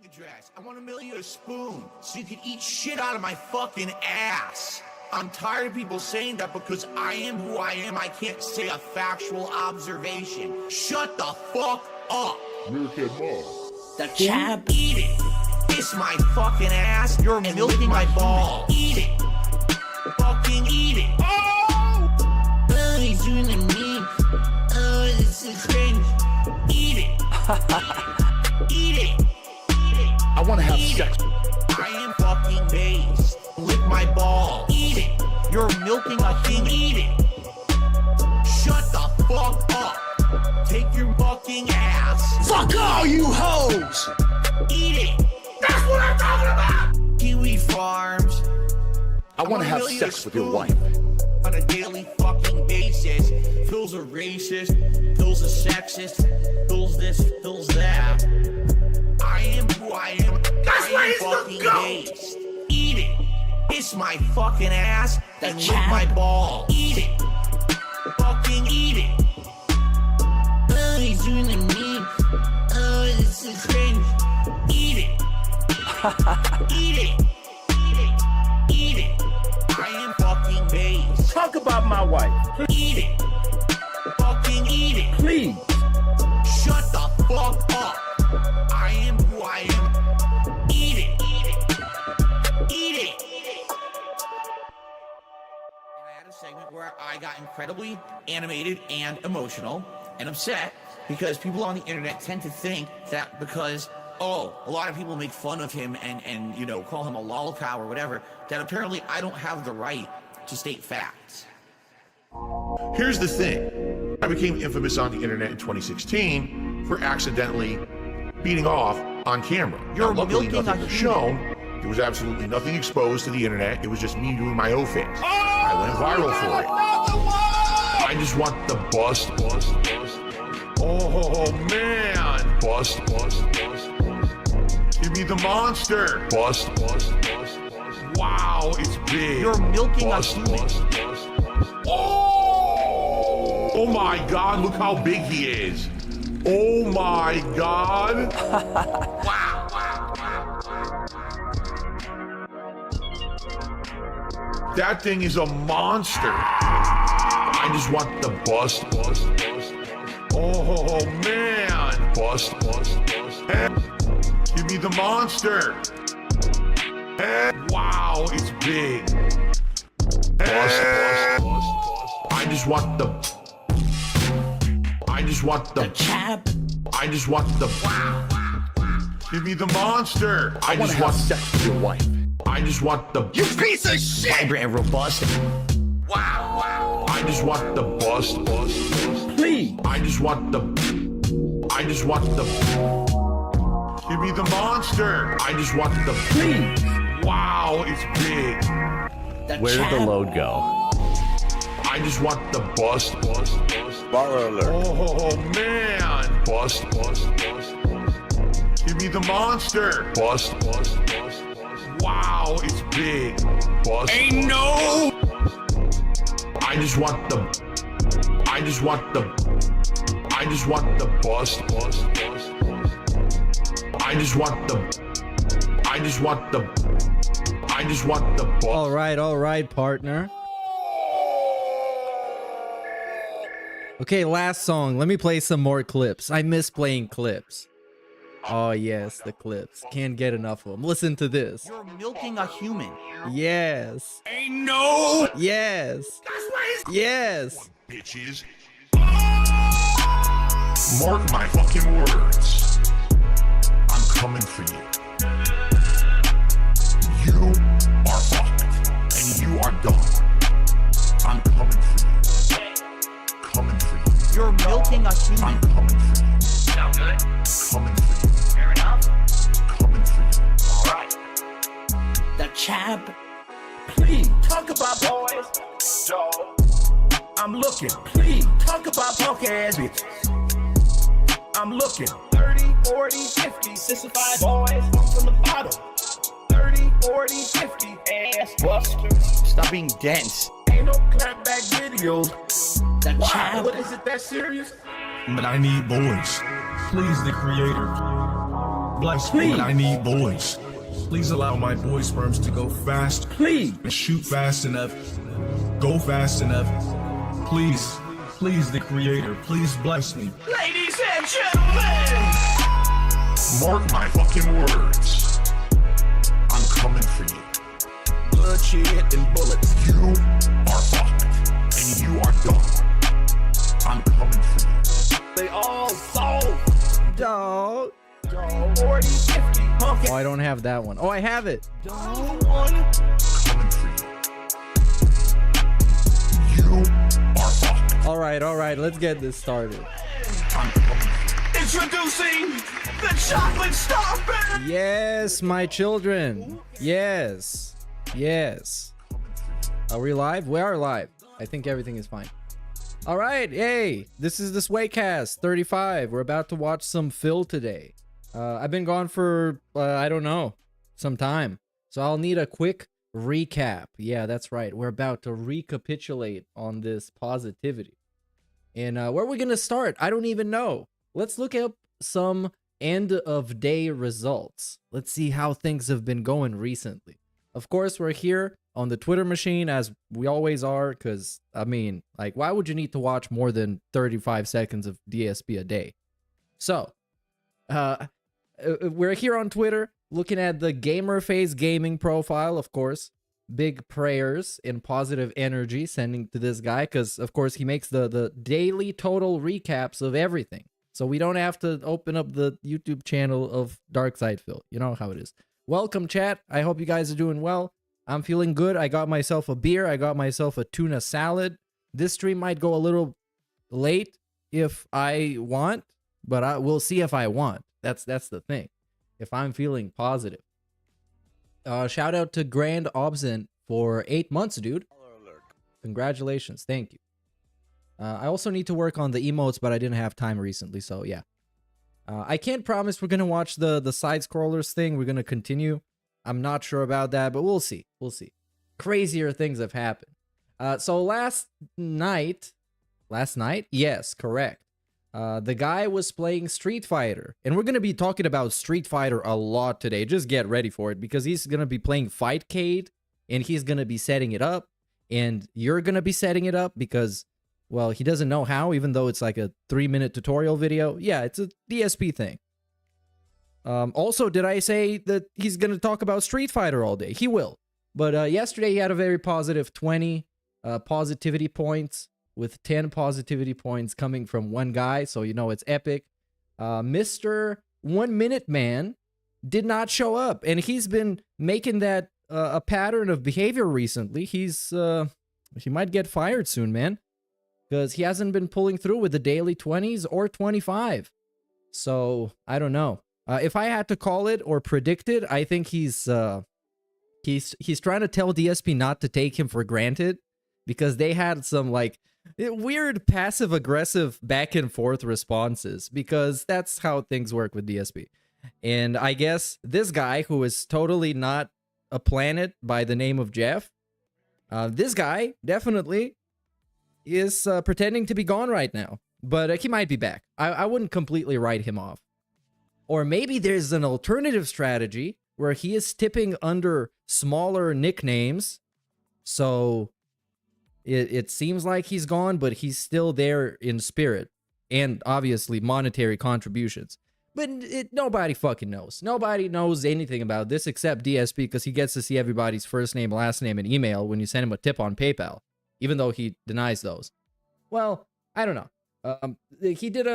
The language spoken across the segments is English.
Address. I want to mail you a spoon so you can eat shit out of my fucking ass. I'm tired of people saying that because I am who I am, I can't say a factual observation. Shut the fuck up. The chap. Eat it. Kiss my fucking ass. You're milking my ball. Eat it. Fucking eat it. Oh, he's doing the meme. Oh, this is cringe. Eat it. Eat it. I want to have sex. I am fucking based. Lick my ball. Eat it. You're milking a thing. Eat it. Shut the fuck up. Take your fucking ass. Fuck all you hoes. Eat it. That's what I'm talking about. Kiwi Farms. I want to have sex with your wife. On a daily fucking basis. Phil's a racist. Phil's a sexist. Phil's this. Phil's that. I am who I am. That's why he's fucking based. Eat it. Kiss my fucking ass and lick my ball. Eat it. Fucking eat it. Oh, he's doing the meme. Oh, this is cringe. Eat it. Eat it. Eat it. Eat it. I am fucking based. Talk about my wife. Eat it. Fucking eat it. Please. Shut the fuck up. I am who I am. Eat it. Eat it. Eat it. And I had a segment where I got incredibly animated and emotional and upset because people on the internet tend to think that because, oh, a lot of people make fun of him and you know, call him a lolcow or whatever, that apparently I don't have the right to state facts. Here's the thing. I became infamous on the internet in 2016 for accidentally beating off on camera. Now, luckily nothing was shown. There was absolutely nothing exposed to the internet. It was just me doing my offense. I went viral for it. I just want the bust. Oh man. Bust. Give me the monster. Bust. Wow, it's big. You're milking a human. Oh my God, look how big he is. Oh my God. Wow. That thing is a monster. I just want the bust. Oh man. Bust. Give me the monster. Wow, it's big. Bust. I just want the chap. I just want the give me the monster. I just want sex with your wife. I just want the you piece of shit. Vibrant and robust. Wow. I just want the bust. Please. I just want the give me the monster. I just want the please. Wow, it's big. Where did the load go? I just want the bust. Borrow alert. Oh man. Bust. Give me the monster. Bust. Wow, it's big. Bust. Ain't no. I just want the bust. I just want the bust. All right, partner. Okay, last song. Let me play some more clips. I miss playing clips. Oh yes, the clips. Can't get enough of them. Listen to this. You're milking a human. Yes. Ain't no. Yes. Yes. Bitches. Mark my fucking words. I'm coming for you. You are fucked. And you are done. I'm coming for you. Coming for you. You're milking a human. I'm coming for you. Sound good? Coming for you. Fair enough. Coming for you. Alright. chap. Please talk about boys. Dog. I'm looking. Please talk about punk ass bitches. I'm looking. 30, 40, 50, 65 boys come from the bottom. 30, 40, 50 ass busters. Stop being dense. Ain't no clapback videos. The Wow, chap. what is it that serious? But I need boys. Please, the creator. Bless me, but I need boys. Please allow my boy sperms to go fast. Please. And shoot fast enough. Go fast enough. Please, please, the creator. Please bless me. Ladies and gentlemen. Mark my fucking words. I'm coming for you. Bloodshed and bullets. You are fucked. And you are done. I'm coming for you. They all sold. Dog. 40, 50, punk Oh, I don't have that one. Oh, I have it. Coming for you. You are fucked. All right. Let's get this started. I'm coming for you. Introducing the chocolate starfish. Yes, my children. Yes. Are we live? We are live. I think everything is fine. All right. Hey, this is the Swaycast 35. We're about to watch some Phil today. I've been gone for, I don't know, some time. So I'll need a quick recap. Yeah, that's right. We're about to recapitulate on this positivity. And where are we going to start? I don't even know. Let's look up some end of day results. Let's see how things have been going recently. Of course, we're here on the Twitter machine as we always are, because, I mean, like, why would you need to watch more than 35 seconds of DSP a day? So, we're here on Twitter looking at the Gamer Phase Gaming profile, of course. Big prayers and positive energy sending to this guy, because, of course, he makes the daily total recaps of everything. So we don't have to open up the YouTube channel of Darkside Phil. You know how it is. Welcome, chat. I hope you guys are doing well. I'm feeling good. I got myself a beer. I got myself a tuna salad. This stream might go a little late if I want, but we'll see if I want. That's the thing. If I'm feeling positive. Shout out to Grand Obsent for 8 months, dude. Congratulations. Thank you. I also need to work on the emotes, but I didn't have time recently, so yeah. I can't promise we're going to watch the side-scrollers thing. We're going to continue. I'm not sure about that, but we'll see. We'll see. Crazier things have happened. So last night? Yes, correct. The guy was playing Street Fighter. And we're going to be talking about Street Fighter a lot today. Just get ready for it, because he's going to be playing Fightcade, and he's going to be setting it up. And you're going to be setting it up because, well, he doesn't know how, even though it's like a 3-minute tutorial video. Yeah, it's a DSP thing. Also, did I say that he's going to talk about Street Fighter all day? He will. But yesterday he had a very positive 20 positivity points, with 10 positivity points coming from one guy, so you know it's epic. Mr. 1 Minute Man did not show up, and he's been making that a pattern of behavior recently. He might get fired soon, man, because he hasn't been pulling through with the daily 20s or 25. So I don't know. If I had to call it or predict it, I think he's trying to tell DSP not to take him for granted, because they had some like weird passive aggressive back and forth responses, because that's how things work with DSP. And I guess this guy, who is totally not a planet by the name of Jeff, this guy definitely is pretending to be gone right now, but he might be back. I wouldn't completely write him off. Or maybe there's an alternative strategy where he is tipping under smaller nicknames, so it seems like he's gone, but he's still there in spirit, and obviously monetary contributions. But nobody fucking knows. Nobody knows anything about this except DSP, because he gets to see everybody's first name, last name, and email when you send him a tip on PayPal, even though he denies those. Well, I don't know. He did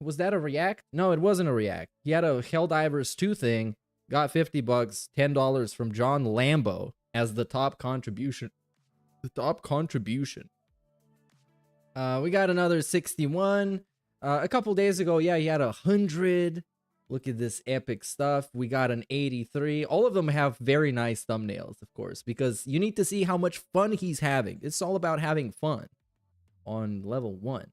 was that a react? No, it wasn't a react. He had a Helldivers 2 thing, got $50, $10 from John Lambo as the top contribution. The top contribution. We got another 61. A couple days ago, yeah, he had 100. Look at this epic stuff. We got an 83. All of them have very nice thumbnails, of course, because you need to see how much fun he's having. It's all about having fun on level 1.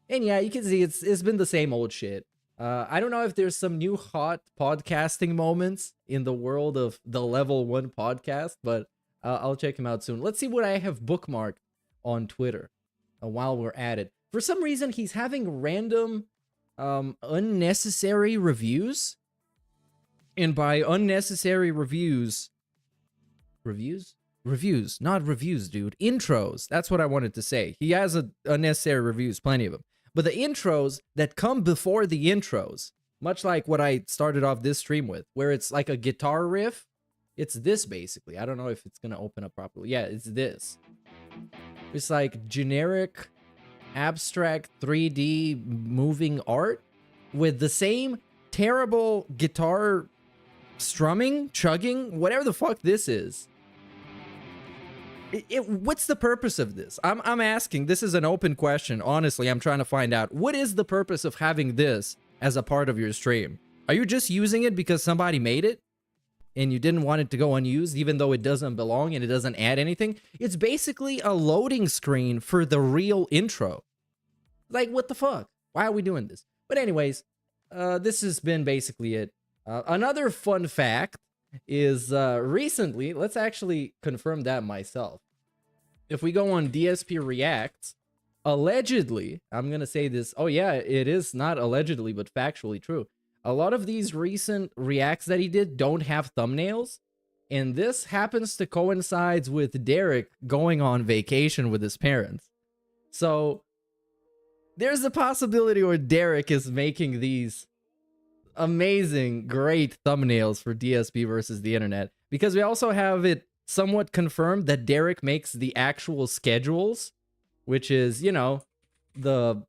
And yeah, you can see it's been the same old shit. I don't know if there's some new hot podcasting moments in the world of the level 1 podcast, but I'll check him out soon. Let's see what I have bookmarked on Twitter while we're at it. For some reason, he's having random unnecessary reviews. And by unnecessary reviews, not reviews, dude. Intros. That's what I wanted to say. He has unnecessary reviews, plenty of them. But the intros that come before the intros, much like what I started off this stream with, where it's like a guitar riff, it's this basically. I don't know if it's going to open up properly. Yeah, it's this. It's like generic, abstract 3D moving art with the same terrible guitar strumming, chugging, whatever the fuck this is. What's the purpose of this? I'm asking. This is an open question. Honestly, I'm trying to find out. What is the purpose of having this as a part of your stream? Are you just using it because somebody made it and you didn't want it to go unused, even though it doesn't belong and it doesn't add anything? It's basically a loading screen for the real intro. Like, what the fuck? Why are we doing this? But anyways, this has been basically it. Another fun fact is recently, let's actually confirm that myself. If we go on DSP Reacts, allegedly, I'm going to say this. Oh yeah, it is not allegedly, but factually true. A lot of these recent reacts that he did don't have thumbnails. And this happens to coincide with Derek going on vacation with his parents. So there's a possibility where Derek is making these amazing, great thumbnails for DSP versus the internet. Because we also have it somewhat confirmed that Derek makes the actual schedules, which is, you know, the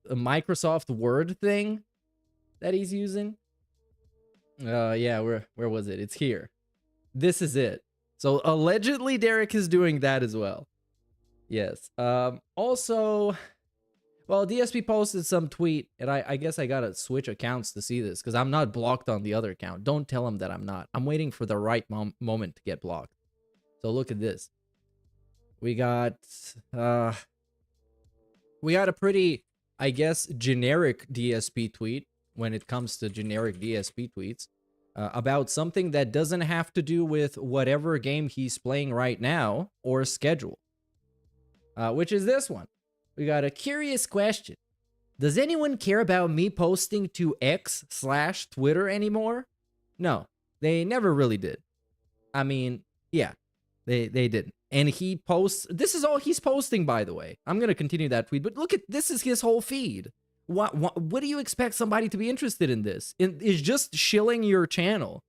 Microsoft Word thing that he's using. Yeah, where was it? It's here. This is it. So allegedly Derek is doing that as well. Yes. Also, well, DSP posted some tweet, and I guess I gotta switch accounts to see this, because I'm not blocked on the other account. Don't tell him that I'm not. I'm waiting for the right moment to get blocked. So look at this. We got a pretty, I guess, generic DSP tweet when it comes to generic DSP tweets about something that doesn't have to do with whatever game he's playing right now or schedule, which is this one. We got a curious question. Does anyone care about me posting to X/Twitter anymore? No, they never really did. I mean, yeah, they didn't. And he posts, this is all he's posting, by the way. I'm going to continue that tweet, but look at, this is his whole feed. What do you expect somebody to be interested in this? It's just shilling your channel.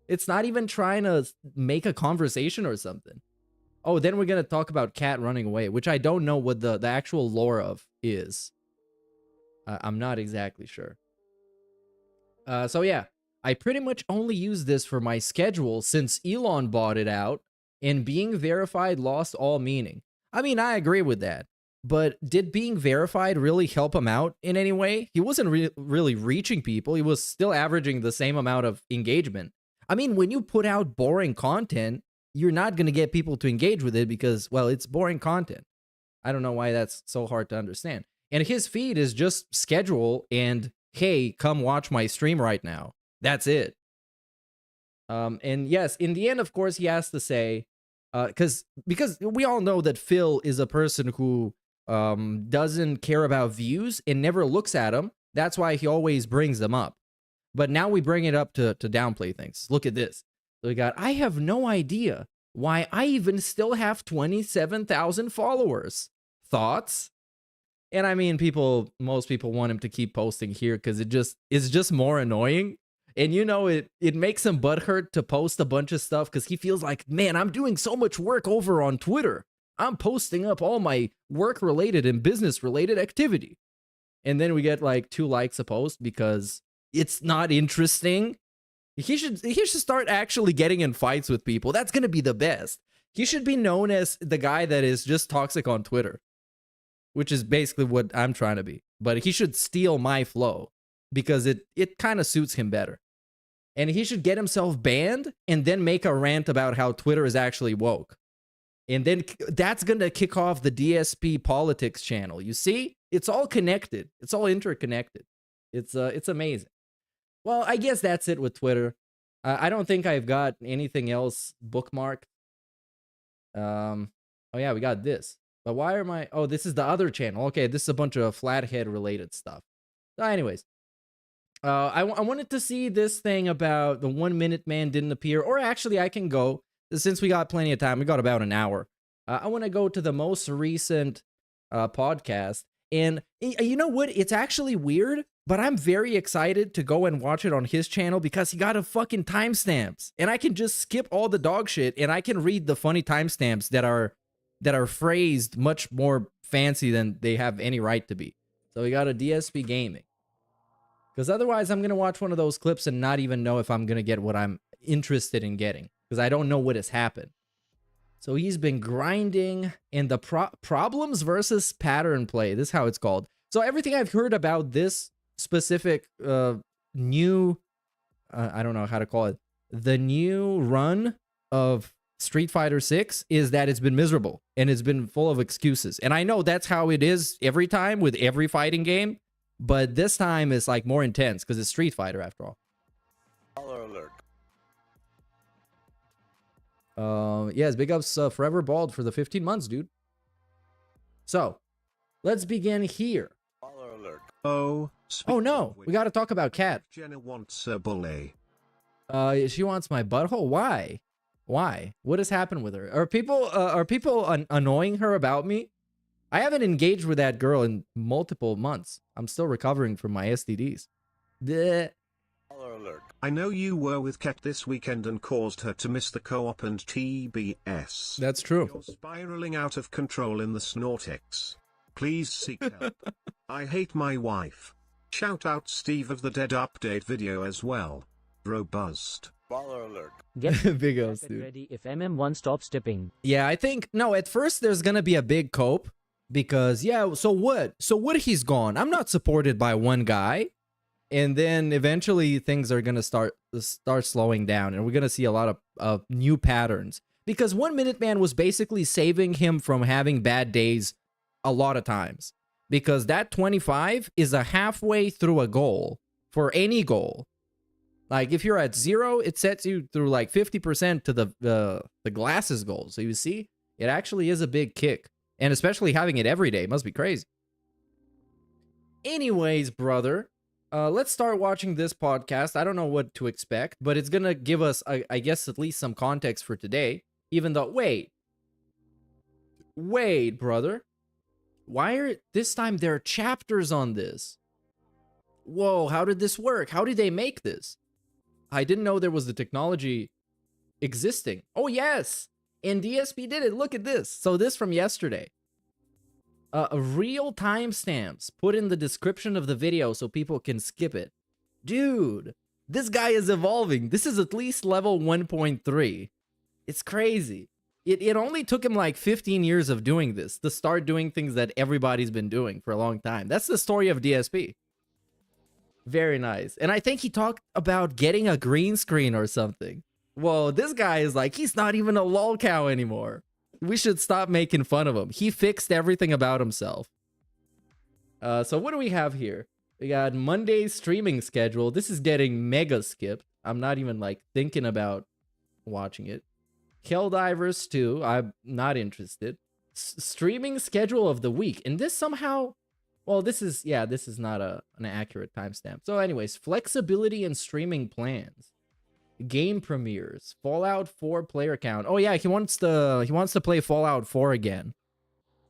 It's not even trying to make a conversation or something. Oh, then we're going to talk about Cat running away, which I don't know what the actual lore of is. I'm not exactly sure. So yeah, I pretty much only use this for my schedule since Elon bought it out, and being verified lost all meaning. I mean, I agree with that. But did being verified really help him out in any way? He wasn't really reaching people. He was still averaging the same amount of engagement. I mean, when you put out boring content, you're not going to get people to engage with it because, well, it's boring content. I don't know why that's so hard to understand. And his feed is just schedule and, hey, come watch my stream right now. That's it. And yes, in the end, of course, he has to say, because we all know that Phil is a person who doesn't care about views and never looks at them. That's why he always brings them up. But now we bring it up to downplay things. Look at this. So we got, I have no idea why I even still have 27,000 followers. Thoughts? And I mean, most people want him to keep posting here because it's just more annoying. And you know, it makes him butthurt to post a bunch of stuff because he feels like, man, I'm doing so much work over on Twitter. I'm posting up all my work-related and business-related activity. And then we get like 2 likes a post because it's not interesting. He should start actually getting in fights with people. That's going to be the best. He should be known as the guy that is just toxic on Twitter, which is basically what I'm trying to be. But he should steal my flow. because it kind of suits him better. And he should get himself banned and then make a rant about how Twitter is actually woke. And then that's going to kick off the DSP politics channel. You see? It's all connected. It's all interconnected. It's amazing. Well, I guess that's it with Twitter. I don't think I've got anything else bookmarked. Oh yeah, we got this. But why am I... Oh, this is the other channel. Okay, this is a bunch of Flathead related stuff. So anyways, I wanted to see this thing about the 1 Minute Man didn't appear. Or actually, I can go, since we got plenty of time. We got about an hour. I want to go to the most recent podcast. And you know what? It's actually weird, but I'm very excited to go and watch it on his channel because he got a fucking timestamps. And I can just skip all the dog shit and I can read the funny timestamps that are phrased much more fancy than they have any right to be. So we got a DSP gaming. Because otherwise I'm going to watch one of those clips and not even know if I'm going to get what I'm interested in getting. Because I don't know what has happened. So he's been grinding in the problems versus pattern play. This is how it's called. So everything I've heard about this specific new, I don't know how to call it, the new run of Street Fighter 6 is that it's been miserable and it's been full of excuses. And I know that's how it is every time with every fighting game, but this time it's like more intense because it's Street Fighter after all. Yes, big ups Forever Bald for the 15 months, dude. So, let's begin here. Oh no, we got to talk about Cat. Jenna wants a bully. She wants my butthole. Why? Why? What has happened with her? Are people annoying her about me? I haven't engaged with that girl in multiple months. I'm still recovering from my STDs. I know you were with Kat this weekend and caused her to miss the co-op and TBS. That's true. You're spiraling out of control in the SNORTWAVE. Please seek help. I hate my wife. Shout out Steve of the Dead update video as well. Robust. Get big ups, dude. ready if MM1 stops tipping. Yeah, I think no, at first there's gonna be a big cope because yeah, so what he's gone. I'm not supported by one guy. And then eventually things are gonna start slowing down, and we're gonna see a lot of new patterns. Because 1 Minute Man was basically saving him from having bad days a lot of times. Because that 25 is a halfway through a goal for any goal. Like if you're at 0, it sets you through like 50% to the glasses goal. So you see, it actually is a big kick, and especially having it every day must be crazy. Anyways, brother. Let's start watching this podcast. I don't know what to expect, but it's gonna give us, I guess, at least some context for today. Even though, wait, brother, why are this time there are chapters on this? Whoa, how did this work? How did they make this? I didn't know there was the technology existing. Oh yes, and DSP did it. Look at this. So this from yesterday. Real timestamps put in the description of the video so people can skip it. Dude, this guy is evolving. This is at least level 1.3. It's crazy. It only took him like 15 years of doing this to start doing things that everybody's been doing for a long time. That's the story of DSP. Very nice. And I think he talked about getting a green screen or something. Whoa, this guy is like, he's not even a lol cow anymore. We should stop making fun of him. He fixed everything about himself. So what do we have here? We got Monday's streaming schedule. This is getting mega skipped. I'm not even like thinking about watching it. Helldivers 2. I'm not interested. Streaming schedule of the week. And this somehow... Well, this is not an accurate timestamp. So anyways, flexibility and streaming plans. Game premieres, Fallout 4 player count. Oh yeah, he wants to play Fallout 4 again.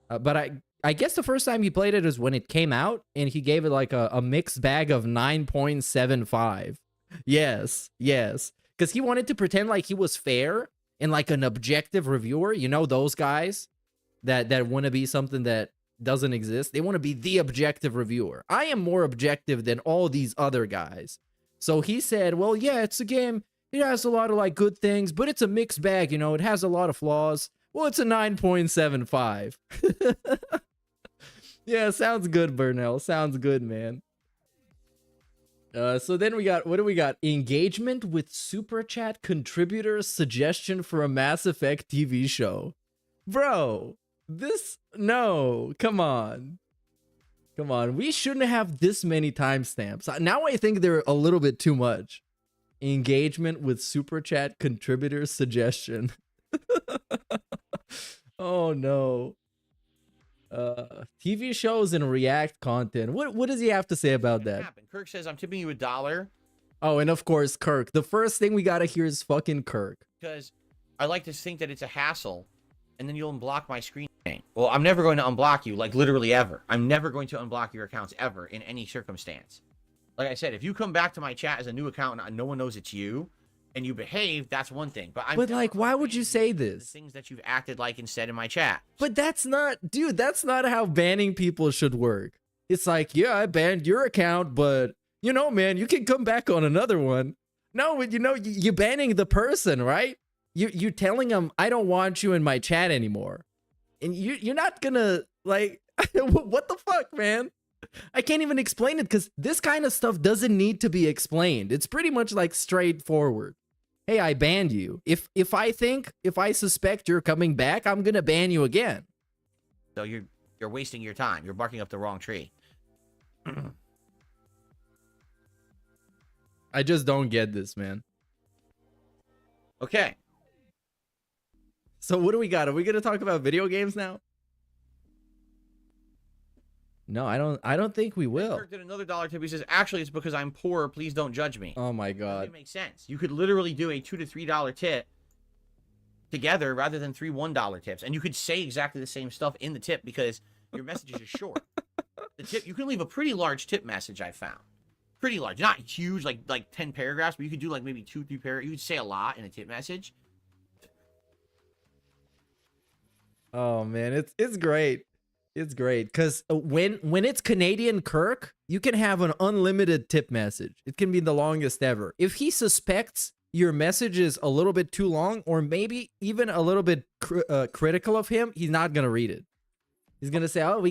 But I guess the first time he played it is when it came out, and he gave it like a mixed bag of 9.75. Yes, because he wanted to pretend like he was fair and like an objective reviewer. You know those guys that want to be something that doesn't exist. They want to be the objective reviewer. I am more objective than all these other guys. So he said, well, yeah, it's a game. It has a lot of like good things, but it's a mixed bag, you know, it has a lot of flaws. Well, it's a 9.75. Yeah, sounds good, Burnell. Sounds good, man. So then we got, what do we got? Engagement with super chat contributors suggestion for a Mass Effect TV show. Bro, no, come on. Come on, we shouldn't have this many timestamps. Now I think they're a little bit too much. Engagement with super chat contributors suggestion. Oh no. TV shows and React content. What does he have to say about that? Kirk says, I'm tipping you $1. Oh, and of course, Kirk. The first thing we gotta hear is fucking Kirk. Because I like to think that it's a hassle, and then you'll unblock my screen. Well, I'm never going to unblock you, like literally ever. I'm never going to unblock your accounts ever in any circumstance. Like I said, if you come back to my chat as a new account and no one knows it's you, and you behave, that's one thing. But like, why would you say this? The things that you've acted like and said in my chat. But that's not, dude, that's not how banning people should work. It's like, yeah, I banned your account, but, you know, man, you can come back on another one. No, you know, you're banning the person, right? You're telling them, I don't want you in my chat anymore. And you're not gonna, like, what the fuck, man? I can't even explain it because this kind of stuff doesn't need to be explained. It's pretty much like straightforward. Hey, I banned you. If I suspect you're coming back, I'm gonna ban you again. So you're wasting your time. You're barking up the wrong tree. I just don't get this, man. Okay. So what do we got? Are we gonna talk about video games now? No, I don't think we will. Kirk did another dollar tip. He says, actually, it's because I'm poor. Please don't judge me. Oh my god. It makes sense. You could literally do a $2 to $3 tip together rather than 3 $1 tips. And you could say exactly the same stuff in the tip because your messages are short. The tip, you can leave a pretty large tip message, I found. Pretty large. Not huge, like 10 paragraphs, but you could do like maybe 2-3 paragraphs. You could say a lot in a tip message. Oh man, it's great. It's great because when it's Canadian Kirk, you can have an unlimited tip message. It can be the longest ever. If he suspects your message is a little bit too long or maybe even a little bit critical of him, he's not gonna read it. He's gonna say, "Oh,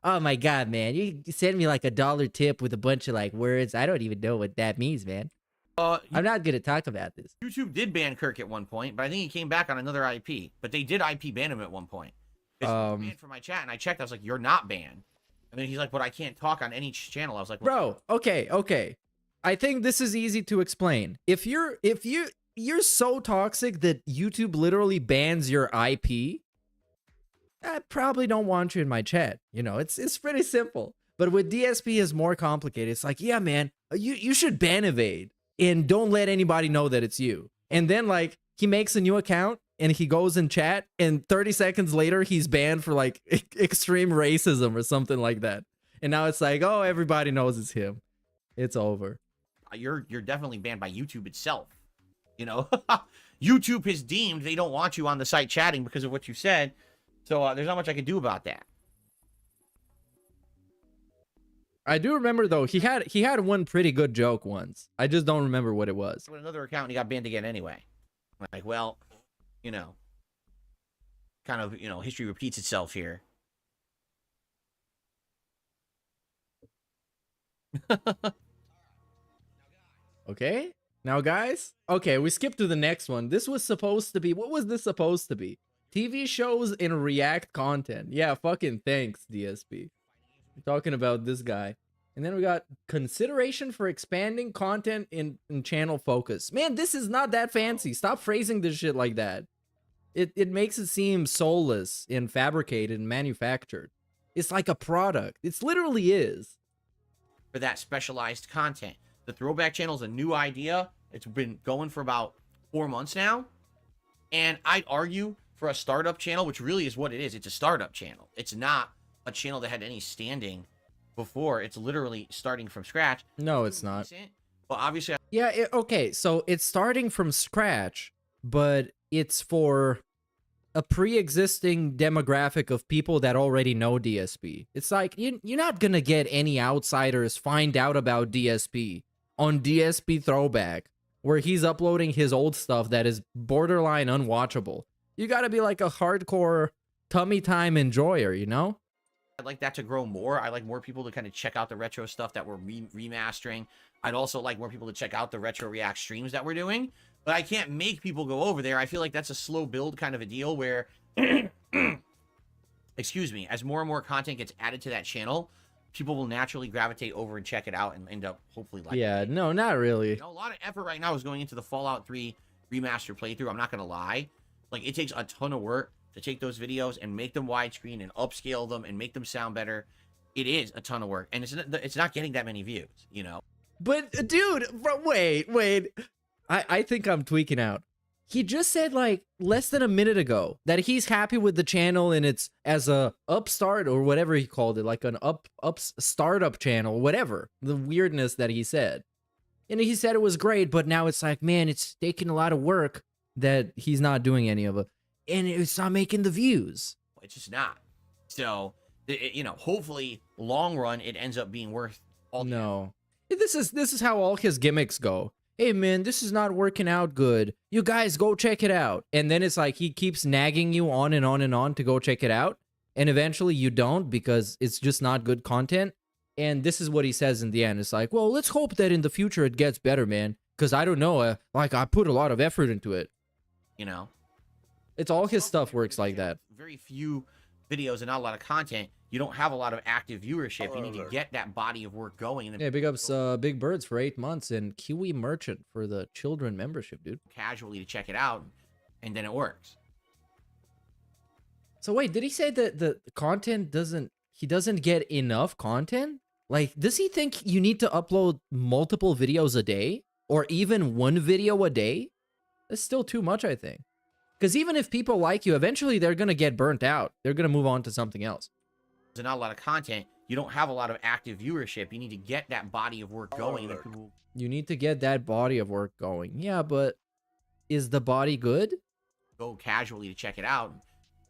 oh my god, man, you sent me like $1 tip with a bunch of like words. I don't even know what that means, man. I'm not gonna talk about this." YouTube did ban Kirk at one point, but I think he came back on another IP. But they did IP ban him at one point. He was banned from my chat, and I checked. I was like, "You're not banned." And then he's like, "But I can't talk on any channel." I was like, "Bro, okay. I think this is easy to explain. If you're so toxic that YouTube literally bans your IP, I probably don't want you in my chat. You know, it's pretty simple. But with DSP is more complicated. It's like, yeah, man, you should ban evade and don't let anybody know that it's you. And then like he makes a new account and he goes in chat and 30 seconds later he's banned for like extreme racism or something like that. And now it's like, oh, everybody knows it's him. It's over. You're definitely banned by YouTube itself. You know, YouTube has deemed they don't want you on the site chatting because of what you said. So there's not much I can do about that. I do remember though, he had one pretty good joke once. I just don't remember what it was. With another account, he got banned again anyway. Like, well, you know, kind of, you know, history repeats itself here. Okay. Now, guys. Okay, we skipped to the next one. This was supposed to be, what was this supposed to be? TV shows and React content. Yeah, fucking thanks, DSP. We're talking about this guy. And then we got consideration for expanding content in channel focus. Man, this is not that fancy. Stop phrasing this shit like that. It makes it seem soulless and fabricated and manufactured. It's like a product. It literally is. For that specialized content. The Throwback Channel is a new idea. It's been going for about 4 months now. And I'd argue for a startup channel, which really is what it is. It's a startup channel. It's not a channel that had any standing before. It's literally starting from scratch. No, it's not. Well, obviously. Yeah, okay. So it's starting from scratch, but it's for a pre-existing demographic of people that already know DSP. It's like, you're not gonna get any outsiders find out about DSP on DSP Throwback, where he's uploading his old stuff that is borderline unwatchable. You gotta be like a hardcore tummy time enjoyer, you know? I'd like that to grow more. I'd like more people to kind of check out the retro stuff that we're remastering. I'd also like more people to check out the retro react streams that we're doing. But I can't make people go over there. I feel like that's a slow build kind of a deal where, excuse me, as more and more content gets added to that channel, people will naturally gravitate over and check it out and end up hopefully liking it. No, not really. You know, a lot of effort right now is going into the Fallout 3 remaster playthrough. I'm not going to lie. Like, it takes a ton of work to take those videos and make them widescreen and upscale them and make them sound better. It is a ton of work, and it's not getting that many views, you know? But, dude, wait. I think I'm tweaking out. He just said, like, less than a minute ago that he's happy with the channel and it's as a upstart or whatever he called it, like an startup channel, whatever. The weirdness that he said. And he said it was great, but now it's like, man, it's taking a lot of work that he's not doing any of it. And it's not making the views. It's just not. So, you know, hopefully, long run, it ends up being worth all the No. This is how all his gimmicks go. Hey, man, this is not working out good. You guys go check it out. And then it's like he keeps nagging you on and on and on to go check it out. And eventually you don't because it's just not good content. And this is what he says in the end. It's like, well, let's hope that in the future it gets better, man. Because I don't know. Like, I put a lot of effort into it. You know? It's all his stuff works like that. Very few videos and not a lot of content. You don't have a lot of active viewership. You need to get that body of work going. And Yeah, big ups Big Birds for 8 months and Kiwi Merchant for the children membership, dude. Casually to check it out, and then it works. So wait, did he say that the content he doesn't get enough content? Like, does he think you need to upload multiple videos a day? Or even one video a day? That's still too much, I think. Because even if people like you, eventually they're going to get burnt out. They're going to move on to something else. There's not a lot of content. You don't have a lot of active viewership. You need to get that body of work going. And then people... You need to get that body of work going. Yeah, but is the body good? Go casually to check it out,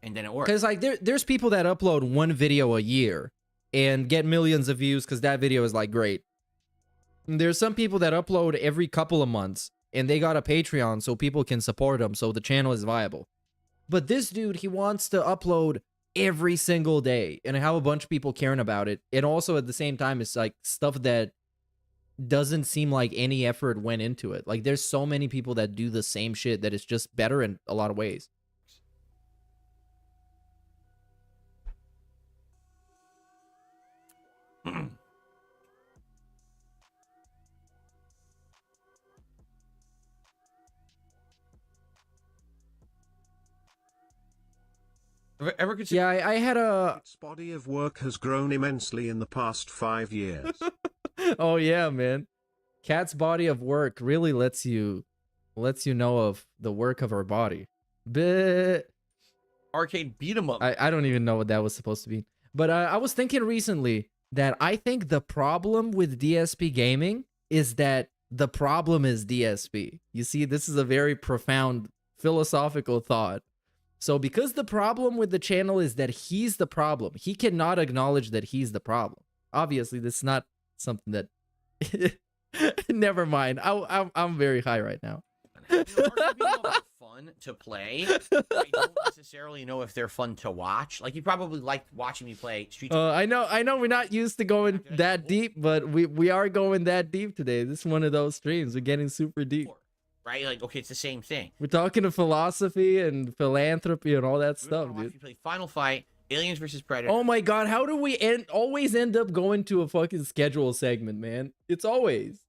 and then it works. Because like there's people that upload one video a year and get millions of views because that video is like great. And there's some people that upload every couple of months and they got a Patreon so people can support them so the channel is viable. But this dude, he wants to upload every single day and have a bunch of people caring about it. And also at the same time, it's like stuff that doesn't seem like any effort went into it. Like there's so many people that do the same shit that it's just better in a lot of ways. Ever consider... Yeah, I had a... Its body of work has grown immensely in the past 5 years. Oh yeah, man. Cat's body of work really lets you know of the work of her body. But Arcade beat 'em up. I don't even know what that was supposed to be. But I was thinking recently that I think the problem with DSP gaming is that the problem is DSP. You see, this is a very profound philosophical thought. So because the problem with the channel is that he's the problem, he cannot acknowledge that he's the problem. Obviously, this is not something that... Never mind. I'm very high right now. You know, arcade beat 'em up are fun to play. I don't necessarily know if they're fun to watch. Like, you probably liked watching me play Street I know we're not used to going that deep, but we are going that deep today. This is one of those streams. We're getting super deep. Right? Like, okay, it's the same thing. We're talking to philosophy and philanthropy and all that stuff, Watch dude. me play Final Fight, Aliens vs. Predator. Oh my god, how do we always end up going to a fucking schedule segment, man? It's always.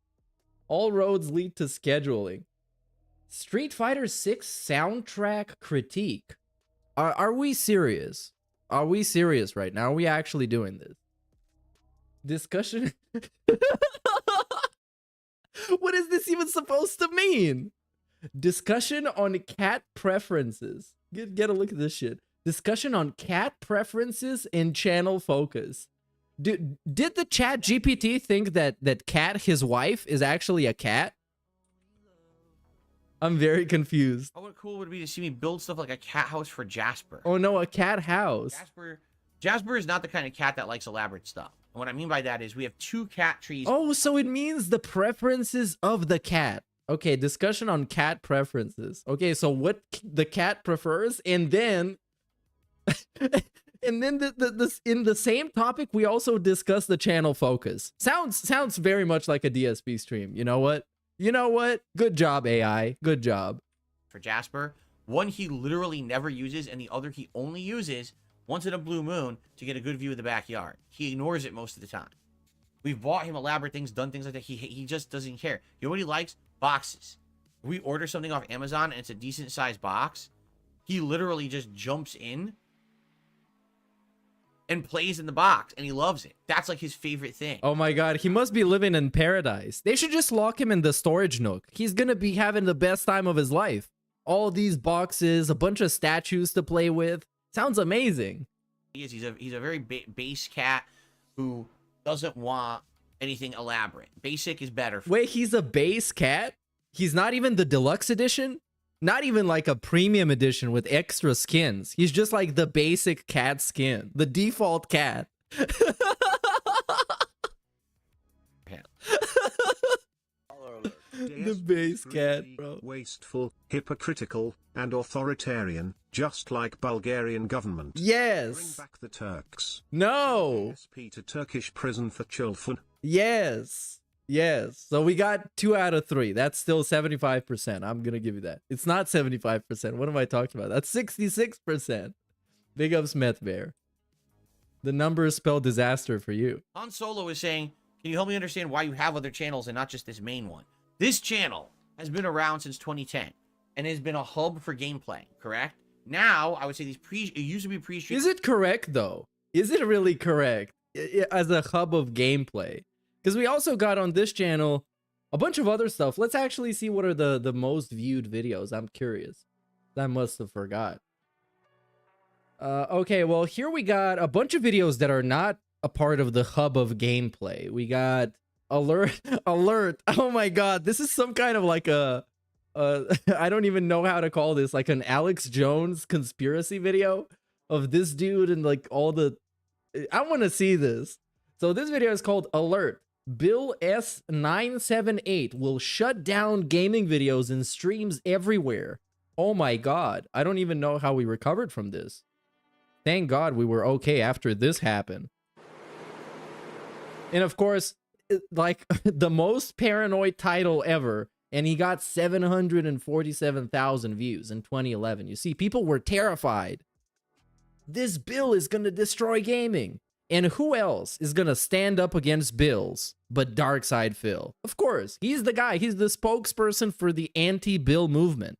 All roads lead to scheduling. Street Fighter 6 soundtrack critique. Are we serious? Are we serious right now? Are we actually doing this? Discussion? What is this even supposed to mean? Discussion on cat preferences. Get a look at this shit. Discussion on cat preferences and channel focus. Did the chat GPT think that Cat, his wife, is actually a cat? I'm very confused. How cool would it be to see me build stuff like a cat house for Jasper? Oh no, a cat house. Jasper is not the kind of cat that likes elaborate stuff. And what I mean by that is we have 2 cat trees. Oh, so it means the preferences of the cat. Okay, discussion on cat preferences. Okay, so what the cat prefers, and then And then in the same topic, we also discussed the channel focus. Sounds very much like a DSP stream. You know what? You know what? Good job, AI. Good job. For Jasper, one he literally never uses, and the other he only uses once in a blue moon to get a good view of the backyard. He ignores it most of the time. We've bought him elaborate things, done things like that. He just doesn't care. You know what he likes? Boxes. If we order something off Amazon and it's a decent sized box, he literally just jumps in and plays in the box, and he loves it. That's like his favorite thing. Oh my god, he must be living in paradise. They should just lock him in the storage nook. He's gonna be having the best time of his life. All these boxes, a bunch of statues to play with. Sounds amazing. He's a very base cat who doesn't want anything elaborate. Basic is better. Wait, he's a base cat? He's not even the deluxe edition? Not even like a premium edition with extra skins. He's just like the basic cat skin. The default cat. The base cat, bro. Wasteful, hypocritical, and authoritarian, just like Bulgarian government. Bring Yes. back the Turks. No. SP to Turkish prison for children. Yes. Yes. So we got 2 out of 3. That's still 75%. I'm going to give you that. It's not 75%. What am I talking about? That's 66%. Big ups, Meth Bear. The numbers spell disaster for you. Han Solo is saying, can you help me understand why you have other channels and not just this main one? This channel has been around since 2010 and has been a hub for gameplay, correct? Now, I would say it used to be pre-stream. Is it correct, though? Is it really correct as a hub of gameplay? Because we also got on this channel a bunch of other stuff. Let's actually see what are the most viewed videos. I'm curious. I must have forgot. Okay, well, here we got a bunch of videos that are not a part of the hub of gameplay. We got alert. Oh my god, this is some kind of like a I don't even know how to call this, like an Alex Jones conspiracy video of this dude and like all the I want to see this. So this video is called Alert. Bill S978 will shut down gaming videos and streams everywhere. Oh my god, I don't even know how we recovered from this. Thank god we were okay after this happened. And of course, like the most paranoid title ever, and he got 747,000 views in 2011. You see, people were terrified. This bill is going to destroy gaming. And who else is going to stand up against bills but Darkside Phil? Of course, he's the guy. He's the spokesperson for the anti-bill movement.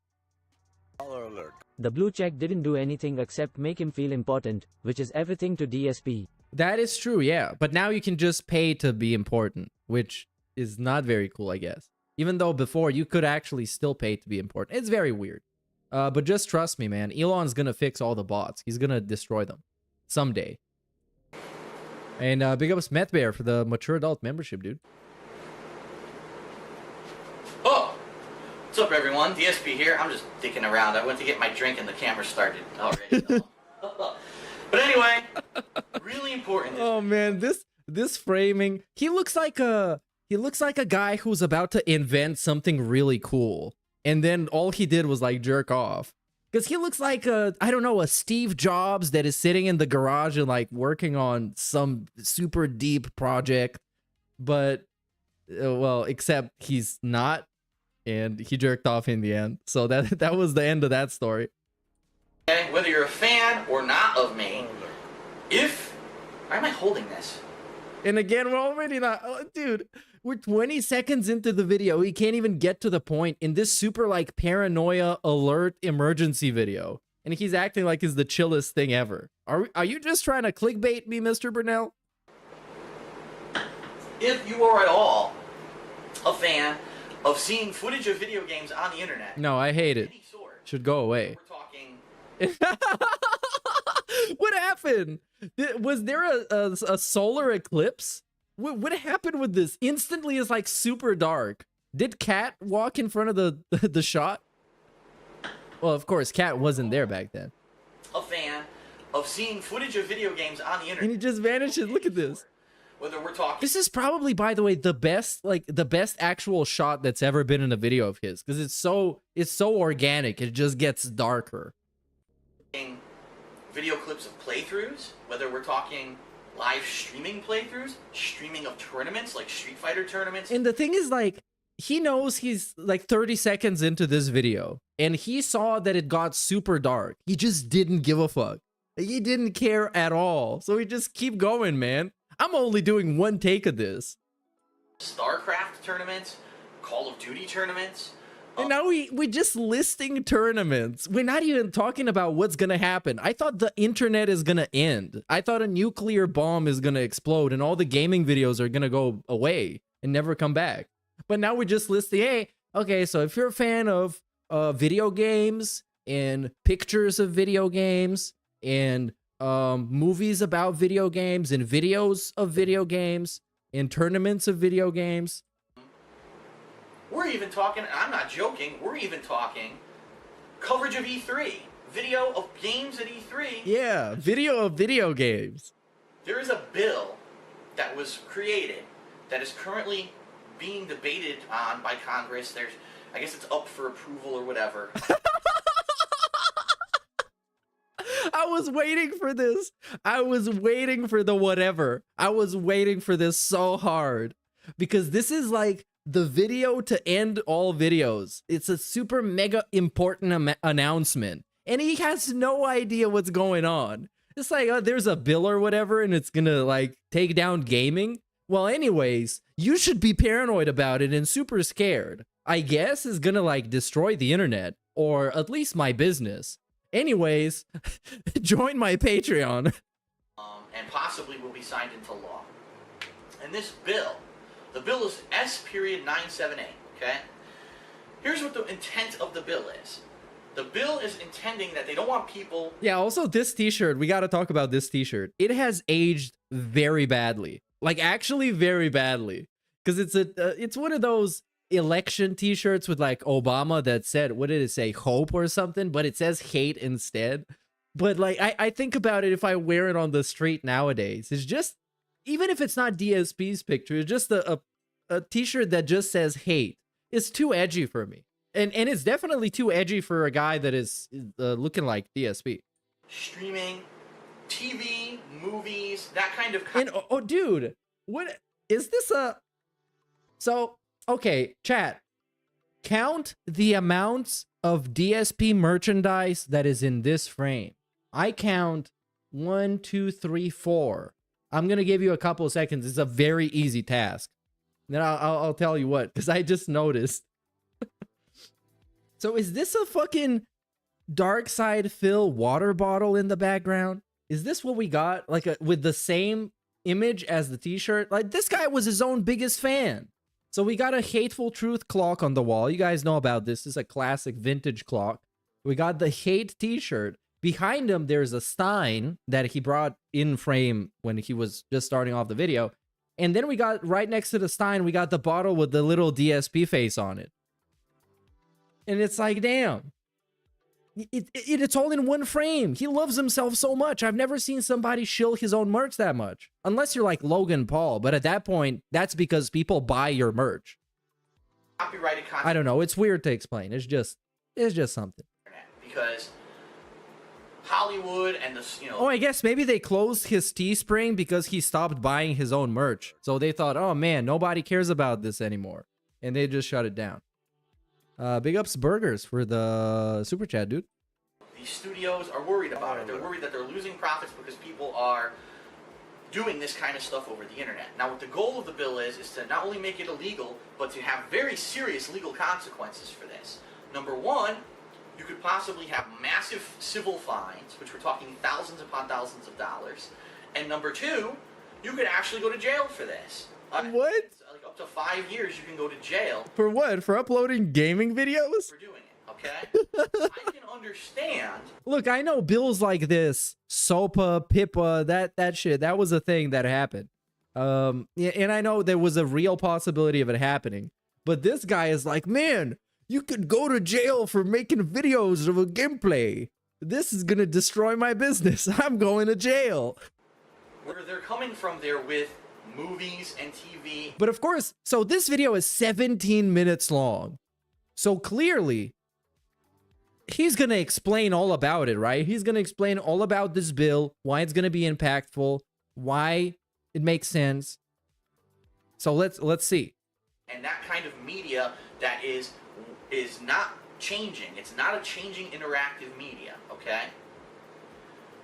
The blue check didn't do anything except make him feel important, which is everything to DSP. That is true, yeah. But now you can just pay to be important, which is not very cool, I guess. Even though before you could actually still pay to be important. It's very weird. But just trust me, man. Elon's going to fix all the bots. He's going to destroy them someday. And big ups Meth Bear for the mature adult membership, dude. Oh! What's up, everyone? DSP here. I'm just dicking around. I went to get my drink and the camera started already. But anyway, really important. Oh man, this framing. He looks like a guy who's about to invent something really cool, and then all he did was like jerk off. Because he looks like I don't know, a Steve Jobs that is sitting in the garage and like working on some super deep project, but well, except he's not, and he jerked off in the end. So that was the end of that story. Okay, whether you're a fan or not of me, why am I holding this? And again, we're already not, dude. We're 20 seconds into the video. We can't even get to the point in this super like paranoia alert emergency video. And he's acting like it's the chillest thing ever. Are you just trying to clickbait me, Mr. Burnell? If you are at all a fan of seeing footage of video games on the internet. No, I hate it. Should go away. We're talking... What happened? Was there a solar eclipse? What happened with this? Instantly is like super dark. Did Cat walk in front of the shot? Well, of course, Cat wasn't there back then. A fan of seeing footage of video games on the internet. And he just vanishes. Look at this. Whether we're talking... This is probably, by the way, the best actual shot that's ever been in a video of his, because it's so organic. It just gets darker. video clips of playthroughs, whether we're talking live streaming playthroughs, streaming of tournaments like Street Fighter tournaments. And the thing is, like, he knows he's like 30 seconds into this video and he saw that it got super dark. He just didn't give a fuck. He didn't care at all. So he just keep going, man. I'm only doing one take of this. StarCraft tournaments, Call of Duty tournaments. And now we just listing tournaments. We're not even talking about what's gonna happen. I thought the internet is gonna end. I thought a nuclear bomb is gonna explode and all the gaming videos are gonna go away and never come back. But now we're just listing, hey, okay, so if you're a fan of video games and pictures of video games and movies about video games and videos of video games and tournaments of video games. We're even talking, and I'm not joking, we're even talking coverage of E3, video of games at E3. Yeah, video of video games. There is a bill that was created that is currently being debated on by Congress. There's, I guess it's up for approval or whatever. I was waiting for this. I was waiting for the whatever. I was waiting for this so hard because this is like the video to end all videos. It's a super mega important announcement and he has no idea what's going on. It's like, oh, there's a bill or whatever and it's gonna like take down gaming. Well, anyways, you should be paranoid about it and super scared. I guess it's gonna like destroy the internet or at least my business. Anyways, join my Patreon. And possibly will be signed into law. And this bill, the bill is S.978, okay? Here's what the intent of the bill is. The bill is intending that they don't want people... Yeah, also this t-shirt, we gotta talk about this t-shirt. It has aged very badly. Like, actually very badly. Because it's one of those election t-shirts with like Obama that said, what did it say, hope or something, but it says hate instead. But like I think about it, if I wear it on the street nowadays, it's just, even if it's not DSP's picture, it's just a t-shirt that just says hate. It's too edgy for me, and it's definitely too edgy for a guy that is looking like DSP. Streaming, TV, movies, that kind of... And oh dude, what is this so okay, chat, count the amounts of DSP merchandise that is in this frame. I count 1, 2, 3, 4. I'm gonna give you a couple of seconds. It's a very easy task. Then I'll tell you what, because I just noticed. So is this a fucking Dark Side Phil water bottle in the background? Is this what we got? Like with the same image as the t-shirt? Like this guy was his own biggest fan. So we got a Hateful Truth clock on the wall. You guys know about this. This is a classic vintage clock. We got the hate t-shirt. Behind him, there's a Stein that he brought in frame when he was just starting off the video. And then we got, right next to the Stein, we got the bottle with the little DSP face on it. And it's like, damn. It's all in one frame. He loves himself so much. I've never seen somebody shill his own merch that much. Unless you're like Logan Paul. But at that point, that's because people buy your merch. Copyrighted content. I don't know. It's weird to explain. It's just something. Because Hollywood and the, you know... Oh, I guess maybe they closed his Teespring because he stopped buying his own merch. So they thought, oh man, nobody cares about this anymore. And they just shut it down. Big ups Burgers for the super chat, dude. These studios are worried about it. They're worried that they're losing profits because people are doing this kind of stuff over the internet. Now, what the goal of the bill is to not only make it illegal, but to have very serious legal consequences for this. Number one, you could possibly have massive civil fines, which we're talking thousands upon thousands of dollars. And number two, you could actually go to jail for this. What? Like up to 5 years, you can go to jail. For what? For uploading gaming videos? For doing it, okay? I can understand. Look, I know bills like this, SOPA, PIPA, that shit, that was a thing that happened. Yeah, and I know there was a real possibility of it happening. But this guy is like, man, you could go to jail for making videos of a gameplay. This is gonna destroy my business. I'm going to jail. Where they're coming from there with movies and TV. But of course, so this video is 17 minutes long. So clearly, he's gonna explain all about it, right? He's gonna explain all about this bill, why it's gonna be impactful, why it makes sense. So let's see. And that kind of media that is not changing. It's not a changing interactive media, okay?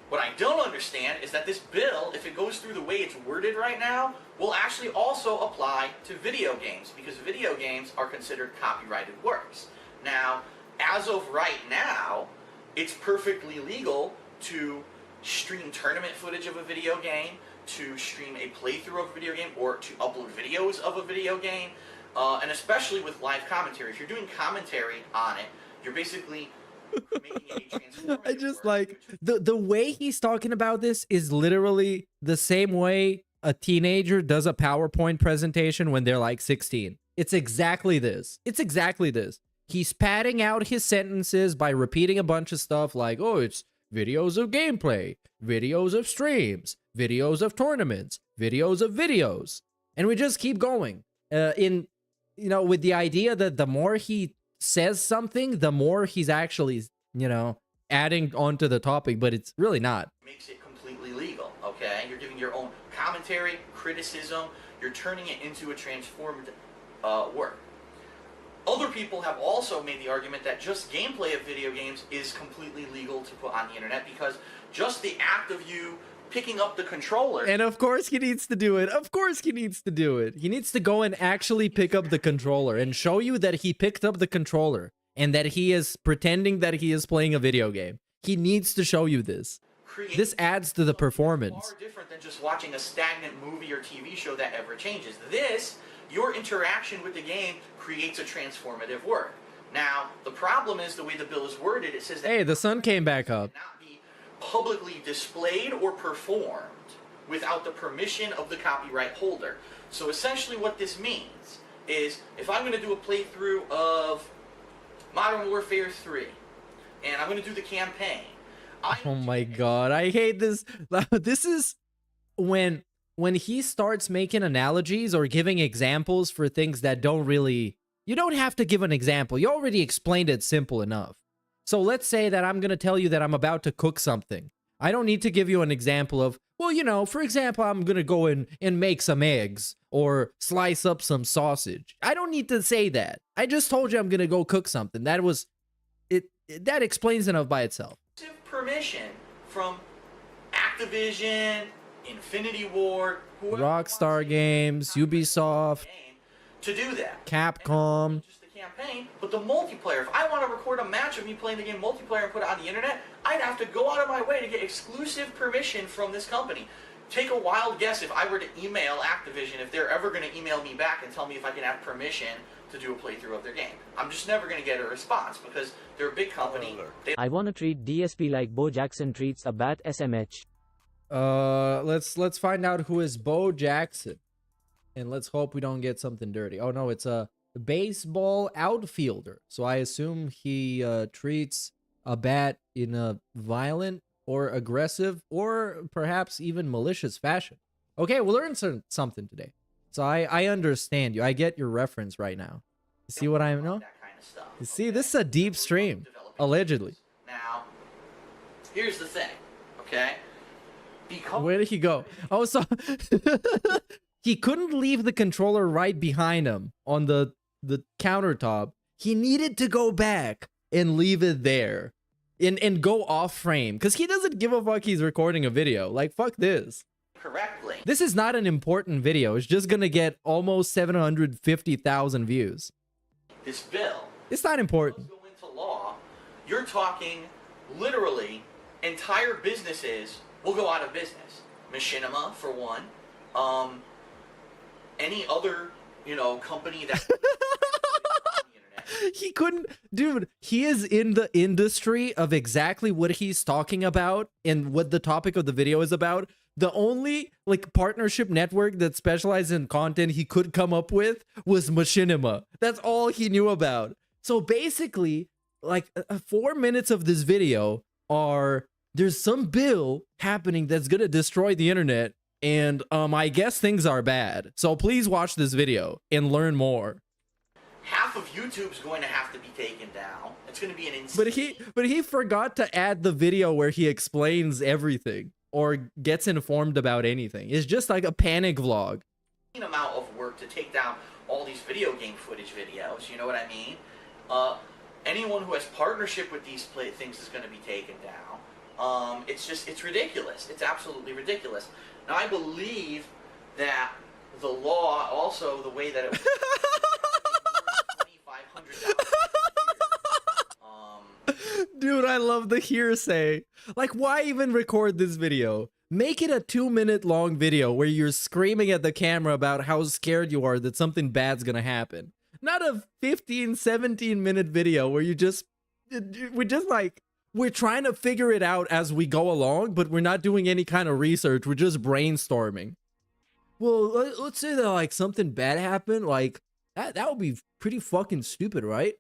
What I don't understand is that this bill, if it goes through the way it's worded right now, will actually also apply to video games, because video games are considered copyrighted works. Now, as of right now, it's perfectly legal to stream tournament footage of a video game, to stream a playthrough of a video game, or to upload videos of a video game, and especially with live commentary. If you're doing commentary on it, you're basically making a transformative I just work, like which- the way he's talking about this is literally the same way a teenager does a PowerPoint presentation when they're like 16. It's exactly this. It's exactly this. He's padding out his sentences by repeating a bunch of stuff like, oh, it's videos of gameplay, videos of streams, videos of tournaments, videos of videos. And we just keep going. With the idea that the more he says something, the more he's actually, adding onto the topic, but it's really not. Makes it completely legal, okay? You're giving your own commentary, criticism, you're turning it into a transformed work. Other people have also made the argument that just gameplay of video games is completely legal to put on the internet, because just the act of you picking up the controller... And of course he needs to do it. Of course he needs to do it. He needs to go and actually pick up the controller and show you that he picked up the controller and that he is pretending that he is playing a video game. He needs to show you this. This adds to the performance. Far different than just watching a stagnant movie or TV show that ever changes. This, your interaction with the game, creates a transformative work. Now, the problem is the way the bill is worded. It says that Hey, the sun came back up. cannot be publicly displayed or performed without the permission of the copyright holder. So essentially what this means is, if I'm going to do a playthrough of Modern Warfare 3, and I'm going to do the campaign, Oh my god, I hate this. This is when he starts making analogies or giving examples for things that don't really... You don't have to give an example. You already explained it simple enough. So let's say that I'm going to tell you that I'm about to cook something. I don't need to give you an example of, well, for example, I'm going to go in and make some eggs or slice up some sausage. I don't need to say that. I just told you I'm going to go cook something. That was it. That explains enough by itself. Permission from Activision, Infinity Ward, whoever Rockstar Games, Ubisoft, to do that. Capcom. Just the campaign, but the multiplayer. If I want to record a match of me playing the game multiplayer and put it on the internet, I'd have to go out of my way to get exclusive permission from this company. Take a wild guess if I were to email Activision, if they're ever going to email me back and tell me if I can have permission to do a playthrough of their game. I'm just never going to get a response because they're a big company. I wanna treat DSP like Bo Jackson treats a bat SMH. Let's find out who is Bo Jackson. And let's hope we don't get something dirty. Oh no, it's a baseball outfielder. So I assume he treats a bat in a violent or aggressive or perhaps even malicious fashion. Okay, we'll learn something today. So I understand you. I get your reference right now. You see what I know? That kind of stuff. You see, this is a deep stream, allegedly. Now, here's the thing, okay? Because Where did he go? Oh, so he couldn't leave the controller right behind him on the countertop. He needed to go back and leave it there and go off frame because he doesn't give a fuck he's recording a video. Like, fuck this. correctly, This is not an important video. It's just gonna get almost 750,000 views. this bill It's not important. go into law, you're talking literally entire businesses will go out of business. Machinima, for one. Any other, company that He couldn't, dude, he is in the industry of exactly what he's talking about and what the topic of the video is about. The only partnership network that specializes in content he could come up with was Machinima. That's all he knew about. So basically, 4 minutes of this video are, there's some bill happening that's gonna destroy the internet, and I guess things are bad. So please watch this video and learn more. half of YouTube's going to have to be taken down. It's going to be an insane... But he forgot to add the video where he explains everything or gets informed about anything. It's just like a panic vlog. Amount of work to take down all these video game footage videos, you know what I mean? Anyone who has partnership with these things is going to be taken down. It's ridiculous. It's absolutely ridiculous. Now, I believe that the law, also the way that it was $2,500. Dude, I love the hearsay. Like, why even record this video? Make it a 2-minute long video where you're screaming at the camera about how scared you are that something bad's gonna happen. Not a 15, 17-minute video where we're trying to figure it out as we go along, but we're not doing any kind of research. We're just brainstorming. Well, let's say that like something bad happened, like that would be pretty fucking stupid, right?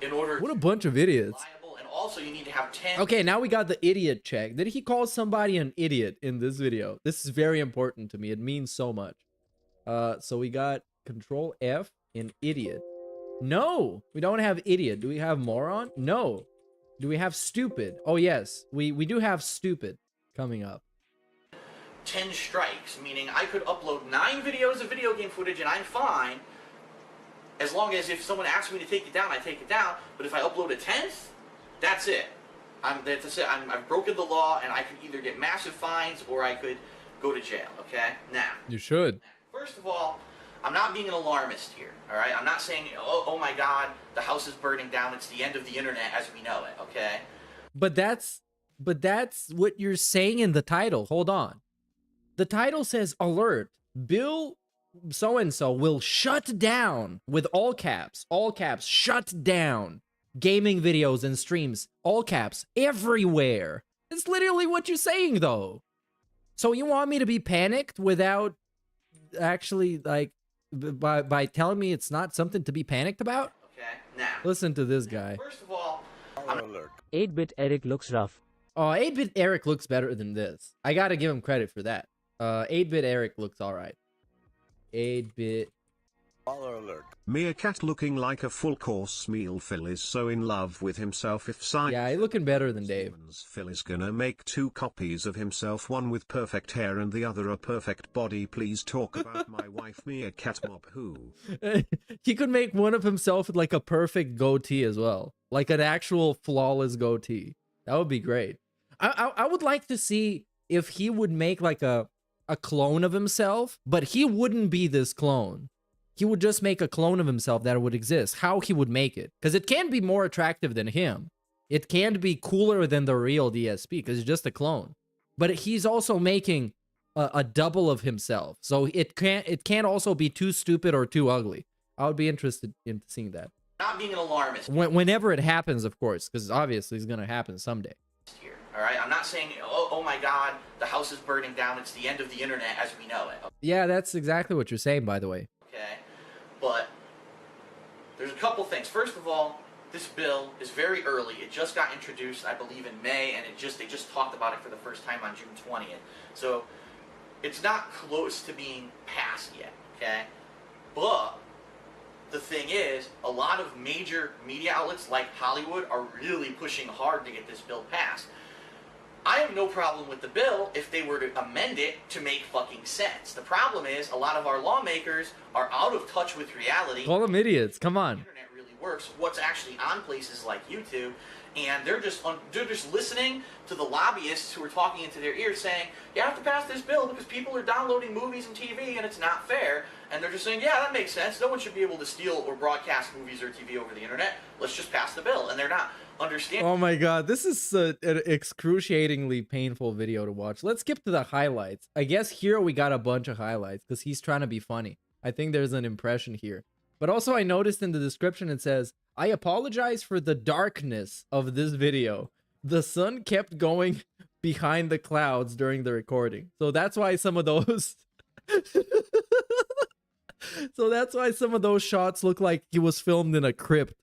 What a bunch of idiots. And also you need to have 10... Okay, now we got the idiot check. Did he call somebody an idiot in this video? This is very important to me. It means so much. So we got Control F in idiot. No, we don't have idiot. Do we have moron? No. Do we have stupid? Oh yes, we do have stupid coming up. 10 strikes, meaning I could upload 9 videos of video game footage and I'm fine, as long as if someone asks me to take it down, I take it down. But if I upload a 10th, that's it. That's it. I've broken the law, and I could either get massive fines or I could go to jail. Okay. Now. You should. First of all, I'm not being an alarmist here. All right. I'm not saying, oh my God, the house is burning down. It's the end of the internet as we know it. Okay. But that's what you're saying in the title. Hold on. The title says alert. Bill so-and-so will shut down, with all caps, shut down gaming videos and streams, all caps, everywhere. It's literally what you're saying, though. So you want me to be panicked without actually, like, by telling me it's not something to be panicked about? Okay, now. Listen to this guy. First of all, 8-bit Eric looks rough. Oh, 8-bit Eric looks better than this. I gotta give him credit for that. 8-bit Eric looks alright. 8-bit. Meerkat looking like a full course meal. Phil is so in love with himself. If yeah, he's looking better than Dave. Phil is gonna make 2 copies of himself, one with perfect hair and the other a perfect body. Please talk about my wife Meerkat Mob who. He could make one of himself with like a perfect goatee as well. Like an actual flawless goatee. That would be great. I would like to see if he would make like a clone of himself, but he wouldn't be this clone. He would just make a clone of himself that would exist. How he would make it. Because it can be more attractive than him. It can be cooler than the real DSP because it's just a clone. But he's also making a double of himself. So it can't also be too stupid or too ugly. I would be interested in seeing that. not being an alarmist. Whenever it happens, of course, because obviously it's going to happen someday. Here, all right? I'm not saying, oh my God, the house is burning down. It's the end of the internet as we know it. Yeah, that's exactly what you're saying, by the way. Okay, but there's a couple things. First of all, this bill is very early. It just got introduced, I believe, in May, and they just talked about it for the first time on June 20th. So it's not close to being passed yet, okay? But the thing is, a lot of major media outlets like Hollywood are really pushing hard to get this bill passed. I have no problem with the bill if they were to amend it to make fucking sense. The problem is, a lot of our lawmakers are out of touch with reality. Call them idiots, come on. The internet really works, what's actually on places like YouTube, and they're just listening to the lobbyists who are talking into their ears saying, you have to pass this bill because people are downloading movies and TV and it's not fair. And they're just saying, yeah, that makes sense. No one should be able to steal or broadcast movies or TV over the internet. Let's just pass the bill. And they're not understanding. Oh my God, this is an excruciatingly painful video to watch. Let's skip to the highlights. I guess here we got a bunch of highlights because he's trying to be funny. I think there's an impression here. But also I noticed in the description it says, I apologize for the darkness of this video. The sun kept going behind the clouds during the recording. So that's why some of those... So that's why some of those shots look like he was filmed in a crypt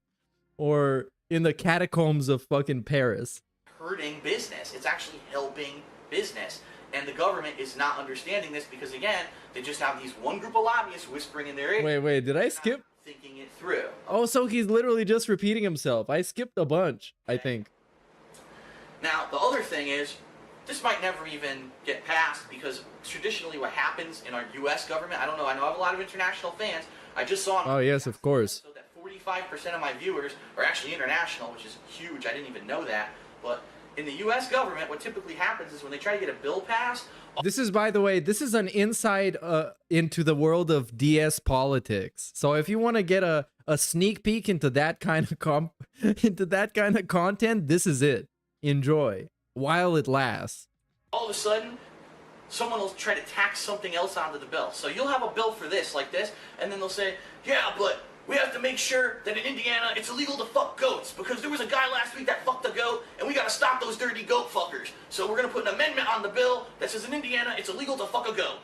or in the catacombs of fucking Paris. Hurting business. It's actually helping business. And the government is not understanding this because, again, they just have these one group of lobbyists whispering in their ear. Wait, did I skip? thinking it through. Oh, so he's literally just repeating himself. I skipped a bunch, I think. Now, the other thing is, this might never even get passed because traditionally what happens in our U.S. government, I don't know, I know I have a lot of international fans. I just saw... Oh, yes, of course. So that 45% of my viewers are actually international, which is huge. I didn't even know that. But in the U.S. government, what typically happens is when they try to get a bill passed... This is, by the way, this is an insight into the world of DS politics. So if you want to get a sneak peek into that kind of content, this is it. Enjoy while it lasts. All of a sudden, someone will try to tack something else onto the bill. So you'll have a bill for this, like this, and then they'll say, yeah, but we have to make sure that in Indiana it's illegal to fuck goats because there was a guy last week that fucked a goat and we gotta stop those dirty goat fuckers. So we're gonna put an amendment on the bill that says in Indiana it's illegal to fuck a goat.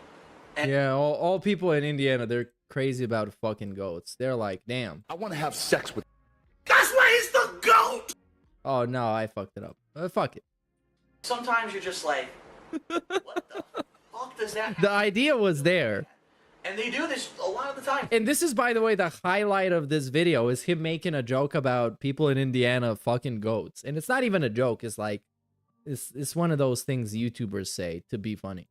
And yeah, all people in Indiana, they're crazy about fucking goats. They're like, damn. I want to have sex with. That's why he's the GOAT! Oh, no, I fucked it up. Fuck it. sometimes you're just like, what the fuck does that The idea was there. And they do this a lot of the time. And this is, by the way, the highlight of this video is him making a joke about people in Indiana fucking goats. And it's not even a joke. It's like, it's one of those things YouTubers say to be funny.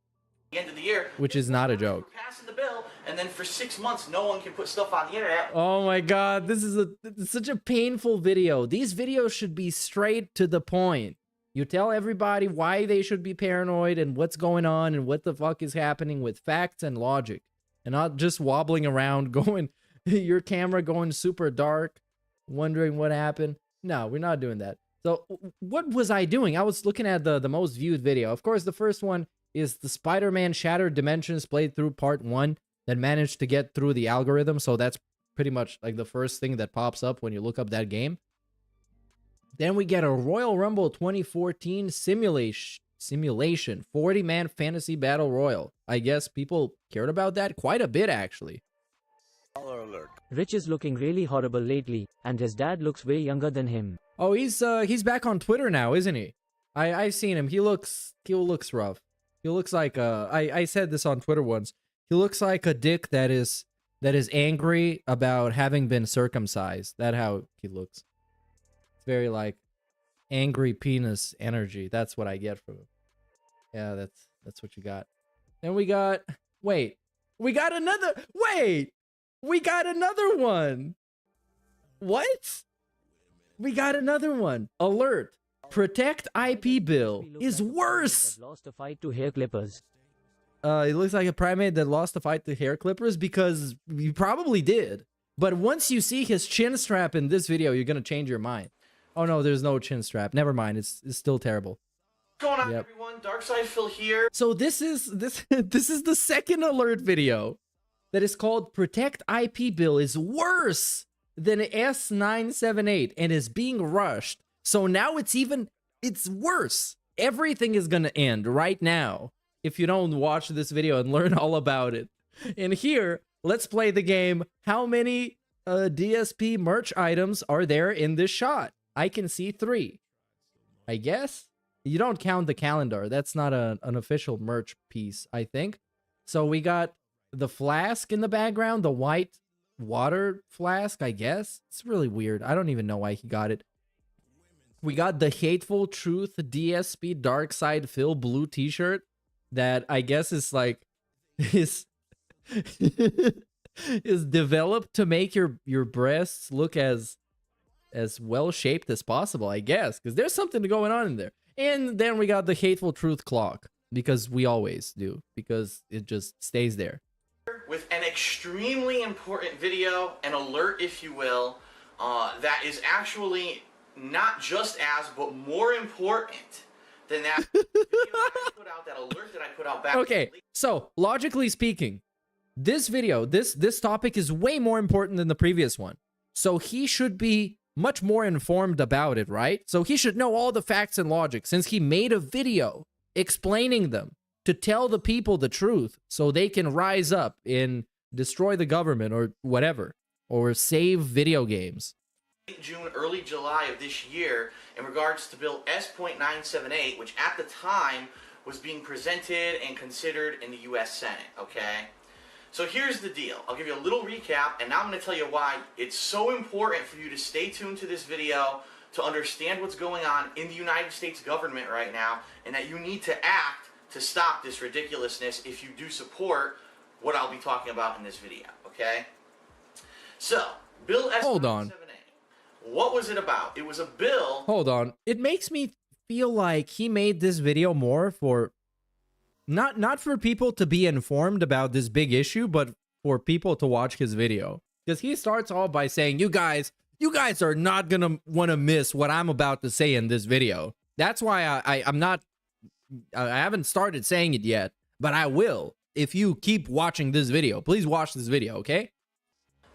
The end of the year, which is not a joke. We're passing the bill, and then for 6 months, no one can put stuff on the internet. Oh my god, this is such a painful video. These videos should be straight to the point. You tell everybody why they should be paranoid and what's going on and what the fuck is happening with facts and logic. And not just wobbling around, going, your camera going super dark, wondering what happened. No, we're not doing that. So what was I doing? I was looking at the most viewed video. Of course, the first one is the Spider-Man Shattered Dimensions playthrough part 1 that managed to get through the algorithm. So that's pretty much like the first thing that pops up when you look up that game. Then we get a Royal Rumble 2014 simulation 40-man fantasy battle royal. I guess people cared about that quite a bit, actually. Rich is looking really horrible lately, and his dad looks way younger than him. Oh, he's back on Twitter now, isn't he? I've seen him. He looks rough. He looks like I said this on Twitter once. He looks like a dick that is angry about having been circumcised. That's how he looks. It's very like angry penis energy. That's what I get from him. Yeah, that's what you got. And we got we got another one. What? We got another one. Alert. Protect IP bill is worse. Lost a fight to hair clippers. It looks like a primate that lost a fight to hair clippers because he probably did. But once you see his chin strap in this video, you're gonna change your mind. Oh no, there's no chin strap. Never mind. It's still terrible. What's going on, everyone? Darkside Phil here. So this is the second alert video that is called Protect IP bill is worse than S978 and is being rushed. So now it's worse. Everything is gonna end right now if you don't watch this video and learn all about it. And here, let's play the game. How many DSP merch items are there in this shot? I can see 3. I guess? You don't count the calendar. That's not an official merch piece, I think. So we got the flask in the background, the white water flask, I guess. It's really weird. I don't even know why he got it. We got the Hateful Truth DSP Dark Side Phil blue t-shirt that I guess is like is developed to make your breasts look as well shaped as possible, I guess, because there's something going on in there. And then we got the Hateful Truth clock, because we always do, because it just stays there. With an extremely important video, an alert, if you will, that is actually not just as, but more important than that video that I put out, that alert that I put out back. Okay, so logically speaking, this video, this topic is way more important than the previous one. So he should be much more informed about it, right? So he should know all the facts and logic since he made a video explaining them to tell the people the truth so they can rise up and destroy the government or whatever, or save video games. Late June, early July of this year in regards to Bill S.978, which at the time was being presented and considered in the U.S. Senate, okay? So here's the deal. I'll give you a little recap, and now I'm going to tell you why it's so important for you to stay tuned to this video to understand what's going on in the United States government right now, and that you need to act to stop this ridiculousness if you do support what I'll be talking about in this video, okay? So, Bill S. Hold on. What was it about? It was a bill... Hold on. It makes me feel like he made this video more for... Not for people to be informed about this big issue, but for people to watch his video. Because he starts all by saying, you guys are not gonna want to miss what I'm about to say in this video. That's why I haven't started saying it yet, but I will if you keep watching this video. Please watch this video, okay?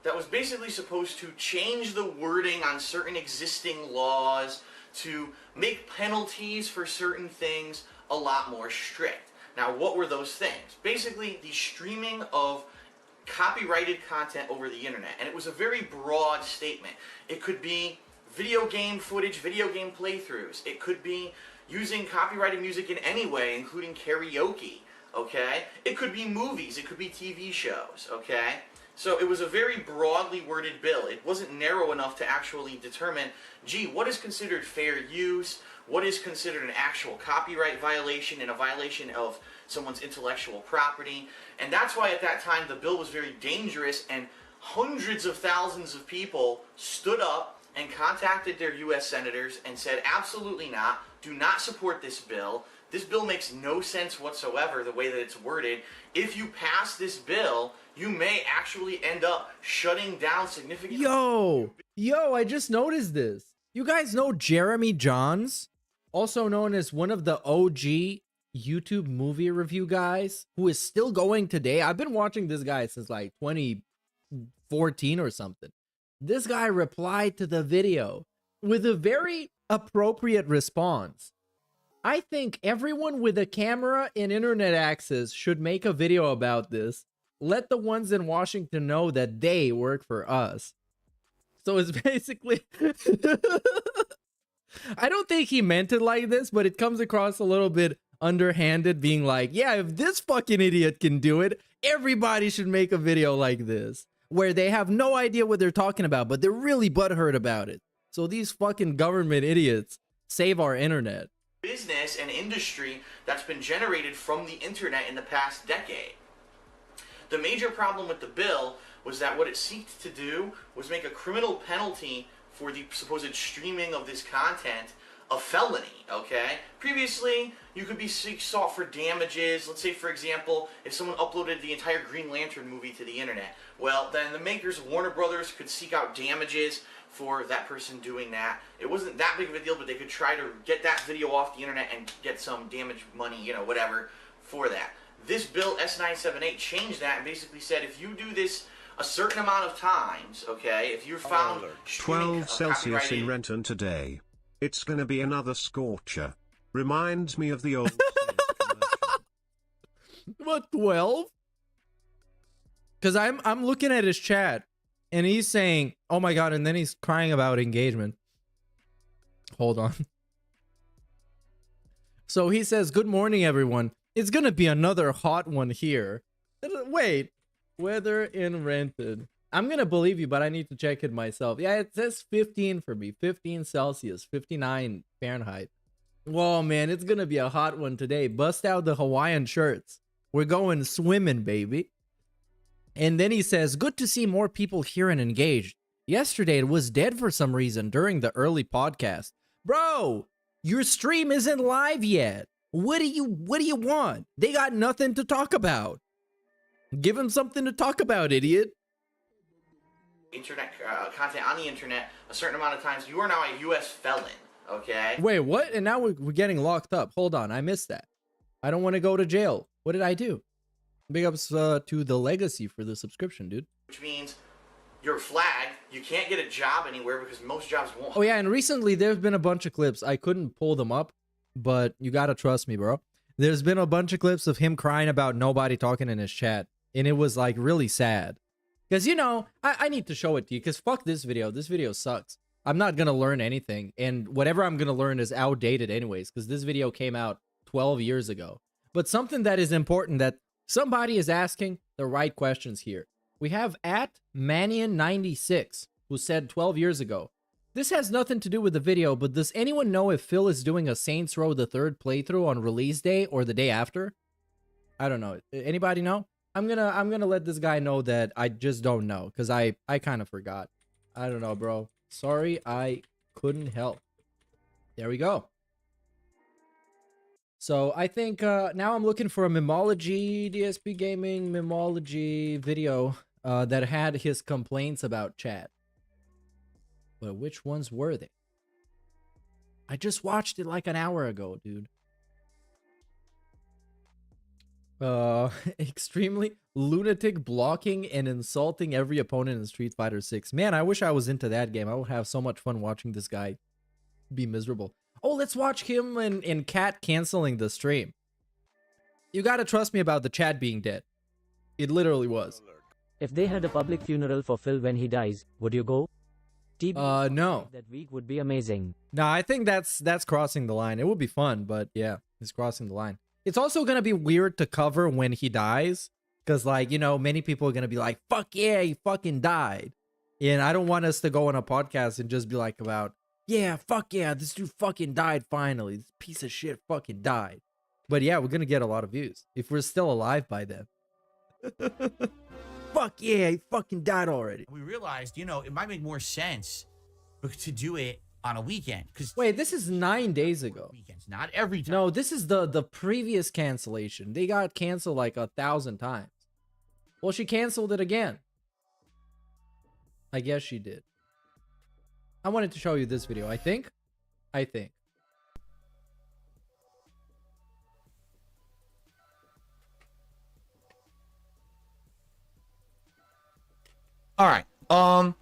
That was basically supposed to change the wording on certain existing laws to make penalties for certain things a lot more strict. Now, what were those things? Basically, the streaming of copyrighted content over the internet. And it was a very broad statement. It could be video game footage, video game playthroughs. It could be using copyrighted music in any way, including karaoke, okay? It could be movies. It could be TV shows, okay? So it was a very broadly worded bill. It wasn't narrow enough to actually determine, gee, what is considered fair use? What is considered an actual copyright violation and a violation of someone's intellectual property? And that's why at that time the bill was very dangerous, and hundreds of thousands of people stood up and contacted their U.S. senators and said, absolutely not, do not support this bill. This bill makes no sense whatsoever the way that it's worded. If you pass this bill, you may actually end up shutting down significant... Yo, I just noticed this. You guys know Jeremy Johns? Also known as one of the OG YouTube movie review guys, who is still going today. I've been watching this guy since like 2014 or something. This guy replied to the video with a very appropriate response. I think everyone with a camera and internet access should make a video about this. Let the ones in Washington know that they work for us. So it's basically... I don't think he meant it like this, but it comes across a little bit underhanded, being like, yeah, if this fucking idiot can do it, everybody should make a video like this, where they have no idea what they're talking about, but they're really butthurt about it. So these fucking government idiots save our internet. Business and industry that's been generated from the internet in the past decade. The major problem with the bill was that what it sought to do was make a criminal penalty for the supposed streaming of this content a felony, okay? Previously, you could be sought for damages. Let's say, for example, if someone uploaded the entire Green Lantern movie to the internet, well, then the makers of Warner Brothers could seek out damages for that person doing that. It wasn't that big of a deal, but they could try to get that video off the internet and get some damage money, you know, whatever, for that. This bill, S978, changed that and basically said if you do this a certain amount of times, okay, if you're found 12 Celsius in Renton today. It's gonna be another scorcher. Reminds me of the old What, 12? Because I'm looking at his chat and he's saying, oh my god, and then he's crying about engagement. Hold on. So he says, good morning, everyone. It's gonna be another hot one here. Wait, weather in Renton. I'm gonna believe you, but I need to check it myself. Yeah, it says 15 for me. 15 Celsius, 59 Fahrenheit. Whoa, man, it's gonna be a hot one today. Bust out the Hawaiian shirts. We're going swimming, baby. And then he says, good to see more people here and engaged. Yesterday it was dead for some reason during the early podcast. Bro, your stream isn't live yet. What do you want? They got nothing to talk about. Give him something to talk about, idiot. Internet content on the internet a certain amount of times, you are now a U.S. felon, okay? Wait, what? And now we're getting locked up. Hold on, I missed that. I don't want to go to jail. What did I do? Big ups to the Legacy for the subscription, dude. Which means you're flagged. You can't get a job anywhere because most jobs won't. Oh yeah, and recently there's been a bunch of clips. I couldn't pull them up, but you gotta trust me, bro. There's been a bunch of clips of him crying about nobody talking in his chat, and it was like really sad. Because, you know, I need to show it to you, because fuck this video. This video sucks. I'm not gonna learn anything, and whatever I'm gonna learn is outdated anyways, because this video came out 12 years ago. But something that is important that somebody is asking, the right questions here. We have at Manian96, who said 12 years ago, this has nothing to do with the video, but does anyone know if Phil is doing a Saints Row the 3rd playthrough on release day or the day after? I don't know. Anybody know? I'm gonna let this guy know that I just don't know, because I kind of forgot. I don't know, bro. Sorry, I couldn't help. There we go. So I think now I'm looking for a Memology, DSP Gaming Memology video that had his complaints about chat. But which ones were they? I just watched it like an hour ago, dude. Extremely lunatic blocking and insulting every opponent in Street Fighter 6. Man, I wish I was into that game. I would have so much fun watching this guy be miserable. Oh, let's watch him and Cat canceling the stream. You gotta trust me about the chat being dead. It literally was. If they had a public funeral for Phil when he dies, would you go? No. That week would be amazing. No, I think that's crossing the line. It would be fun, but yeah, it's crossing the line. It's also gonna be weird to cover when he dies, because, like, you know, many people are gonna be like, fuck yeah, he fucking died. And I don't want us to go on a podcast and just be like about, yeah, fuck yeah, this dude fucking died finally. This piece of shit fucking died. But yeah, we're gonna get a lot of views if we're still alive by then. Fuck yeah, he fucking died already. We realized, you know, it might make more sense to do it on a weekend. Wait, this is 9 days ago. Weekends, not every time. No, this is the previous cancellation. They got canceled like 1,000 times. Well, she canceled it again. I guess she did. I wanted to show you this video, I think. All right.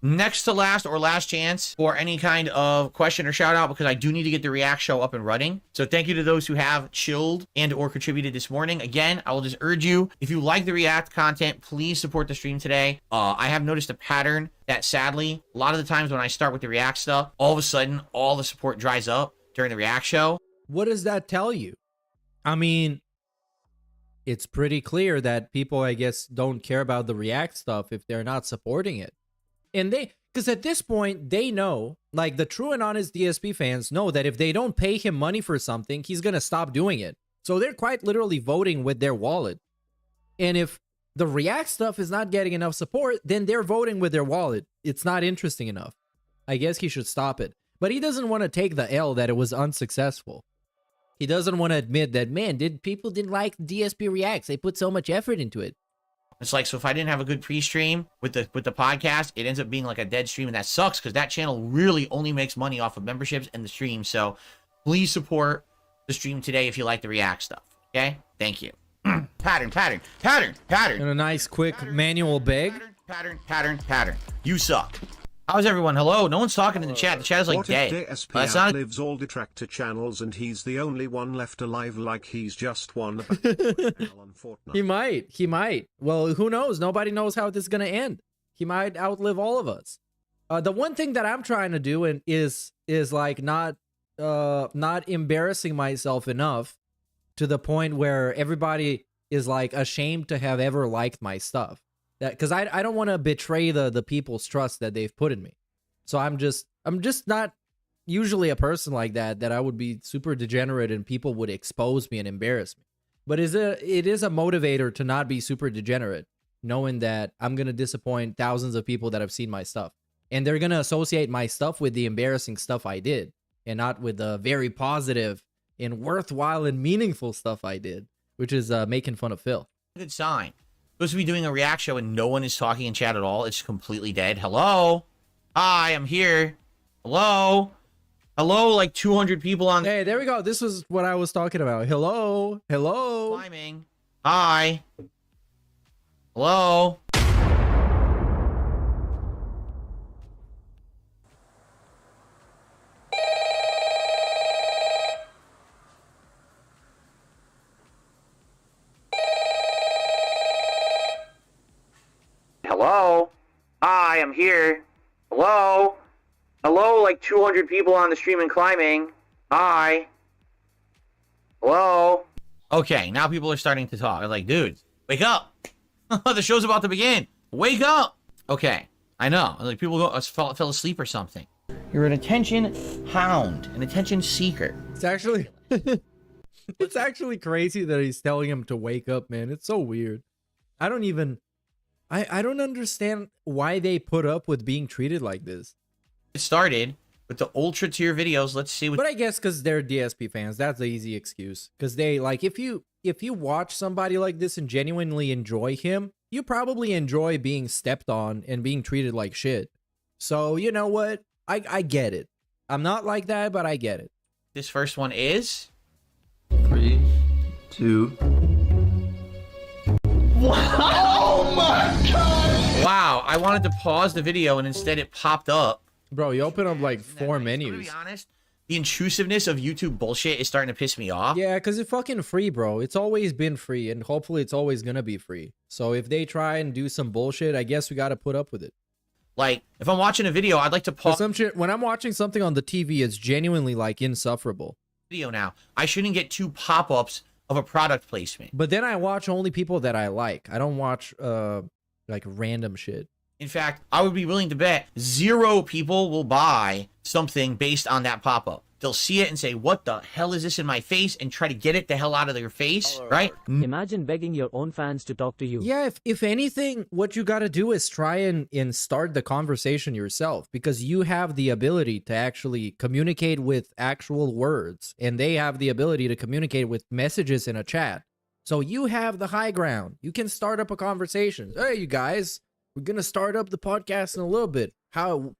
Next to last or last chance for any kind of question or shout out, because I do need to get the React show up and running. So thank you to those who have chilled and or contributed this morning. Again, I will just urge you, if you like the React content, please support the stream today. I have noticed a pattern that sadly, a lot of the times when I start with the React stuff, all of a sudden, all the support dries up during the React show. What does that tell you? I mean, it's pretty clear that people, I guess, don't care about the React stuff if they're not supporting it. And because at this point, they know, like the true and honest DSP fans know that if they don't pay him money for something, he's going to stop doing it. So they're quite literally voting with their wallet. And if the React stuff is not getting enough support, then they're voting with their wallet. It's not interesting enough. I guess he should stop it. But he doesn't want to take the L that it was unsuccessful. He doesn't want to admit that, man, people didn't like DSP Reacts. They put so much effort into it. It's like, so if I didn't have a good pre-stream with the podcast, it ends up being like a dead stream, and that sucks because that channel really only makes money off of memberships and the stream. So please support the stream today if you like the React stuff. Okay? Thank you. Pattern. And a nice quick manual beg. Pattern. You suck. How's everyone? Hello? No one's talking in the chat. The chat is like dead. That's not... lives all detractor channels and he's the only one left alive, like he's just won on Fortnite. He might. Well, who knows? Nobody knows how this is going to end. He might outlive all of us. The one thing that I'm trying to do is like not embarrassing myself enough to the point where everybody is like ashamed to have ever liked my stuff. That because I don't want to betray the people's trust that they've put in me. So I'm just not usually a person like that I would be super degenerate and people would expose me and embarrass me. But it is a motivator to not be super degenerate, knowing that I'm gonna disappoint thousands of people that have seen my stuff. And they're gonna associate my stuff with the embarrassing stuff I did, and not with the very positive and worthwhile and meaningful stuff I did, which is making fun of Phil. Good sign. Supposed to be doing a React show and no one is talking in chat at all. It's completely dead. Hello? Hi, I'm here. Hello? Hello, like 200 people on... Hey, there we go. This was what I was talking about. Hello? Climbing. Hi. Hello? Hello? Hi, I'm here. Hello? Hello, like 200 people on the stream and climbing. Hi. Hello? Okay, now people are starting to talk. I'm like, dude, wake up. The show's about to begin. Wake up. Okay, I know. Like people fell asleep or something. You're an attention hound, an attention seeker. It's actually, it's actually crazy that he's telling him to wake up, man. It's so weird. I don't even, I don't understand why they put up with being treated like this. It started with the ultra tier videos. Let's see what. But I guess because they're DSP fans, that's the easy excuse. Because they like, if you watch somebody like this and genuinely enjoy him, you probably enjoy being stepped on and being treated like shit. So you know what? I get it. I'm not like that, but I get it. This first one is 3, 2. Oh my god! wow. I wanted to pause the video and instead it popped up. Bro, you open up like 4 menus. To be honest, the intrusiveness of YouTube bullshit is starting to piss me off. Yeah, because it's fucking free, bro. It's always been free, and hopefully it's always gonna be free. So if they try and do some bullshit, I guess we gotta put up with it. Like, if I'm watching a video, I'd like to pause some shit. When I'm watching something on the TV, it's genuinely like insufferable. Video now. I shouldn't get 2 pop-ups of a product placement. But then I watch only people that I like. I don't watch like random shit. In fact, I would be willing to bet 0 people will buy something based on that pop-up. They'll see it and say, what the hell is this in my face? And try to get it the hell out of their face, right? Imagine begging your own fans to talk to you. Yeah, if anything, what you got to do is try and start the conversation yourself, because you have the ability to actually communicate with actual words, and they have the ability to communicate with messages in a chat. So you have the high ground. You can start up a conversation. Hey, you guys, we're going to start up the podcast in a little bit.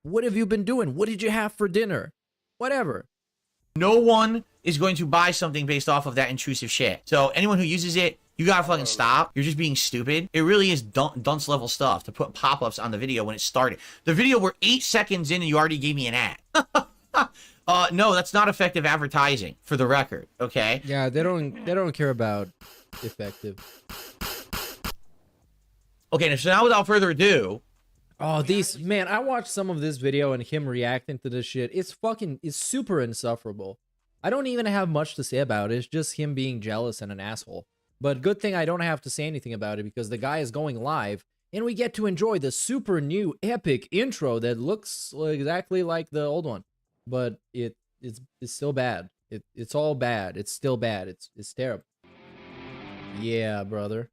What have you been doing? What did you have for dinner? Whatever. No one is going to buy something based off of that intrusive shit. So anyone who uses it, you gotta fucking stop. You're just being stupid. It really is dunce level stuff to put pop-ups on the video when it started. The video were 8 seconds in and you already gave me an ad. No, that's not effective advertising, for the record, okay? Yeah, they don't care about effective. Okay, so now without further ado, oh, man, I watched some of this video and him reacting to this shit. It's super insufferable. I don't even have much to say about it. It's just him being jealous and an asshole. But good thing I don't have to say anything about it, because the guy is going live and we get to enjoy the super new epic intro that looks exactly like the old one. But it's still bad. It's all bad. It's still bad. It's terrible. Yeah, brother.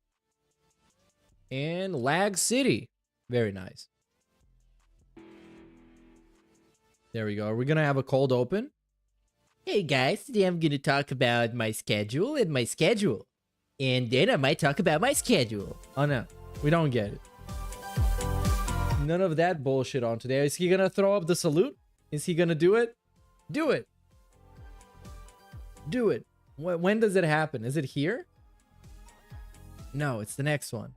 And Lag City. Very nice. There we go. Are we going to have a cold open? Hey guys, today I'm going to talk about my schedule and my schedule. And then I might talk about my schedule. Oh no, we don't get it. None of that bullshit on today. Is he going to throw up the salute? Is he going to do it? Do it. Do it. When does it happen? Is it here? No, it's the next one.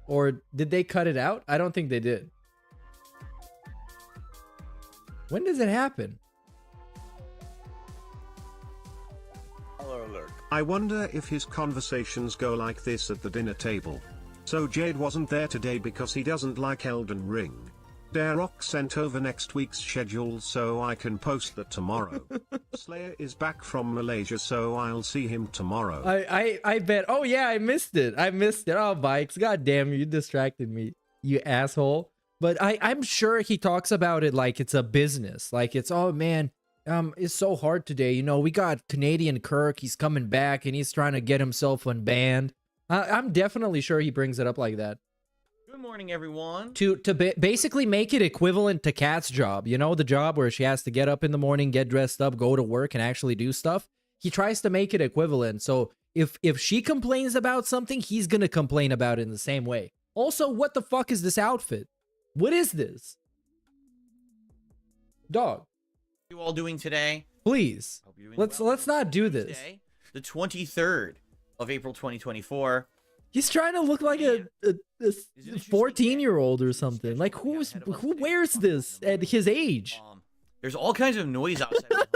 Or did they cut it out? I don't think they did. When does it happen? I wonder if his conversations go like this at the dinner table. So Jade wasn't there today because he doesn't like Elden Ring. Darrock sent over next week's schedule so I can post that tomorrow. Slayer is back from Malaysia, so I'll see him tomorrow. I bet. Oh yeah, I missed it. Oh, Bikes. God damn, you distracted me, you asshole. But I'm sure he talks about it like it's a business. Like it's, oh man, it's so hard today. You know, we got Canadian Kirk. He's coming back and he's trying to get himself unbanned. I'm definitely sure he brings it up like that. good morning, everyone. To basically make it equivalent to Kat's job. You know, the job where she has to get up in the morning, get dressed up, go to work, and actually do stuff. He tries to make it equivalent. So if she complains about something, he's gonna complain about it in the same way. Also, what the fuck is this outfit? What is this? Dog. What are you all doing today? Please. Let's not do this. Today, the 23rd of April 2024. He's trying to look like a 14-year-old or something. Like who wears this at his age? There's all kinds of noise outside.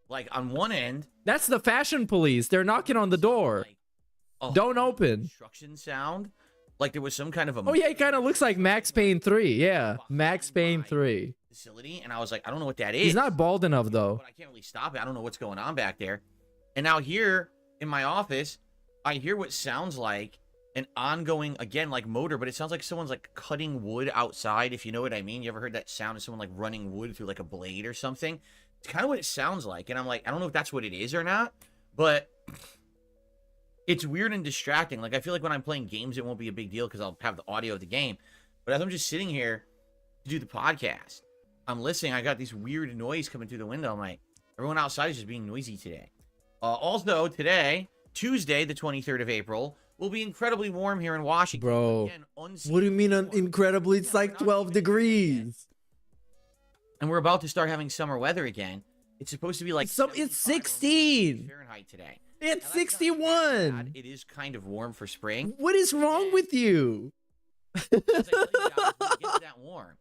Like on one end, that's the fashion police. They're knocking on the door. Like, don't open. Construction sound. Like there was some kind of a. Oh yeah, it kind of looks like Max Payne 3. Yeah, Max Payne 3. Facility, and I was like, I don't know what that is. He's not bald enough though. But I can't really stop it. I don't know what's going on back there. And now here in my office, I hear what sounds like an ongoing, again, like motor, but it sounds like someone's like cutting wood outside, if you know what I mean. You ever heard that sound of someone like running wood through like a blade or something? It's kind of what it sounds like. And I'm like, I don't know if that's what it is or not, but it's weird and distracting. Like, I feel like when I'm playing games, it won't be a big deal because I'll have the audio of the game. But as I'm just sitting here to do the podcast, I'm listening. I got this weird noise coming through the window. I'm like, everyone outside is just being noisy today. Also, today, Tuesday, the 23rd of April, will be incredibly warm here in Washington. Bro, Again, what do you mean incredibly? It's like 12 degrees. And we're about to start having summer weather again. It's supposed to be like it's 16 Fahrenheit today. It's 61. It is kind of warm for spring. What is wrong with you? Get that warm.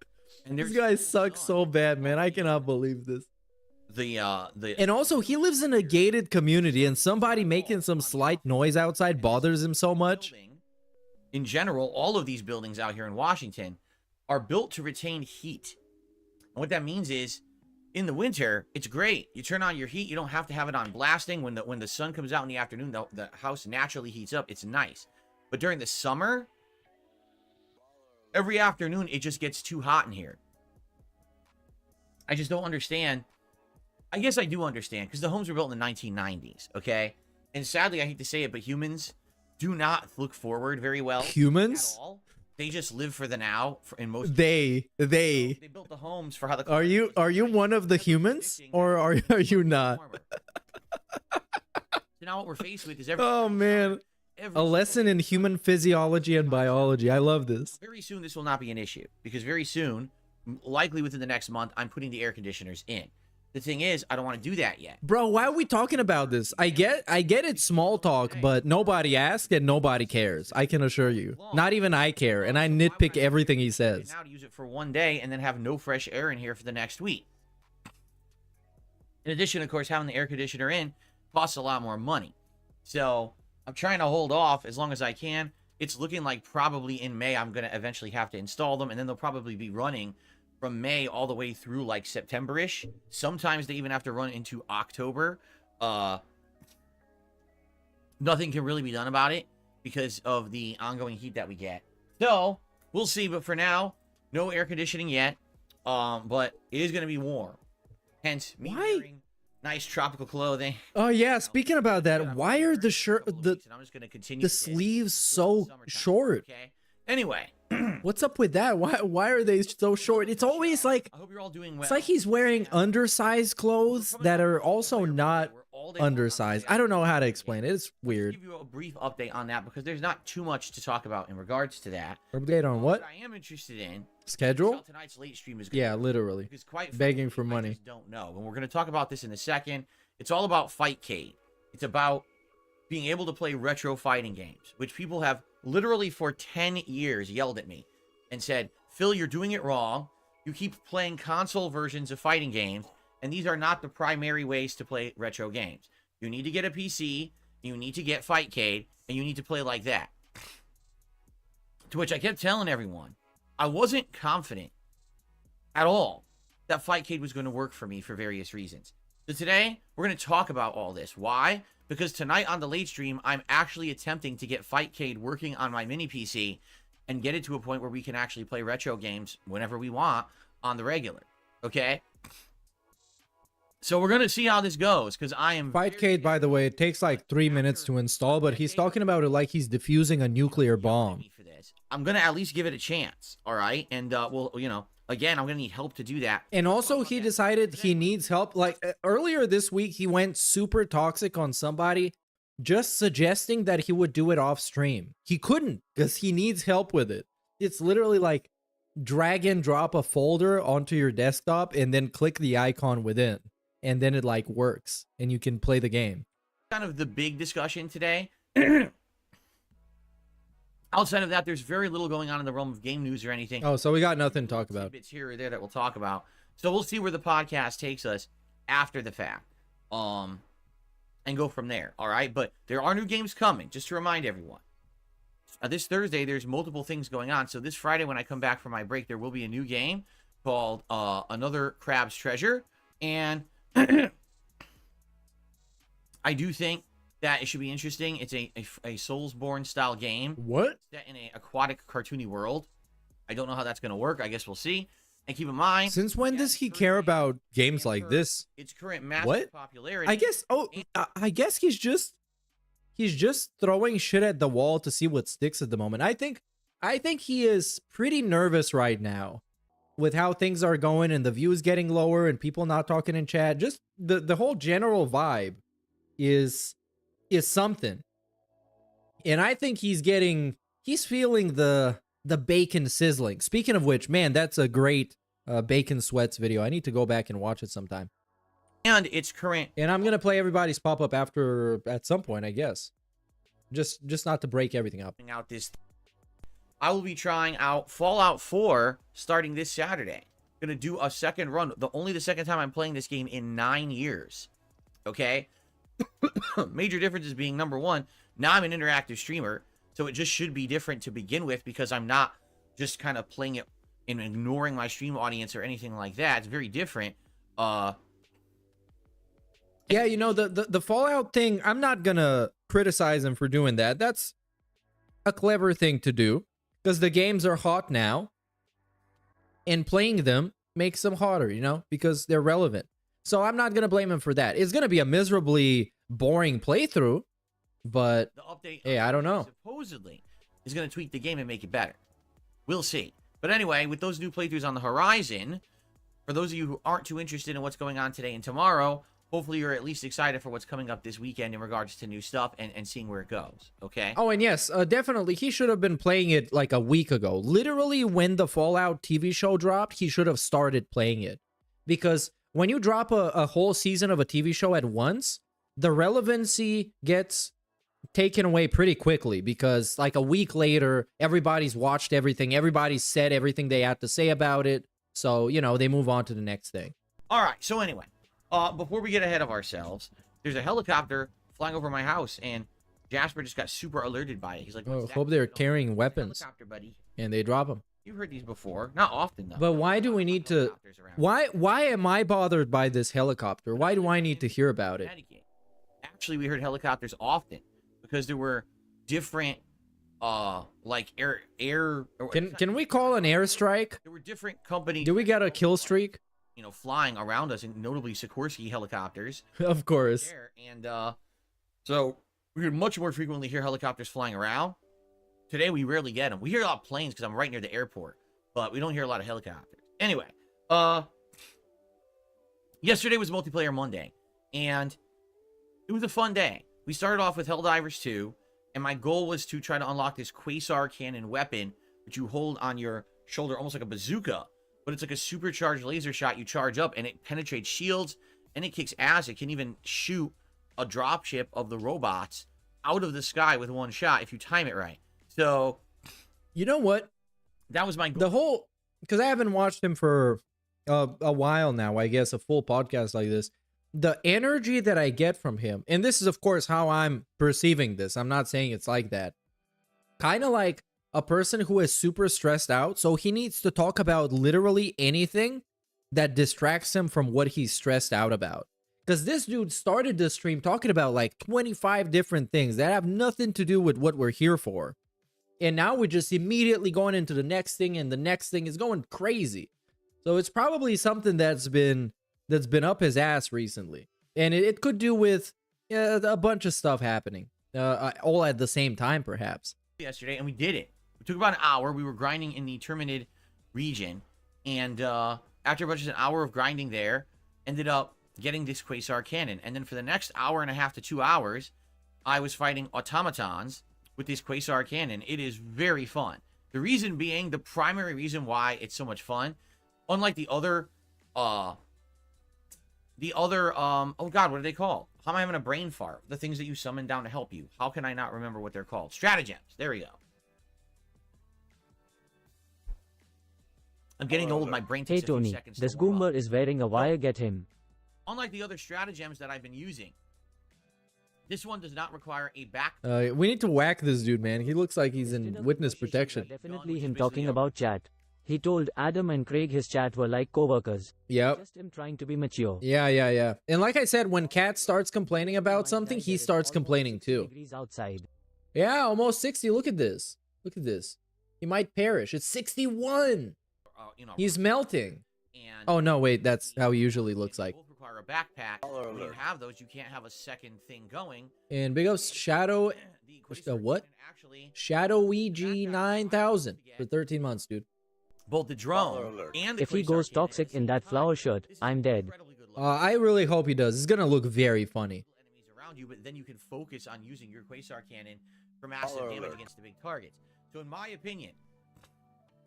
And These guys suck so bad, man. I cannot believe this. And also, he lives in a gated community, and somebody making some slight noise outside bothers him so much. In general, all of these buildings out here in Washington are built to retain heat. And what that means is, in the winter, it's great. You turn on your heat, you don't have to have it on blasting. When the sun comes out in the afternoon, the house naturally heats up. It's nice. But during the summer, every afternoon, it just gets too hot in here. I just don't understand. I guess I do understand, because the homes were built in the 1990s, okay? And sadly, I hate to say it, but humans do not look forward very well. Humans? At all. They just live for the now. In most They built the homes for how the... Are you one of the humans, or are you not? So now what we're faced with is Oh man, a lesson in human physiology and biology. I love this. Very soon this will not be an issue, because very soon, likely within the next month, I'm putting the air conditioners in. The thing is, I don't want to do that yet. Bro, why are we talking about this? I get it's small talk, but nobody asked and nobody cares. I can assure you. Not even I care, and I nitpick everything he says. Now to use it for one day and then have no fresh air in here for the next week. In addition, of course, having the air conditioner in costs a lot more money. So I'm trying to hold off as long as I can. It's looking like probably in May I'm going to eventually have to install them, and then they'll probably be running from May all the way through like September-ish. Sometimes they even have to run into October. Nothing can really be done about it because of the ongoing heat that we get. So we'll see, but for now, no air conditioning yet. But it is going to be warm. Hence me wearing nice tropical clothing. Oh yeah, speaking about that, why are the sleeves so short? Okay. Anyway, what's up with that? Why are they so short? It's always like, I hope you're all doing well. It's like he's wearing undersized clothes that are also not undersized. I don't know how to explain it. It's weird. I'll give you a brief update on that because there's not too much to talk about in regards to that. Update on what? I am interested in schedule. Tonight's late stream is literally. Because quite begging for money. I just don't know, and we're going to talk about this in a second. It's all about Fightcade. It's about being able to play retro fighting games, which people have literally for 10 years yelled at me and said, Phil, you're doing it wrong. You keep playing console versions of fighting games, and these are not the primary ways to play retro games. You need to get a PC, you need to get Fightcade, and you need to play like that. To which I kept telling everyone, I wasn't confident at all that Fightcade was going to work for me for various reasons. So today, we're going to talk about all this. Why? Because tonight on the late stream, I'm actually attempting to get Fightcade working on my mini PC and get it to a point where we can actually play retro games whenever we want on the regular. Okay? So we're going to see how this goes, because I am... Fightcade, by the way, it takes like 3 minutes to install, but he's talking about it like he's defusing a nuclear bomb. I'm going to at least give it a chance, all right? And, well, you know, again, I'm going to need help to do that. And also, he decided he needs help. Like, earlier this week, he went super toxic on somebody, just suggesting that he would do it off stream. He couldn't, because he needs help with it. It's literally like drag and drop a folder onto your desktop and then click the icon within. And then it like works and you can play the game. Kind of the big discussion today. Outside of that, there's very little going on in the realm of game news or anything. Oh, so we got nothing to talk about. Bits here or there that we'll talk about. So we'll see where the podcast takes us after the fact. And go from there. All right. But there are new games coming, just to remind everyone. This Thursday, there's multiple things going on. So this Friday, when I come back from my break, there will be a new game called Another Crab's Treasure. And I do think that it should be interesting. It's a Soulsborne style game. What? Set in an aquatic, cartoony world. I don't know how that's going to work. I guess we'll see. And keep in mind, Since when does he care about games like this? its current massive What? popularity. I guess. Oh, I guess he's just throwing shit at the wall to see what sticks at the moment. I think he is pretty nervous right now with how things are going and the views getting lower and people not talking in chat. Just the whole general vibe is something. And I think he's feeling the bacon sizzling. Speaking of which, man, that's a great bacon sweats video. I need to go back and watch it sometime. And its current. And I'm gonna play everybody's pop-up after at some point, I guess. Just not to break everything up. Out this, I will be trying out Fallout 4 starting this Saturday. Gonna do a second run. Only the second time I'm playing this game in 9 years. Okay. Major differences being, number one, now I'm an interactive streamer, so it just should be different to begin with because I'm not just kind of playing it and ignoring my stream audience or anything like that. It's very different. Yeah, you know, the Fallout thing, I'm not gonna criticize him for doing that. That's a clever thing to do because the games are hot now and playing them makes them hotter, you know, because they're relevant. So I'm not gonna blame him for that. It's gonna be a miserably boring playthrough, but the update, hey, I don't know. Supposedly is gonna tweak the game and make it better. We'll see. But anyway, with those new playthroughs on the horizon, for those of you who aren't too interested in what's going on today and tomorrow, hopefully you're at least excited for what's coming up this weekend in regards to new stuff and seeing where it goes, okay? Oh, and yes, definitely, he should have been playing it like a week ago. Literally, when the Fallout TV show dropped, he should have started playing it. Because when you drop a whole season of a TV show at once, the relevancy gets taken away pretty quickly. Because like a week later, everybody's watched everything. Everybody's said everything they had to say about it. So, you know, they move on to the next thing. All right, so anyway. Before we get ahead of ourselves, there's a helicopter flying over my house, and Jasper just got super alerted by it. He's like, oh, hope they're carrying weapons. Buddy. And they drop them. You've heard these before. Not often, though. But why do we need to... Why am I bothered by this helicopter? Why do I need to hear about it? Actually, we heard helicopters often because there were different, like air... Can we call an airstrike? There were different companies... Do we got a kill streak? You know, flying around us, and notably Sikorsky helicopters. Of course. And so we would much more frequently hear helicopters flying around. Today, we rarely get them. We hear a lot of planes because I'm right near the airport, but we don't hear a lot of helicopters. Anyway, yesterday was Multiplayer Monday, and it was a fun day. We started off with Helldivers 2, and my goal was to try to unlock this Quasar cannon weapon, which you hold on your shoulder almost like a bazooka. But it's like a supercharged laser shot you charge up, and it penetrates shields, and it kicks ass. It can even shoot a dropship of the robots out of the sky with one shot if you time it right. So, you know what? That was my goal. The whole... Because I haven't watched him for a while now, I guess, a full podcast like this. The energy that I get from him, and this is, of course, how I'm perceiving this. I'm not saying it's like that. Kind of like a person who is super stressed out, so he needs to talk about literally anything that distracts him from what he's stressed out about. Because this dude started the stream talking about like 25 different things that have nothing to do with what we're here for. And now we're just immediately going into the next thing, and the next thing is going crazy. So it's probably something that's been up his ass recently. And it could do with a bunch of stuff happening. All at the same time, perhaps. Yesterday, and we did it. It took about an hour. We were grinding in the Terminid region, and after about just an hour of grinding there, ended up getting this Quasar cannon. And then for the next hour and a half to 2 hours, I was fighting automatons with this Quasar cannon. It is very fun. The reason being, the primary reason why it's so much fun, unlike the other, oh god, what are they called? How am I having a brain fart? The things that you summon down to help you. How can I not remember what they're called? Stratagems. There we go. I'm getting old. My brain takes Hey Tony, this Goomba is wearing a wire. Get him. Unlike the other stratagems that I've been using, this one does not require a back. We need to whack this dude, man. He looks like he's in witness protection. Definitely him talking about chat. He told Adam and Craig his chat were like coworkers. Yep. Just him trying to be mature. Yeah. And like I said, when Cat starts complaining about something, he starts complaining too. Outside. Yeah, almost 60. Look at this. Look at this. He might perish. It's 61. He's melting. Oh no, wait, that's how he usually looks like. Both require a backpack. When you have those, you can't have a second thing going. And big ups Shadow, what? Shadowy 9000 for 13 months, dude. Both the drone and the if he goes toxic in that flower shirt, I'm dead. I really hope he does. It's gonna look very funny. Enemies around you, but then you can focus on using your Quasar cannon for massive damage against the big targets. So in my opinion,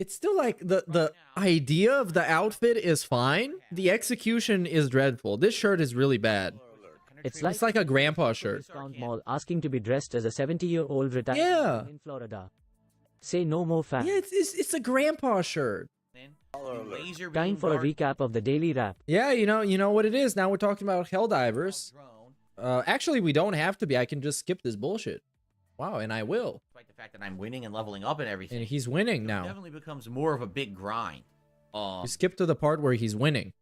it's still like the idea of the outfit is fine. The execution is dreadful. This shirt is really bad. It's like a grandpa shirt. Discount mall asking to be dressed as a 70-year-old retired Yeah. in Florida. Say no more fans. Yeah, it's a grandpa shirt. Time for a recap of the daily wrap. Yeah, you know what it is. Now we're talking about Helldivers. Actually, we don't have to be. I can just skip this bullshit. Wow, and I will. Despite the fact that I'm winning and leveling up and everything. And he's winning It now. definitely becomes more of a big grind. You skip to the part where he's winning.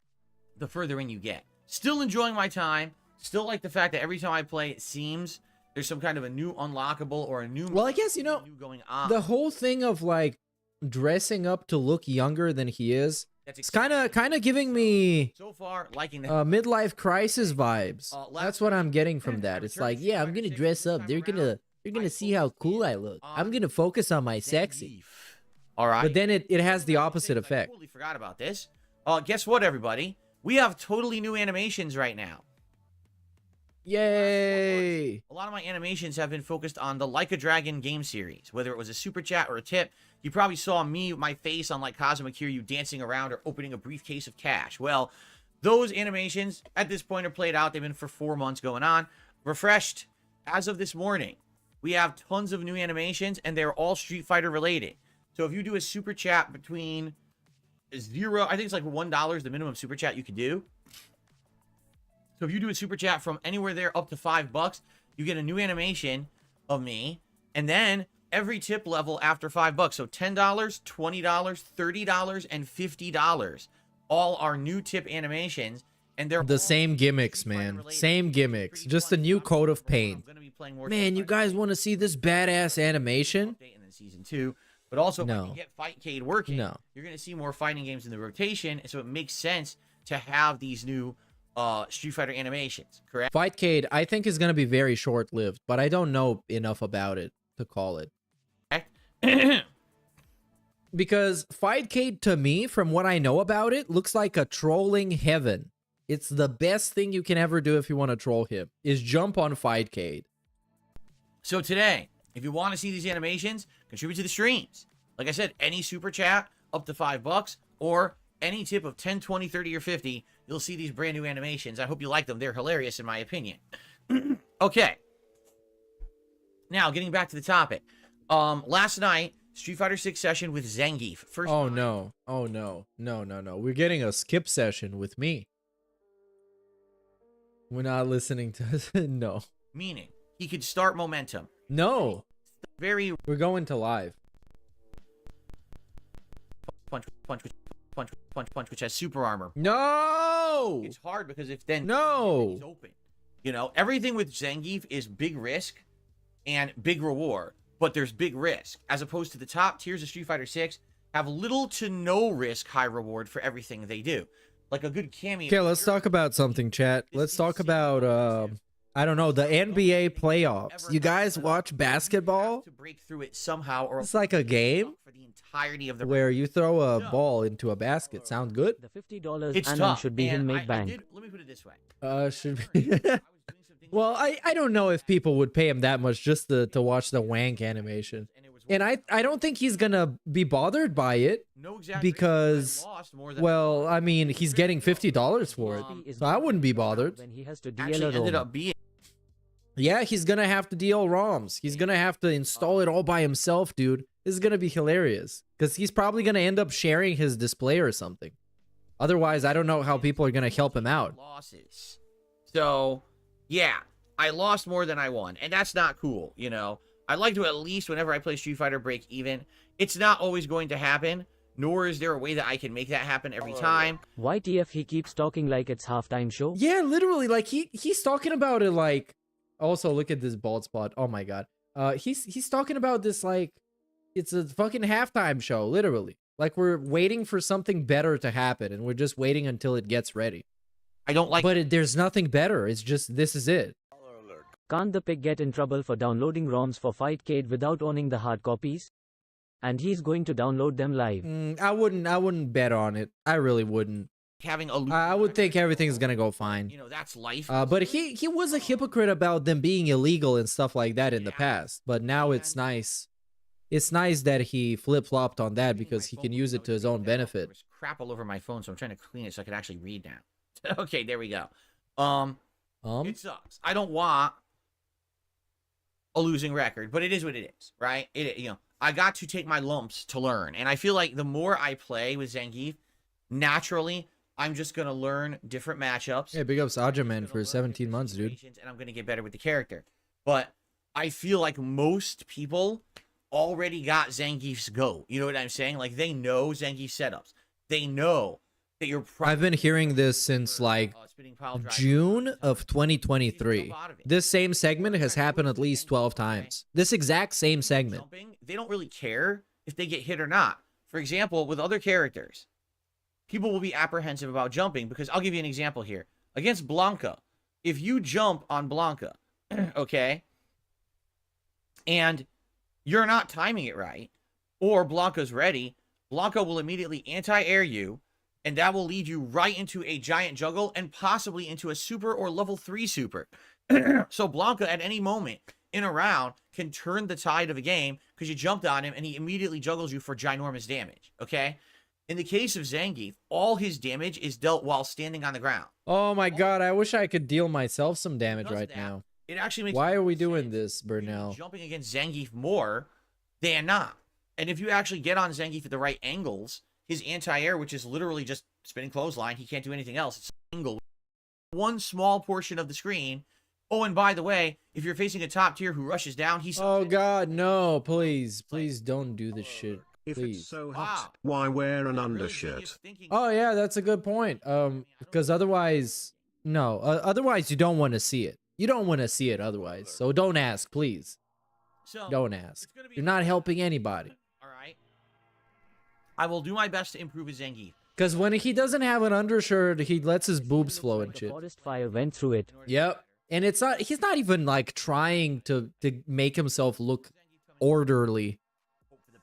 The further in you get. Still enjoying my time. Still like the fact that every time I play, it seems there's some kind of a new unlockable or a new. Well, I guess, new going on. the whole thing of like dressing up to look younger than he is. It's kind of giving me so far liking the midlife crisis vibes. That's what I'm getting from that. It's like, yeah, I'm gonna dress up. They're gonna see how cool I look. I'm gonna focus on my sexy. All right. But then it has the opposite effect. I totally forgot about this. Guess what, everybody? We have totally new animations right now. Yay! A lot of my animations have been focused on the Like a Dragon game series, whether it was a super chat or a tip. You probably saw my face on like Cosmic Kiryu dancing around or opening a briefcase of cash. Well, those animations at this point are played out. They've been for 4 months going on. Refreshed as of this morning. We have tons of new animations and they're all Street Fighter related. So if you do a super chat between $0, I think it's like $1 the minimum super chat you can do. So if you do a super chat from anywhere there up to $5, you get a new animation of me. And then every tip level after $5. So $10, $20, $30, and $50. All are new tip animations. And they're the same gimmicks, man. Same gimmicks. Just a new coat of paint. Man, you guys want to see this badass animation? And then season 2. But also, No. when you get Fightcade working, No. you're going to see more fighting games in the rotation. So it makes sense to have these new Street Fighter animations, correct? Fightcade, I think, is going to be very short-lived, but I don't know enough about it to call it. Because Fightcade, to me, from what I know about it, looks like a trolling heaven. It's the best thing you can ever do if you want to troll him, is jump on Fightcade. So today, if you want to see these animations, contribute to the streams. Like I said, any super chat up to $5 or any tip of 10, 20, 30, or 50, you'll see these brand new animations. I hope you like them. They're hilarious in my opinion. Okay. Now, getting back to the topic. Last night, Street Fighter 6 session with Zangief. First Oh no. Oh no. No. We're getting a skip session with me. We're not listening to no. meaning he could start momentum. No. Very We're going to live. punch, which has super armor. No! It's hard because if then No! he's open. You know, everything with Zangief is big risk and big reward, but there's big risk. As opposed to the top tiers of Street Fighter 6 have little to no risk, high reward for everything they do. Like a good cameo. Okay, let's talk about something, chat. Let's talk about I don't know, the NBA playoffs. You guys watch basketball? To break through it somehow, or It's like a game for the entirety of the where you throw a ball into a basket. Sound good? The $50 it's Anand tough. should be him And make bank. let me put it this way. Should be. Well, I don't know if people would pay him that much just to watch the wank animation. And I don't think he's gonna be bothered by it No exaggeration, because, I lost more than well, I mean, he's getting $50 for it, so I wouldn't be bothered. When he has to actually deal ended a up being. Yeah, he's gonna have to deal ROMs. He's gonna have to install it all by himself, dude. This is gonna be hilarious because he's probably gonna end up sharing his display or something. Otherwise, I don't know how people are gonna help him out. Losses. So, yeah, I lost more than I won, and that's not cool, you know. I like to at least, whenever I play Street Fighter, break even. It's not always going to happen, nor is there a way that I can make that happen every time. YTF, he keeps talking like it's halftime show. Yeah, literally, like he's talking about it like. Also, look at this bald spot. Oh my god. He's talking about this like it's a fucking halftime show, literally. Like we're waiting for something better to happen, and we're just waiting until it gets ready. I don't like. But there's nothing better. It's just this is it. Can't the pig get in trouble for downloading ROMs for Fightcade without owning the hard copies? And he's going to download them live. I wouldn't bet on it. I really wouldn't. Having a I would think everything's gonna go fine. You know, that's life. But he was a hypocrite about them being illegal and stuff like that in the past. But now it's nice. It's nice that he flip-flopped on that because he can use it to his own benefit. There's crap all over my phone, so I'm trying to clean it so I can actually read now. Okay, there we go. It sucks. I don't want a losing record, but it is what it is, right? I got to take my lumps to learn, and I feel like the more I play with Zangief, naturally, I'm just gonna learn different matchups. Yeah, big ups Ajaman for 17 months, dude. And I'm gonna get better with the character. But I feel like most people already got Zangief's go. You know what I'm saying? Like they know Zangief setups. They know that you're. I've been hearing this since like June of 2023. This same segment has happened at least 12 times. This exact same segment. They don't really care if they get hit or not. For example, with other characters, people will be apprehensive about jumping because I'll give you an example here. Against Blanca, if you jump on Blanca, okay, and you're not timing it right, or Blanca's ready, Blanca will immediately anti-air you, and that will lead you right into a giant juggle and possibly into a super or level 3 super. So Blanca at any moment in a round can turn the tide of a game because you jumped on him and he immediately juggles you for ginormous damage, okay? In the case of Zangief, all his damage is dealt while standing on the ground. Oh my god, I wish I could deal myself some damage right now. It actually makes. Why are we doing this, Burnell? Jumping against Zangief more than not. And if you actually get on Zangief at the right angles, his anti-air, which is literally just spinning clothesline, he can't do anything else. It's angle. One small portion of the screen. Oh, and by the way, if you're facing a top tier who rushes down, he's. Oh god, no! Please don't do this shit. If it's so hot, why wear an undershirt? Oh yeah, that's a good point. Because otherwise, no. Otherwise, you don't want to see it. You don't want to see it otherwise. So don't ask, please. Don't ask. You're not helping anybody. All right. I will do my best to improve his Zangief. Because when he doesn't have an undershirt, he lets his boobs flow and shit. Forest fire went through it. Yep. And it's not. He's not even like trying to make himself look orderly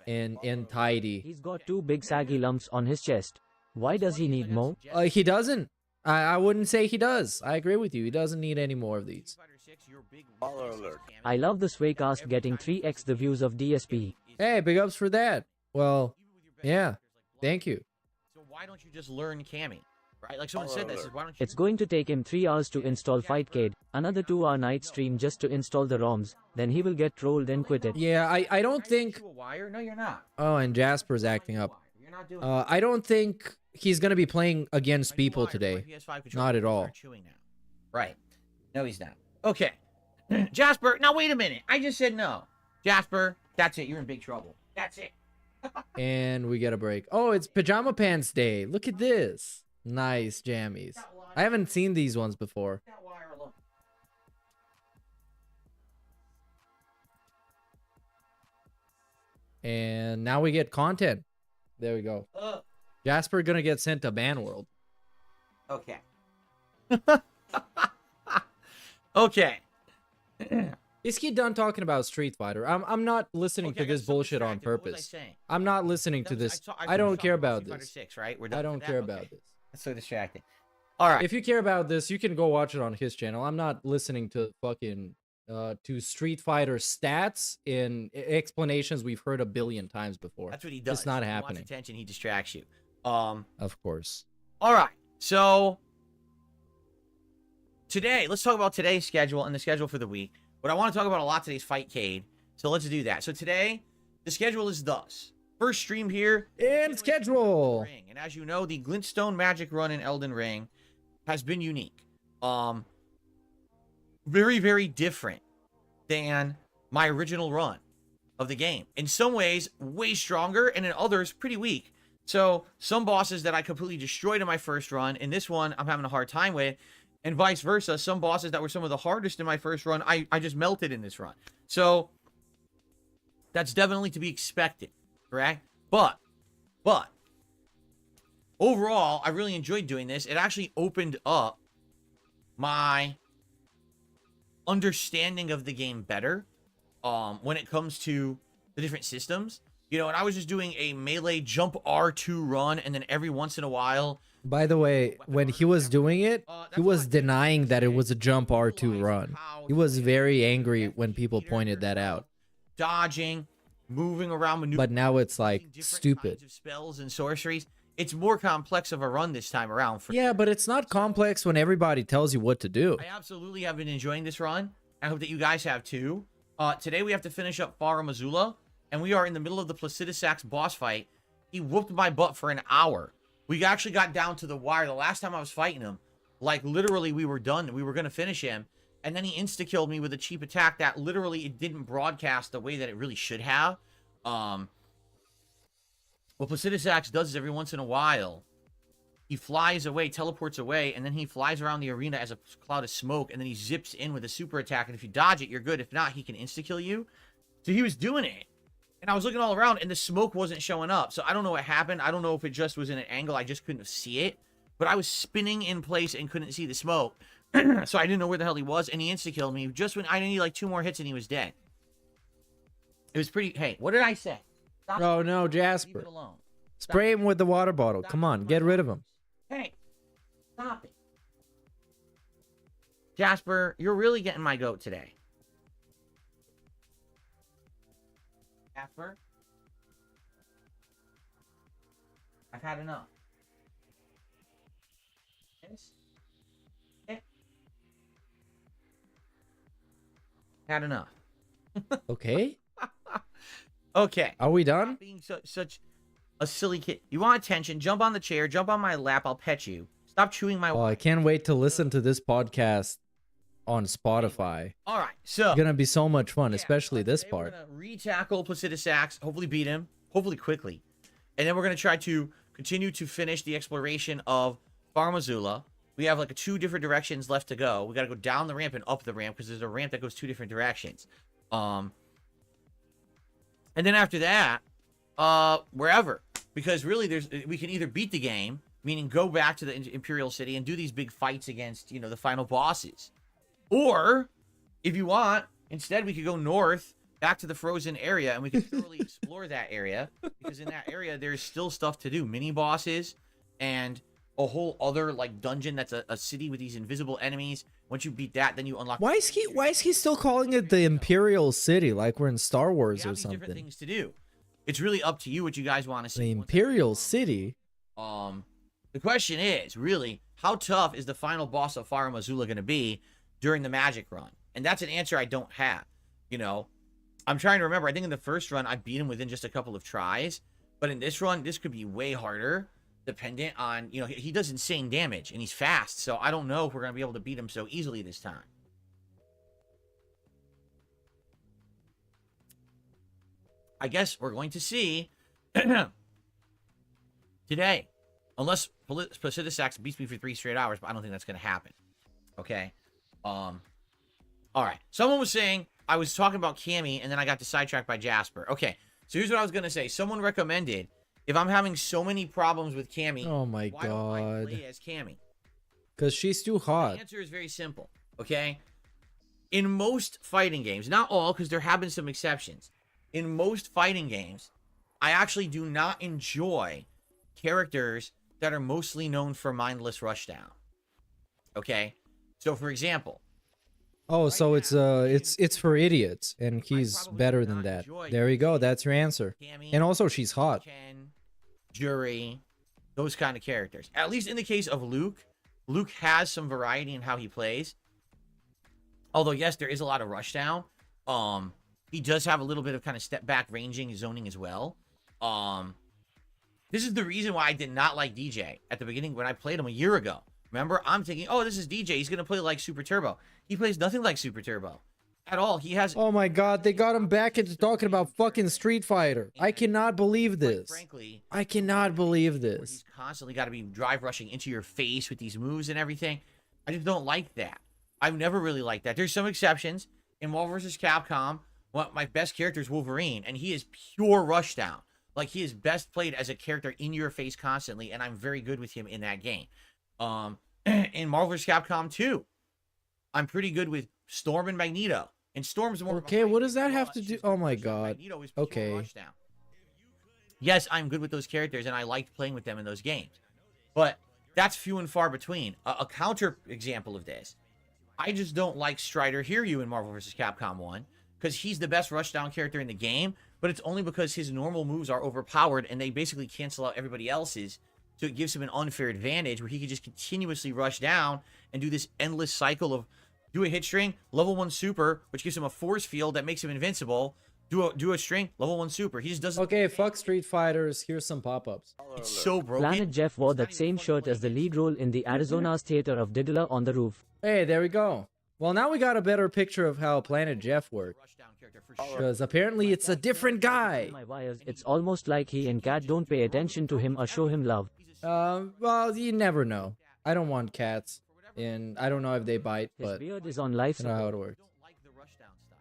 and tidy. He's got 2 big saggy lumps on his chest. Why does he need more? He doesn't. I wouldn't say he does. I agree with you. He doesn't need any more of these. I love the Swaycast getting 3x the views of DSP. Hey, big ups for that. Well, yeah. Thank you. So why don't you just learn Cammy? Right? Like someone said this. Why don't you... It's going to take him 3 hours to install Fightcade, another 2-hour night stream just to install the ROMs, then he will get trolled and quit it. Yeah, I don't think... No, you're not. Oh, and Jasper's acting up. I don't think he's going to be playing against people today. Not at all. Right. No, he's not. Okay. Jasper, now wait a minute. I just said no. Jasper, that's it. You're in big trouble. That's it. And we get a break. Oh, it's Pajama Pants Day. Look at this. Nice jammies. I haven't seen these ones before. And now we get content. There we go. Jasper gonna get sent to Ban World. Okay. Okay. Is he done talking about Street Fighter? I'm not listening to this bullshit on purpose. I'm not listening to this. I don't care about this. 6, right? I don't care about this. That's so distracting. All right. If you care about this, you can go watch it on his channel. I'm not listening to fucking to Street Fighter stats and explanations we've heard a billion times before. That's what he does. It's not He happening. wants attention, he distracts you. Of course. All right. So today, let's talk about today's schedule and the schedule for the week. But I want to talk about a lot today's Fightcade. So let's do that. So today, the schedule is thus. First stream here in schedule. And as you know, the Glintstone magic run in Elden Ring has been unique. Very, very different than my original run of the game. In some ways, way stronger, and in others, pretty weak. So some bosses that I completely destroyed in my first run, in this one, I'm having a hard time with. And vice versa, some bosses that were some of the hardest in my first run, I just melted in this run. So that's definitely to be expected, correct? But overall, I really enjoyed doing this. It actually opened up my understanding of the game better when it comes to the different systems. You know, and I was just doing a melee jump R2 run, and then every once in a while... By the way, when he was doing it, he was denying that it was a jump R2 run. He was very angry when people pointed that out. Dodging, moving around, but now it's like stupid. Kinds of spells and sorceries. It's more complex of a run this time around. Yeah, but it's not complex when everybody tells you what to do. I absolutely have been enjoying this run. I hope that you guys have too. Today we have to finish up Fara Missoula, and we are in the middle of the Placidusax boss fight. He whooped my butt for an hour. We actually got down to the wire. The last time I was fighting him, like literally we were done. We were going to finish him. And then he insta-killed me with a cheap attack that literally it didn't broadcast the way that it really should have. What Placidusax does is every once in a while, he flies away, teleports away, and then he flies around the arena as a cloud of smoke, and then he zips in with a super attack. And if you dodge it, you're good. If not, he can insta-kill you. So he was doing it. And I was looking all around, and the smoke wasn't showing up. So I don't know what happened. I don't know if it just was in an angle. I just couldn't see it. But I was spinning in place and couldn't see the smoke. So I didn't know where the hell he was, and he insta-killed me just when I needed like 2 more hits, and he was dead. It was pretty... Hey, what did I say? Stop. Oh, no, Jasper. Leave it alone. Spray him with the water bottle. Come on, get rid of him. Hey, stop it. Jasper, you're really getting my goat today. Jasper? I've had enough. Yes? Yeah. Had enough. Okay. Okay. Are we done? Stop being such a silly kid. You want attention? Jump on the chair. Jump on my lap. I'll pet you. Stop chewing my... Oh, I can't wait to listen to this podcast on Spotify. All right, so... It's gonna be so much fun, especially this part. We're gonna re-tackle Placidusax, hopefully beat him, hopefully quickly. And then we're gonna try to continue to finish the exploration of Fara Missoula. We have like 2 different directions left to go. We gotta go down the ramp and up the ramp, because there's a ramp that goes 2 different directions. And then after that, wherever. Because really, we can either beat the game, meaning go back to the Imperial City and do these big fights against, you know, the final bosses. Or, if you want, instead we could go north, back to the frozen area, and we could thoroughly explore that area. Because in that area, there's still stuff to do. Mini-bosses, and a whole other, like, dungeon that's a city with these invisible enemies. Once you beat that, then you unlock... Why is he still calling it the Imperial City, like we're in Star Wars or something? Different things to do. It's really up to you what you guys want to see. The Imperial City? The question is, really, how tough is the final boss of Fara Missoula going to be during the Magic run? And that's an answer I don't have. You know, I'm trying to remember. I think in the first run, I beat him within just a couple of tries. But in this run, this could be way harder, dependent on, you know, he does insane damage, and he's fast. So I don't know if we're going to be able to beat him so easily this time. I guess we're going to see today. Unless Placidusax beats me for 3 straight hours, but I don't think that's going to happen. Okay? All right. Someone was saying, I was talking about Cammy, and then I got sidetracked by Jasper. Okay, so here's what I was going to say. Someone recommended, if I'm having so many problems with Cammy, oh my why God, don't I play as Cammy? Because she's too hot. The answer is very simple, okay? In most fighting games, not all, because there have been some exceptions. In most fighting games, I actually do not enjoy characters that are mostly known for mindless rushdown. Okay? So, for example... Oh, so it's for idiots, and he's better than that. There you go. That's your answer. And also, she's hot. Ken, Jury, those kind of characters. At least in the case of Luke, Luke has some variety in how he plays. Although, yes, there is a lot of rushdown. He does have a little bit of kind of step back ranging, zoning as well. This is the reason why I did not like DJ at the beginning when I played him a year ago. Remember, I'm thinking, oh, this is DJ. He's going to play like Super Turbo. He plays nothing like Super Turbo. at all. He has. Oh my god, they got him back into talking about fucking Street Fighter. I cannot believe this. Frankly, I cannot believe he's this. constantly got to be drive rushing into your face with these moves and everything. I just don't like that. I've never really liked that. There's some exceptions. In Marvel vs. Capcom, my best character is Wolverine, and he is pure rushdown. Like, he is best played as a character in your face constantly, and I'm very good with him in that game. In Marvel vs. Capcom 2, I'm pretty good with Storm and Magneto. And Storm's more. Okay, what does that have to do? Oh my god. Magneto is pure Okay. rushdown. Yes, I'm good with those characters, and I liked playing with them in those games. But that's few and far between. A counter example of this, I just don't like Strider Hiryu in Marvel vs. Capcom 1, because he's the best rushdown character in the game, but it's only because his normal moves are overpowered, and they basically cancel out everybody else's, so it gives him an unfair advantage where he can just continuously rush down and do this endless cycle of do a hit string, level 1 super, which gives him a force field that makes him invincible, do a string, level 1 super. He just doesn't. Okay, fuck Street Fighters. Here's some pop-ups. It's so broken. Planet Jeff wore that same shirt as the lead role in the Arizona's Theater of Diddler on the Roof. Hey, there we go. Well, now we got a better picture of how Planet Jeff worked. Because apparently it's a different guy. My wires, it's almost like he and Cat don't pay attention to him or show him love. Well, you never know. I don't want cats. And I don't know if they bite, His but beard is on life I know how support. it works.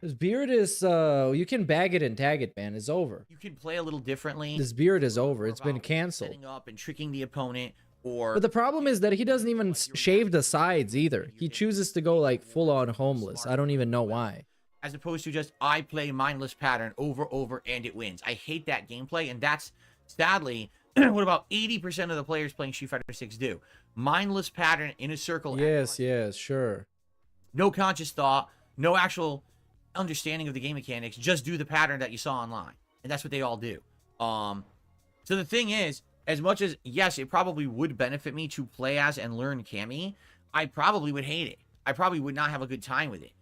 His beard is, you can bag it and tag it, man. It's over. You can play a little differently. This beard is over. It's been canceled. Setting up and tricking the opponent, or But the problem is that he doesn't even shave the sides either. He chooses to go like full-on homeless. I don't even know why. as opposed to just I play mindless pattern over and it wins. I hate that gameplay, and that's sadly what about 80% of the players playing Street Fighter 6 do. Mindless pattern in a circle. Yes, yes, sure. No conscious thought, no actual understanding of the game mechanics, just do the pattern that you saw online. And that's what they all do. So the thing is, as much as, yes, it probably would benefit me to play as and learn Cammy, I probably would hate it. I probably would not have a good time with it.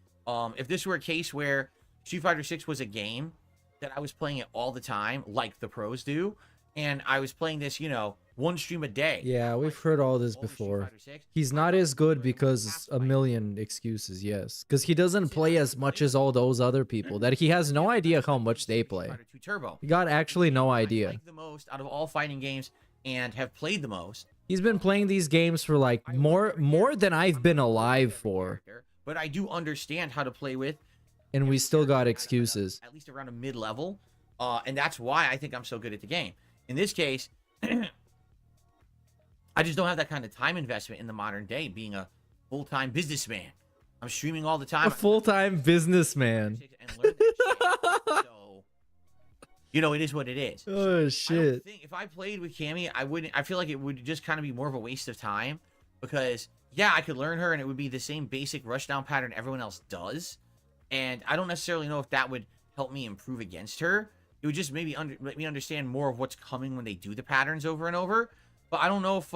If this were a case where Street Fighter 6 was a game that I was playing it all the time, like the pros do, and I was playing this, you know, one stream a day. Yeah, we've heard all this before. He's not as good because a million excuses, yes. Because he doesn't play as much as all those other people, that he has no idea how much they play. He got actually no idea. I like the most out of all fighting games and have played the most. He's been playing these games for like more than I've been alive for. But I do understand how to play with. And we still got excuses. At least around a mid-level. And that's why I think I'm so good at the game. In this case, I just don't have that kind of time investment in the modern day, being a full-time businessman. I'm streaming all the time. A full-time businessman. So, you know, it is what it is. Oh, shit. If I played with Cammy, I feel like it would just kind of be more of a waste of time. Because, yeah, I could learn her and it would be the same basic rushdown pattern everyone else does. And I don't necessarily know if that would help me improve against her. It would just maybe let me understand more of what's coming when they do the patterns over and over. But I don't know if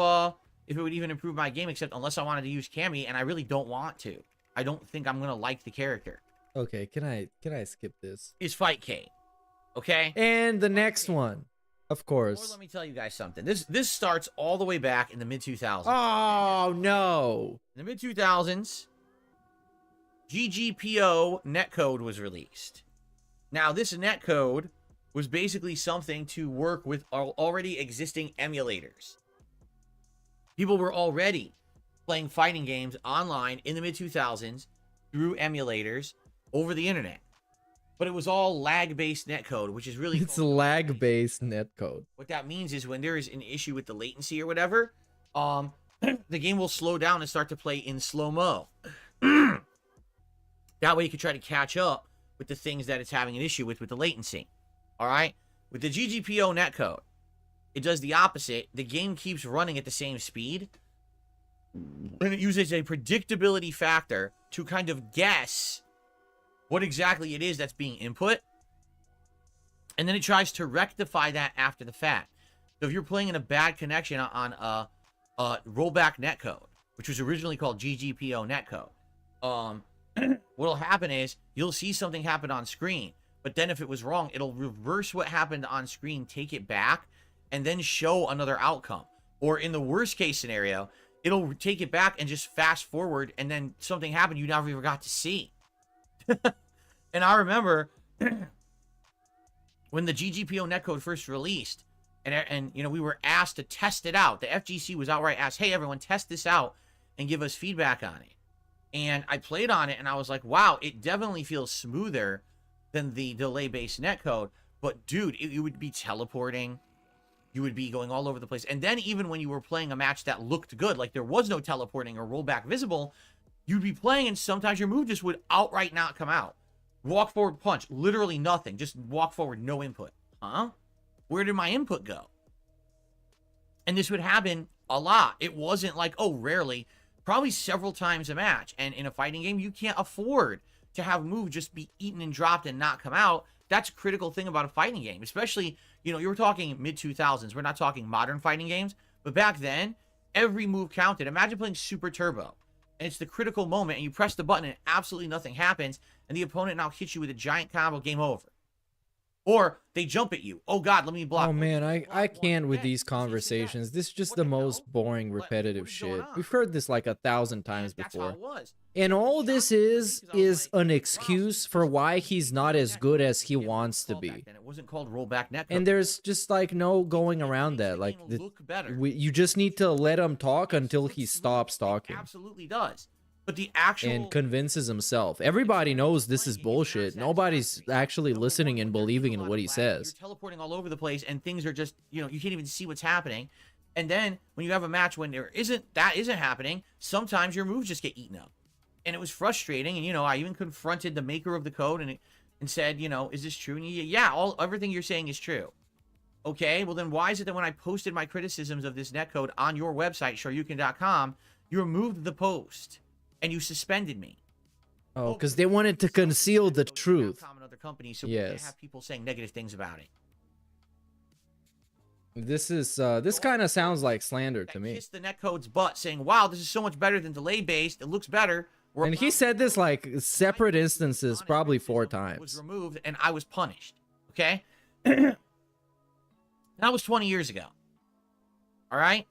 it would even improve my game, except unless I wanted to use Cammy, and I really don't want to. I don't think I'm gonna like the character. Okay, can I skip this? Is Fightcade, okay? And the next one, of course. Or let me tell you guys something. This starts all the way back in the mid 2000s. Oh no! In the mid 2000s, GGPO netcode was released. Now this netcode was basically something to work with already existing emulators. People were already playing fighting games online in the mid-2000s through emulators over the internet. But it was all lag-based netcode, which is really It's lag-based netcode. What that means is when there is an issue with the latency or whatever, the game will slow down and start to play in slow-mo. That way you can try to catch up with the things that it's having an issue with the latency. All right? With the GGPO netcode, it does the opposite. The game keeps running at the same speed, and it uses a predictability factor to kind of guess what exactly it is that's being input, and then it tries to rectify that after the fact. So if you're playing in a bad connection on a rollback netcode, which was originally called GGPO netcode, what'll happen is you'll see something happen on screen, but then if it was wrong, it'll reverse what happened on screen, take it back, and then show another outcome. Or in the worst case scenario, it'll take it back and just fast forward, and then something happened you never even got to see. And I remember when the GGPO netcode first released, and you know, we were asked to test it out. The FGC was outright asked, hey, everyone, test this out and give us feedback on it. And I played on it, and I was like, wow, it definitely feels smoother than the delay-based netcode. But, dude, you would be teleporting. You would be going all over the place. And then even when you were playing a match that looked good, like there was no teleporting or rollback visible, you'd be playing, and sometimes your move just would outright not come out. Walk forward, punch. Literally nothing. Just walk forward, no input. Huh? Where did my input go? And this would happen a lot. It wasn't like, oh, rarely. Probably several times a match. And in a fighting game, you can't afford to have a move just be eaten and dropped and not come out. That's a critical thing about a fighting game. Especially, you know, you were talking mid-2000s. We're not talking modern fighting games. But back then, every move counted. Imagine playing Super Turbo. And it's the critical moment, and you press the button, and absolutely nothing happens, and the opponent now hits you with a giant combo, game over. Or they jump at you. Oh, God, let me block. Oh, man, I can't with these conversations. This is just the most boring, repetitive shit. We've heard this like 1,000 times before. And all this is an excuse for why he's not as good as he wants to be. And it wasn't called rollback netcode. And there's just like no going around that. Like, you just need to let him talk until he stops talking. It absolutely does. But the actual... And convinces himself. Everybody knows this is bullshit. Nobody's actually listening and believing in what he says. You're teleporting all over the place, and things are just, you know, you can't even see what's happening. And then, when you have a match when that isn't happening, sometimes your moves just get eaten up. And it was frustrating, and, you know, I even confronted the maker of the code and said, you know, is this true? And yeah, everything you're saying is true. Okay, well then why is it that when I posted my criticisms of this netcode on your website, shoryuken.com, you removed the post? And you suspended me. Oh, because they wanted to conceal the truth. Other companies, so we can't have people saying negative things about it. This kind of sounds like slander to me. Kiss the netcode's butt, saying, "Wow, this is so much better than delay based. It looks better." And he said this like separate instances, probably 4 times. Was removed, and I was punished. Okay, that was 20 years ago. All right.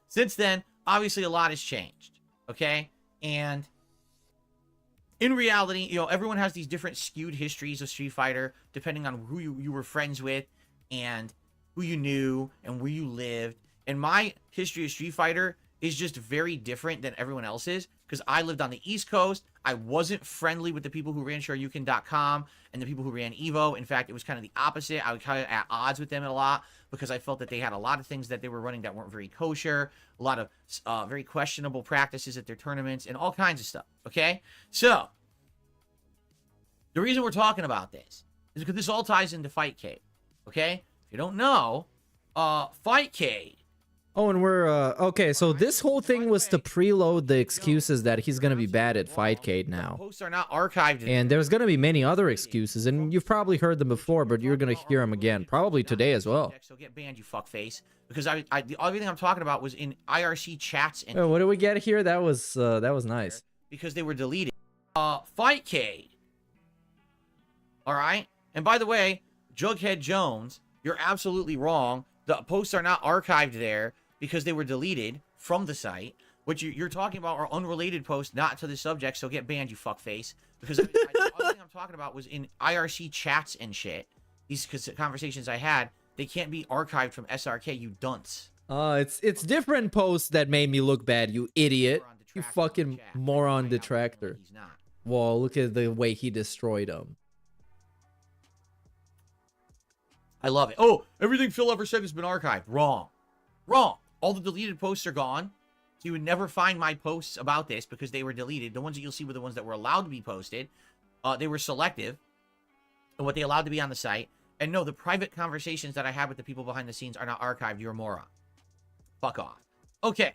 Since then, obviously, a lot has changed. Okay, and in reality, you know, everyone has these different skewed histories of Street Fighter, depending on who you were friends with, and who you knew, and where you lived. And my history of Street Fighter is just very different than everyone else's, because I lived on the East Coast. I wasn't friendly with the people who ran shoryuken.com and the people who ran Evo. In fact, it was kind of the opposite. I was kind of at odds with them a lot, because I felt that they had a lot of things that they were running that weren't very kosher, a lot of very questionable practices at their tournaments, and all kinds of stuff, okay? So, the reason we're talking about this is because this all ties into Fightcade, okay? If you don't know, Fightcade. Oh, and we're, okay, so this whole thing was to preload the excuses that he's gonna be bad at Fightcade now. Posts are not archived. And there's gonna be many other excuses, and you've probably heard them before, but you're gonna hear them again, probably today as well. So get banned, you fuckface. Because everything I'm talking about was in IRC chats. And what do we get here? That was nice. Because they were deleted. Fightcade. All right? And by the way, Jughead Jones, you're absolutely wrong. The posts are not archived there because they were deleted from the site. What you're talking about are unrelated posts, not to the subject, so get banned, you fuckface. Because the other thing I'm talking about was in IRC chats and shit. These conversations I had, they can't be archived from SRK, you dunce. It's different posts that made me look bad, you idiot. You fucking moron detractor. Whoa, look at the way he destroyed him. I love it. Oh, everything Phil ever said has been archived. Wrong. Wrong. All the deleted posts are gone. So you would never find my posts about this because they were deleted. The ones that you'll see were the ones that were allowed to be posted. They were selective of what they allowed to be on the site. And no, the private conversations that I had with the people behind the scenes are not archived. You're a moron. Fuck off. Okay.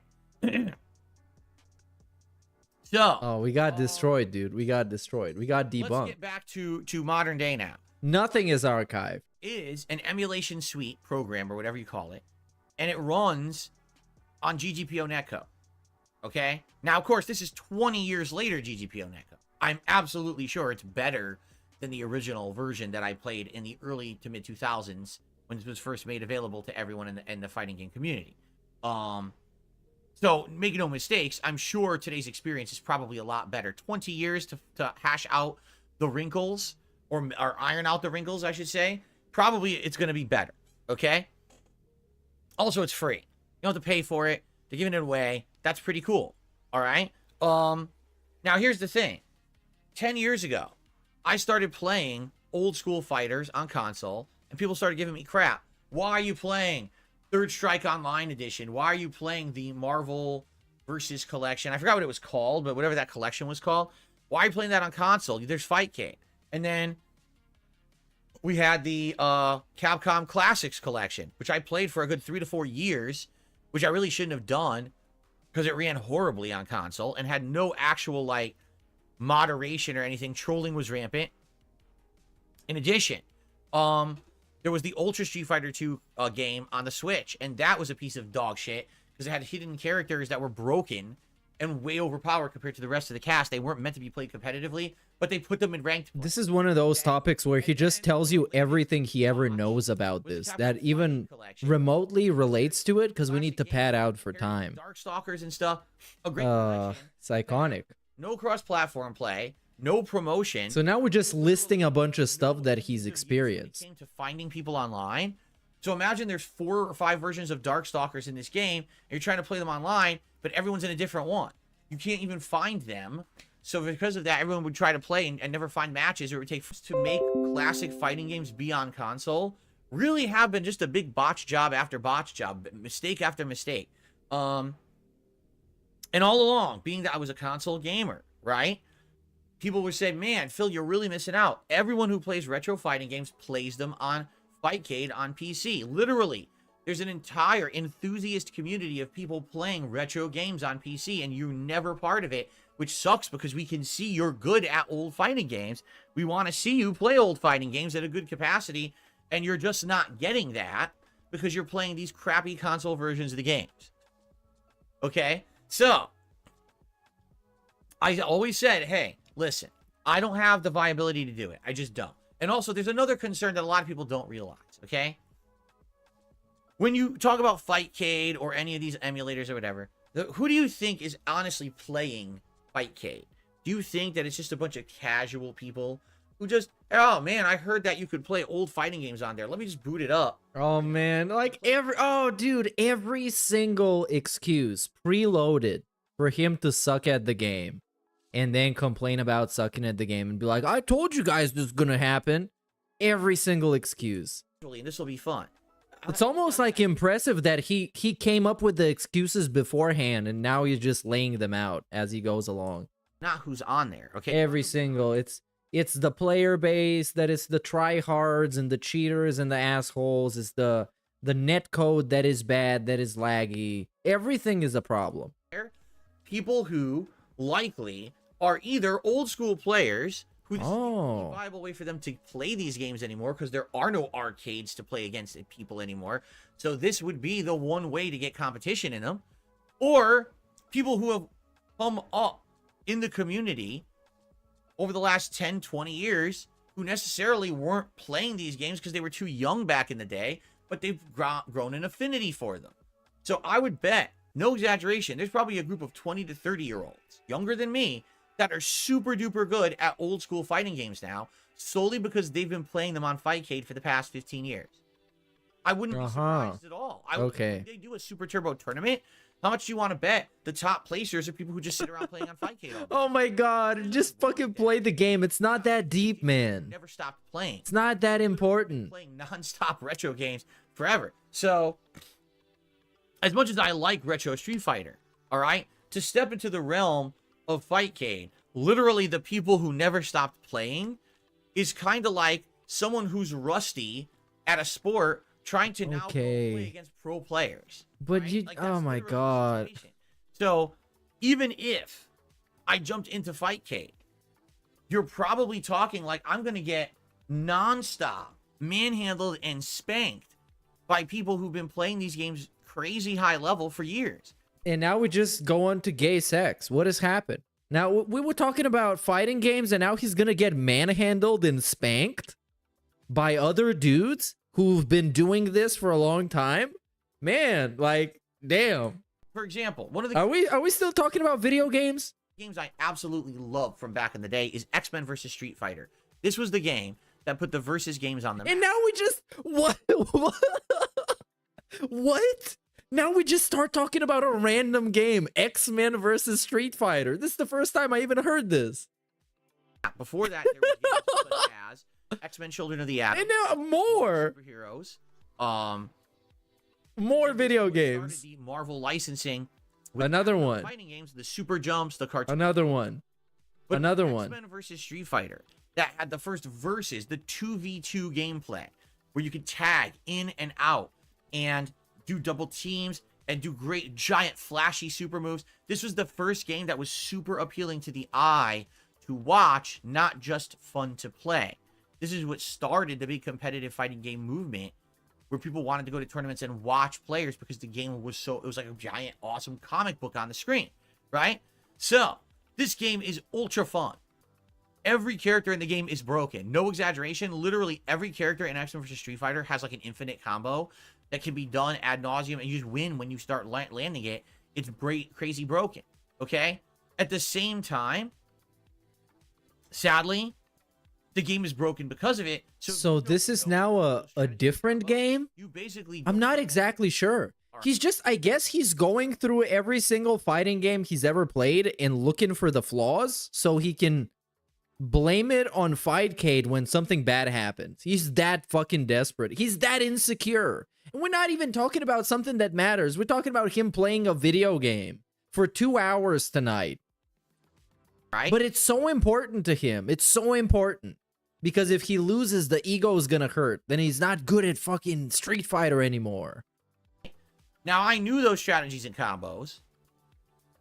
So. Oh, we got destroyed, dude. We got destroyed. We got debunked. Let's get back to modern day now. Nothing is archived. Is an emulation suite program or whatever you call it, and it runs on GGPO netcode. Okay? Now, of course, this is 20 years later GGPO netcode. I'm absolutely sure it's better than the original version that I played in the early to mid 2000s when it was first made available to everyone in the fighting game community. So make no mistakes, I'm sure today's experience is probably a lot better. 20 years to hash out the wrinkles, or iron out the wrinkles, I should say. Probably it's going to be better, okay? Also, it's free. You don't have to pay for it. They're giving it away. That's pretty cool, all right? Now, here's the thing. 10 years ago, I started playing old school fighters on console, and people started giving me crap. Why are you playing Third Strike Online Edition? Why are you playing the Marvel Versus Collection? I forgot what it was called, but whatever that collection was called. Why are you playing that on console? There's Fightcade. And then we had the Capcom Classics Collection, which I played for a good 3 to 4 years, which I really shouldn't have done because it ran horribly on console and had no actual, like, moderation or anything. Trolling was rampant. In addition, there was the Ultra Street Fighter 2 game on the Switch, and that was a piece of dog shit because it had hidden characters that were broken and way overpowered compared to the rest of the cast. They weren't meant to be played competitively, but they put them in ranked play. This is one of those topics where he just tells you everything he ever knows about this, that even remotely relates to it, because we need to pad out for time. Darkstalkers and stuff. A great collection. It's iconic. No cross-platform play. No promotion. So now we're just listing a bunch of stuff that he's experienced. Came to finding people online. So imagine there's 4 or 5 versions of Darkstalkers in this game, and you're trying to play them online, but everyone's in a different one. You can't even find them. So because of that, everyone would try to play and never find matches, or it would take to make classic fighting games be on console. Really have been just a big botch job after botch job, mistake after mistake. And all along, being that I was a console gamer, right? People would say, man, Phil, you're really missing out. Everyone who plays retro fighting games plays them on Fightcade on PC. Literally, there's an entire enthusiast community of people playing retro games on PC, and you're never part of it, which sucks because we can see you're good at old fighting games. We want to see you play old fighting games at a good capacity, and you're just not getting that because you're playing these crappy console versions of the games. Okay? So, I always said, hey, listen, I don't have the viability to do it. I just don't. And also, there's another concern that a lot of people don't realize, okay? When you talk about Fightcade or any of these emulators or whatever, who do you think is honestly playing Fightcade? Do you think that it's just a bunch of casual people who just, oh man, I heard that you could play old fighting games on there. Let me just boot it up. Oh man, like every single excuse preloaded for him to suck at the game and then complain about sucking at the game and be like, I told you guys this is gonna happen. Every single excuse. And this will be fun. It's almost like impressive that he came up with the excuses beforehand and now he's just laying them out as he goes along. Not who's on there, okay? Every single, it's the player base, that is the tryhards and the cheaters and the assholes, it's the netcode that is bad, that is laggy. Everything is a problem. People who likely are either old school players who this isn't a viable way for them to play these games anymore because there are no arcades to play against people anymore. So this would be the one way to get competition in them. Or people who have come up in the community over the last 10, 20 years who necessarily weren't playing these games because they were too young back in the day, but they've grown an affinity for them. So I would bet, no exaggeration, there's probably a group of 20 to 30-year-olds, younger than me, that are super duper good at old school fighting games now, solely because they've been playing them on Fightcade for the past 15 years. I wouldn't be surprised at all. If they do a Super Turbo tournament, how much do you want to bet the top placers are people who just sit around playing on Fightcade all day? Oh my god, just fucking play the game. It's not that deep, man. Never stopped playing. It's not that important. Playing non-stop retro games forever. So, as much as I like retro Street Fighter, all right, to step into the realm of Fightcade, literally the people who never stopped playing, is kind of like someone who's rusty at a sport trying to now play against pro players. But right? you, like, oh my god. So even if I jumped into Fightcade, you're probably talking like I'm going to get non-stop manhandled and spanked by people who've been playing these games crazy high level for years. And now we just go on to gay sex. What has happened? Now, we were talking about fighting games, and now he's gonna get manhandled and spanked by other dudes who've been doing this for a long time? Man, like, damn. For example, one of the Are we still talking about video games? games I absolutely love from back in the day is X-Men versus Street Fighter. This was the game that put the versus games on the map. And now we just what? What? Now we just start talking about a random game, X-Men versus Street Fighter. This is the first time I even heard this. Before that, there were games such as X-Men: Children of the Atom. And now more Superheroes. More video Started games. the Marvel licensing. With Another the one. Fighting games, the Super Jumps, the cartoon. Another one. But Another one. X-Men versus Street Fighter that had the first versus, the 2v2 gameplay, where you could tag in and out and do double teams and do great giant flashy super moves. This was the first game that was super appealing to the eye to watch, not just fun to play. This is what started the big competitive fighting game movement, where people wanted to go to tournaments and watch players because the game was it was like a giant, awesome comic book on the screen, right? So, this game is ultra fun. Every character in the game is broken. No exaggeration. Literally every character in X-Men vs. Street Fighter has like an infinite combo that can be done ad nauseum, and you just win when you start landing it. It's crazy broken, okay? At the same time, sadly, the game is broken because of it. So this is now a different game? You basically... I'm not exactly sure. He's just, I guess he's going through every single fighting game he's ever played and looking for the flaws so he can blame it on Fightcade when something bad happens. He's that fucking desperate. He's that insecure. And we're not even talking about something that matters. We're talking about him playing a video game for 2 hours tonight. Right? But it's so important to him. It's so important. Because if he loses, the ego is gonna hurt. Then he's not good at fucking Street Fighter anymore. Now, I knew those strategies and combos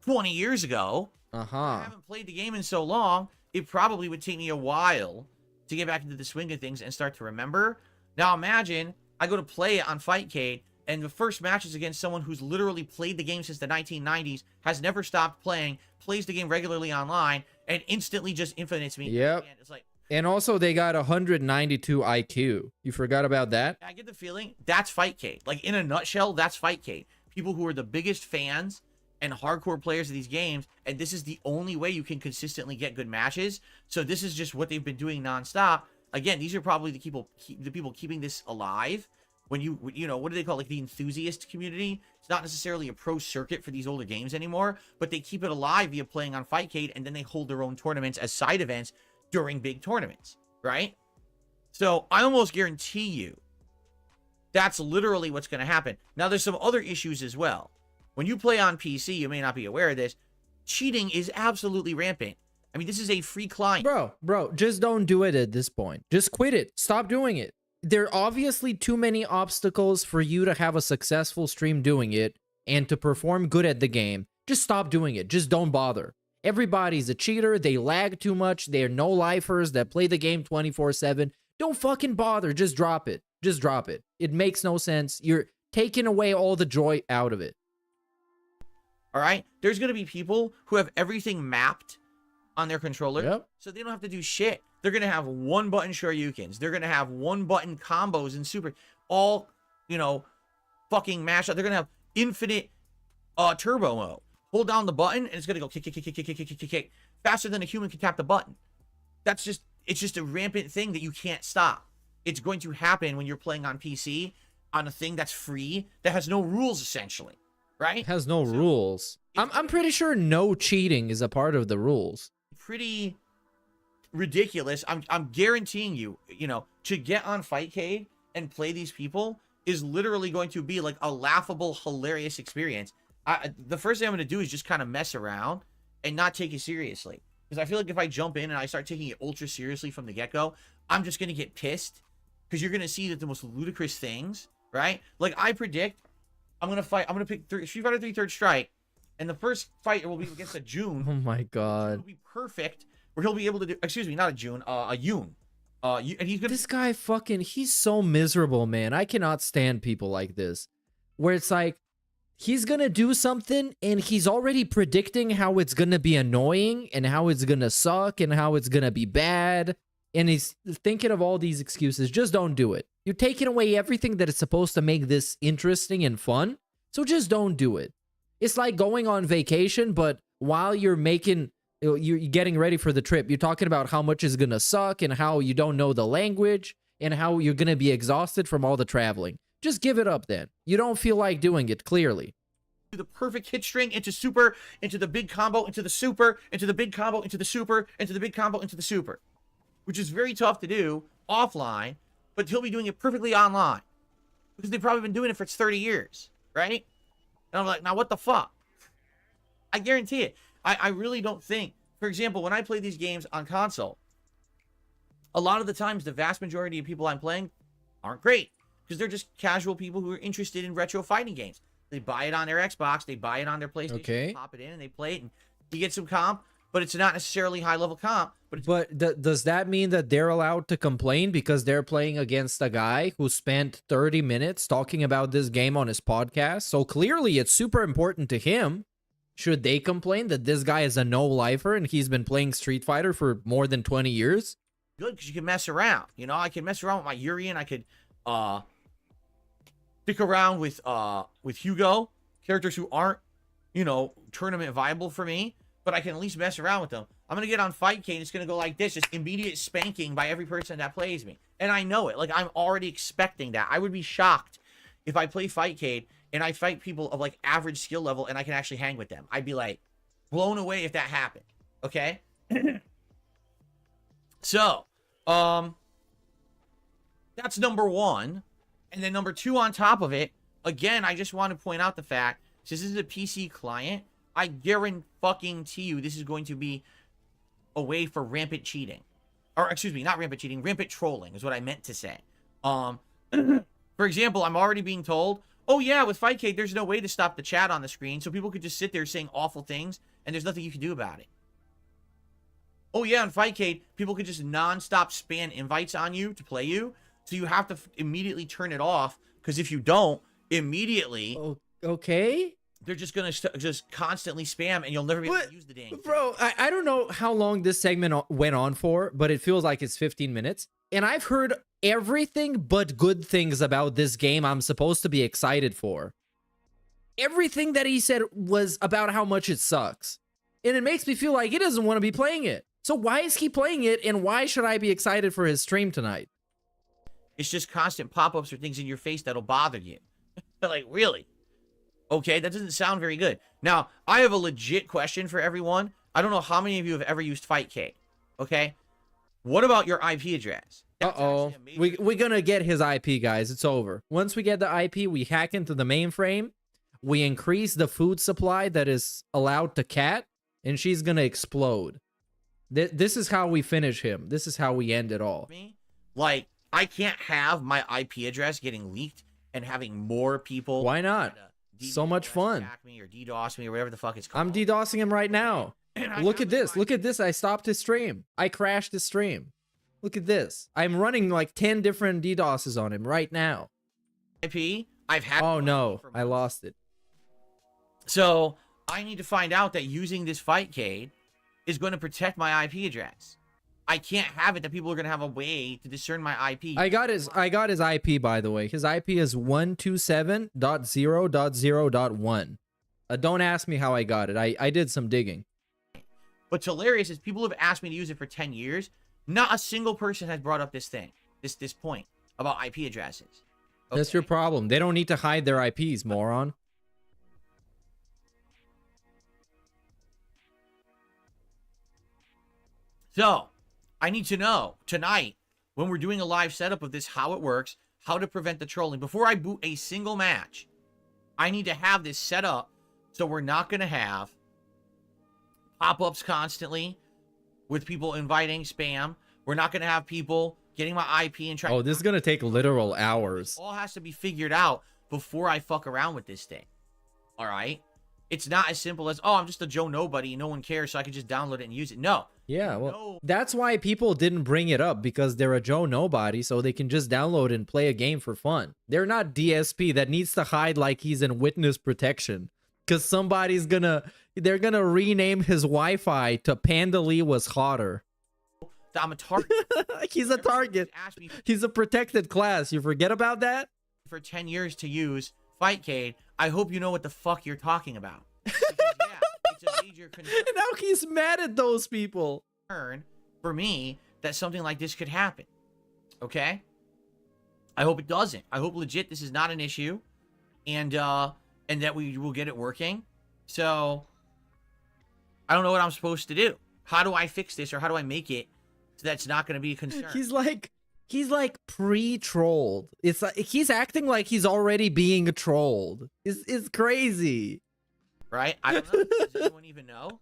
20 years ago. I haven't played the game in so long, it probably would take me a while to get back into the swing of things and start to remember. Now, imagine I go to play it on Fightcade, and the first match is against someone who's literally played the game since the 1990s, has never stopped playing, plays the game regularly online, and instantly just infinites me. Yep. And it's like... And also, they got 192 IQ. You forgot about that? I get the feeling that's Fightcade. Like, in a nutshell, that's Fightcade. People who are the biggest fans and hardcore players of these games, and this is the only way you can consistently get good matches. So this is just what they've been doing nonstop. Again, these are probably the people keeping this alive. When you know, what do they call it? Like the enthusiast community? It's not necessarily a pro circuit for these older games anymore, but they keep it alive via playing on Fightcade, and then they hold their own tournaments as side events during big tournaments, right? So I almost guarantee you that's literally what's going to happen. Now, there's some other issues as well. When you play on PC, you may not be aware of this, cheating is absolutely rampant. I mean, this is a free client. Bro, just don't do it at this point. Just quit it. Stop doing it. There are obviously too many obstacles for you to have a successful stream doing it and to perform good at the game. Just stop doing it. Just don't bother. Everybody's a cheater. They lag too much. They're no-lifers that play the game 24/7. Don't fucking bother. Just drop it. Just drop it. It makes no sense. You're taking away all the joy out of it. All right? There's going to be people who have everything mapped on their controller, so they don't have to do shit. They're going to have one-button Shoryukens. They're going to have one-button combos and super... all, you know, fucking mashup. They're going to have infinite turbo mode. Hold down the button, and it's going to go kick, kick, kick, kick, kick, kick, kick, kick, kick, faster than a human can tap the button. That's just... it's just a rampant thing that you can't stop. It's going to happen when you're playing on PC on a thing that's free, that has no rules, essentially. Right? It has no rules. I'm pretty sure no cheating is a part of the rules. Pretty ridiculous. I'm guaranteeing you, you know, to get on Fightcade and play these people is literally going to be like a laughable, hilarious experience. The first thing I'm going to do is just kind of mess around and not take it seriously. Because I feel like if I jump in and I start taking it ultra seriously from the get-go, I'm just going to get pissed. Because you're going to see that the most ludicrous things, right? Like, I predict I'm going to pick Street Fighter 3 Third Strike, and the first fight will be against a June. Oh my god. It'll be perfect, where he'll be able to do, excuse me, not a June, a Yoon. And he's gonna... This guy fucking, he's so miserable, man. I cannot stand people like this. Where it's like, he's gonna do something, and he's already predicting how it's gonna be annoying, and how it's gonna suck, and how it's gonna be bad. And he's thinking of all these excuses. Just don't do it. You're taking away everything that is supposed to make this interesting and fun. So just don't do it. It's like going on vacation, but while you're getting ready for the trip, you're talking about how much is gonna suck and how you don't know the language and how you're gonna be exhausted from all the traveling. Just give it up then. You don't feel like doing it, clearly. The perfect hit string into super, into the big combo, into the super, into the big combo, into the super, into the big combo, into the super. Which is very tough to do offline, but he'll be doing it perfectly online. Because they've probably been doing it for 30 years, right? And I'm like, now what the fuck? I guarantee it. I really don't think, for example, when I play these games on console, a lot of the times the vast majority of people I'm playing aren't great. Because they're just casual people who are interested in retro fighting games. They buy it on their Xbox, they buy it on their PlayStation, okay. They pop it in and they play it, and you get some comp, but it's not necessarily high-level comp. But does that mean that they're allowed to complain because they're playing against a guy who spent 30 minutes talking about this game on his podcast? So clearly it's super important to him. Should they complain that this guy is a no-lifer and he's been playing Street Fighter for more than 20 years? Good, because you can mess around. You know, I can mess around with my Urian. I could stick around with Hugo, characters who aren't, you know, tournament viable for me, but I can at least mess around with them. I'm going to get on Fightcade, and it's going to go like this, just immediate spanking by every person that plays me. And I know it. Like, I'm already expecting that. I would be shocked if I play Fightcade and I fight people of, like, average skill level and I can actually hang with them. I'd be, like, blown away if that happened. Okay? So, that's number one. And then number two on top of it, again, I just want to point out the fact, since this is a PC client, I guarantee you this is going to be a way for rampant cheating. Or, excuse me, not rampant cheating, rampant trolling is what I meant to say. For example, I'm already being told, oh yeah, with Fightcade, there's no way to stop the chat on the screen, so people could just sit there saying awful things, and there's nothing you can do about it. Oh yeah, on Fightcade, people could just non-stop spam invites on you to play you, so you have to immediately turn it off, because if you don't, immediately... Okay? They're just going to just constantly spam, and you'll never be able to use the dang thing. Bro, I don't know how long this segment went on for, but it feels like it's 15 minutes. And I've heard everything but good things about this game I'm supposed to be excited for. Everything that he said was about how much it sucks. And it makes me feel like he doesn't want to be playing it. So why is he playing it, and why should I be excited for his stream tonight? It's just constant pop-ups or things in your face that'll bother you. Like, really? Okay, that doesn't sound very good. Now, I have a legit question for everyone. I don't know how many of you have ever used Fightcade. Okay? What about your IP address? Uh-oh. We're gonna get his IP, guys. It's over. Once we get the IP, we hack into the mainframe. We increase the food supply that is allowed to Cat, and she's gonna explode. This is how we finish him. This is how we end it all. Like, I can't have my IP address getting leaked and having more people... Why not? So much fun. Attack me or DDoS me or whatever the fuck it's called. I'm DDoSing him right now. Look at this. Look at this. I stopped his stream. I crashed his stream. Look at this. I'm running like 10 different DDoSes on him right now. IP, I've had... Oh no, I lost it. So, I need to find out that using this Fightcade is going to protect my IP address. I can't have it that people are going to have a way to discern my IP. I got his IP, by the way. His IP is 127.0.0.1. Don't ask me how I got it. I did some digging. What's hilarious is people have asked me to use it for 10 years. Not a single person has brought up this thing, this point about IP addresses. Okay? That's your problem. They don't need to hide their IPs, moron. So, I need to know tonight, when we're doing a live setup of this, how it works, how to prevent the trolling. Before I boot a single match, I need to have this set up so we're not going to have pop-ups constantly with people inviting spam. We're not going to have people getting my IP and trying... Oh, this is going to take literal hours. It all has to be figured out before I fuck around with this thing. All right? It's not as simple as, oh, I'm just a Joe Nobody, no one cares, so I can just download it and use it. No. Yeah, well, that's why people didn't bring it up, because they're a Joe Nobody, so they can just download and play a game for fun. They're not DSP that needs to hide like he's in witness protection, because somebody's they're gonna rename his Wi-Fi to Panda Lee was hotter. I'm a target. He's a target. He's a protected class. You forget about that? For 10 years to use Fightcade, I hope you know what the fuck you're talking about. major And now he's mad at those people. concern for me that something like this could happen. Okay? I hope it doesn't. I hope legit this is not an issue, and that we will get it working. So I don't know what I'm supposed to do. How do I fix this, or how do I make it so that's not going to be a concern? He's like pre-trolled. It's like he's acting like he's already being trolled. It's crazy. Right? I don't know. Does anyone even know?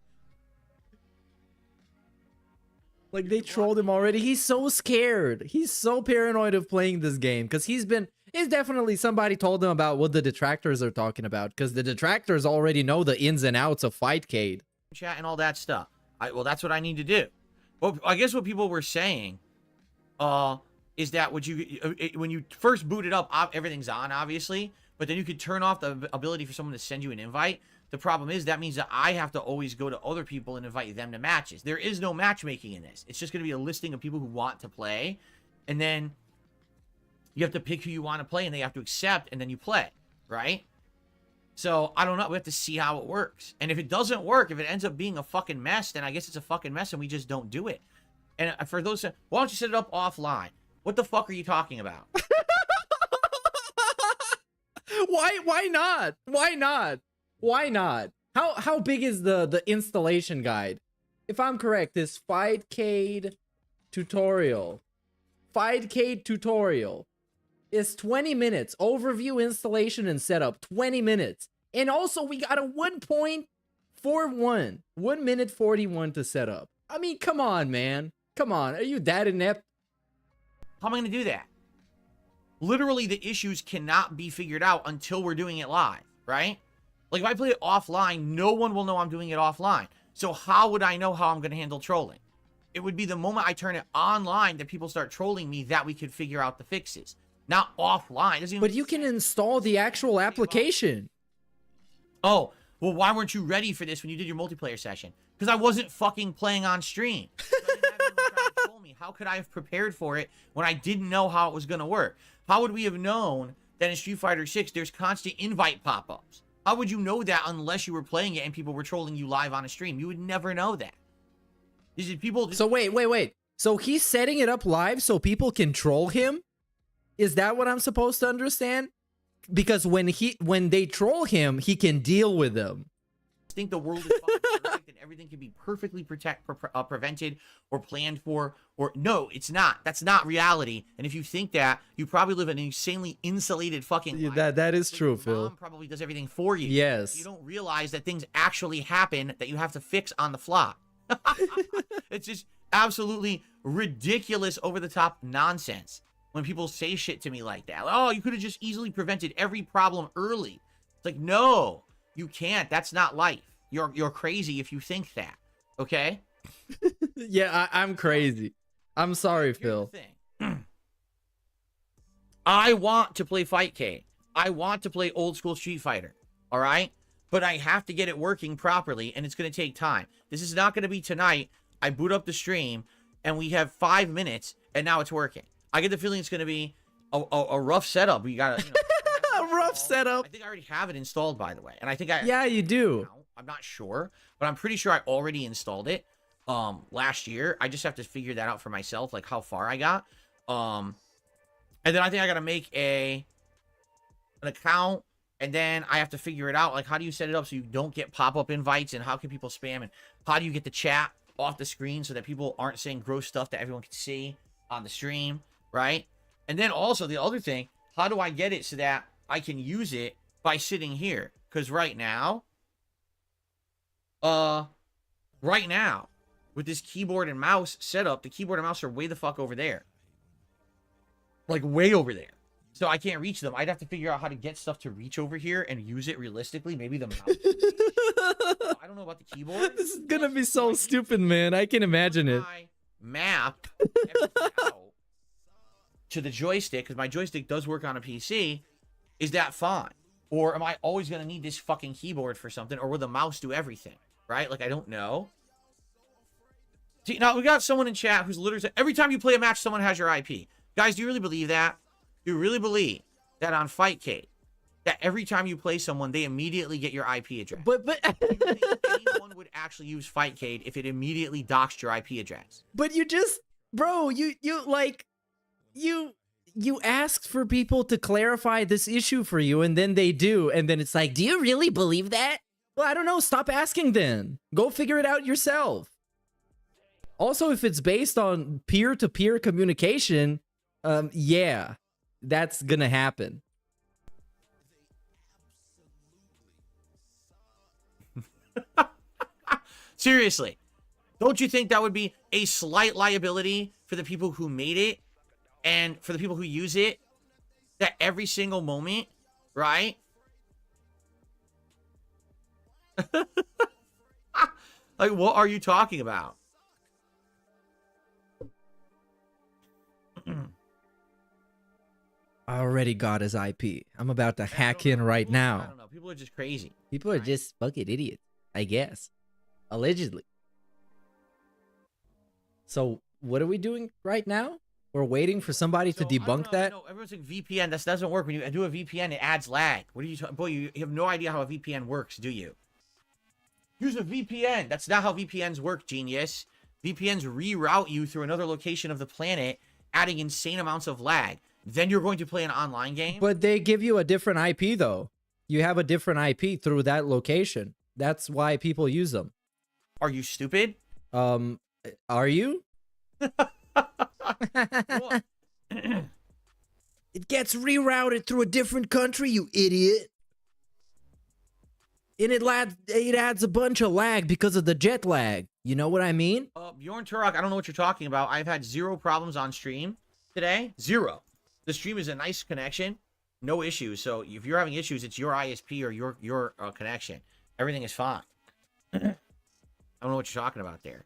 Like they trolled him already. He's so scared. He's so paranoid of playing this game because it's definitely somebody told him about what the detractors are talking about, because the detractors already know the ins and outs of Fightcade. Chat and all that stuff. Well, that's what I need to do. Well, I guess what people were saying is that when you first boot it up, everything's on, obviously, but then you could turn off the ability for someone to send you an invite. The problem is that means that I have to always go to other people and invite them to matches. There is no matchmaking in this. It's just going to be a listing of people who want to play, and then you have to pick who you want to play, and they have to accept, and then you play, right? So, I don't know. We have to see how it works. And if it doesn't work, if it ends up being a fucking mess, then I guess it's a fucking mess, and we just don't do it. And for those, why don't you set it up offline? What the fuck are you talking about? Why not? Why not? Why not? How big is the installation guide? If I'm correct, this Fightcade tutorial is 20 minutes. Overview, installation, and setup, 20 minutes. And also we got a 1.41, 1 minute 41 to set up. I mean, come on, man. Come on. Are you that inept? How am I going to do that? Literally, the issues cannot be figured out until we're doing it live, right? Like, if I play it offline, no one will know I'm doing it offline. So how would I know how I'm going to handle trolling? It would be the moment I turn it online that people start trolling me that we could figure out the fixes. Not offline. But you can install the actual application. Oh, well, why weren't you ready for this when you did your multiplayer session? Because I wasn't fucking playing on stream. So I didn't have anyone trying to troll me. How could I have prepared for it when I didn't know how it was going to work? How would we have known that in Street Fighter 6 there's constant invite pop-ups? How would you know that unless you were playing it and people were trolling you live on a stream? You would never know that. These are people. So wait. So he's setting it up live so people can troll him? Is that what I'm supposed to understand? Because when they troll him, he can deal with them. I think the world is fucking perfect and everything can be perfectly prevented or planned for. Or no, it's not. That's not reality. And if you think that, you probably live an insanely insulated fucking life. That is true, Phil. Mom probably does everything for you. Yes. You don't realize that things actually happen that you have to fix on the fly. It's just absolutely ridiculous, over-the-top nonsense when people say shit to me like that. Oh, you could have just easily prevented every problem early. It's like, no, you can't. That's not life. You're crazy if you think that. Okay? Yeah, I'm crazy. I'm sorry, Phil. Here's the thing. I want to play Fightcade. I want to play old school Street Fighter. All right? But I have to get it working properly, and it's going to take time. This is not going to be tonight. I boot up the stream, and we have 5 minutes, and now it's working. I get the feeling it's going to be a rough setup. We got to, a rough setup. I think I already have it installed, by the way, and I think Yeah, you do. I'm not sure, but I'm pretty sure I already installed it last year. I just have to figure that out for myself, like how far I got. And then I think I got to make an account. And then I have to figure it out, like, how do you set it up so you don't get pop-up invites, and how can people spam, and how do you get the chat off the screen so that people aren't saying gross stuff that everyone can see on the stream, right? And then also, the other thing, how do I get it so that I can use it by sitting here? Because right now, with this keyboard and mouse setup, the keyboard and mouse are way the fuck over there. Like, way over there. So I can't reach them. I'd have to figure out how to get stuff to reach over here and use it realistically. Maybe the mouse. I don't know about the keyboard. This is gonna be so stupid, man. I can imagine it. I map everything out to the joystick, because my joystick does work on a PC. Is that fine? Or am I always gonna need this fucking keyboard for something? Or will the mouse do everything? Right? Like, I don't know. See, now we got someone in chat who's literally saying, every time you play a match, someone has your IP. Guys, do you really believe that? Do you really believe that on Fightcade, that every time you play someone, they immediately get your IP address. But Do you think anyone would actually use Fightcade if it immediately doxed your IP address? But you just, bro, you asked for people to clarify this issue for you, and then they do, and then it's like, do you really believe that? Well, I don't know. Stop asking then. Go figure it out yourself. Also, if it's based on peer-to-peer communication, yeah, that's gonna happen. Seriously, don't you think that would be a slight liability for the people who made it and for the people who use it? That every single moment, right? Like, what are you talking about? I already got his IP. I'm about to hack in right I now. don't know. People are just crazy. People are just fucking idiots, I guess. Allegedly. So, what are we doing right now? We're waiting for somebody to debunk that? No, everyone's like VPN. That doesn't work. When you do a VPN, it adds lag. What are you talking? Boy, you have no idea how a VPN works, do you? Use a VPN. That's not how VPNs work, genius. VPNs reroute you through another location of the planet, adding insane amounts of lag. Then you're going to play an online game. But they give you a different IP, though. You have a different IP through that location. That's why people use them. Are you stupid? Are you? It gets rerouted through a different country, you idiot. And it adds a bunch of lag because of the jet lag. You know what I mean? Bjorn Turok, I don't know what you're talking about. I've had 0 problems on stream today. 0. The stream is a nice connection. No issues. So if you're having issues, it's your ISP or your connection. Everything is fine. I don't know what you're talking about there.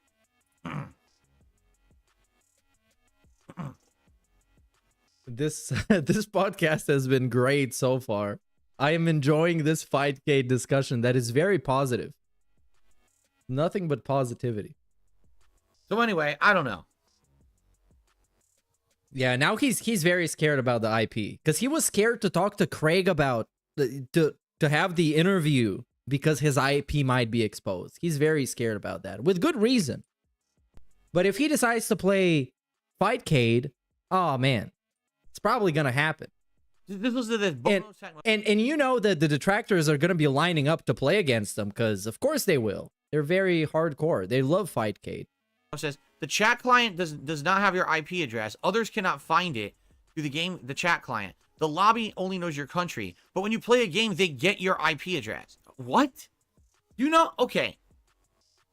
This podcast has been great so far. I am enjoying this Fightcade discussion that is very positive. Nothing but positivity. So anyway, I don't know. Yeah, now he's very scared about the IP because he was scared to talk to Craig about to have the interview because his IP might be exposed. He's very scared about that with good reason. But if he decides to play Fightcade, oh man, it's probably gonna happen. This was the and you know that the detractors are gonna be lining up to play against them because of course they will. They're very hardcore. They love Fightcade. Says the chat client does not have your IP address. Others cannot find it through the chat client. The lobby only knows your country, but when you play a game, they get your IP address. What? You know? Okay.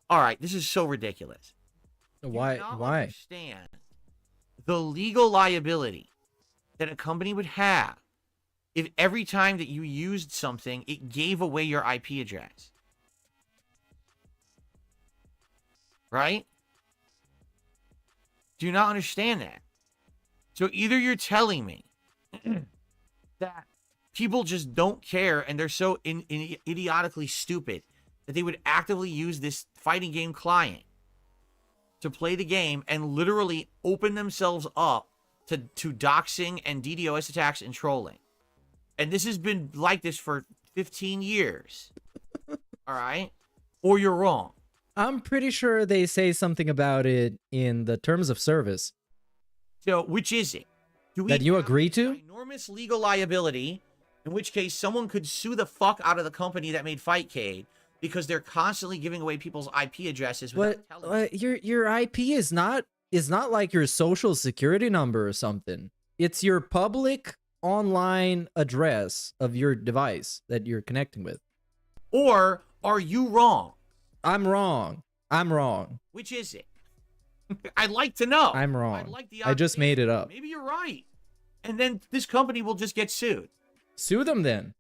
All right. This is so ridiculous. Why? Why? Understand the legal liability that a company would have if every time that you used something, it gave away your IP address. Right? Do you not understand that? So either you're telling me that people just don't care and they're so idiotically stupid that they would actively use this fighting game client to play the game and literally open themselves up to doxing and DDoS attacks and trolling. And this has been like this for 15 years. All right? Or you're wrong. I'm pretty sure they say something about it in the terms of service. So, which is it? Do we that you agree to? Enormous legal liability, in which case someone could sue the fuck out of the company that made Fightcade because they're constantly giving away people's IP addresses without telling them. Your IP is not like your social security number or something. It's your public online address of your device that you're connecting with. Or are you wrong? I'm wrong. I'm wrong. Which is it? I'd like to know. I'm wrong. I'd like the I just made it up. Maybe you're right. And then this company will just get sued. Sue them then.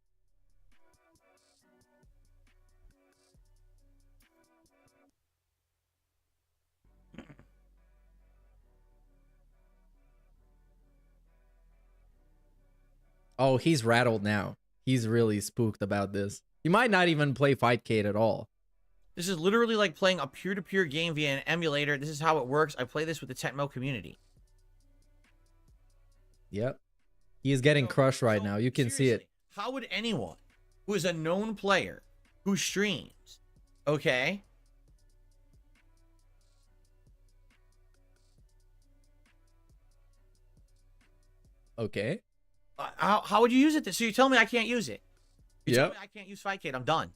Oh, he's rattled now. He's really spooked about this. He might not even play Fightcade at all. This is literally like playing a peer-to-peer game via an emulator. This is how it works. I play this with the Tecmo community. Yep. He is getting crushed right now. You can see it. How would anyone who is a known player who streams, okay? Okay. How would you use it? So you tell me I can't use it. You tell Yep. me I can't use Fightcade. I'm done.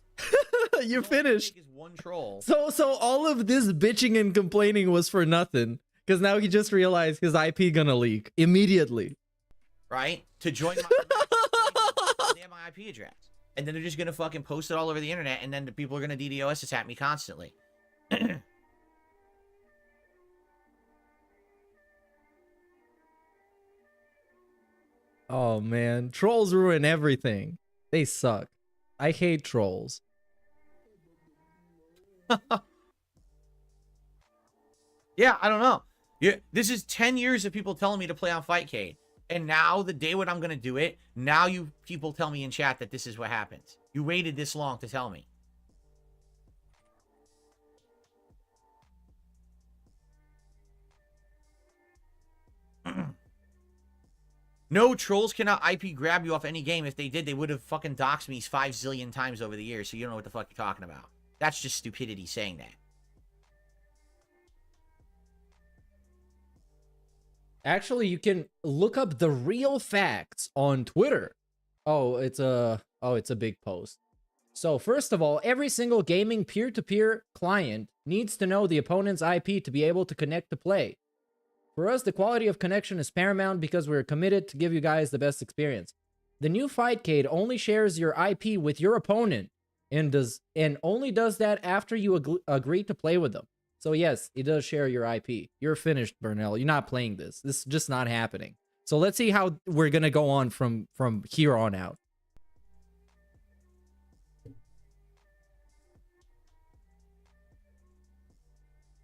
You All I finished. take is one troll. So all of this bitching and complaining was for nothing. Because now he just realized his IP gonna leak immediately. Right? To join my they have my IP address. And then they're just gonna fucking post it all over the internet, and then the people are gonna DDoS attack me constantly. Oh man, trolls ruin everything. They suck. I hate trolls. Yeah, I don't know. Yeah, this is 10 years of people telling me to play on Fightcade. And now, the day when I'm going to do it, now you people tell me in chat that this is what happens. You waited this long to tell me. No, trolls cannot IP grab you off any game. If they did, they would have fucking doxed me 5 zillion times over the years, so you don't know what the fuck you're talking about. That's just stupidity saying that. Actually, you can look up the real facts on Twitter. Oh, it's a big post. So first of all, every single gaming peer-to-peer client needs to know the opponent's IP to be able to connect to play. For us, the quality of connection is paramount because we're committed to give you guys the best experience. The new Fightcade only shares your IP with your opponent and only does that after you agree to play with them. So yes, it does share your IP. You're finished, Burnell. You're not playing this. This is just not happening. So let's see how we're gonna go on from here on out.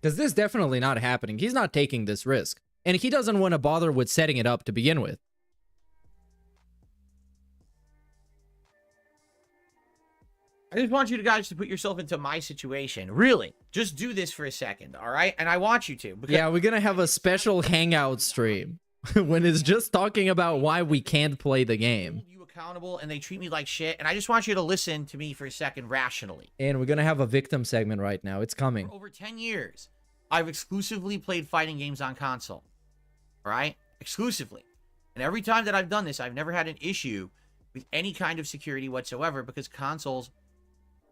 Because this is definitely not happening. He's not taking this risk. And he doesn't want to bother with setting it up to begin with. I just want you guys to put yourself into my situation. Really. Just do this for a second, all right? And I want you to. Because Yeah, we're going to have a special hangout stream when it's just talking about why we can't play the game. You accountable and they treat me like shit. And I just want you to listen to me for a second rationally. And we're going to have a victim segment right now. It's coming. For over 10 years, I've exclusively played fighting games on console. All right? Exclusively. And every time that I've done this, I've never had an issue with any kind of security whatsoever because consoles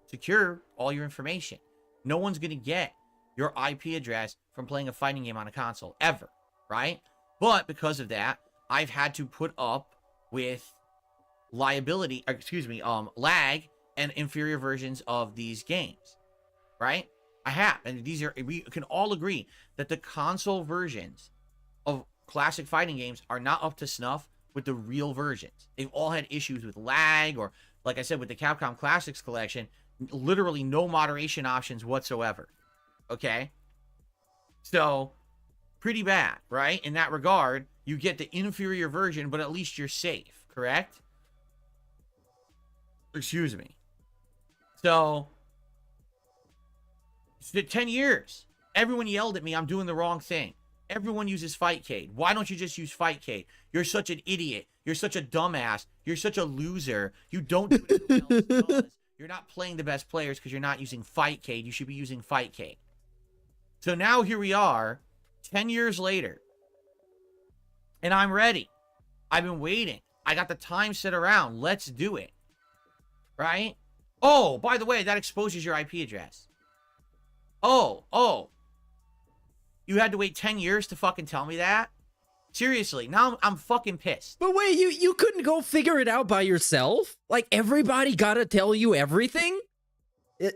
secure all your information. No one's going to get your IP address from playing a fighting game on a console ever, right? But because of that, I've had to put up with lag and inferior versions of these games, right? I have, and we can all agree that the console versions of classic fighting games are not up to snuff with the real versions. They've all had issues with lag, or like I said, with the Capcom Classics collection, literally no moderation options whatsoever. Okay? So, pretty bad, right? In that regard, you get the inferior version, but at least you're safe, correct? Excuse me. So, 10 years. Everyone yelled at me, I'm doing the wrong thing. Everyone uses Fightcade. Why don't you just use Fightcade? You're such an idiot. You're such a dumbass. You're such a loser. You don't do what everyone else does. You're not playing the best players because you're not using Fightcade. You should be using Fightcade. So now here we are, 10 years later. And I'm ready. I've been waiting. I got the time set around. Let's do it. Right? Oh, by the way, that exposes your IP address. Oh. You had to wait 10 years to fucking tell me that? Seriously, now I'm fucking pissed. But wait, you couldn't go figure it out by yourself? Like, everybody gotta tell you everything?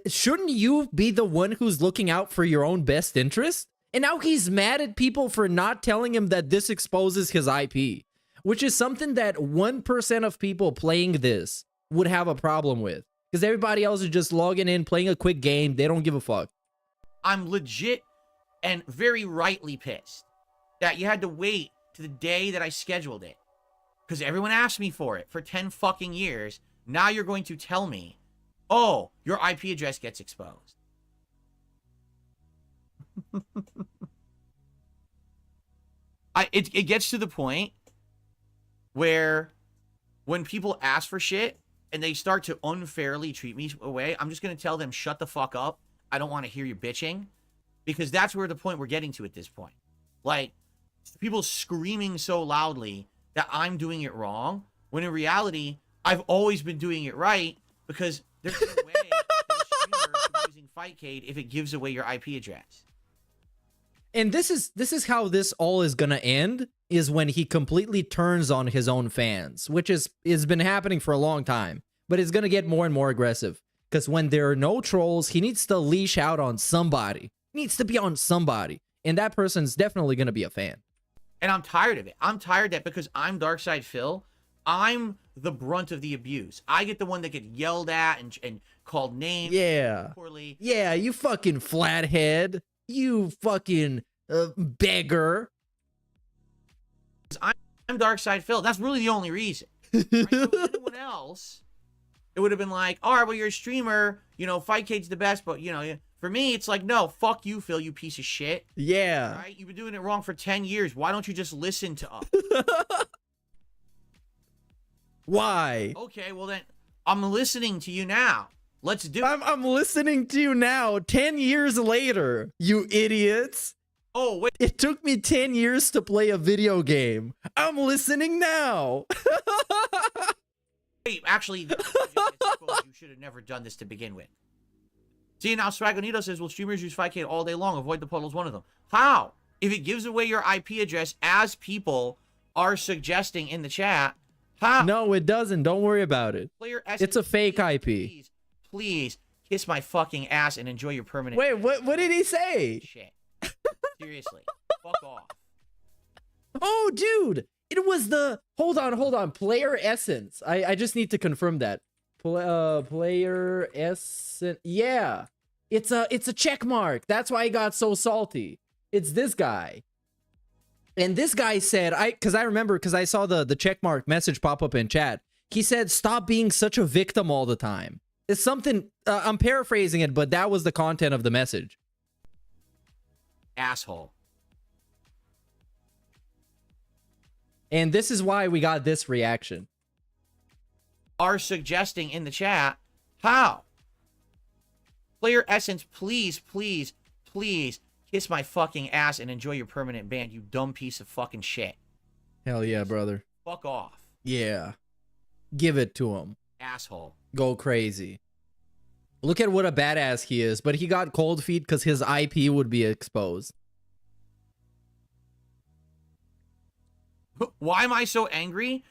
Shouldn't you be the one who's looking out for your own best interest? And now he's mad at people for not telling him that this exposes his IP, which is something that 1% of people playing this would have a problem with. Because everybody else is just logging in, playing a quick game. They don't give a fuck. I'm legit and very rightly pissed that you had to wait to the day that I scheduled it. Because everyone asked me for it for 10 fucking years. Now you're going to tell me, oh, your IP address gets exposed. It gets to the point where when people ask for shit and they start to unfairly treat me away, I'm just going to tell them, shut the fuck up. I don't want to hear you bitching. Because that's where the point we're getting to at this point. Like, people screaming so loudly that I'm doing it wrong, when in reality, I've always been doing it right, because there's no way that a streamer is using Fightcade if it gives away your IP address. And this is how this all is gonna end, is when he completely turns on his own fans, which has been happening for a long time, but it's gonna get more and more aggressive. Because when there are no trolls, he needs to leash out on somebody. He needs to be on somebody. And that person's definitely gonna be a fan. And I'm tired of it. I'm tired that because I'm Darkside Phil, I'm the brunt of the abuse. I get the one that get yelled at and called names. Yeah. Poorly. Yeah, you fucking flathead. You fucking beggar. I'm Darkside Phil. That's really the only reason. Right? So anyone else, it would have been like, all right, well, you're a streamer. You know, Fightcade's the best, but, you know, for me, it's like, no, fuck you, Phil, you piece of shit. Yeah. Right? You've been doing it wrong for 10 years. Why don't you just listen to us? Why? Okay, well then, I'm listening to you now. Let's do it. I'm listening to you now, 10 years later, you idiots. Oh, wait. It took me 10 years to play a video game. I'm listening now. Wait, actually, you should have never done this to begin with. See, now Swagonito says, well, streamers use Fightcade all day long. Avoid the puddles, one of them. How? If it gives away your IP address, as people are suggesting in the chat, how? No, it doesn't. Don't worry about it. It's a fake IP. Please, kiss my fucking ass and enjoy your permanent... Wait, what did he say? Shit. Seriously. Fuck off. Oh, dude. It was the... Hold on. Player Essence. I just need to confirm that. Player Essence. Yeah. It's a check mark. That's why I got so salty. It's this guy. And this guy said, because I remember, because I saw the check mark message pop up in chat. He said, stop being such a victim all the time. It's something, I'm paraphrasing it, but that was the content of the message. Asshole. And this is why we got this reaction. Are suggesting in the chat, how? Player Essence, please kiss my fucking ass and enjoy your permanent ban, you dumb piece of fucking shit. Hell yeah, brother. Fuck off. Yeah. Give it to him. Asshole. Go crazy. Look at what a badass he is, but he got cold feet because his IP would be exposed. Why am I so angry?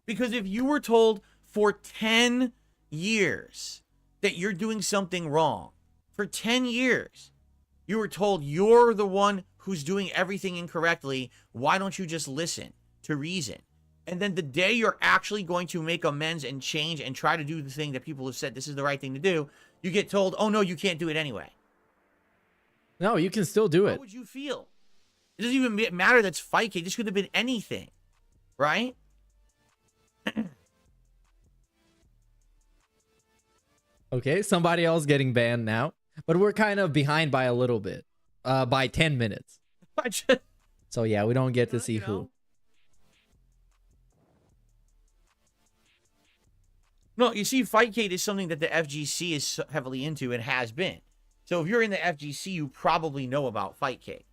Because if you were told for 10 years that you're doing something wrong, for 10 years, you were told you're the one who's doing everything incorrectly, why don't you just listen to reason? And then the day you're actually going to make amends and change and try to do the thing that people have said this is the right thing to do, you get told, oh no, you can't do it anyway. No, you can still do it. How would you feel? It doesn't even matter that's Fightcade. This could have been anything, right? Okay, somebody else getting banned now. But we're kind of behind by a little bit. By 10 minutes. So yeah, we don't get to see who. No, you see, Fightcade is something that the FGC is heavily into and has been. So if you're in the FGC, you probably know about Fightcade.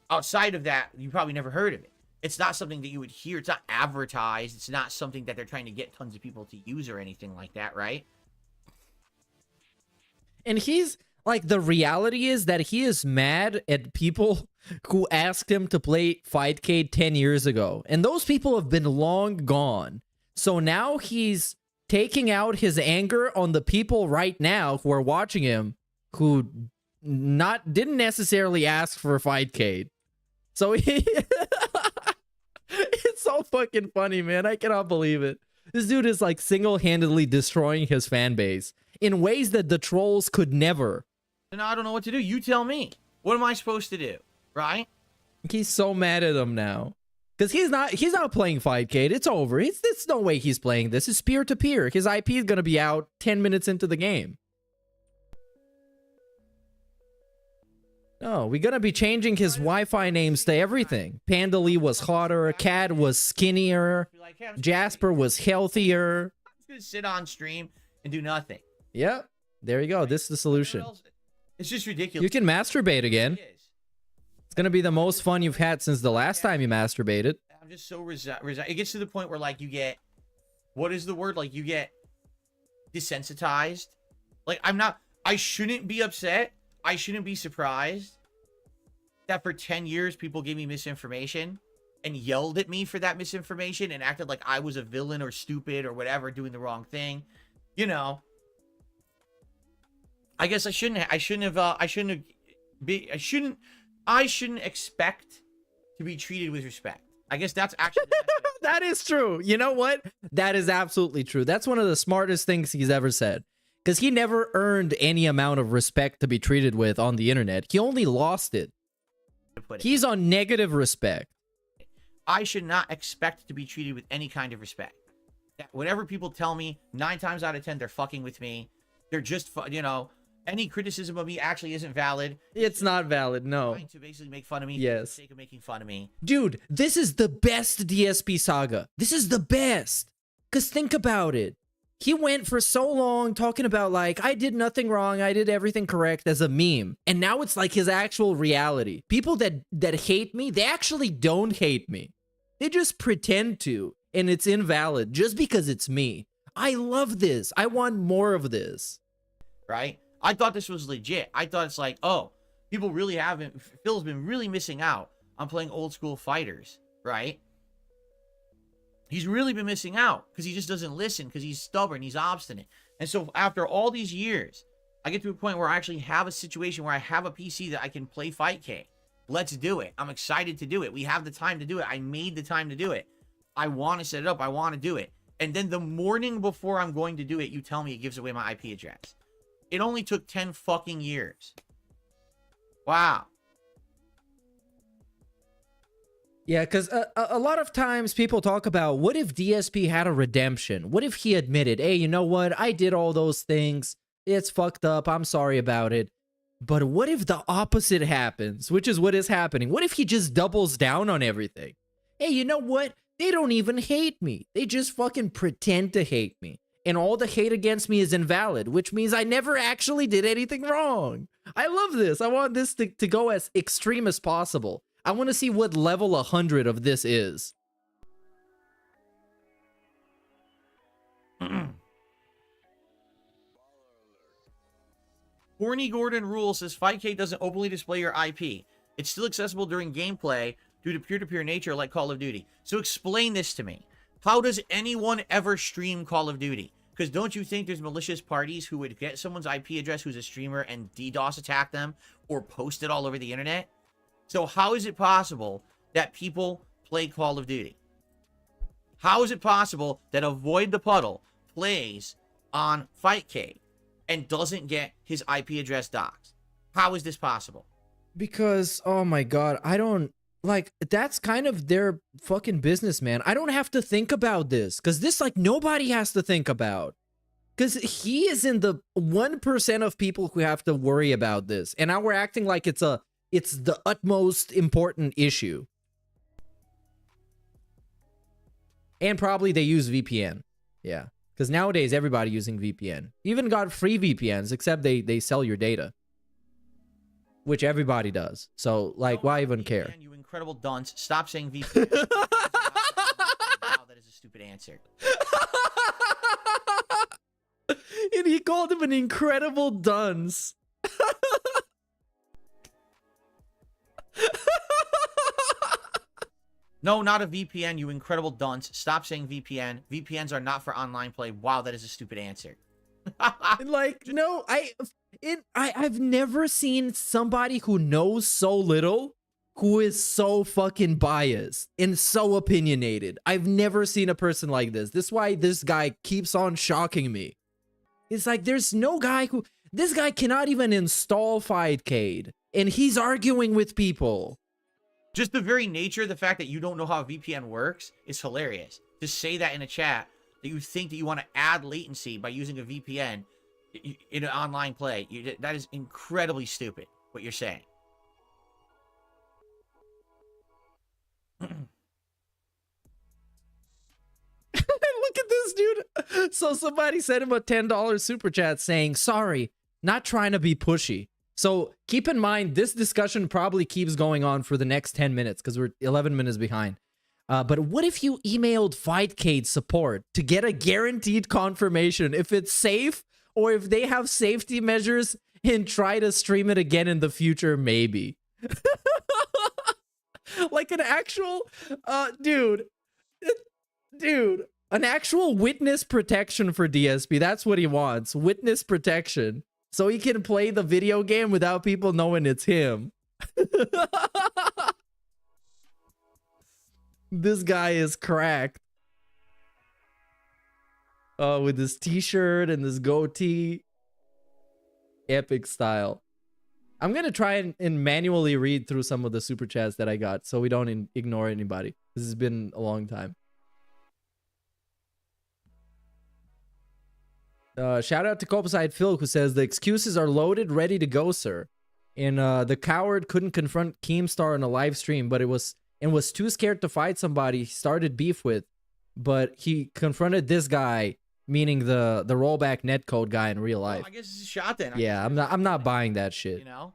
Outside of that, you probably never heard of it. It's not something that you would hear. It's not advertised. It's not something that they're trying to get tons of people to use or anything like that, right? And he's, like, the reality is that he is mad at people who asked him to play Fightcade 10 years ago. And those people have been long gone. So now he's taking out his anger on the people right now who are watching him who didn't necessarily ask for Fightcade. So it's so fucking funny, man. I cannot believe it. This dude is like single-handedly destroying his fan base in ways that the trolls could never. And I don't know what to do. You tell me. What am I supposed to do? Right? He's so mad at him now. Because he's not playing Fightcade. It's over. There's no way he's playing this. It's peer-to-peer. His IP is going to be out 10 minutes into the game. No, we're going to be changing his Wi-Fi names to everything. Panda Lee was hotter. Cad was skinnier. like, hey, I'm just Jasper was healthier. gonna sit on stream and do nothing. Yep. There you go. This is the solution. It's just ridiculous. You can masturbate again. It is. It's going to be the most fun you've had since the last time you masturbated. I'm just so it gets to the point where like you get, what is the word? Like you get desensitized. Like I shouldn't be upset. I shouldn't be surprised that for 10 years people gave me misinformation and yelled at me for that misinformation and acted like I was a villain or stupid or whatever, doing the wrong thing. You know, I guess I shouldn't expect to be treated with respect. I guess that's actually that is true. You know what? That is absolutely true. That's one of the smartest things he's ever said. Because he never earned any amount of respect to be treated with on the internet. He only lost it. He's on negative respect. I should not expect to be treated with any kind of respect. Whatever people tell me, 9 times out of 10, they're fucking with me. They're just, you know, any criticism of me actually isn't valid. It's not valid, no. Trying to basically make fun of me yes. for the sake of making fun of me. Dude, this is the best DSP saga. This is the best. Because think about it. He went for so long talking about like, I did nothing wrong, I did everything correct as a meme. And now it's like his actual reality. People that hate me, they actually don't hate me. They just pretend to, and it's invalid just because it's me. I love this. I want more of this. Right? I thought this was legit. I thought it's like, oh, people really haven't, Phil's been really missing out on playing old school fighters, right? He's really been missing out because he just doesn't listen, because he's stubborn, he's obstinate. And so after all these years, I get to a point where I actually have a situation where I have a PC that I can play Fightcade. Let's do it. I'm excited to do it. We have the time to do it. I made the time to do it. I want to set it up. I want to do it. And then the morning before I'm going to do it, you tell me it gives away my IP address. It only took 10 fucking years. Wow. Yeah, because a lot of times people talk about, what if DSP had a redemption? What if he admitted, hey, you know what? I did all those things. It's fucked up. I'm sorry about it. But what if the opposite happens, which is what is happening? What if he just doubles down on everything? Hey, you know what? They don't even hate me. They just fucking pretend to hate me. And all the hate against me is invalid, which means I never actually did anything wrong. I love this. I want this to go as extreme as possible. I want to see what level 100 of this is. Horny Gordon Rule says Fightcade doesn't openly display your IP. It's still accessible during gameplay due to peer-to-peer nature like Call of Duty. So explain this to me. How does anyone ever stream Call of Duty? Because don't you think there's malicious parties who would get someone's IP address who's a streamer and DDoS attack them or post it all over the internet? So how is it possible that people play Call of Duty? How is it possible that Avoid the Puddle plays on Fightcade and doesn't get his IP address doxed? How is this possible? Because, oh my god, I don't... Like, that's kind of their fucking business, man. I don't have to think about this. Because this, like, nobody has to think about. Because he is in the 1% of people who have to worry about this. And now we're acting like it's the utmost important issue. And probably they use VPN. Yeah. Because nowadays, everybody using VPN. Even got free VPNs, except they sell your data. Which everybody does. So, like, why even care? You incredible dunce. Stop saying VPN. Wow, that is a stupid answer. And he called him an incredible dunce. No, not a VPN, you incredible dunce. Stop saying VPN. VPNs are not for online play. Wow, that is a stupid answer. Like, no, I've never seen somebody who knows so little who is so fucking biased and so opinionated. I've never seen a person like this. This is why this guy keeps on shocking me. It's like, there's no guy who... This guy cannot even install Fightcade, and he's arguing with people. Just the very nature of the fact that you don't know how a VPN works is hilarious. To say that in a chat, that you think that you want to add latency by using a VPN in an online play, that is incredibly stupid, what you're saying. So somebody sent him a $10 super chat saying, sorry, not trying to be pushy. So keep in mind, this discussion probably keeps going on for the next 10 minutes because we're 11 minutes behind. But what if you emailed Fightcade support to get a guaranteed confirmation if it's safe or if they have safety measures and try to stream it again in the future, maybe? Like an actual, dude, an actual witness protection for DSP. That's what he wants. Witness protection. So he can play the video game without people knowing it's him. This guy is cracked. Oh, with this t-shirt and this goatee. Epic style. I'm going to try and manually read through some of the super chats that I got so we don't ignore anybody. This has been a long time. Shout out to Copacyde Phil, who says the excuses are loaded, ready to go, sir. And the coward couldn't confront Keemstar in a live stream, but was too scared to fight somebody he started beef with. But he confronted this guy, meaning the rollback netcode guy in real life. Well, I guess it's a shot then. Yeah, I'm not buying that shit. You know,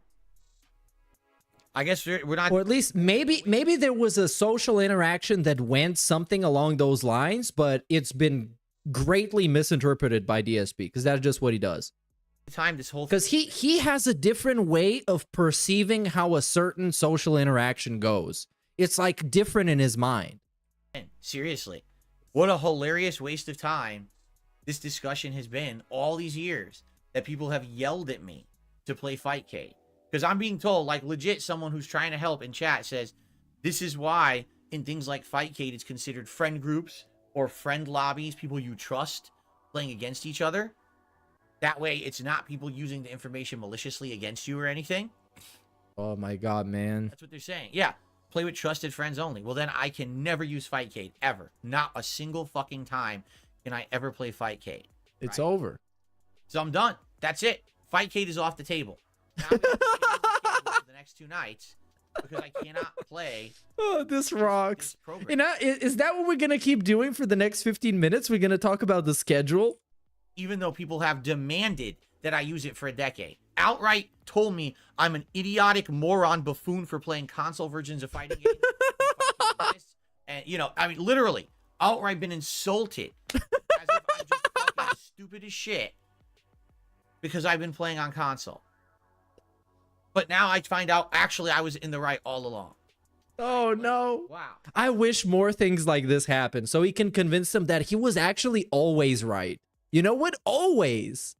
I guess we're not. Or at least maybe there was a social interaction that went something along those lines, but it's been greatly misinterpreted by DSP because that's just what he does. Time this whole because he has a different way of perceiving how a certain social interaction goes. It's like different in his mind. Seriously, what a hilarious waste of time this discussion has been all these years that people have yelled at me to play Fightcade. Because I'm being told, like legit, someone who's trying to help in chat says, this is why in things like Fightcade it's considered friend groups or friend lobbies, people you trust playing against each other. That way it's not people using the information maliciously against you or anything. Oh my god, man. That's what they're saying. Yeah, play with trusted friends only. Well, then I can never use Fightcade, ever. Not a single fucking time can I ever play Fightcade. It's over. So I'm done. That's it. Fightcade is off the table. Now I'm gonna for the next 2 nights because I cannot play. Oh, this rocks. This program. And is that what we're gonna keep doing for the next 15 minutes? We're gonna talk about the schedule? Even though people have demanded that I use it for a decade. Outright told me I'm an idiotic moron buffoon for playing console versions of fighting games. And, you know, I mean, literally, outright been insulted as if I'm just fucking stupid as shit because I've been playing on console. But now I find out, actually, I was in the right all along. Oh, no. Wow. I wish more things like this happened so he can convince them that he was actually always right. You know what? Always.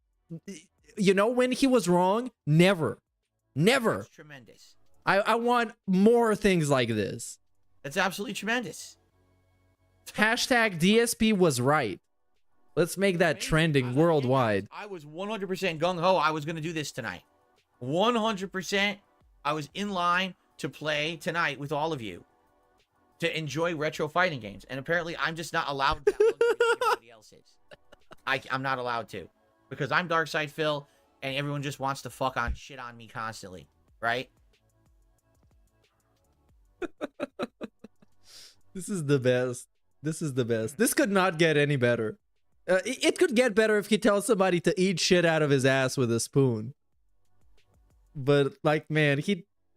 You know when he was wrong? Never. Never. That's tremendous. I want more things like this. That's absolutely tremendous. Hashtag DSP was right. Let's make that trending worldwide. I was 100% gung-ho. I was going to do this tonight. 100%. I was in line to play tonight with all of you to enjoy retro fighting games. And apparently I'm just not allowed to everybody else is. I'm not allowed to. Because I'm Darkside Phil, and everyone just wants to fuck on shit on me constantly. Right? This is the best. This is the best. This could not get any better. It could get better if he tells somebody to eat shit out of his ass with a spoon. But, like, man,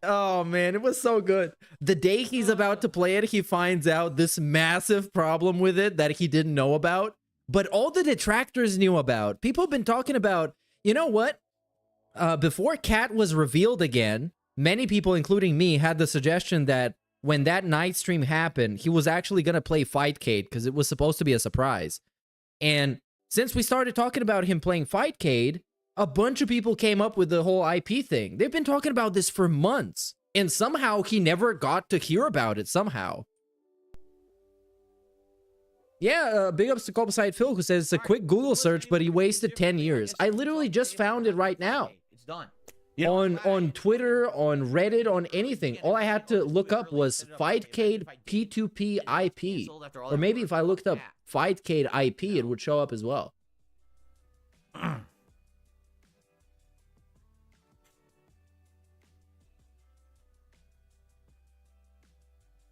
oh, man, it was so good. The day he's about to play it, he finds out this massive problem with it that he didn't know about. But all the detractors knew about. People have been talking about, you know what? Before Cat was revealed again, many people, including me, had the suggestion that when that night stream happened, he was actually going to play Fightcade because it was supposed to be a surprise. And since we started talking about him playing Fightcade, a bunch of people came up with the whole IP thing. They've been talking about this for months. And somehow he never got to hear about it somehow. Yeah, big ups to Copacyde Phil, who says it's a quick Google search, but he wasted 10 years. I literally just found it right now. It's done. On Twitter, on Reddit, on anything. All I had to look up was Fightcade P2P IP. Or maybe if I looked up Fightcade IP, it would show up as well.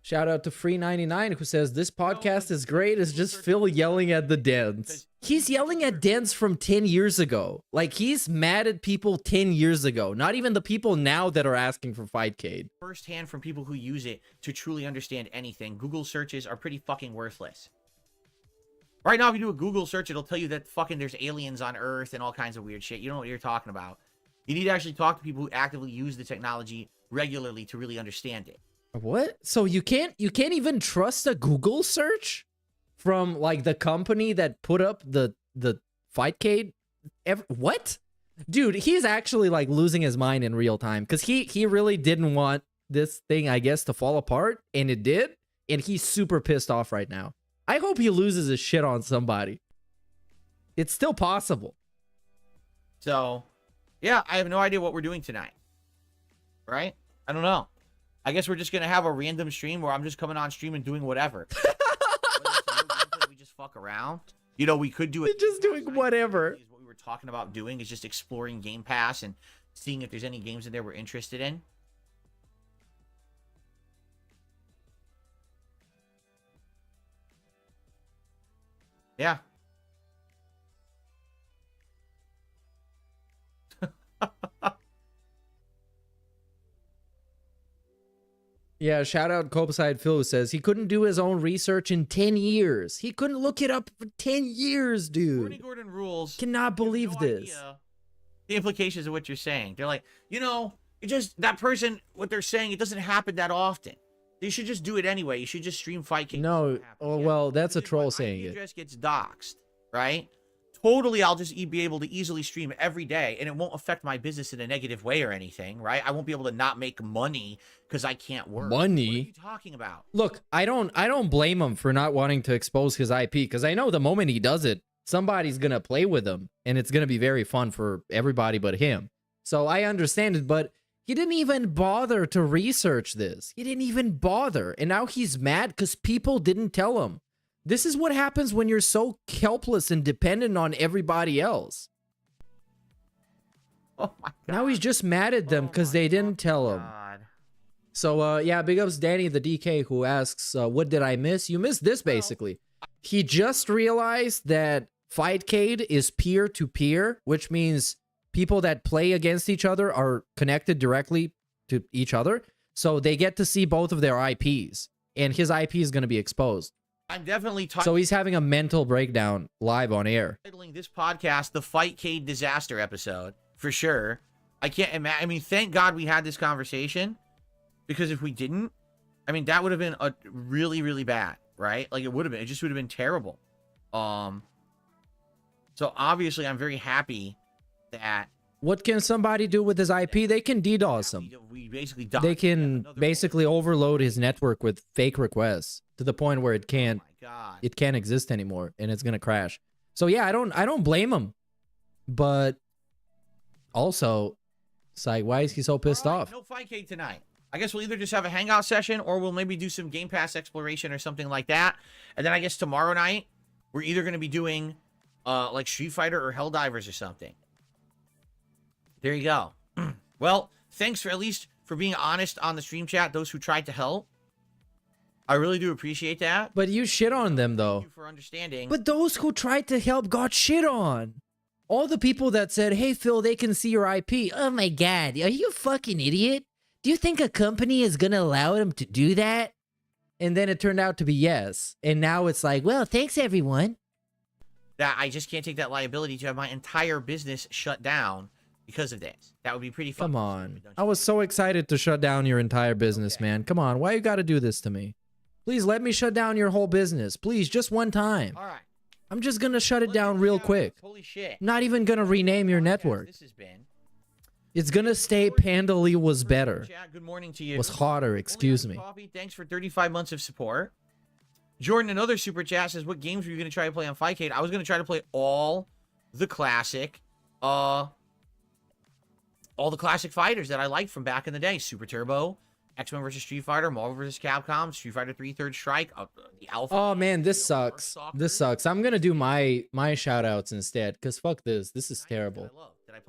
Shout out to Free99 who says this podcast is great. It's just Phil yelling at the dens. He's yelling at dens from 10 years ago. Like he's mad at people 10 years ago. Not even the people now that are asking for Fightcade. Firsthand from people who use it to truly understand anything. Google searches are pretty fucking worthless. Right now, if you do a Google search, it'll tell you that fucking there's aliens on Earth and all kinds of weird shit. You don't know what you're talking about. You need to actually talk to people who actively use the technology regularly to really understand it. What? So you can't even trust a Google search from like the company that put up the Fightcade? What? Dude, he's actually like losing his mind in real time because he really didn't want this thing, I guess, to fall apart, and it did, and he's super pissed off right now. I hope he loses his shit on somebody. It's still possible. So, yeah, I have no idea what we're doing tonight. Right? I don't know. I guess we're just going to have a random stream where I'm just coming on stream and doing whatever. We just fuck around. You know, we could do it. Just doing whatever. What we were talking about doing is just exploring Game Pass and seeing if there's any games in there we're interested in. Yeah. Yeah, shout out Copeside Phil who says he couldn't do his own research in 10 years. He couldn't look it up for 10 years, dude. Bernie Gordon rules. Cannot believe no this. Idea the implications of what you're saying. They're like, you know, it just, that person, what they're saying, it doesn't happen that often. You should just do it anyway. You should just stream Fightcade. No, oh, well, that's a troll saying it. Address gets doxxed, right? Totally, I'll just be able to easily stream every day, and it won't affect my business in a negative way or anything, right? I won't be able to not make money because I can't work. Money? What are you talking about? Look, I don't blame him for not wanting to expose his IP because I know the moment he does it, somebody's gonna play with him, and it's gonna be very fun for everybody but him. So I understand it, but he didn't even bother to research this. He didn't even bother, and now he's mad because people didn't tell him. This is what happens when you're so helpless and dependent on everybody else. Oh my God. Now he's just mad at them because they didn't tell him. So, yeah, big ups Danny the DK who asks, what did I miss? You missed this, basically. He just realized that Fightcade is peer-to-peer, which means people that play against each other are connected directly to each other. So they get to see both of their IPs, and his IP is going to be exposed. I'm definitely So he's having a mental breakdown live on air. Titling this podcast the Fightcade disaster episode for sure. I can't imagine. I mean, thank God we had this conversation, because if we didn't, I mean, that would have been a really, really bad, right? Like it would have been. It just would have been terrible. So obviously, I'm very happy that. What can somebody do with his IP? They can DDoS him. We basically They can basically overload his network with fake requests to the point where it can't exist anymore and it's gonna crash. So yeah, I don't blame him, but also, it's like, why is he so pissed off? No Fightcade tonight. I guess we'll either just have a hangout session or we'll maybe do some Game Pass exploration or something like that. And then I guess tomorrow night we're either gonna be doing like Street Fighter or Helldivers or something. There you go. Well, thanks for at least for being honest on the stream chat, those who tried to help. I really do appreciate that. But you shit on them, though. Thank you for understanding. But those who tried to help got shit on. All the people that said, hey, Phil, they can see your IP. Oh, my God. Are you a fucking idiot? Do you think a company is going to allow them to do that? And then it turned out to be yes. And now it's like, well, thanks, everyone. That I just can't take that liability to have my entire business shut down because of this. That would be pretty fun. Come on. I was so excited to shut down your entire business, man. Come on. Why you got to do this to me? Please let me shut down your whole business. Please, just one time. All right. I'm just going to shut it down real quick. Holy shit. Not even going to rename your network. This has been. It's going to stay Pandally was better. Good morning to you. Was hotter, excuse me. Coffee. Thanks for 35 months of support. Jordan, another super chat, says, what games were you going to try to play on Fightcade? I was going to try to play all the classic fighters that I liked from back in the day. Super Turbo, X-Men vs. Street Fighter, Marvel vs. Capcom, Street Fighter 3 Third Strike, the Alpha. Oh man, this sucks. This sucks. I'm gonna do my shout outs instead, because fuck this. This is terrible.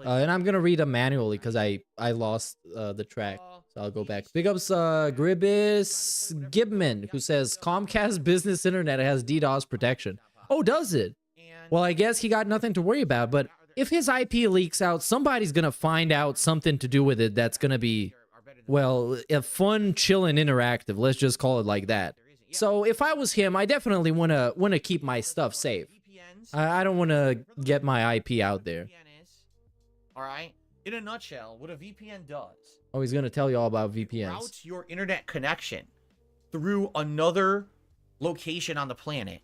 And I'm gonna read them manually because I lost the track, so I'll go back. Big ups Gribis Gibman, who says Comcast Business Internet has DDoS protection. Oh, does it? Well, I guess he got nothing to worry about, but if his IP leaks out, somebody's gonna find out something to do with it that's gonna be, well, a fun, chill, and interactive. Let's just call it like that. So if I was him, I definitely wanna keep my stuff safe. I don't want to get my IP out there. All right. In a nutshell, what a VPN does. Oh, he's gonna tell you all about VPNs. Routes your internet connection through another location on the planet,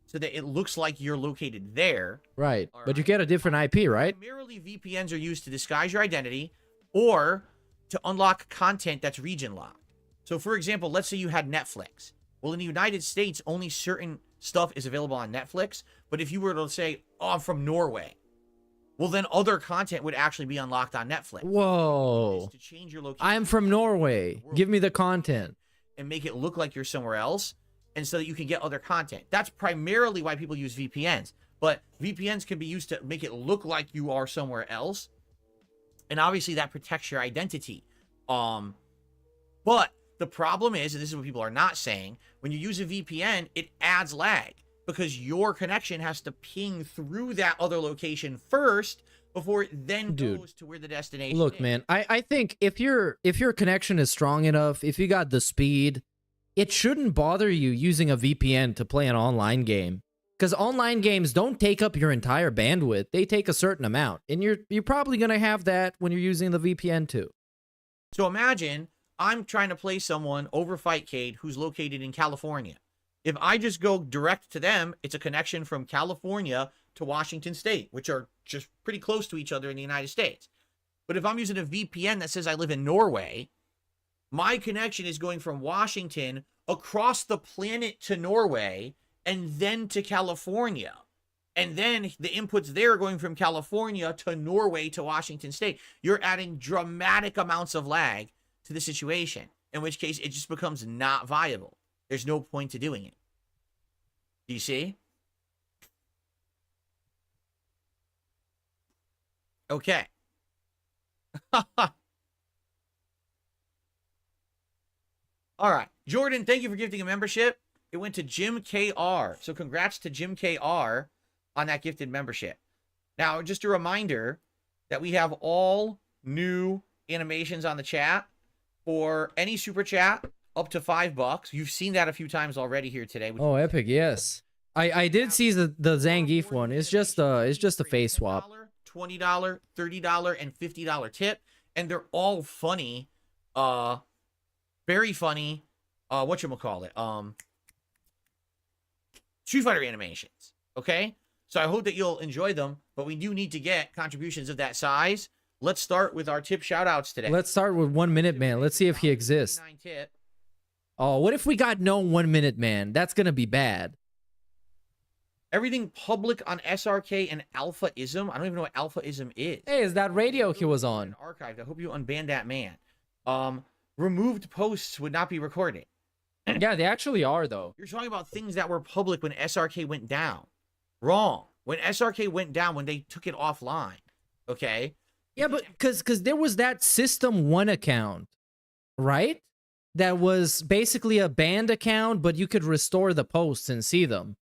so that it looks like you're located there. Right. But you get a different IP, right? Primarily, VPNs are used to disguise your identity or to unlock content that's region locked. So, for example, let's say you had Netflix. Well, in the United States, only certain stuff is available on Netflix. But if you were to say, oh, I'm from Norway, well, then other content would actually be unlocked on Netflix. Whoa. To change your location, I'm from Norway. Give me the content. And make it look like you're somewhere else, and so that you can get other content. That's primarily why people use VPNs. But VPNs can be used to make it look like you are somewhere else. And obviously that protects your identity. But the problem is, and this is what people are not saying, when you use a VPN, it adds lag because your connection has to ping through that other location first before it then goes to where the destination is. Look, man, I think if your connection is strong enough, if you got the speed, it shouldn't bother you using a VPN to play an online game. Because online games don't take up your entire bandwidth. They take a certain amount. And you're probably going to have that when you're using the VPN too. So imagine I'm trying to play someone over Fightcade who's located in California. If I just go direct to them, it's a connection from California to Washington State, which are just pretty close to each other in the United States. But if I'm using a VPN that says I live in Norway, my connection is going from Washington across the planet to Norway and then to California. And then the inputs there are going from California to Norway to Washington State. You're adding dramatic amounts of lag to the situation, in which case it just becomes not viable. There's no point to doing it. Do you see? Okay. All right. Jordan, thank you for gifting a membership. It went to Jim KR. So congrats to Jim KR on that gifted membership. Now, just a reminder that we have all new animations on the chat for any super chat up to $5. You've seen that a few times already here today. Oh, epic, yes. I did see the Zangief one. It's just a face swap. $20, $30, and $50 tip, and they're all funny. Very funny. Whatchamacallit? Street Fighter animations. Okay? So I hope that you'll enjoy them, but we do need to get contributions of that size. Let's start with our tip shoutouts today. Let's start with 1 Minute Man. Let's see if he exists. Tip. Oh, what if we got no 1 Minute Man? That's gonna be bad. Everything public on SRK and Alphaism. I don't even know what Alphaism is. Hey, is that radio he was on? Archived. I hope you unban that man. Removed posts would not be recorded. Yeah, they actually are, though. You're talking about things that were public when SRK went down. Wrong. When SRK went down, when they took it offline. Okay? Yeah, but because there was that System 1 account, right? That was basically a banned account, but you could restore the posts and see them.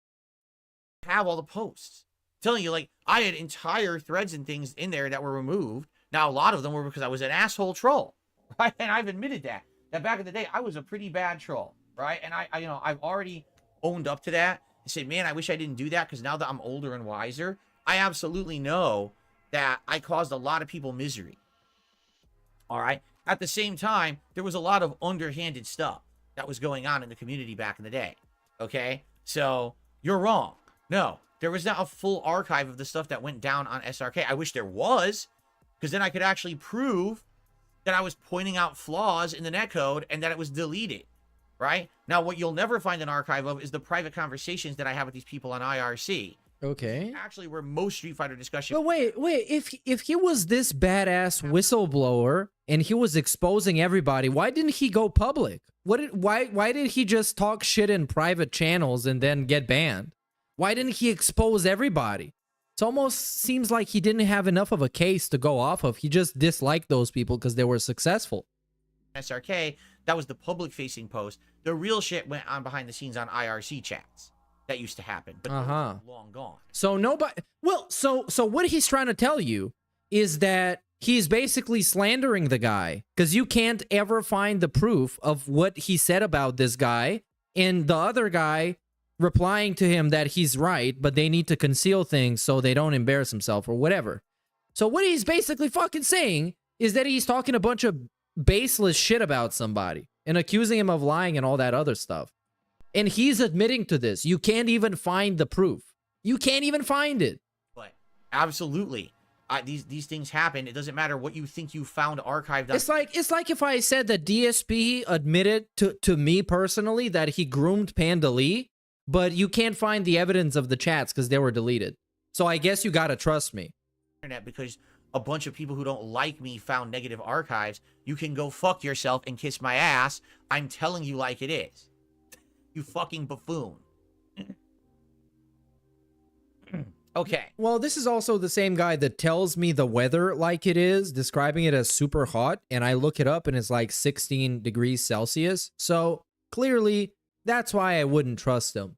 Have all the posts. I'm telling you, like, I had entire threads and things in there that were removed. Now, a lot of them were because I was an asshole troll, right? And I've admitted that back in the day, I was a pretty bad troll, right? And I've already owned up to that and said, man, I wish I didn't do that, because now that I'm older and wiser, I absolutely know that I caused a lot of people misery. All right. At the same time, there was a lot of underhanded stuff that was going on in the community back in the day. Okay. So you're wrong. No, there was not a full archive of the stuff that went down on SRK. I wish there was, because then I could actually prove that I was pointing out flaws in the netcode and that it was deleted. Right. Now, what you'll never find an archive of is the private conversations that I have with these people on IRC. Okay. Actually, where most Street Fighter discussion. But wait, if he was this badass whistleblower and he was exposing everybody, why didn't he go public? Why did he just talk shit in private channels and then get banned? Why didn't he expose everybody? It almost seems like he didn't have enough of a case to go off of. He just disliked those people because they were successful. SRK, that was the public-facing post. The real shit went on behind the scenes on IRC chats. That used to happen, but those are long gone. So nobody. Well, so what he's trying to tell you is that he's basically slandering the guy because you can't ever find the proof of what he said about this guy, and the other guy replying to him that he's right, but they need to conceal things so they don't embarrass himself or whatever. So what he's basically fucking saying is that he's talking a bunch of baseless shit about somebody and accusing him of lying and all that other stuff. And he's admitting to this. You can't even find the proof. You can't even find it. But absolutely, these things happen. It doesn't matter what you think you found archived. It's like if I said that DSP admitted to me personally that he groomed Panda Lee, but you can't find the evidence of the chats because they were deleted. So I guess you gotta trust me. Internet, because a bunch of people who don't like me found negative archives. You can go fuck yourself and kiss my ass. I'm telling you like it is. You fucking buffoon. Okay. Well, this is also the same guy that tells me the weather like it is, describing it as super hot, and I look it up and it's like 16 degrees Celsius. So clearly, that's why I wouldn't trust him.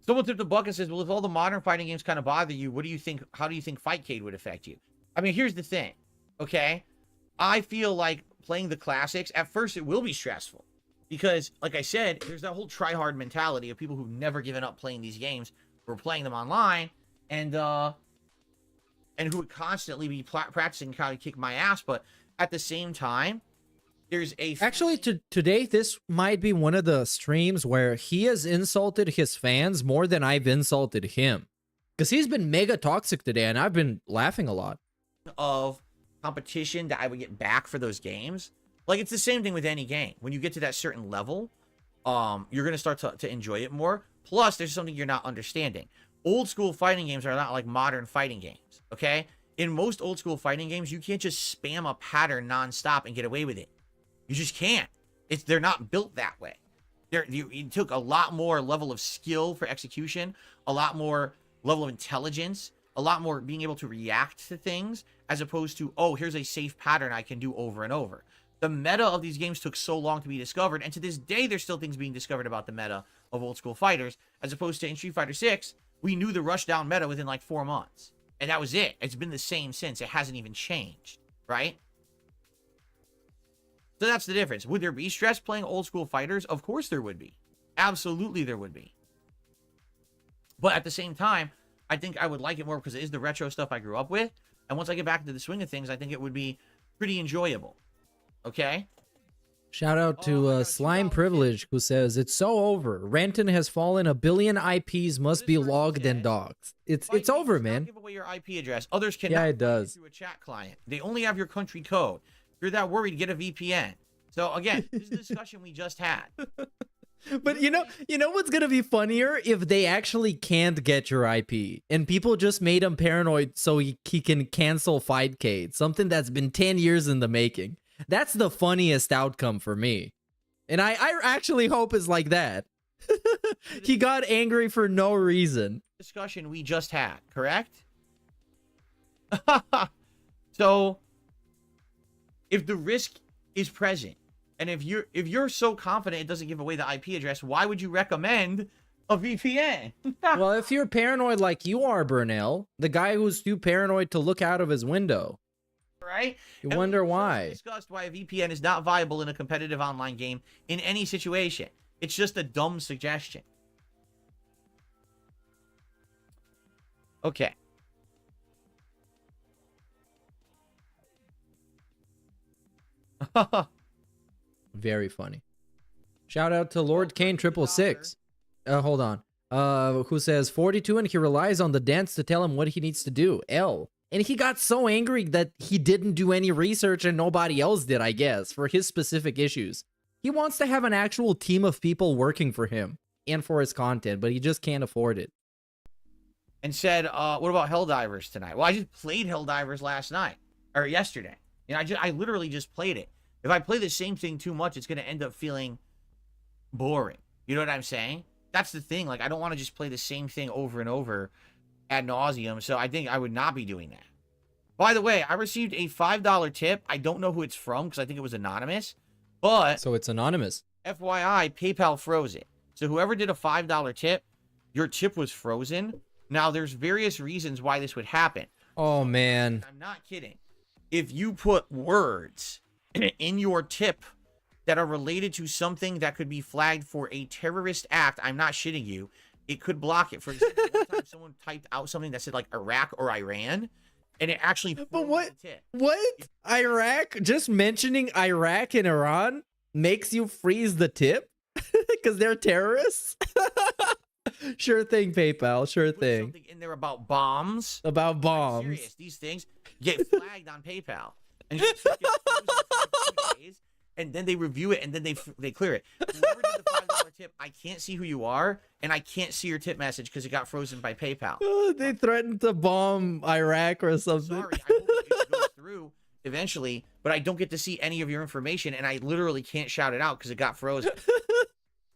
Someone tipped the bucket and says, well, if all the modern fighting games kind of bother you, what do you think? How do you think Fightcade would affect you? I mean, here's the thing, okay? I feel like playing the classics, at first it will be stressful. Because, like I said, there's that whole try-hard mentality of people who've never given up playing these games, who are playing them online, and who would constantly be practicing how to kick my ass. But at the same time, there's a... Actually, today, this might be one of the streams where he has insulted his fans more than I've insulted him. Because he's been mega toxic today, and I've been laughing a lot. Of competition that I would get back for those games. Like, it's the same thing with any game. When you get to that certain level, you're going to start to enjoy it more. Plus, there's something you're not understanding. Old school fighting games are not like modern fighting games, okay? In most old school fighting games, you can't just spam a pattern nonstop and get away with it. You just can't. They're not built that way. It took a lot more level of skill for execution, a lot more level of intelligence, a lot more being able to react to things, as opposed to, oh, here's a safe pattern I can do over and over. The meta of these games took so long to be discovered, and to this day, there's still things being discovered about the meta of old school fighters, as opposed to in Street Fighter 6, we knew the rushdown meta within like 4 months. And that was it. It's been the same since. It hasn't even changed, right? So that's the difference. Would there be stress playing old school fighters? Of course there would be. Absolutely there would be. But at the same time, I think I would like it more because it is the retro stuff I grew up with. And once I get back into the swing of things, I think it would be pretty enjoyable. Okay? Shout out to Slime Privilege, who says, it's so over. Renton has fallen. 1 billion IPs must be logged and dogged. It's over, man. Give away your IP address. Others cannot. Yeah, it does. Through a chat client. They only have your country code. If you're that worried, get a VPN. So again, this is the discussion we just had. But you know what's gonna be funnier if they actually can't get your IP and people just made him paranoid so he can cancel Fightcade, something that's been 10 years in the making. That's the funniest outcome for me, and I actually hope it's like that. He got angry for no reason. Discussion we just had, correct? So, if the risk is present, and if you're so confident it doesn't give away the IP address, why would you recommend a VPN? Well, if you're paranoid like you are, Burnell, the guy who's too paranoid to look out of his window, right? You wonder why. Discussed why a VPN is not viable in a competitive online game in any situation. It's just a dumb suggestion. Okay. Very funny. Shout out to Lord Kane 666. Hold on. Who says 42 and he relies on the dance to tell him what he needs to do. L. And he got so angry that he didn't do any research and nobody else did, I guess, for his specific issues. He wants to have an actual team of people working for him and for his content, but he just can't afford it. And said, what about Helldivers tonight? Well, I just played Helldivers last night, or yesterday. You know, I literally just played it. If I play the same thing too much, it's going to end up feeling boring. You know what I'm saying? That's the thing. Like, I don't want to just play the same thing over and over ad nauseum. So I think I would not be doing that. By the way, I received a $5 tip. I don't know who it's from because I think it was anonymous. But So it's anonymous. FYI, PayPal froze it. So whoever did a $5 tip, your tip was frozen. Now, there's various reasons why this would happen. Oh, man. I'm not kidding. If you put words in your tip that are related to something that could be flagged for a terrorist act, I'm not shitting you, it could block it. For example, one time someone typed out something that said like Iraq or Iran, and it actually froze the tip. What? Iraq? Just mentioning Iraq and Iran makes you freeze the tip? Because they're terrorists? Sure thing, PayPal. Sure thing. Something in there about bombs. About bombs. Like, serious, these things get flagged on PayPal. And you just get frozen for 2 days, and then they review it, and then they clear it. Whoever did the $5 tip, I can't see who you are, and I can't see your tip message because it got frozen by PayPal. Oh, they threatened to bomb Iraq or something. Sorry, I hope it goes through eventually, but I don't get to see any of your information, and I literally can't shout it out because it got frozen.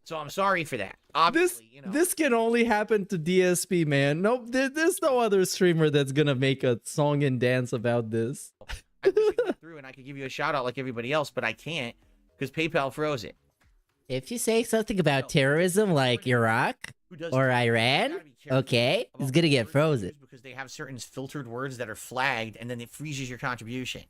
So I'm sorry for that. Obviously, This can only happen to DSP, man. Nope, there's no other streamer that's gonna make a song and dance about this. I wish it went through and I could give you a shout out like everybody else, but I can't because PayPal froze it. If you say something about terrorism like Iraq or Iran, okay, it's gonna get frozen. Because they have certain filtered words that are flagged and then it freezes your contribution.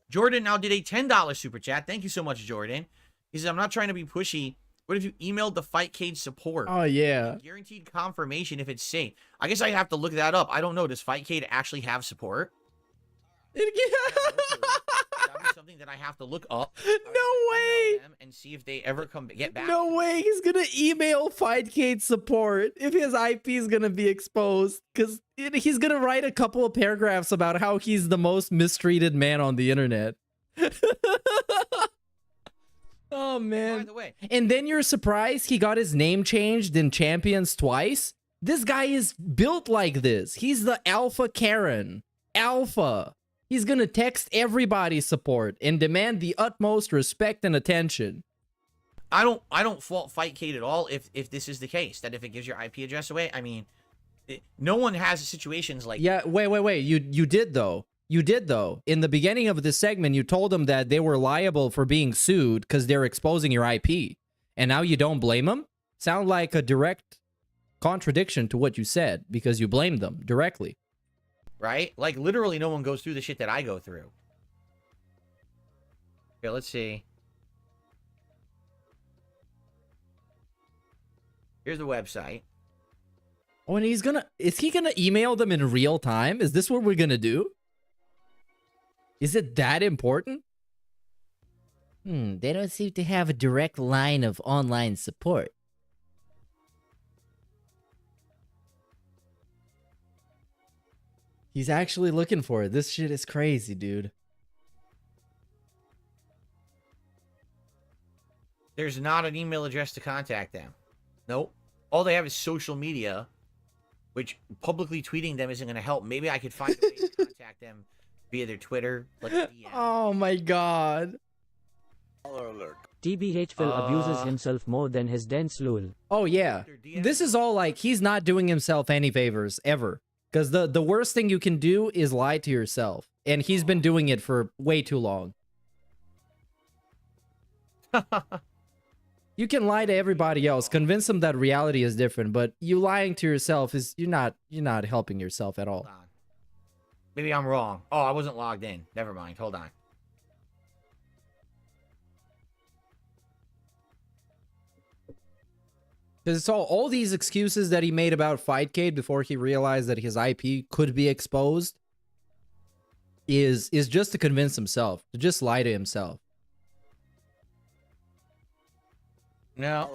Jordan now did a $10 super chat. Thank you so much, Jordan. He says, I'm not trying to be pushy. What if you emailed the Fightcade support? Oh, yeah. Guaranteed confirmation if it's safe. I guess I have to look that up. I don't know. Does Fightcade actually have support? That'd be something that I have to look up. No way. And see if they ever get back. No way. He's gonna email Fightcade support if his IP is gonna be exposed, because he's gonna write a couple of paragraphs about how he's the most mistreated man on the internet. Oh, man. By the way, and then you're surprised he got his name changed in Champions twice? This guy is built like this. He's the Alpha Karen. Alpha. He's gonna text everybody support and demand the utmost respect and attention. I don't fault Fightcade at all if this is the case, that if it gives your IP address away, I mean, no one has situations like Yeah, wait. You did though. You did though. In the beginning of this segment, you told them that they were liable for being sued because they're exposing your IP. And now you don't blame them? Sound like a direct contradiction to what you said because you blamed them directly. Right? Like, literally no one goes through the shit that I go through. Okay, let's see. Here's the website. Oh, and is he gonna email them in real time? Is this what we're gonna do? Is it that important? They don't seem to have a direct line of online support. He's actually looking for it. This shit is crazy, dude. There's not an email address to contact them. Nope. All they have is social media, which publicly tweeting them isn't going to help. Maybe I could find a way to contact them via their Twitter. Like DM. Oh my god. TBH Phil abuses himself more than his dense lul. Oh yeah. This is all like, he's not doing himself any favors, ever. Because the worst thing you can do is lie to yourself. And he's been doing it for way too long. You can lie to everybody else, convince them that reality is different, but you lying to yourself is you're not helping yourself at all. Hold on. Maybe I'm wrong. Oh, I wasn't logged in. Never mind. Hold on. Because it's all these excuses that he made about Fightcade before he realized that his IP could be exposed is just to convince himself, to just lie to himself. No.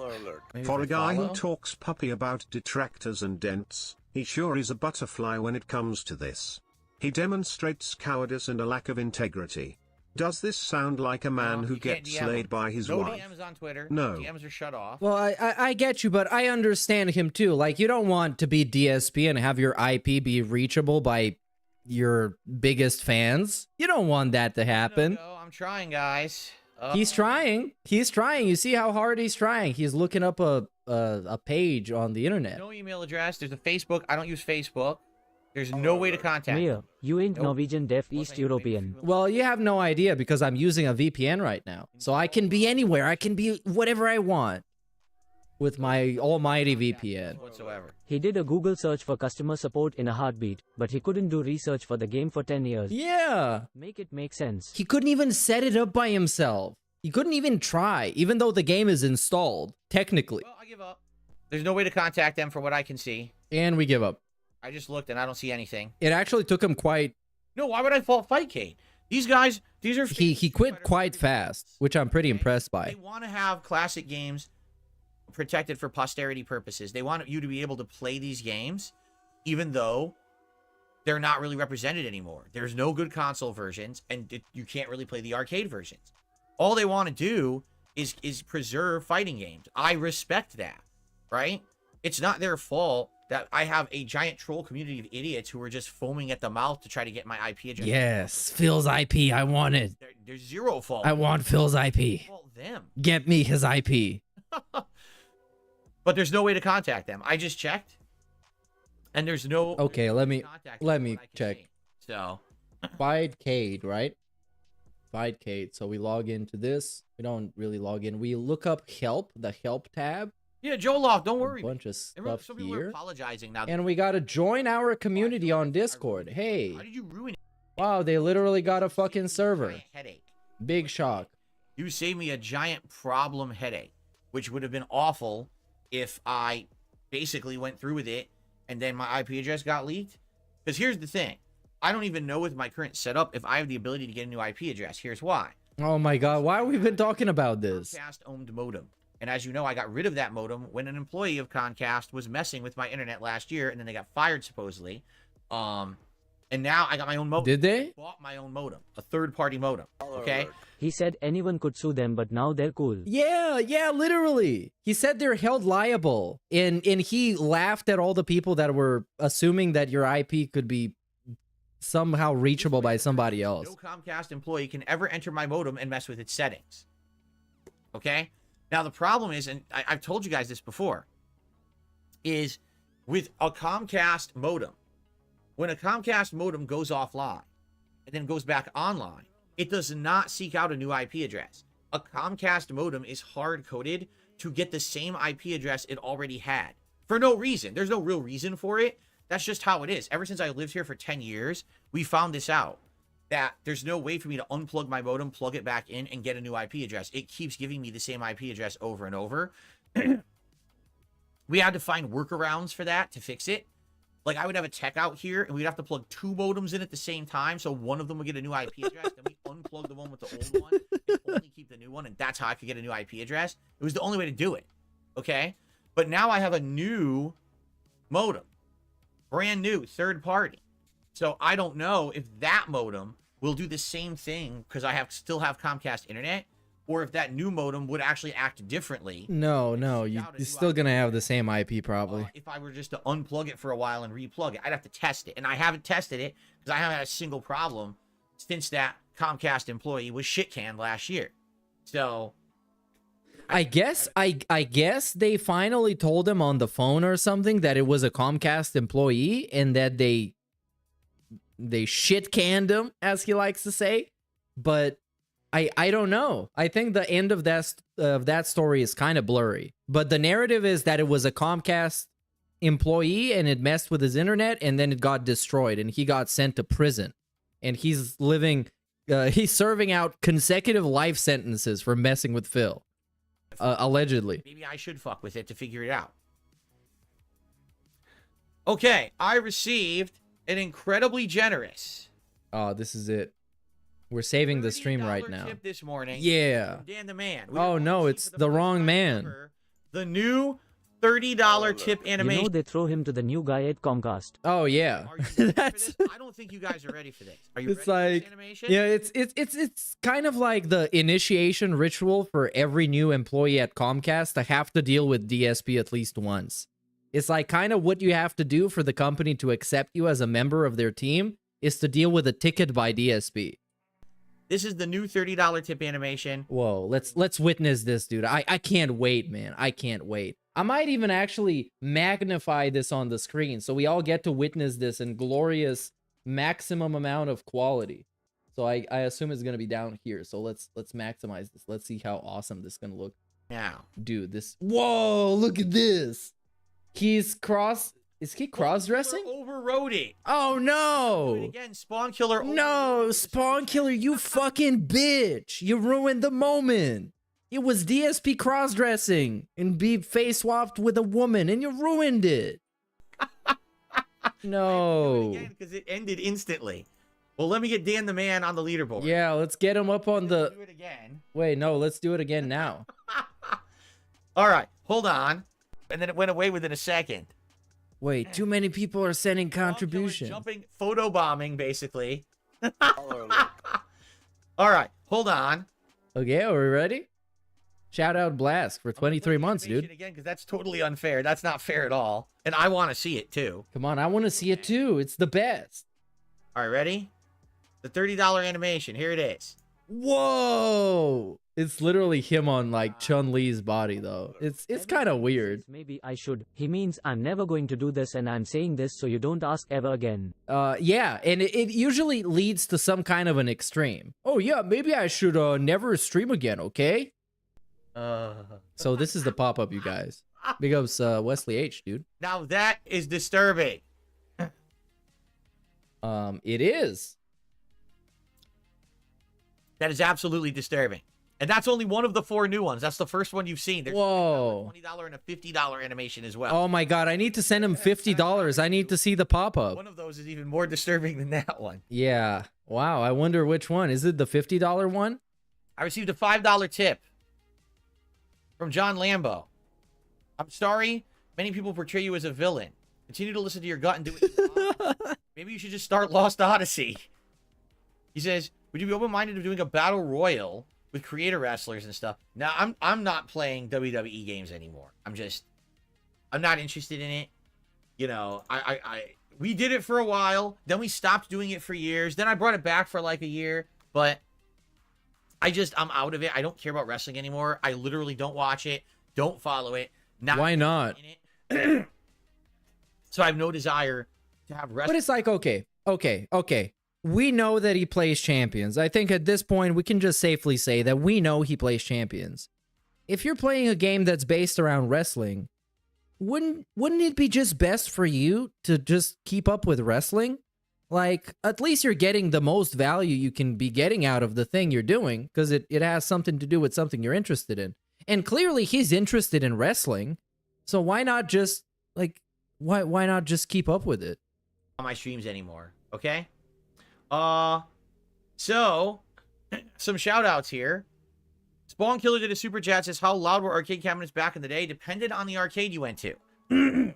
For a guy who talks puppy about detractors and dents, he sure is a butterfly when it comes to this. He demonstrates cowardice and a lack of integrity. Does this sound like a man who gets slayed by his wife? No DMs on Twitter. No. DMs are shut off. Well, I get you, but I understand him too. Like, you don't want to be DSP and have your IP be reachable by your biggest fans. You don't want that to happen. No, I'm trying, guys. He's trying. He's trying. You see how hard he's trying. He's looking up a page on the internet. No email address. There's a Facebook. I don't use Facebook. There's no way to contact me. Mayor, you ain't Norwegian deaf East European. Well, you have no idea because I'm using a VPN right now. So I can be anywhere. I can be whatever I want with my almighty VPN. Whatsoever. He did a Google search for customer support in a heartbeat, but he couldn't do research for the game for 10 years. Yeah. Make it make sense. He couldn't even set it up by himself. He couldn't even try, even though the game is installed, technically. Well, I give up. There's no way to contact them from what I can see. And we give up. I just looked and I don't see anything. It actually took him quite... No, why would I fault Fightcade? These guys, these are... He quit quite fast, which I'm pretty impressed by. They want to have classic games protected for posterity purposes. They want you to be able to play these games, even though they're not really represented anymore. There's no good console versions, and you can't really play the arcade versions. All they want to do is preserve fighting games. I respect that, right? It's not their fault that I have a giant troll community of idiots who are just foaming at the mouth to try to get my IP address. Yes, Phil's IP. I want it. There's zero fault. I want Phil's IP. Fault them. Get me his IP. But there's no way to contact them. I just checked, and there's no. Okay, let me check. See. So, Fightcade, right? Fightcade. So we log into this. We don't really log in. We look up help, the help tab. Yeah, Joe Loft, don't worry. A bunch of stuff some people are here. apologizing now. And we gotta join our community on Discord. Hey. How did you ruin it? Wow, they literally got a fucking server. Headache. Big shock. You saved me a giant problem headache, which would have been awful if I basically went through with it and then my IP address got leaked. Because here's the thing. I don't even know with my current setup if I have the ability to get a new IP address. Here's why. Oh my god, why have we been talking about this? Comcast-owned modem. And as you know, I got rid of that modem when an employee of Comcast was messing with my internet last year, and then they got fired supposedly. And now I got my own modem. Did they? I bought my own modem, a third-party modem. Okay. He said anyone could sue them, but now they're cool. Yeah, literally. He said they're held liable, and he laughed at all the people that were assuming that your IP could be somehow reachable by somebody else. No Comcast employee can ever enter my modem and mess with its settings. Okay. Now, the problem is, and I've told you guys this before, is with a Comcast modem, when a Comcast modem goes offline and then goes back online, it does not seek out a new IP address. A Comcast modem is hard-coded to get the same IP address it already had for no reason. There's no real reason for it. That's just how it is. Ever since I lived here for 10 years, we found this out. That there's no way for me to unplug my modem, plug it back in, and get a new IP address. It keeps giving me the same IP address over and over. We had to find workarounds for that to fix it. Like, I would have a tech out here, and we'd have to plug two modems in at the same time, so one of them would get a new IP address, then we unplug the one with the old one, and only keep the new one, and that's how I could get a new IP address. It was the only way to do it, okay? But now I have a new modem. Brand new, third party. So I don't know if that modem will do the same thing because I still have Comcast internet, or if that new modem would actually act differently. No, you're still gonna have the same IP probably. If I were just to unplug it for a while and replug it, I'd have to test it, and I haven't tested it because I haven't had a single problem since that Comcast employee was shit canned last year. So I guess they finally told him on the phone or something that it was a Comcast employee and that they shit canned him, as he likes to say. But I don't know. I think the end of that story is kind of blurry. But the narrative is that it was a Comcast employee and it messed with his internet and then it got destroyed and he got sent to prison. And he's serving out consecutive life sentences for messing with Phil. Allegedly. Maybe I should fuck with it to figure it out. Okay, I received an incredibly generous. Oh, this is it. We're saving the stream right now. Tip this morning. Yeah. From Dan the Man. Oh no, it's the wrong man. The new $30 tip animation. You know they throw him to the new guy at Comcast. Oh yeah. That's. I don't think you guys are ready for this. Are you it's ready like, for this animation? Yeah, it's kind of like the initiation ritual for every new employee at Comcast to have to deal with DSP at least once. It's like kind of what you have to do for the company to accept you as a member of their team is to deal with a ticket by DSP. This is the new $30 tip animation. Whoa, let's witness this, dude. I can't wait, man. I can't wait. I might even actually magnify this on the screen so we all get to witness this in glorious maximum amount of quality. So I assume it's gonna be down here. So let's maximize this. Let's see how awesome this is gonna look. Now, Dude, this. Whoa, look at this. Is he cross-dressing? Overrode it. Oh no! Do it again, Spawn Killer. No, Spawn Killer, you fucking bitch! You ruined the moment. It was DSP cross-dressing and be face swapped with a woman, and you ruined it. No. Because it ended instantly. Well, let me get Dan the Man on the leaderboard. Yeah, let's get him up on the. Do it again. Wait, no, let's do it again now. All right, hold on. And then it went away within a second. Wait, too many people are sending contributions. Jumping, photo bombing, basically. All right, hold on. Okay, are we ready? Shout out Blast for 23 months, dude. Again, because that's totally unfair. That's not fair at all. And I want to see it too. Come on, I want to see it too. It's the best. All right, ready? The $30 animation. Here it is. Whoa! It's literally him on like Chun-Li's body though. It's kind of weird. Maybe I should. He means I'm never going to do this and I'm saying this so you don't ask ever again. Yeah, and it usually leads to some kind of an extreme. Oh yeah, maybe I should never stream again, okay? So this is the pop-up, you guys. Big ups Wesley H, dude. Now that is disturbing. It is. That is absolutely disturbing. And that's only one of the 4 new ones. That's the first one you've seen. There's Whoa. a $20 and a $50 animation as well. Oh my god, I need to send him $50. I need to see the pop-up. One of those is even more disturbing than that one. Yeah. Wow, I wonder which one. Is it the $50 one? I received a $5 tip from John Lambo. I'm sorry, many people portray you as a villain. Continue to listen to your gut and do it. Maybe you should just start Lost Odyssey. He says, would you be open-minded of doing a battle royal with creator wrestlers and stuff? Now, I'm not playing WWE games anymore. I'm not interested in it. You know, we did it for a while. Then we stopped doing it for years. Then I brought it back for like a year. But I'm out of it. I don't care about wrestling anymore. I literally don't watch it. Don't follow it. Why not? So I have no desire to have wrestling. But it's like, okay. We know that he plays champions. I think at this point, we can just safely say that we know he plays champions. If you're playing a game that's based around wrestling, wouldn't it be just best for you to just keep up with wrestling? Like, at least you're getting the most value you can be getting out of the thing you're doing, because it has something to do with something you're interested in. And clearly he's interested in wrestling, so why not just, like, why not just keep up with it? On my streams anymore, okay? So, some shout-outs here. Spawn Killer did a super chat, says, how loud were arcade cabinets back in the day? Depended on the arcade you went to. Keep in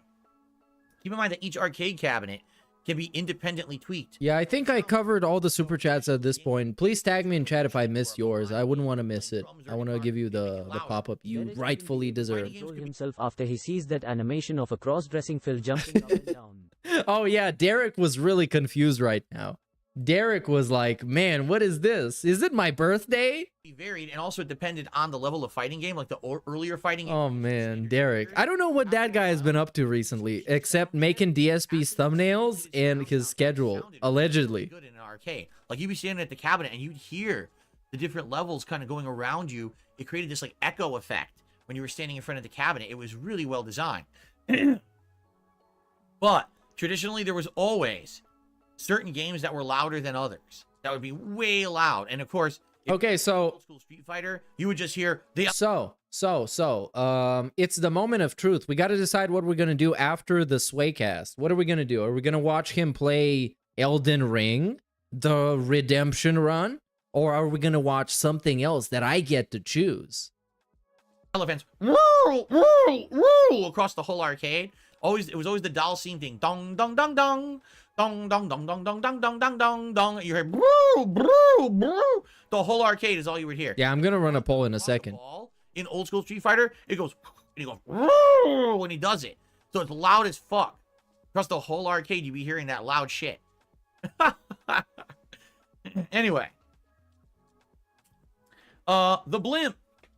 mind that each arcade cabinet can be independently tweaked. Yeah, I think I covered all the super chats at this point. Please tag me in chat if I missed yours. I wouldn't want to miss it. I want to give you the pop-up you rightfully deserve. Himself after he sees that animation of a cross-dressing Phil jumping up and down. Oh yeah, Derek was really confused right now. Derek was like, man, what is this? Is it my birthday? Varied, and also it depended on the level of fighting game, like the earlier fighting game. Oh man, Derek. I don't know what that guy has been up to recently, except making DSP's thumbnails and his schedule, allegedly. Good in an arcade. Like you'd be standing at the cabinet and you'd hear the different levels kind of going around you. It created this like echo effect when you were standing in front of the cabinet. It was really well designed. But traditionally there was always certain games that were louder than others. That would be way loud. And of course, okay, so old school Street Fighter, you would just hear the it's the moment of truth. We got to decide what we're going to do after the Swaycast. What are we going to do? Are we going to watch him play Elden Ring, the redemption run, or are we going to watch something else that I get to choose? Elephants across the whole arcade. It was always the doll scene thing. Dong dong dong dong. Dong dong dong dong dong dong dong dong dong dong. You hear the whole arcade is all you would hear. Yeah, I'm gonna run a poll in a second. In old school Street Fighter, it goes and he goes when he does it. So it's loud as fuck. Across the whole arcade, you'd be hearing that loud shit. Anyway. The Blimp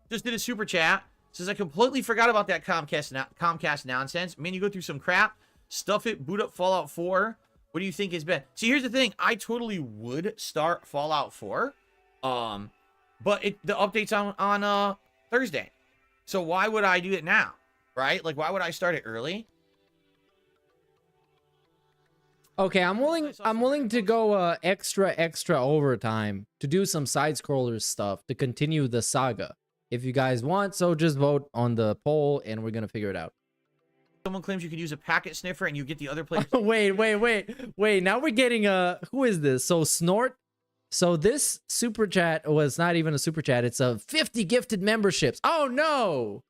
just did a super chat. Says, I completely forgot about that Comcast nonsense. Man, you go through some crap, stuff it, boot up Fallout 4. What do you think is best? See, here's the thing. I totally would start Fallout 4. But the update's on Thursday. So why would I do it now? Right? Like, why would I start it early? Okay, I'm willing to go extra overtime to do some side scrollers stuff to continue the saga. If you guys want, so just vote on the poll and we're gonna figure it out. Someone claims you could use a packet sniffer and you get the other players. wait. Now we're getting who is this? So Snort. So this super chat was not even a super chat. It's a 50 gifted memberships. Oh no.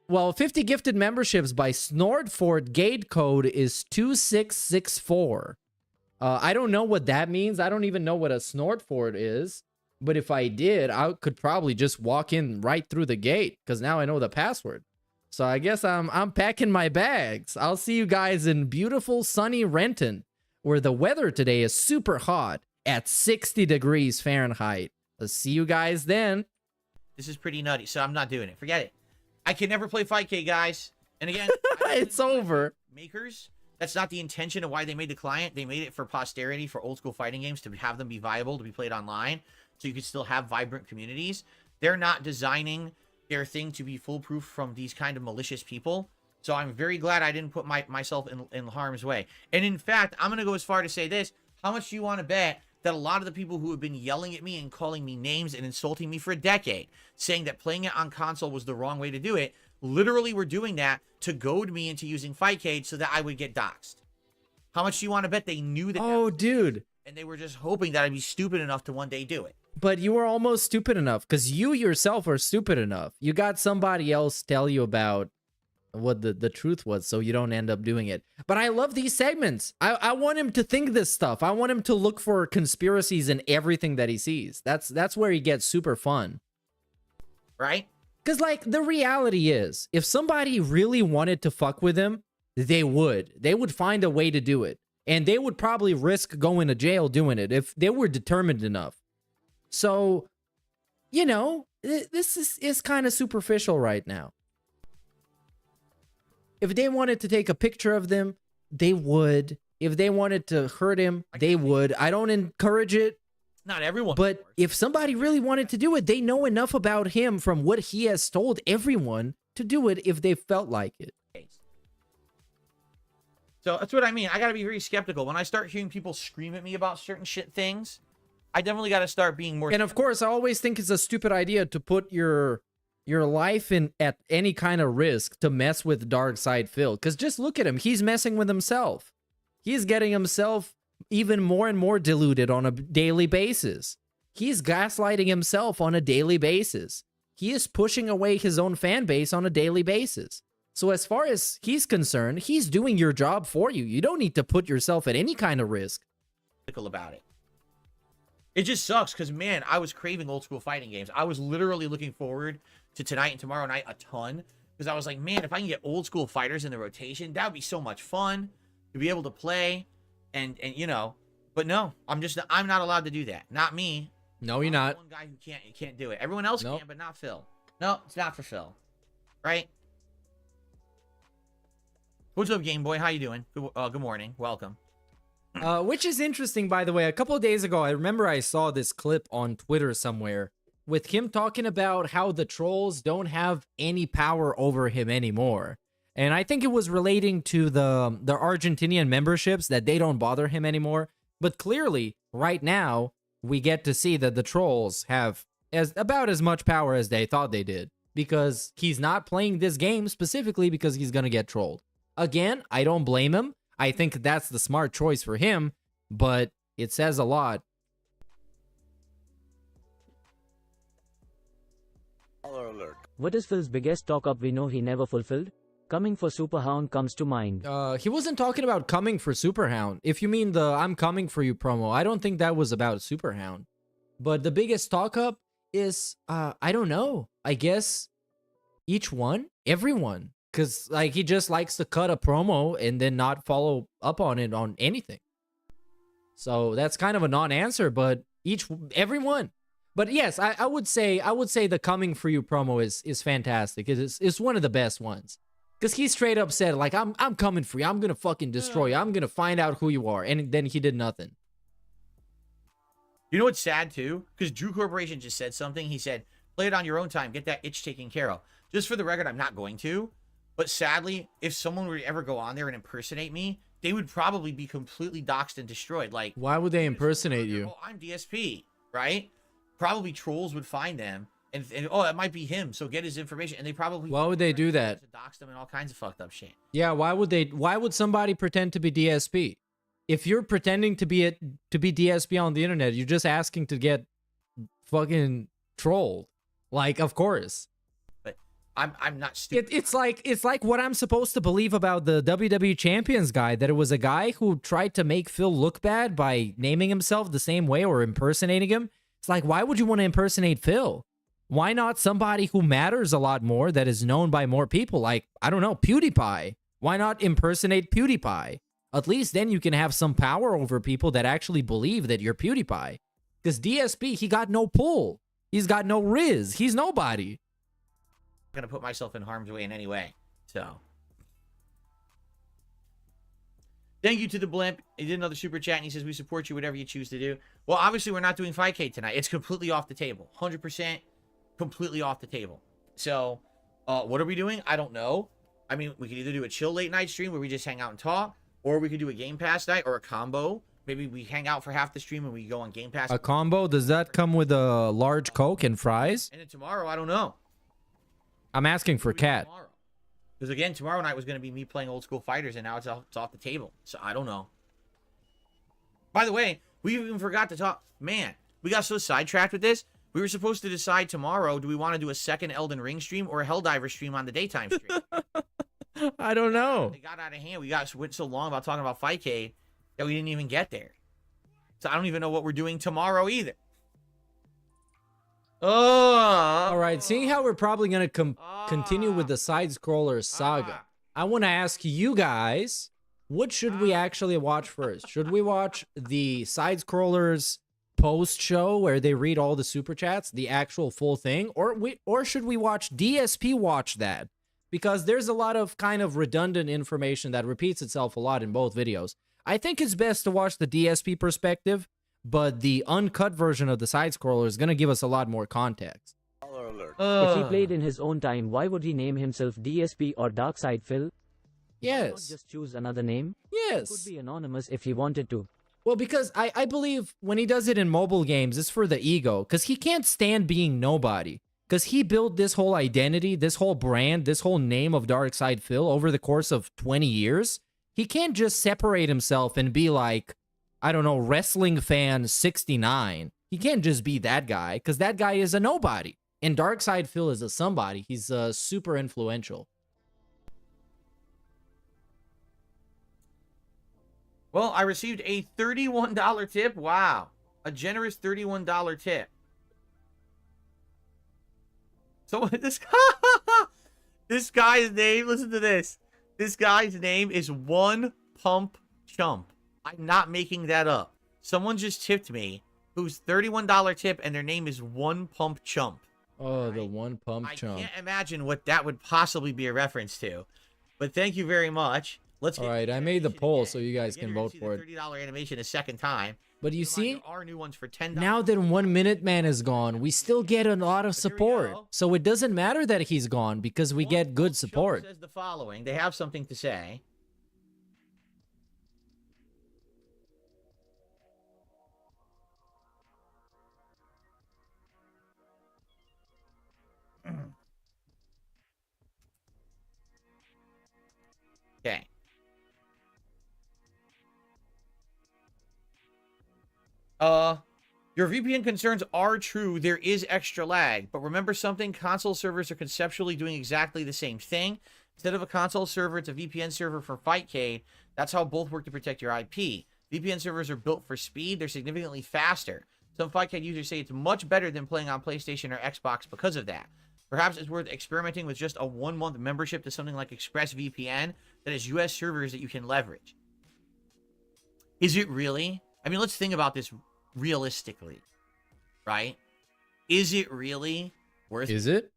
Well, 50 gifted memberships by Snortford gate code is 2664. I don't know what that means. I don't even know what a Snortford is. But if I did, I could probably just walk in right through the gate because now I know the password. So I guess I'm packing my bags. I'll see you guys in beautiful sunny Renton, where the weather today is super hot at 60 degrees Fahrenheit. I'll see you guys then. This is pretty nutty, so I'm not doing it. Forget it. I can never play Fightcade, guys. And again, it's over. Makers, that's not the intention of why they made the client. They made it for posterity, for old school fighting games, to have them be viable, to be played online, so you can still have vibrant communities. They're not designing their thing to be foolproof from these kind of malicious people. So I'm very glad I didn't put myself in harm's way. And in fact, I'm going to go as far to say this. How much do you want to bet that a lot of the people who have been yelling at me and calling me names and insulting me for a decade, saying that playing it on console was the wrong way to do it, literally were doing that to goad me into using Fightcade so that I would get doxxed? How much do you want to bet they knew that? Oh, dude. And they were just hoping that I'd be stupid enough to one day do it. But you were almost stupid enough because you yourself are stupid enough. You got somebody else tell you about what the truth was so you don't end up doing it. But I love these segments. I want him to think this stuff. I want him to look for conspiracies in everything that he sees. That's where he gets super fun. Right? Because, like, the reality is, if somebody really wanted to fuck with him, they would. They would find a way to do it. And they would probably risk going to jail doing it if they were determined enough. So, you know, this is kind of superficial right now. If they wanted to take a picture of them, they would. If they wanted to hurt him, they would. I don't encourage it. Not everyone. But if somebody really wanted to do it, they know enough about him from what he has told everyone to do it if they felt like it. So that's what I mean. I got to be very skeptical. When I start hearing people scream at me about certain things, I definitely got to start being more. And of course, I always think it's a stupid idea to put your life in at any kind of risk to mess with Dark Side Phil. Because just look at him. He's messing with himself. He's getting himself even more and more diluted on a daily basis. He's gaslighting himself on a daily basis. He is pushing away his own fan base on a daily basis. So as far as he's concerned, he's doing your job for you. You don't need to put yourself at any kind of risk. About it. It just sucks because, man, I was craving old school fighting games. I was literally looking forward to tonight and tomorrow night a ton because I was like, man, if I can get old school fighters in the rotation, that would be so much fun to be able to play and you know, but no, I'm not allowed to do that. Not me. No, you're not. One guy who can't do it. Everyone else can, but not Phil. No, it's not for Phil. Right? What's up, Game Boy? How you doing? Good morning. Welcome. Which is interesting, by the way. A couple of days ago, I remember I saw this clip on Twitter somewhere with him talking about how the trolls don't have any power over him anymore. And I think it was relating to the Argentinian memberships that they don't bother him anymore. But clearly, right now, we get to see that the trolls have about as much power as they thought they did. Because he's not playing this game specifically because he's going to get trolled. Again, I don't blame him. I think that's the smart choice for him, but it says a lot. What is Phil's biggest talk-up we know he never fulfilled? Coming for Superhound comes to mind. He wasn't talking about coming for Superhound. If you mean the I'm coming for you promo, I don't think that was about Superhound. But the biggest talk-up is, I don't know. I guess each one? Everyone. Because, like, he just likes to cut a promo and then not follow up on it on anything. So that's kind of a non-answer, but everyone. But yes, I would say the coming for you promo is fantastic. It's one of the best ones. Because he straight up said, like, I'm coming for you. I'm gonna fucking destroy you. I'm gonna find out who you are. And then he did nothing. You know what's sad too? Because Drew Corporation just said something. He said, play it on your own time. Get that itch taken care of. Just for the record, I'm not going to. But sadly, if someone were to ever go on there and impersonate me, they would probably be completely doxxed and destroyed. Like, why would they impersonate you? Oh, I'm DSP, right? Probably trolls would find them. And oh, it might be him. So get his information. And they probably... Why would they do that? To dox them and all kinds of fucked up shit. Yeah, why would somebody pretend to be DSP? If you're pretending to be DSP on the internet, you're just asking to get fucking trolled. Like, of course. But I'm not stupid. It's like what I'm supposed to believe about the WWE Champions guy, that it was a guy who tried to make Phil look bad by naming himself the same way or impersonating him. It's like, why would you want to impersonate Phil? Why not somebody who matters a lot more, that is known by more people? Like, I don't know, PewDiePie. Why not impersonate PewDiePie? At least then you can have some power over people that actually believe that you're PewDiePie. Because DSP, he got no pull. He's got no riz. He's nobody. I'm going to put myself in harm's way in any way. So. Thank you to the Blimp. He did another super chat and he says, we support you, whatever you choose to do. Well, obviously, we're not doing Fightcade tonight. It's completely off the table. 100% completely off the table. So, what are we doing? I don't know. I mean, we could either do a chill late night stream where we just hang out and talk, or we could do a Game Pass night or a combo. Maybe we hang out for half the stream and we go on Game Pass. A combo? Does that come with a large Coke and fries? And then tomorrow, I don't know. I'm asking for Cat. Because again, tomorrow night was going to be me playing Old School Fighters, and now it's off the table. So I don't know. By the way, we even forgot to talk. Man, we got so sidetracked with this. We were supposed to decide tomorrow, do we want to do a second Elden Ring stream or a Helldiver stream on the daytime stream? I don't know. They got out of hand. We went so long about talking about Fightcade that we didn't even get there. So I don't even know what we're doing tomorrow either. All right, seeing how we're probably going to continue with the side-scroller saga, I want to ask you guys, what should we actually watch first? Should we watch the side-scrollers post-show where they read all the super chats, the actual full thing, or should we watch DSP watch that? Because there's a lot of kind of redundant information that repeats itself a lot in both videos. I think it's best to watch the DSP perspective, but the uncut version of the side-scroller is going to give us a lot more context. If he played in his own time, why would he name himself DSP or Darkside Phil? Yes. Why not just choose another name? Yes. He could be anonymous if he wanted to. Well, because I believe when he does it in mobile games, it's for the ego. Because he can't stand being nobody. Because he built this whole identity, this whole brand, this whole name of Darkside Phil over the course of 20 years. He can't just separate himself and be like, I don't know, wrestling fan 69. He can't just be that guy, because that guy is a nobody. And Darkside Phil is a somebody. He's super influential. Well, I received a $31 tip. Wow. A generous $31 tip. So this guy's name, listen to this. This guy's name is One Pump Chump. I'm not making that up. Someone just tipped me who's $31 tip and their name is One Pump Chump. Oh, right? The One Pump Chump. I can't imagine what that would possibly be a reference to. But thank you very much. Let's All right, I made the poll so you guys can vote for it. $30 animation a second time. But you see, there are new ones for $10. Now that 1 Minute Man is gone, we still get a lot of support. So it doesn't matter that he's gone because we get good support. Says the following. They have something to say. Okay. Your VPN concerns are true. There is extra lag, but remember something, console servers are conceptually doing exactly the same thing. Instead of a console server, it's a VPN server for Fightcade. That's how both work to protect your IP. VPN servers are built for speed. They're significantly faster. Some Fightcade users say it's much better than playing on PlayStation or Xbox because of that. Perhaps it's worth experimenting with just a 1-month membership to something like ExpressVPN that has US servers that you can leverage. Is it really? I mean, let's think about this realistically, right? Is it really worth Is it?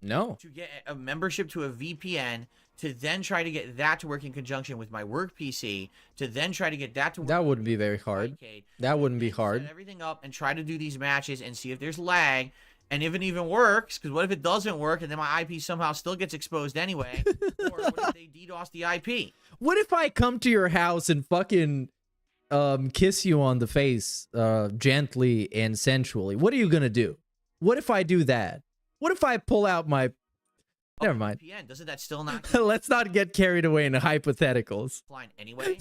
No. to get a membership to a VPN to then try to get that to work in conjunction with my work PC to then try to get that to work? That wouldn't be very hard. Fightcade, That wouldn't be and hard. Set everything up and try to do these matches and see if there's lag. And if it even works, because what if it doesn't work and then my IP somehow still gets exposed anyway? Or what if they DDoS the IP? What if I come to your house and fucking kiss you on the face gently and sensually? What are you gonna do? What if I do that? What if I pull out my... Never mind. VPN, doesn't that still not Let's not get carried away into hypotheticals. offline anyway?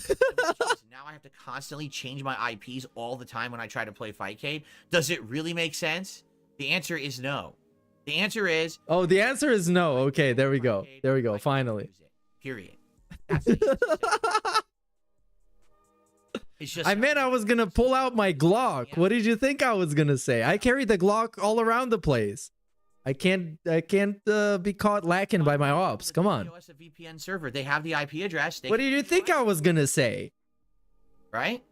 Now I have to constantly change my IPs all the time when I try to play Fightcade. Does it really make sense? The answer is no. The answer is... Oh, the answer is no. Okay, there we go. There we go. Finally. Period. That's the answer. It's just... I meant I was gonna pull out my Glock. What did you think I was gonna say? I carry the Glock all around the place. I can't be caught lacking by my ops. Come on. a VPN server. They have the IP address. What did you think I was gonna say? Right?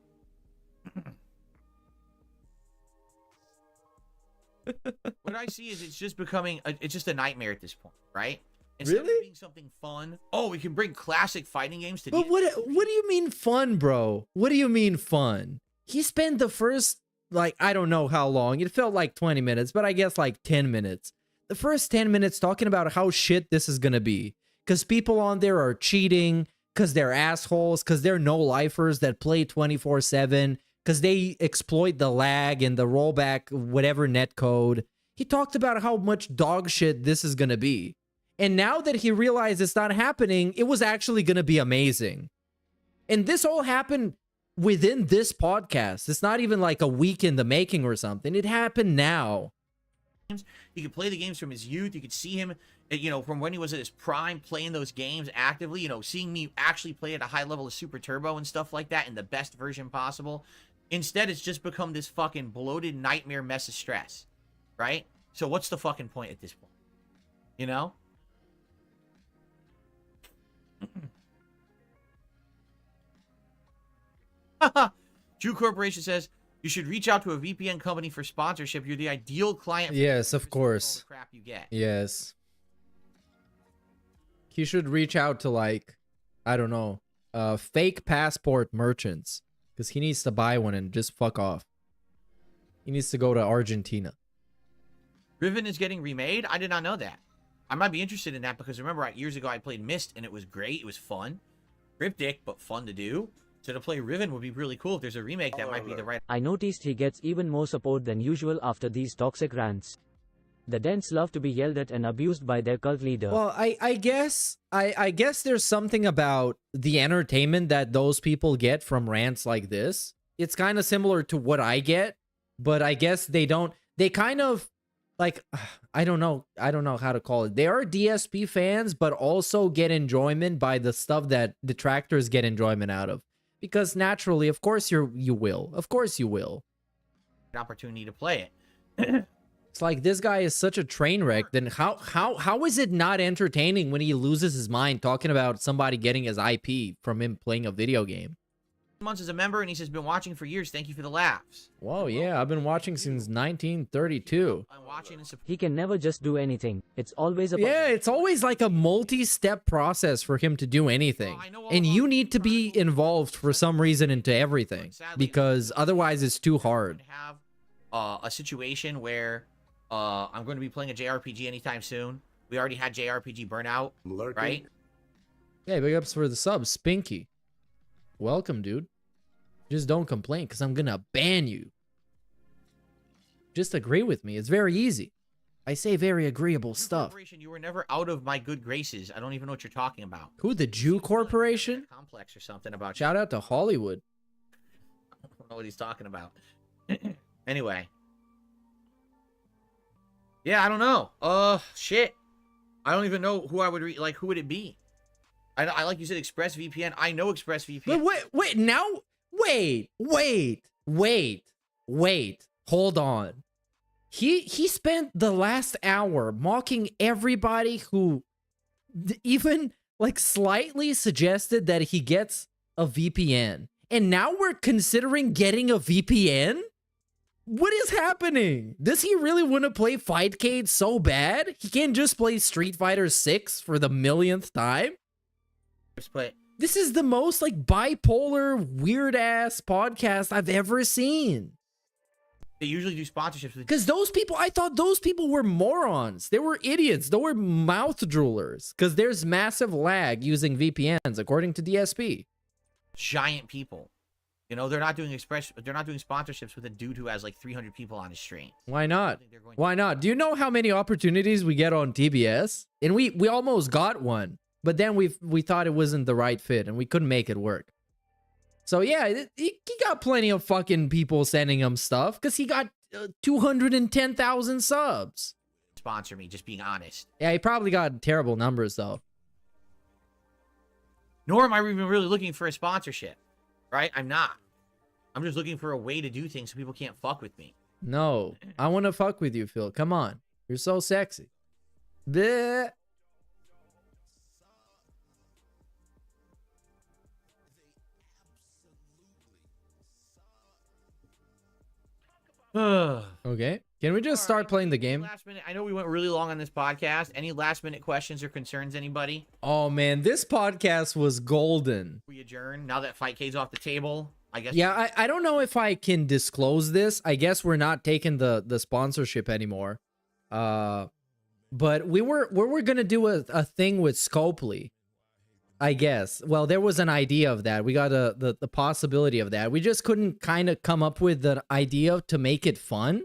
What I see is it's just becoming it's just a nightmare at this point, right? Instead of it being something fun, oh, we can bring classic fighting games to. But what do you mean fun, bro? What do you mean fun? He spent the first, like, I don't know how long. It felt like 20 minutes, but I guess like 10 minutes. The first 10 minutes talking about how shit this is gonna be, because people on there are cheating, because they're assholes, because they're no-lifers that play 24/7. Because they exploit the lag and the rollback, whatever netcode. He talked about how much dog shit this is going to be. And now that he realized it's not happening, it was actually going to be amazing. And this all happened within this podcast. It's not even like a week in the making or something. It happened now. You could play the games from his youth. You could see him, you know, from when he was at his prime, playing those games actively. You know, seeing me actually play at a high level of Super Turbo and stuff like that in the best version possible. Instead, it's just become this fucking bloated nightmare mess of stress, right? So what's the fucking point at this point? You know? Jew Corporation says, you should reach out to a VPN company for sponsorship. You're the ideal client. Yes, of course. All the crap you get. Yes. He should reach out to, like, I don't know, fake passport merchants. Because he needs to buy one and just fuck off. He needs to go to Argentina. Riven is getting remade? I did not know that. I might be interested in that because remember, years ago I played Myst and it was great. It was fun. Cryptic, but fun to do. So to play Riven would be really cool. If there's a remake, that might be the right... I noticed he gets even more support than usual after these toxic rants. The Dents love to be yelled at and abused by their cult leader. Well, I guess there's something about the entertainment that those people get from rants like this. It's kind of similar to what I get, but I guess they kind of, like, I don't know how to call it. They are DSP fans, but also get enjoyment by the stuff that detractors get enjoyment out of. Because naturally, of course you will. Of course you will. Opportunity to play it. It's like, this guy is such a train wreck. Then how is it not entertaining when he loses his mind talking about somebody getting his IP from him playing a video game? Months as a member, and he says, been watching for years. Thank you for the laughs. Whoa, yeah, I've been watching since 1932. I'm watching and he can never just do anything. It's always a... Yeah, it's always like a multi-step process for him to do anything. And you need to be involved for some reason into everything. Because otherwise it's too hard. Have a situation where... I'm going to be playing a JRPG anytime soon. We already had JRPG Burnout, right? Yeah, big ups for the sub, Spinky. Welcome, dude. Just don't complain, because I'm going to ban you. Just agree with me. It's very easy. I say very agreeable stuff. You were never out of my good graces. I don't even know what you're talking about. Who, the Jew Corporation? Complex or something about Shout out to Hollywood. I don't know what he's talking about. Anyway. Yeah, I don't know. Shit. I don't even know who I would like. Who would it be? I like you said, ExpressVPN. I know ExpressVPN. Wait. Hold on. He spent the last hour mocking everybody who even like slightly suggested that he gets a VPN. And now we're considering getting a VPN? What is happening? Does he really want to play Fightcade so bad? He can't just play Street Fighter 6 for the millionth time? This is the most like bipolar, weird-ass podcast I've ever seen. They usually do sponsorships with... Because those people, I thought those people were morons. They were idiots. They were mouth droolers. Because there's massive lag using VPNs, according to DSP. Giant people. You know, they're not doing sponsorships with a dude who has like 300 people on his stream. Why not? Why not? Do you know how many opportunities we get on TBS? And we almost got one, but then we thought it wasn't the right fit and we couldn't make it work. So yeah, he got plenty of fucking people sending him stuff because he got 210,000 subs. Sponsor me, just being honest. Yeah, he probably got terrible numbers though. Nor am I even really looking for a sponsorship. Right? I'm not. I'm just looking for a way to do things so people can't fuck with me. No, I want to fuck with you, Phil. Come on. You're so sexy. Bleh. Okay. Can we just start playing the game? Last minute. I know we went really long on this podcast. Any last minute questions or concerns, anybody? Oh man, this podcast was golden. We adjourn now that Fightcade's off the table. I guess. Yeah, I don't know if I can disclose this. I guess we're not taking the sponsorship anymore. But we were gonna do a thing with Scopely. I guess. Well, there was an idea of that. We got the possibility of that. We just couldn't kind of come up with the idea to make it fun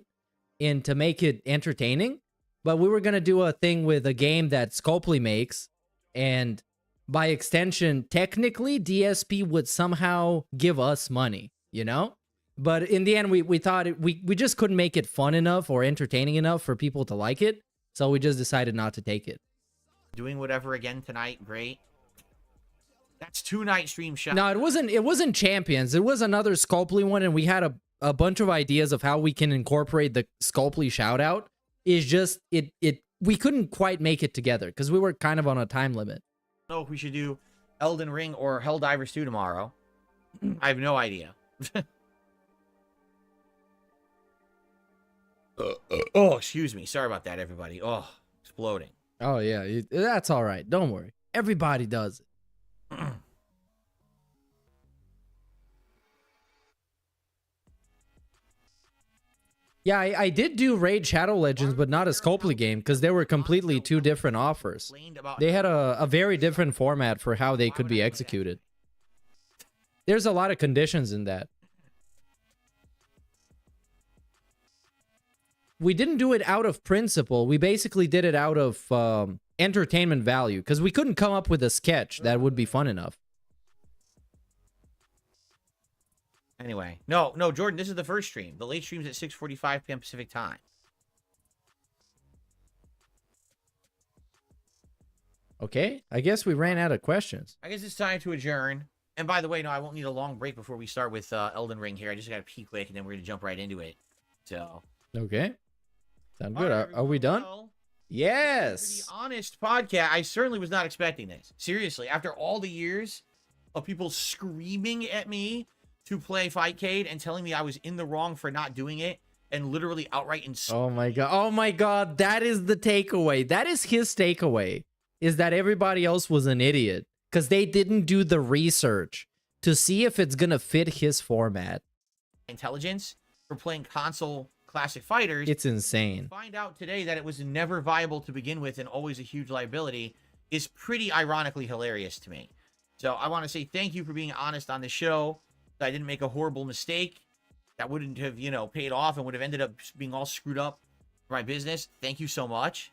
and to make it entertaining. But we were going to do a thing with a game that Scopely makes. And by extension, technically, DSP would somehow give us money, you know? But in the end, we thought we just couldn't make it fun enough or entertaining enough for people to like it. So we just decided not to take it. Doing whatever again tonight, great. That's 2-night stream shot. No, it wasn't Champions. It was another Scopely one, and we had a bunch of ideas of how we can incorporate the Scopely shout out. It's just we couldn't quite make it together because we were kind of on a time limit. I don't know if we should do Elden Ring or Helldivers 2 tomorrow. I have no idea. Oh, excuse me. Sorry about that, everybody. Oh, exploding. Oh yeah, that's all right. Don't worry. Everybody does it. Yeah, I did do Raid Shadow Legends, but not a Scopely game because they were completely two different offers. They had a very different format for how they could be executed. There's a lot of conditions in that. We didn't do it out of principle. We basically did it out of entertainment value because we couldn't come up with a sketch that would be fun enough. Anyway, no, Jordan, this is the first stream. The late stream's at 6:45 p.m. Pacific time. Okay, I guess we ran out of questions. I guess it's time to adjourn. And by the way, no, I won't need a long break before we start with Elden Ring here. I just got to pee quick, and then we're going to jump right into it. So. Okay. Sound good. Are we done? Yes. To be honest, podcast, I certainly was not expecting this. Seriously, after all the years of people screaming at me to play Fightcade and telling me I was in the wrong for not doing it and literally outright insulting. Oh my god. Oh my god. That is the takeaway. That is his takeaway, is that everybody else was an idiot because they didn't do the research to see if it's going to fit his format. Intelligence for playing console classic fighters. It's insane. Find out today that it was never viable to begin with and always a huge liability is pretty ironically hilarious to me. So I want to say thank you for being honest on the show. I didn't make a horrible mistake that wouldn't have, you know, paid off and would have ended up being all screwed up for my business. Thank you so much.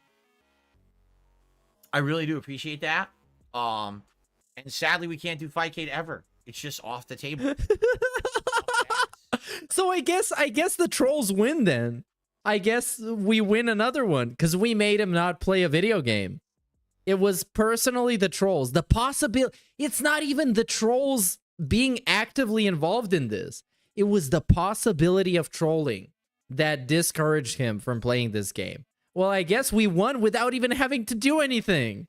I really do appreciate that. And sadly, we can't do Fightcade ever. It's just off the table. So I guess the trolls win then. I guess we win another one because we made him not play a video game. It was personally the trolls. The possibility. It's not even the trolls being actively involved in this. It was the possibility of trolling that discouraged him from playing this game. Well, I guess we won without even having to do anything.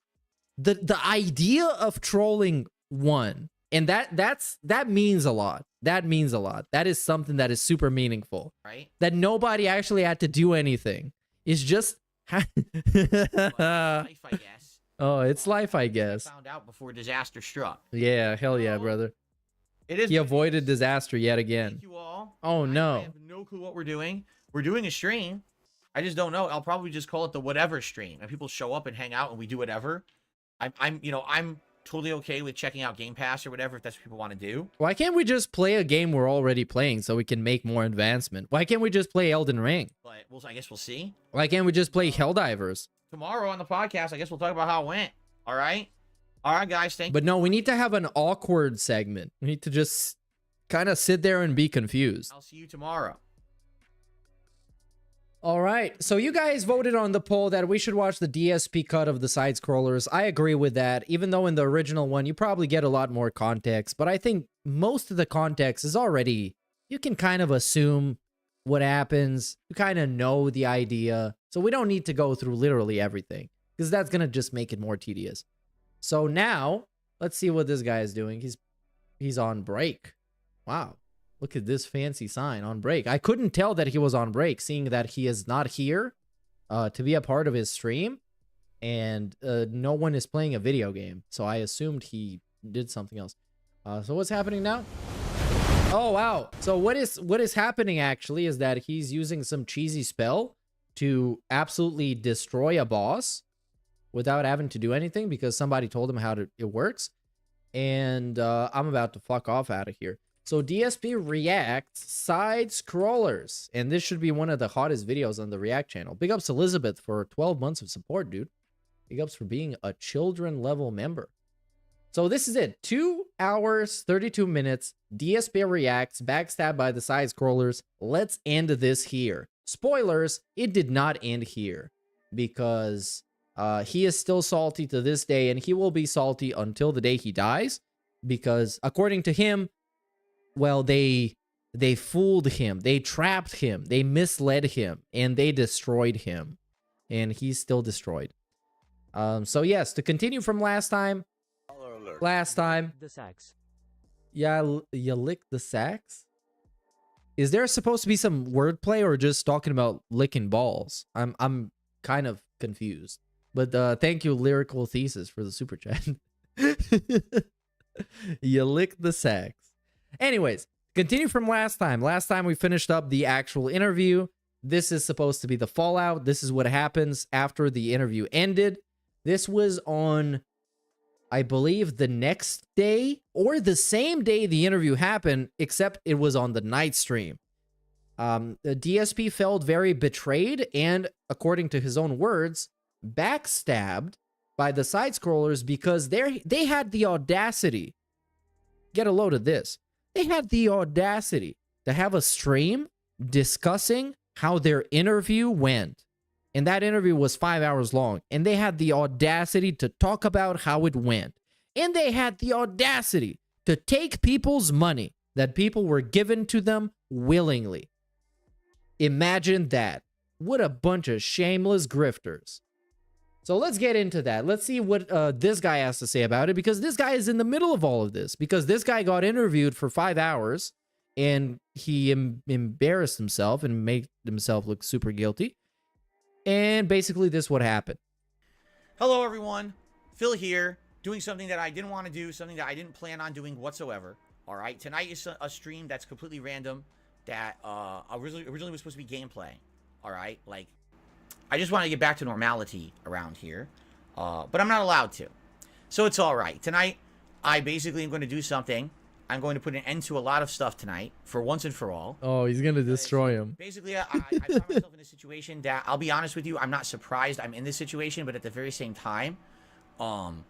The idea of trolling won. And that means a lot. That means a lot. That is something that is super meaningful. Right? That nobody actually had to do anything. It's just Life, I guess. Oh, it's life, I guess. Found out before disaster struck. Yeah, hell yeah, brother. It is. He avoided disaster yet again. Thank you all. Oh I no. have no clue what we're doing. We're doing a stream. I just don't know. I'll probably just call it the whatever stream, and people show up and hang out, and we do whatever. I'm totally okay with checking out Game Pass or whatever if that's what people want to do. Why can't we just play a game we're already playing so we can make more advancement? Why can't we just play Elden Ring? But I guess we'll see. Why can't we just play Helldivers? Tomorrow on the podcast, I guess we'll talk about how it went. All right? All right, guys. Thank you. But no, we need to have an awkward segment. We need to just kind of sit there and be confused. I'll see you tomorrow. All right, so you guys voted on the poll that we should watch the DSP cut of the side scrollers. I agree with that, even though in the original one you probably get a lot more context, but I think most of the context is already, you can kind of assume what happens, you kind of know the idea, so we don't need to go through literally everything, because that's going to just make it more tedious. So now, let's see what this guy is doing. He's on break. Wow. Look at this fancy sign, on break. I couldn't tell that he was on break, seeing that he is not here to be a part of his stream. And no one is playing a video game. So I assumed he did something else. So what's happening now? Oh, wow. So what is happening actually is that he's using some cheesy spell to absolutely destroy a boss without having to do anything because somebody told him how it works. And I'm about to fuck off out of here. So DSP reacts side scrollers, and this should be one of the hottest videos on the React channel. Big ups Elizabeth for 12 months of support, dude. Big ups for being a children level member. So this is it. 2 hours, 32 minutes. DSP reacts, backstabbed by the side scrollers. Let's end this here. Spoilers, it did not end here because he is still salty to this day, and he will be salty until the day he dies because according to him, well, they fooled him, they trapped him, they misled him, and they destroyed him. And he's still destroyed. So yes, to continue from last time. The sacks. Yeah, you lick the sacks? Is there supposed to be some wordplay or just talking about licking balls? I'm kind of confused. But thank you, Lyrical Thesis, for the super chat. You lick the sacks. Anyways, continue from last time. Last time we finished up the actual interview. This is supposed to be the fallout. This is what happens after the interview ended. This was on, I believe, the next day or the same day the interview happened, except it was on the night stream. The DSP felt very betrayed and, according to his own words, backstabbed by the side scrollers because they had the audacity. Get a load of this. They had the audacity to have a stream discussing how their interview went. And that interview was 5 hours long. And they had the audacity to talk about how it went. And they had the audacity to take people's money that people were given to them willingly. Imagine that. What a bunch of shameless grifters. So let's get into that. Let's see what this guy has to say about it, because this guy is in the middle of all of this, because this guy got interviewed for 5 hours and he embarrassed himself and made himself look super guilty. And basically this is what happened. Hello, everyone. Phil here, doing something that I didn't want to do, something that I didn't plan on doing whatsoever. All right, tonight is a stream that's completely random that originally was supposed to be gameplay. All right, like, I just want to get back to normality around here, but I'm not allowed to. So it's all right. Tonight, I basically am going to do something. I'm going to put an end to a lot of stuff tonight, for once and for all. Oh, he's going to destroy him. Basically, I found myself in a situation that, I'll be honest with you, I'm not surprised I'm in this situation, but at the very same time, I'm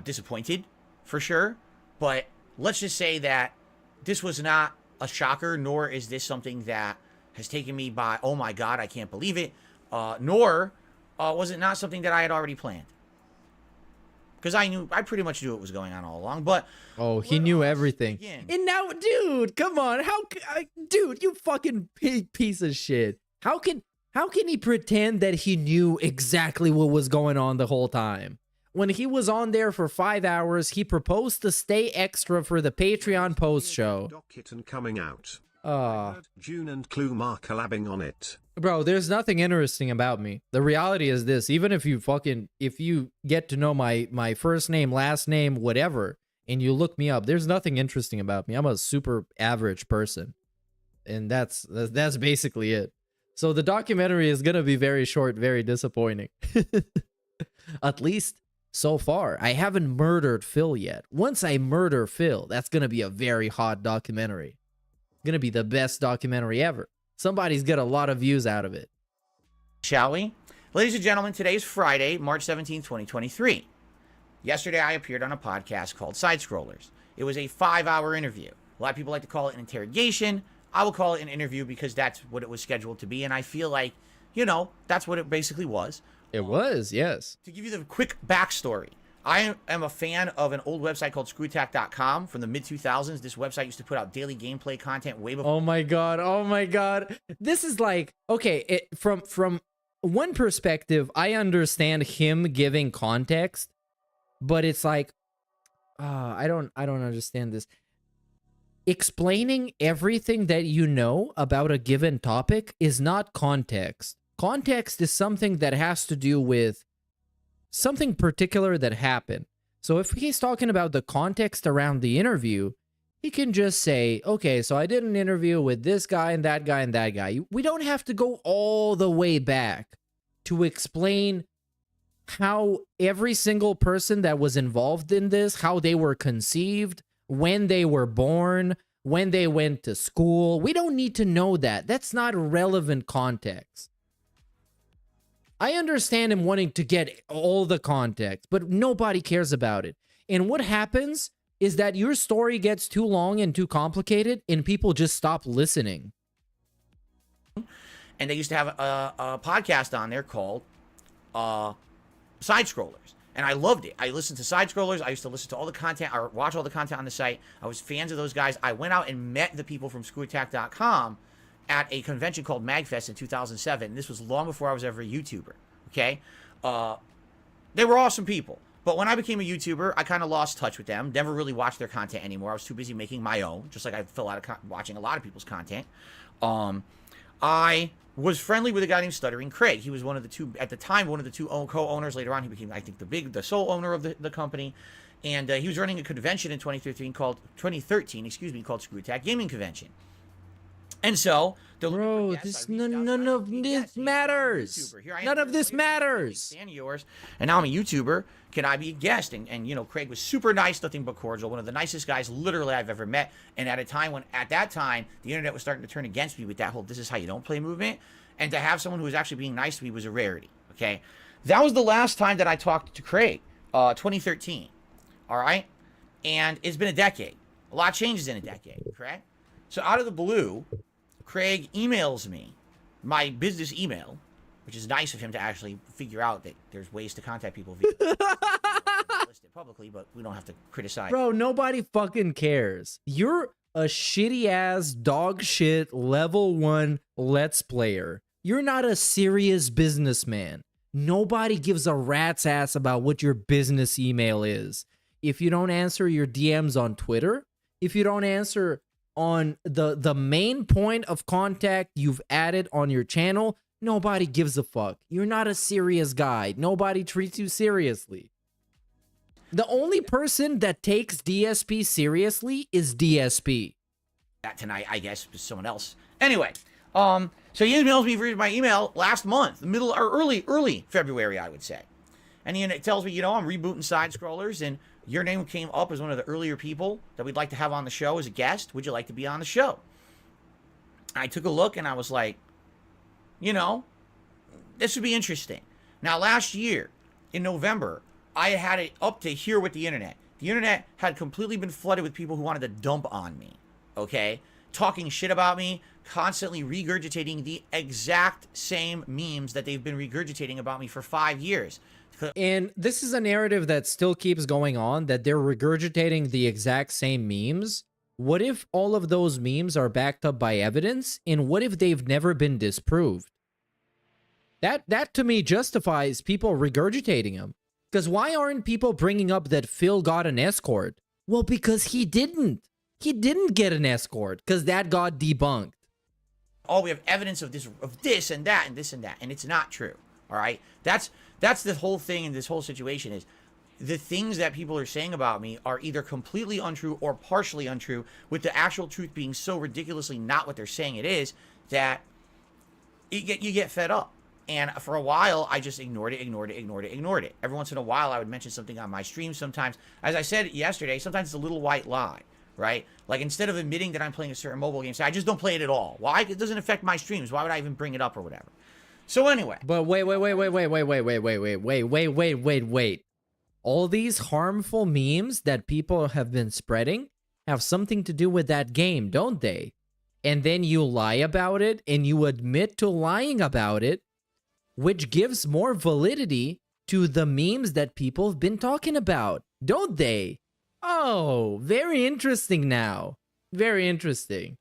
disappointed, for sure. But let's just say that this was not a shocker, nor is this something that has taken me by, oh my god, I can't believe it. Nor was it not something that I had already planned. Because I pretty much knew what was going on all along, but... Oh, he knew everything. And now, dude, come on. Dude, you fucking piece of shit. How can he pretend that he knew exactly what was going on the whole time? when he was on there for 5 hours, he proposed to stay extra for the Patreon post show. Coming out. June and Clue are collabing on it. Bro, there's nothing interesting about me. The reality is this, even if you get to know my first name, last name, whatever, and you look me up, there's nothing interesting about me. I'm a super average person. And that's basically it. So the documentary is going to be very short, very disappointing. At least so far. I haven't murdered Phil yet. Once I murder Phil, that's going to be a very hot documentary. Going to be the best documentary ever. Somebody's got a lot of views out of it. Shall we? Ladies and gentlemen, today is Friday, March 17, 2023. Yesterday, I appeared on a podcast called Side Scrollers. It was a 5-hour interview. A lot of people like to call it an interrogation. I will call it an interview because that's what it was scheduled to be. And I feel like, that's what it basically was. It was, yes. To give you the quick backstory, I am a fan of an old website called ScrewAttack.com from the mid-2000s. This website used to put out daily gameplay content way before. Oh my god. This is like, okay, from one perspective, I understand him giving context, but it's like, I don't understand this. Explaining everything that you know about a given topic is not context. Context is something that has to do with something particular that happened. So if he's talking about the context around the interview, he can just say, okay, so I did an interview with this guy and that guy and that guy. We don't have to go all the way back to explain how every single person that was involved in this, how they were conceived, when they were born, when they went to school. We don't need to know that. That's not relevant context. I understand him wanting to get all the context, but nobody cares about it. And what happens is that your story gets too long and too complicated, and people just stop listening. And they used to have a podcast on there called Side Scrollers. And I loved it. I listened to Side Scrollers. I used to listen to all the content or watch all the content on the site. I was fans of those guys. I went out and met the people from ScrewAttack.com at a convention called MagFest in 2007. And this was long before I was ever a YouTuber, okay? They were awesome people. But when I became a YouTuber, I kind of lost touch with them. Never really watched their content anymore. I was too busy making my own, just like I fell out of watching a lot of people's content. I was friendly with a guy named Stuttering Craig. He was one of the two, at the time, one of the two co-owners. Later on, he became, I think, the sole owner of the company. And he was running a convention in 2013 called ScrewAttack Gaming Convention. And so, bro, none of this matters. None of this matters. Fan of yours, and now I'm a YouTuber. Can I be a guest? And Craig was super nice, nothing but cordial. One of the nicest guys, literally, I've ever met. And at that time, the internet was starting to turn against me with that whole "this is how you don't play" movement. And to have someone who was actually being nice to me was a rarity. Okay, that was the last time that I talked to Craig, 2013. All right, and it's been a decade. A lot changes in a decade, correct? So out of the blue, Craig emails me my business email, which is nice of him to actually figure out that there's ways to contact people via list it publicly, but we don't have to criticize. Bro, nobody fucking cares. You're a shitty ass dog shit level 1 Let's Player. You're not a serious businessman. Nobody gives a rat's ass about what your business email is. If you don't answer your DMs on Twitter, if you don't answer on the main point of contact you've added on your channel, nobody gives a fuck. You're not a serious guy. Nobody treats you seriously. The only person that takes DSP seriously is DSP. That tonight, I guess, was someone else. Anyway, so he emails me for my email last month, middle or early February, I would say. And he tells me, I'm rebooting Side Scrollers, and your name came up as one of the earlier people that we'd like to have on the show as a guest. Would you like to be on the show? I took a look and I was like, this would be interesting. Now, last year in November, I had it up to here with the internet. The internet had completely been flooded with people who wanted to dump on me, okay? Talking shit about me, constantly regurgitating the exact same memes that they've been regurgitating about me for 5 years. And this is a narrative that still keeps going on, that they're regurgitating the exact same memes. What if all of those memes are backed up by evidence? And what if they've never been disproved? That to me justifies people regurgitating them. Because why aren't people bringing up that Phil got an escort? Well, because he didn't. He didn't get an escort because that got debunked. Oh, we have evidence of this and that and this and that, and it's not true. All right, that's the whole thing in this whole situation is the things that people are saying about me are either completely untrue or partially untrue, with the actual truth being so ridiculously not what they're saying it is that you get fed up. And for a while, I just ignored it. Every once in a while, I would mention something on my stream sometimes. As I said yesterday, sometimes it's a little white lie, right? Like, instead of admitting that I'm playing a certain mobile game, say, I just don't play it at all. Why? It doesn't affect my streams. Why would I even bring it up or whatever? So anyway. But wait. All these harmful memes that people have been spreading have something to do with that game, don't they? And then you lie about it and you admit to lying about it, which gives more validity to the memes that people have been talking about, don't they? Oh, very interesting now. Very interesting.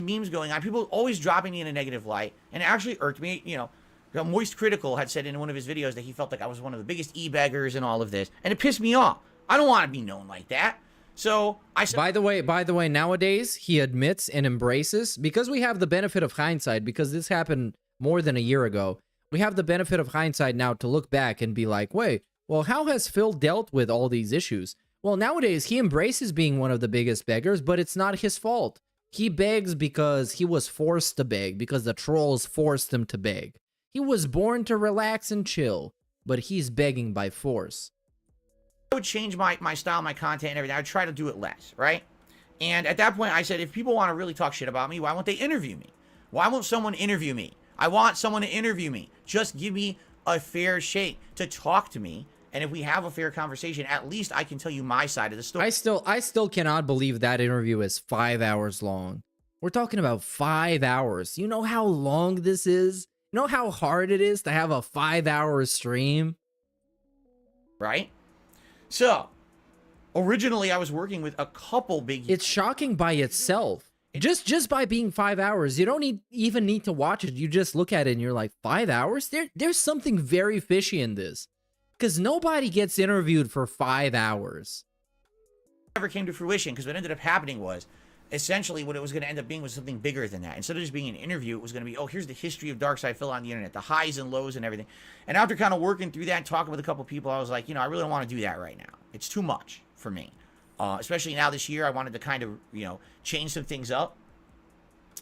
Memes going on, people always dropping me in a negative light, and it actually irked me. You know, Moist Critical had said in one of his videos that he felt like I was one of the biggest e-beggars and all of this, and it pissed me off. I don't want to be known like that. So I said, by the way, nowadays he admits and embraces, because we have the benefit of hindsight, because this happened more than a year ago. We have the benefit of hindsight now to look back and be like, wait, well, how has Phil dealt with all these issues? Well, nowadays he embraces being one of the biggest beggars, but it's not his fault. He begs because he was forced to beg, because the trolls forced him to beg. He was born to relax and chill, but he's begging by force. I would change my style, my content, and everything. I would try to do it less, right? And at that point, I said, if people want to really talk shit about me, why won't they interview me? Why won't someone interview me? I want someone to interview me. Just give me a fair shake to talk to me. And if we have a fair conversation, at least I can tell you my side of the story. I still cannot believe that interview is 5 hours long. We're talking about 5 hours. You know how long this is? You know how hard it is to have a 5-hour stream? Right? So, originally I was working with a couple big... It's shocking by itself. Just by being 5 hours, you don't even need to watch it. You just look at it and you're like, 5 hours? There's something very fishy in this. Because nobody gets interviewed for 5 hours. Never came to fruition, because what ended up happening was, essentially what it was going to end up being was something bigger than that. Instead of just being an interview, it was going to be, oh, here's the history of Darkside Phil on the internet, the highs and lows and everything. And after kind of working through that and talking with a couple people, I was like, you know, I really don't want to do that right now. It's too much for me. Especially now this year, I wanted to kind of, you know, change some things up.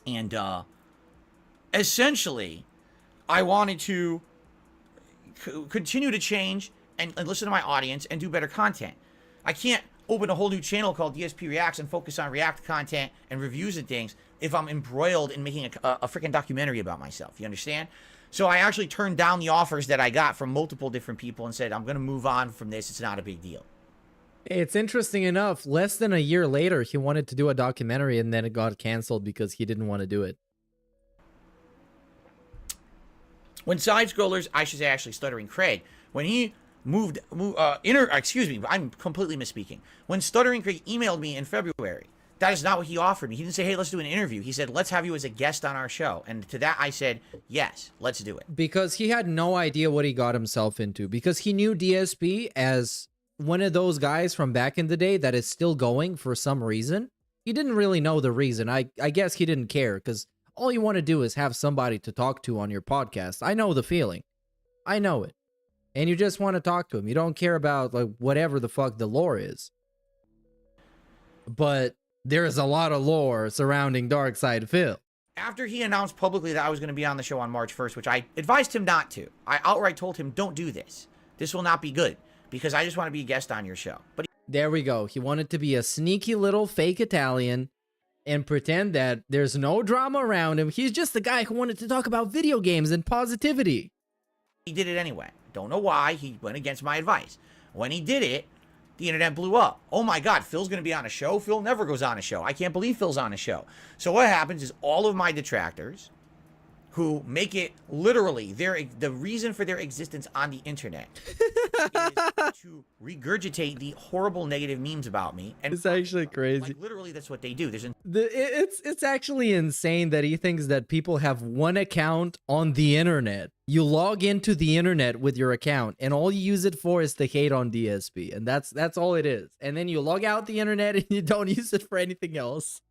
And essentially, I wanted to continue to change and listen to my audience and do better content. I can't open a whole new channel called DSP Reacts and focus on React content and reviews and things if I'm embroiled in making a freaking documentary about myself. You understand? So I actually turned down the offers that I got from multiple different people and said, I'm going to move on from this. It's not a big deal. It's interesting enough, less than a year later, he wanted to do a documentary and then it got canceled because he didn't want to do it. When Side Scrollers, I should say actually Stuttering Craig, when he excuse me, I'm completely misspeaking. When Stuttering Craig emailed me in February, that is not what he offered me. He didn't say, hey, let's do an interview. He said, let's have you as a guest on our show. And to that I said, yes, let's do it. Because he had no idea what he got himself into. Because he knew DSP as one of those guys from back in the day that is still going for some reason. He didn't really know the reason. I guess he didn't care, because all you want to do is have somebody to talk to on your podcast. I know the feeling. I know it. And you just want to talk to him. You don't care about like whatever the fuck the lore is. But there is a lot of lore surrounding Darkside Phil. After he announced publicly that I was going to be on the show on March 1st, which I advised him not to, I outright told him, don't do this. This will not be good, because I just want to be a guest on your show. But there we go. He wanted to be a sneaky little fake Italian and pretend that there's no drama around him. He's just the guy who wanted to talk about video games and positivity. He did it anyway. Don't know why. He went against my advice. When he did it, the internet blew up. Oh my God, Phil's going to be on a show? Phil never goes on a show. I can't believe Phil's on a show. So what happens is all of my detractors, who make it literally the reason for their existence on the internet, is to regurgitate the horrible negative memes about me. And It's actually crazy. Like, literally, that's what they do. It's actually insane that he thinks that people have one account on the internet. You log into the internet with your account, and all you use it for is to hate on DSP, and that's all it is. And then you log out the internet and you don't use it for anything else.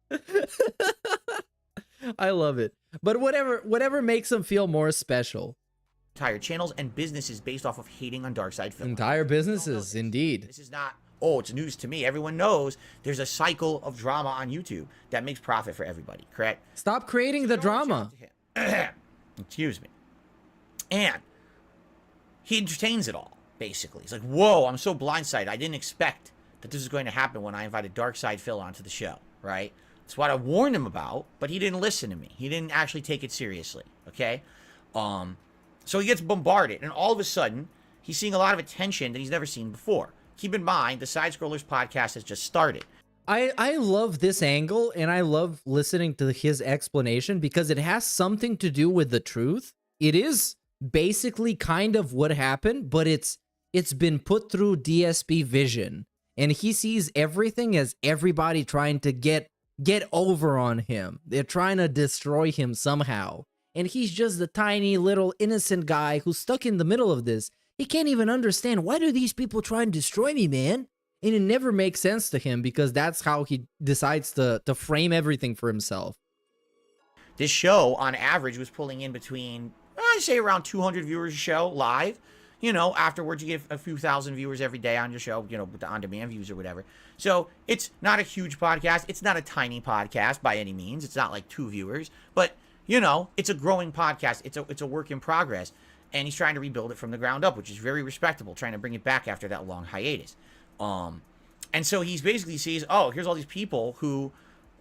I love it. But whatever makes him feel more special. Entire channels and businesses based off of hating on Darkside Film. Entire businesses, indeed. This is not, oh, it's news to me. Everyone knows there's a cycle of drama on YouTube that makes profit for everybody, correct? Stop creating the drama. Excuse me. And he entertains it all, basically. He's like, whoa, I'm so blindsided. I didn't expect that this was going to happen when I invited Darkside Phil onto the show, right? That's what I warned him about, but he didn't listen to me. He didn't actually take it seriously, okay? So he gets bombarded, and all of a sudden, he's seeing a lot of attention that he's never seen before. Keep in mind, the Side Scrollers podcast has just started. I love this angle, and I love listening to his explanation because it has something to do with the truth. It is basically kind of what happened, but it's been put through DSP vision, and he sees everything as everybody trying to get over on him. They're trying to destroy him somehow. And he's just the tiny little innocent guy who's stuck in the middle of this. He can't even understand, why do these people try and destroy me, man? And it never makes sense to him because that's how he decides to frame everything for himself. This show, on average, was pulling in between, I'd say around 200 viewers a show live. You know, afterwards you get a few thousand viewers every day on your show, you know, with the on-demand views or whatever. So it's not a huge podcast. It's not a tiny podcast by any means. It's not like 2 viewers, but you know, it's a growing podcast. It's a work in progress, and he's trying to rebuild it from the ground up, which is very respectable, trying to bring it back after that long hiatus. And so he's basically sees, oh, here's all these people who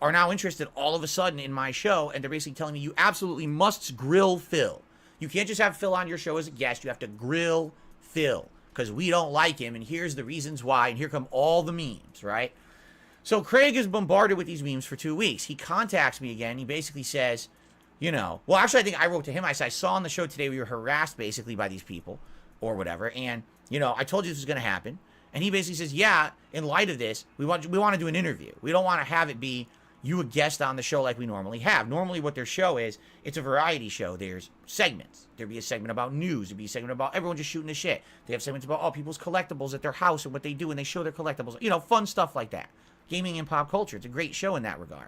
are now interested all of a sudden in my show, and they're basically telling me you absolutely must grill Phil. You can't just have Phil on your show as a guest. You have to grill Phil because we don't like him, and here's the reasons why, and here come all the memes, right? So Craig is bombarded with these memes for 2 weeks. He contacts me again. He basically says, you know, well, actually, I think I wrote to him. I said, I saw on the show today we were harassed basically by these people or whatever. And, you know, I told you this was going to happen. And he basically says, yeah, in light of this, we want to do an interview. We don't want to have it be you a guest on the show like we normally have. Normally what their show is, it's a variety show. There's segments. There'd be a segment about news. There'd be a segment about everyone just shooting the shit. They have segments about, people's collectibles at their house and what they do and they show their collectibles. You know, fun stuff like that. Gaming and pop culture. It's a great show in that regard.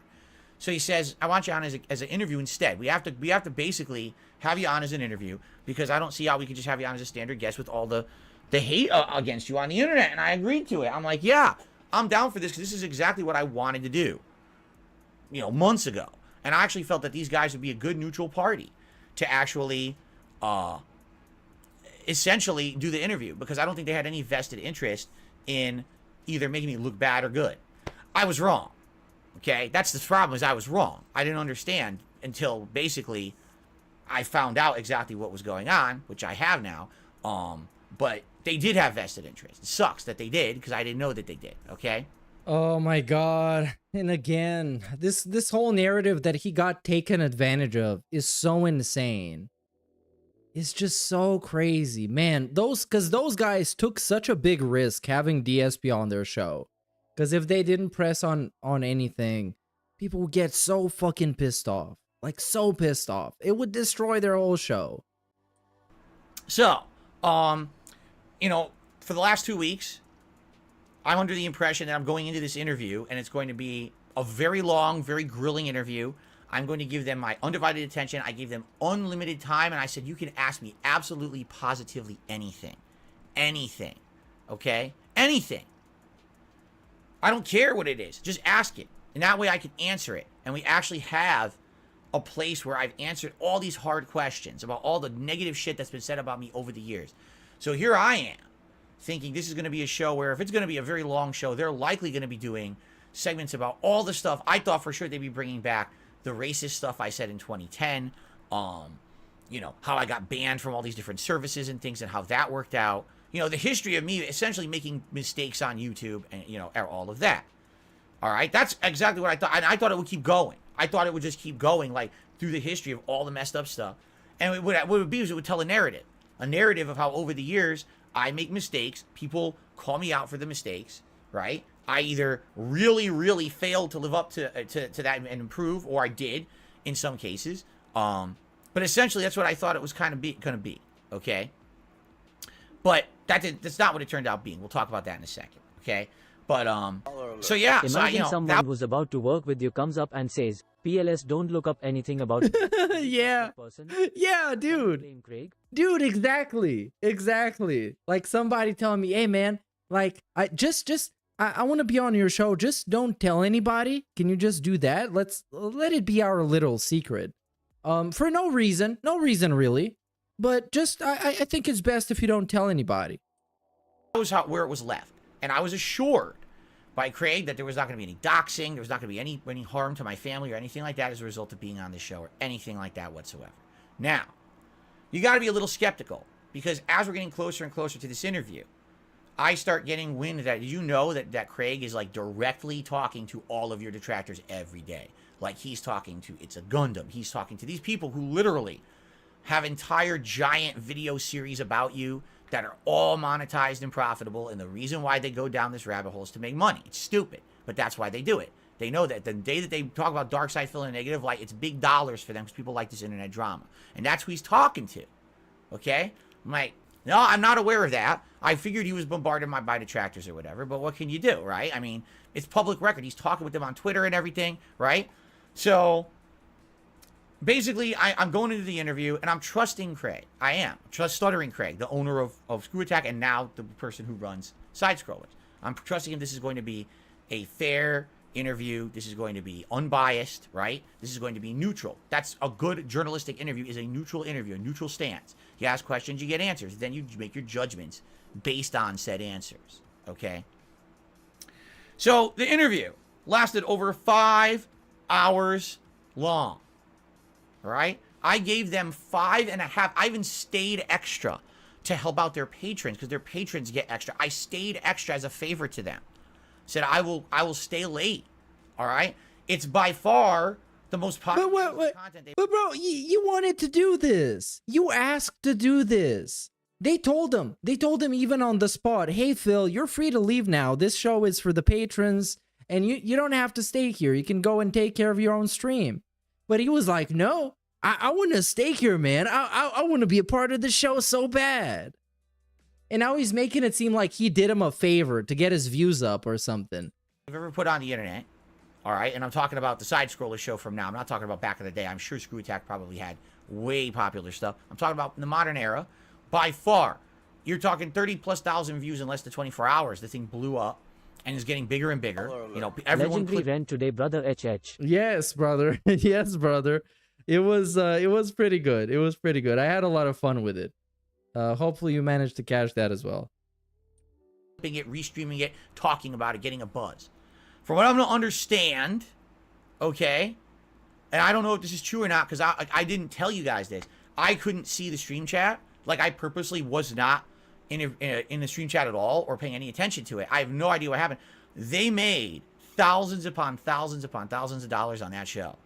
So he says, I want you on as an interview instead. We have to basically have you on as an interview because I don't see how we could just have you on as a standard guest with all the hate against you on the internet. And I agreed to it. I'm like, yeah, I'm down for this because this is exactly what I wanted to do, you know, months ago. And I actually felt that these guys would be a good neutral party to actually essentially do the interview because I don't think they had any vested interest in either making me look bad or good. I was wrong. Okay, that's the problem, is I was wrong. I didn't understand until basically I found out exactly what was going on, which I have now. But they did have vested interest. It sucks that they did because I didn't know that they did, okay? Oh my god. And again, this whole narrative that he got taken advantage of is so insane. It's just so crazy. Man, those guys took such a big risk having DSP on their show. Because if they didn't press on anything, people would get so fucking pissed off. Like, so pissed off. It would destroy their whole show. So, you know, for the last 2 weeks, I'm under the impression that I'm going into this interview, and it's going to be a very long, very grilling interview. I'm going to give them my undivided attention. I gave them unlimited time, and I said, you can ask me absolutely, positively anything. Anything. Okay? Anything. I don't care what it is. Just ask it. And that way I can answer it. And we actually have a place where I've answered all these hard questions about all the negative shit that's been said about me over the years. So here I am, thinking this is going to be a show where if it's going to be a very long show, they're likely going to be doing segments about all the stuff. I thought for sure they'd be bringing back the racist stuff I said in 2010. You know, how I got banned from all these different services and things and how that worked out. You know, the history of me essentially making mistakes on YouTube and, you know, all of that. All right? That's exactly what I thought. And I thought it would keep going. I thought it would just keep going, like, through the history of all the messed up stuff. And what it would be is it would tell a narrative of how over the years I make mistakes. People call me out for the mistakes, right? I either really, really failed to live up to that and improve, or I did in some cases. But essentially, that's what I thought it was kind of going to be, okay? But that's not what it turned out being. We'll talk about that in a second, okay? But, so yeah. Imagine someone who's about to work with you comes up and says, PLS, don't look up anything about yeah. Yeah, dude. Dude, exactly. Exactly. Like somebody telling me, hey, man, like, I want to be on your show. Just don't tell anybody. Can you just do that? Let it be our little secret. For no reason really. But just, I think it's best if you don't tell anybody. That was where it was left. And I was assured by Craig that there was not going to be any doxing, there was not going to be any harm to my family or anything like that as a result of being on this show or anything like that whatsoever. Now, you got to be a little skeptical, because as we're getting closer and closer to this interview, I start getting wind that, you know, that Craig is like directly talking to all of your detractors every day. Like he's talking to It's a Gundam. He's talking to these people who literally have entire giant video series about you that are all monetized and profitable, and the reason why they go down this rabbit hole is to make money. It's stupid, but that's why they do it. They know that the day that they talk about Darkseid feeling negative light, it's big dollars for them because people like this internet drama. And that's who he's talking to, okay? I'm like, no, I'm not aware of that. I figured he was bombarded by detractors or whatever, but what can you do, right? I mean, it's public record. He's talking with them on Twitter and everything, right? So basically, I'm going into the interview, and I'm trusting Craig. I am. Stuttering Craig, the owner of ScrewAttack, and now the person who runs Side Scrollers. I'm trusting him. This is going to be a fair interview. This is going to be unbiased, right? This is going to be neutral. That's a good journalistic interview, is a neutral interview, a neutral stance. You ask questions, you get answers. Then you make your judgments based on said answers, okay? So the interview lasted over 5 hours long. All right, I gave them 5.5. I even stayed extra to help out their patrons, because their patrons get extra. I stayed extra as a favor to them. Said I will stay late. All right, it's by far the most popular content. But bro, you wanted to do this. You asked to do this. They told him even on the spot, hey Phil, you're free to leave now. This show is for the patrons, and you don't have to stay here. You can go and take care of your own stream. But he was like, no, I want to stay here, man. I want to be a part of the show so bad. And now he's making it seem like he did him a favor to get his views up or something. I've ever put on the internet, all right? And I'm talking about the Side Scroller show from now. I'm not talking about back in the day. I'm sure ScrewAttack probably had way popular stuff. I'm talking about in the modern era. By far, you're talking 30,000+ views in less than 24 hours. The thing blew up and is getting bigger and bigger. You know, everyone. Legendary rant today, brother HH. Yes, brother. Yes, brother. It was pretty good. It was pretty good. I had a lot of fun with it. Hopefully you managed to catch that as well. Restreaming it, talking about it, getting a buzz. From what I'm gonna understand, okay, and I don't know if this is true or not, because I didn't tell you guys this. I couldn't see the stream chat. Like, I purposely was not in the stream chat at all or paying any attention to it. I have no idea what happened. They made thousands upon thousands upon thousands of dollars on that show.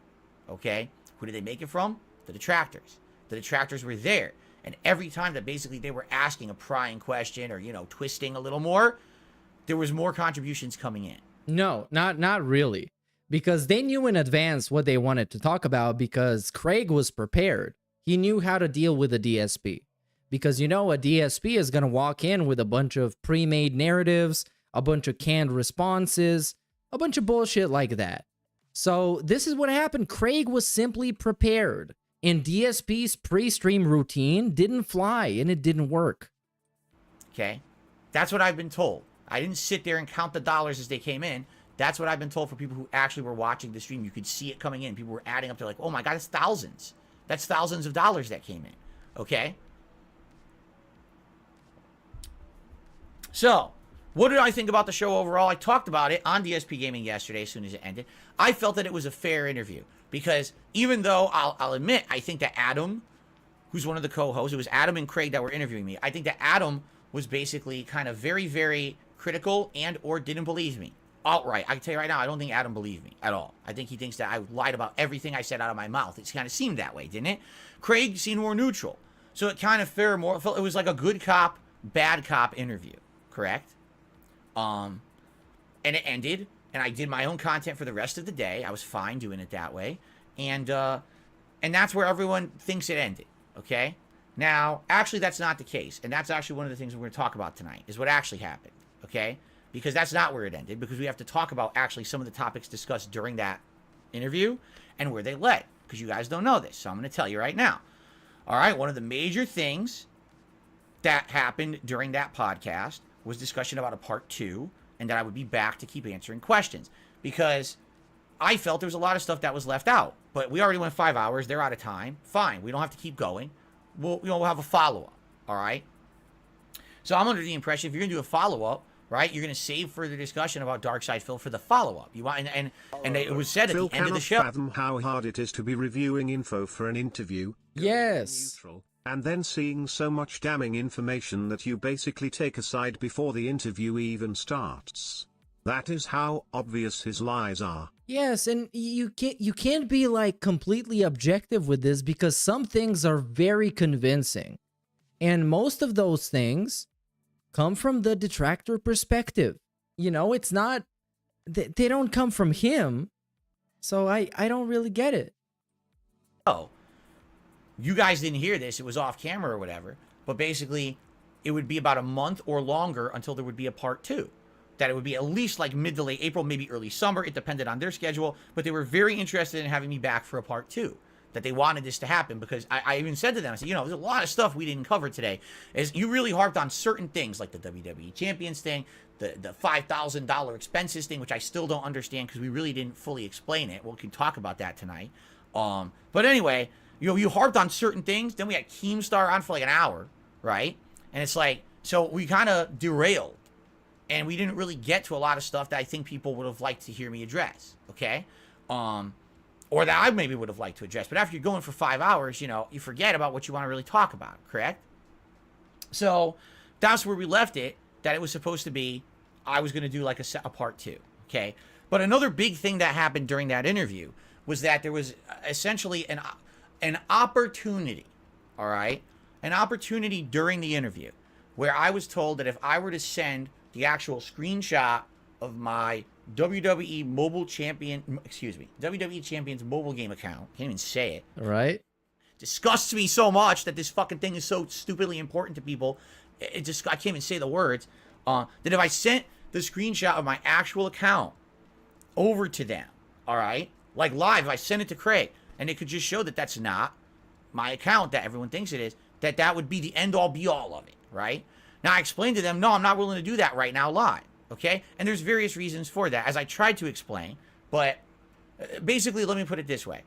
Okay? Who did they make it from? The detractors. The detractors were there. And every time that basically they were asking a prying question or, you know, twisting a little more, there was more contributions coming in. No, not really. Because they knew in advance what they wanted to talk about, because Craig was prepared. He knew how to deal with a DSP. Because, you know, a DSP is going to walk in with a bunch of pre-made narratives, a bunch of canned responses, a bunch of bullshit like that. So this is what happened. Craig was simply prepared. And DSP's pre-stream routine didn't fly, and it didn't work. Okay? That's what I've been told. I didn't sit there and count the dollars as they came in. That's what I've been told for people who actually were watching the stream. You could see it coming in. People were adding up to like, oh my God, it's thousands. That's thousands of dollars that came in. Okay? So, what did I think about the show overall? I talked about it on DSP Gaming yesterday as soon as it ended. I felt that it was a fair interview. Because even though I'll admit, I think that Adam, who's one of the co-hosts, it was Adam and Craig that were interviewing me. I think that Adam was basically kind of very, very critical and or didn't believe me. Outright. I can tell you right now, I don't think Adam believed me at all. I think he thinks that I lied about everything I said out of my mouth. It kind of seemed that way, didn't it? Craig seemed more neutral. So it kind of felt it was like a good cop, bad cop interview, correct? And it ended, and I did my own content for the rest of the day. I was fine doing it that way. And that's where everyone thinks it ended, okay? Now, actually, that's not the case. And that's actually one of the things we're going to talk about tonight, is what actually happened, okay? Because that's not where it ended, because we have to talk about actually some of the topics discussed during that interview and where they led, because you guys don't know this. So I'm going to tell you right now. All right, one of the major things that happened during that podcast was discussion about a part 2, and that I would be back to keep answering questions, because I felt there was a lot of stuff that was left out. But we already went 5 hours. They're out of time. Fine. We don't have to keep going. We'll have a follow-up. All right? So I'm under the impression if you're going to do a follow-up, right, you're going to save further discussion about Darkside Phil for the follow-up. You want, and it was said at Phil the end of the show. fathom how hard it is to be reviewing info for an interview. Yes. Neutral, and then seeing so much damning information that you basically take aside before the interview even starts. That is how obvious his lies are. Yes, and you can't be like completely objective with this, because some things are very convincing. And most of those things come from the detractor perspective. You know, it's not, they don't come from him. So I don't really get it. Oh, you guys didn't hear this. It was off camera or whatever. But basically, it would be about a month or longer until there would be a part 2. That it would be at least like mid to late April, maybe early summer. It depended on their schedule. But they were very interested in having me back for a part 2. That they wanted this to happen, because I even said to them, I said, you know, there's a lot of stuff we didn't cover today. Is you really harped on certain things, like the WWE Champions thing, the $5,000 expenses thing, which I still don't understand, because we really didn't fully explain it. We can talk about that tonight. But anyway, you know, you harped on certain things. Then we had Keemstar on for like an hour, right? And it's like, so we kind of derailed. And we didn't really get to a lot of stuff that I think people would have liked to hear me address, okay? Or that I maybe would have liked to address. But after you're going for 5 hours, you know, you forget about what you want to really talk about, correct? So that's where we left it, that it was supposed to be, I was going to do like a part 2, okay? But another big thing that happened during that interview was that there was essentially an opportunity, all right? An opportunity during the interview where I was told that if I were to send the actual screenshot of my WWE Mobile Champion, WWE Champions mobile game account, can't even say it. Right. Disgusts me so much that this fucking thing is so stupidly important to people. I can't even say the words. That if I sent the screenshot of my actual account over to them, all right, like live, if I sent it to Craig, and it could just show that that's not my account that everyone thinks it is, that would be the end-all be-all of it, right? Now, I explained to them, no, I'm not willing to do that right now live, okay? And there's various reasons for that, as I tried to explain. But basically, let me put it this way.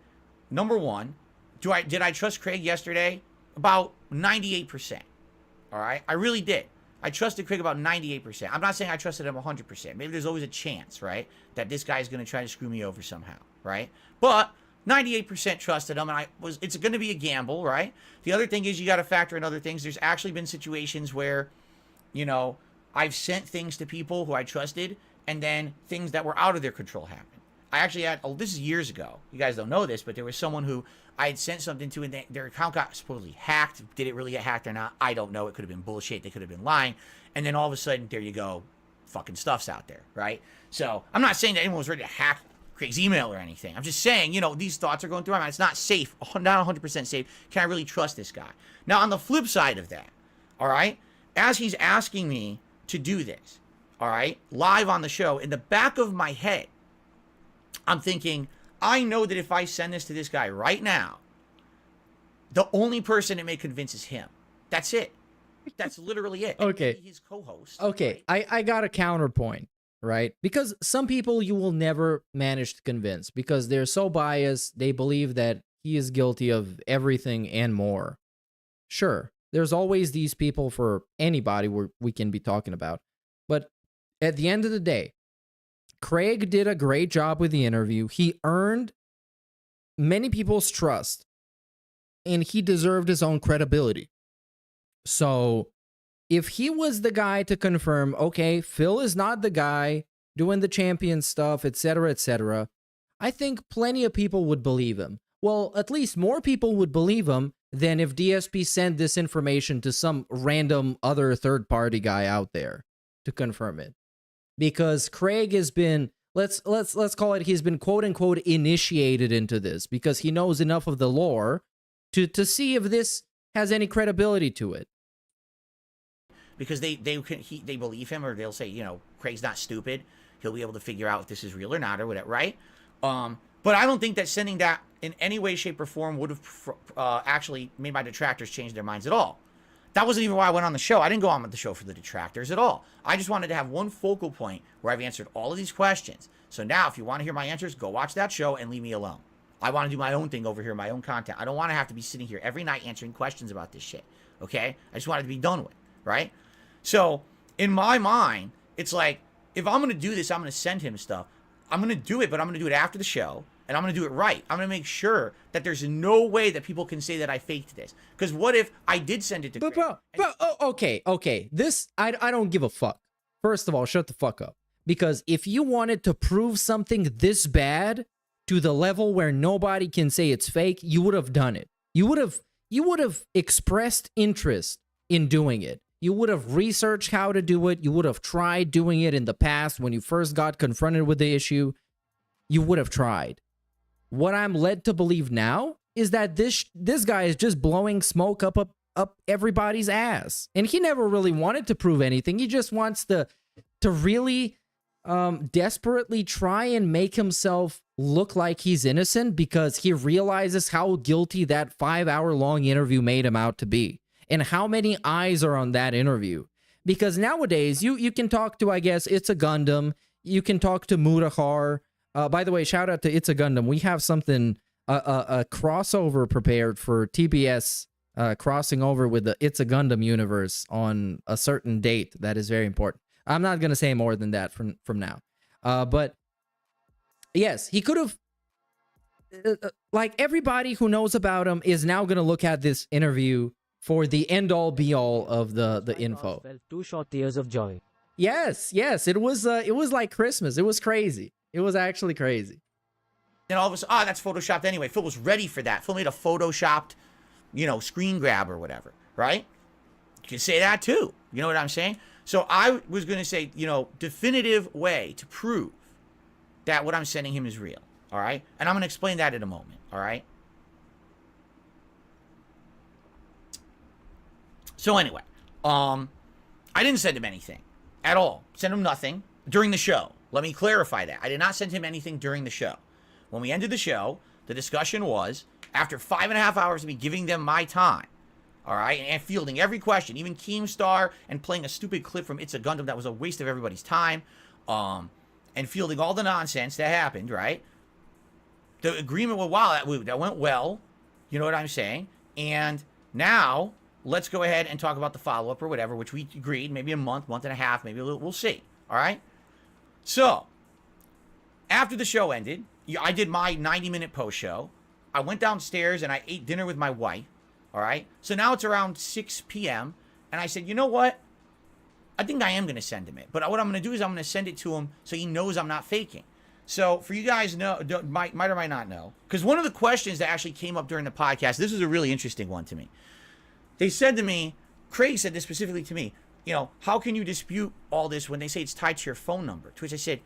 Number one, did I trust Craig yesterday? About 98%, all right? I really did. I trusted Craig about 98%. I'm not saying I trusted him 100%. Maybe there's always a chance, right, that this guy is going to try to screw me over somehow, right? But 98% trusted him, and it's going to be a gamble, right? The other thing is you got to factor in other things. There's actually been situations where, you know, I've sent things to people who I trusted, and then things that were out of their control happened. I actually had, this is years ago. You guys don't know this, but there was someone who I had sent something to, and their account got supposedly hacked. Did it really get hacked or not? I don't know. It could have been bullshit. They could have been lying. And then all of a sudden, there you go. Fucking stuff's out there, right? So I'm not saying that anyone was ready to hack Craig's email or anything. I'm just saying, you know, these thoughts are going through my mind. It's not safe, not 100% safe. Can I really trust this guy? Now, on the flip side of that, all right, as he's asking me to do this, all right, live on the show, in the back of my head, I'm thinking, I know that if I send this to this guy right now, the only person it may convince is him. That's it. That's literally it. Okay. His co-host. Okay, right? I got a counterpoint, right? Because some people you will never manage to convince because they're so biased, they believe that he is guilty of everything and more. Sure, there's always these people for anybody we can be talking about. But at the end of the day, Craig did a great job with the interview. He earned many people's trust, and he deserved his own credibility. So if he was the guy to confirm, okay, Phil is not the guy doing the champion stuff, etc., I think plenty of people would believe him. Well, at least more people would believe him than if DSP sent this information to some random other third-party guy out there to confirm it. Because Craig has been, let's call it, he's been quote-unquote initiated into this because he knows enough of the lore to see if this has any credibility to it. Because they believe him, or they'll say, you know, Craig's not stupid. He'll be able to figure out if this is real or not, or whatever, right? But I don't think that sending that in any way, shape, or form would have actually made my detractors change their minds at all. That wasn't even why I went on the show. I didn't go on the show for the detractors at all. I just wanted to have one focal point where I've answered all of these questions. So now, if you want to hear my answers, go watch that show and leave me alone. I want to do my own thing over here, my own content. I don't want to have to be sitting here every night answering questions about this shit, okay? I just want it to be done with, right? So, in my mind, it's like, if I'm going to do this, I'm going to send him stuff. I'm going to do it, but I'm going to do it after the show, and I'm going to do it right. I'm going to make sure that there's no way that people can say that I faked this. Because what if I did send it to Craig? Bro, okay. This, I don't give a fuck. First of all, shut the fuck up. Because if you wanted to prove something this bad to the level where nobody can say it's fake, you would have done it. You would have expressed interest in doing it. You would have researched how to do it. You would have tried doing it in the past when you first got confronted with the issue. You would have tried. What I'm led to believe now is that this guy is just blowing smoke up everybody's ass. And he never really wanted to prove anything. He just wants to really desperately try and make himself look like he's innocent because he realizes how guilty that 5-hour-long interview made him out to be. And how many eyes are on that interview. Because nowadays, you can talk to, I guess, It's a Gundam. You can talk to Mutahar. By the way, shout out to It's a Gundam. We have something, a crossover prepared for TBS crossing over with the It's a Gundam universe on a certain date. That is very important. I'm not going to say more than that from now. But yes, he could have, like everybody who knows about him is now going to look at this interview for the end-all be-all of the info. Felt 2 short tears of joy. Yes, it was like Christmas. It was crazy. It was actually crazy. Then all of a sudden, that's photoshopped anyway. Phil was ready for that. Phil made a photoshopped, you know, screen grab or whatever, right? You can say that too. You know what I'm saying? So I was going to say, you know, definitive way to prove that what I'm sending him is real, all right? And I'm going to explain that in a moment, all right? So anyway, I didn't send him anything at all. Send him nothing during the show. Let me clarify that. I did not send him anything during the show. When we ended the show, the discussion was, after 5.5 hours of me giving them my time, all right, and fielding every question, even Keemstar, and playing a stupid clip from It's a Gundam that was a waste of everybody's time, and fielding all the nonsense that happened, right? The agreement was, wow, that went well. You know what I'm saying? And now, let's go ahead and talk about the follow-up or whatever, which we agreed, maybe a month and a half, maybe a little, we'll see, all right? So, after the show ended, I did my 90-minute post-show. I went downstairs and I ate dinner with my wife, all right? So now it's around 6 p.m., and I said, you know what? I think I am going to send him it. But what I'm going to do is I'm going to send it to him so he knows I'm not faking. So, for you guys might or might not know, because one of the questions that actually came up during the podcast, this is a really interesting one to me. They said to me, Craig said this specifically to me, you know, how can you dispute all this when they say it's tied to your phone number? To which I said,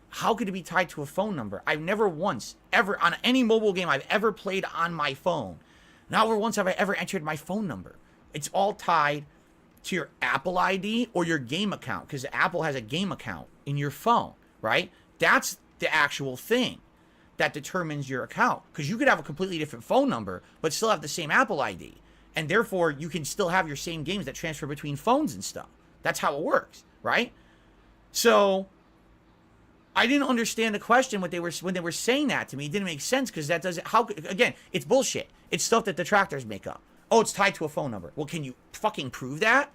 how could it be tied to a phone number? I've never once, ever, on any mobile game I've ever played on my phone, not once have I ever entered my phone number. It's all tied to your Apple ID or your game account, because Apple has a game account in your phone, right? That's the actual thing that determines your account, because you could have a completely different phone number, but still have the same Apple ID. And therefore, you can still have your same games that transfer between phones and stuff. That's how it works, right? So, I didn't understand the question when they were saying that to me. It didn't make sense, because that doesn't, again, it's bullshit. It's stuff that detractors make up. Oh, it's tied to a phone number. Well, can you fucking prove that?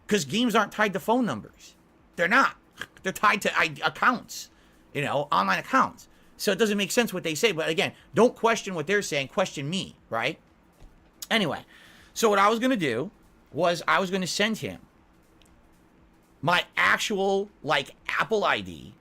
Because games aren't tied to phone numbers. They're not. They're tied to accounts, you know, online accounts. So it doesn't make sense what they say. But again, don't question what they're saying. Question me, right? Anyway. So what I was going to do was I was going to send him my actual, like, Apple ID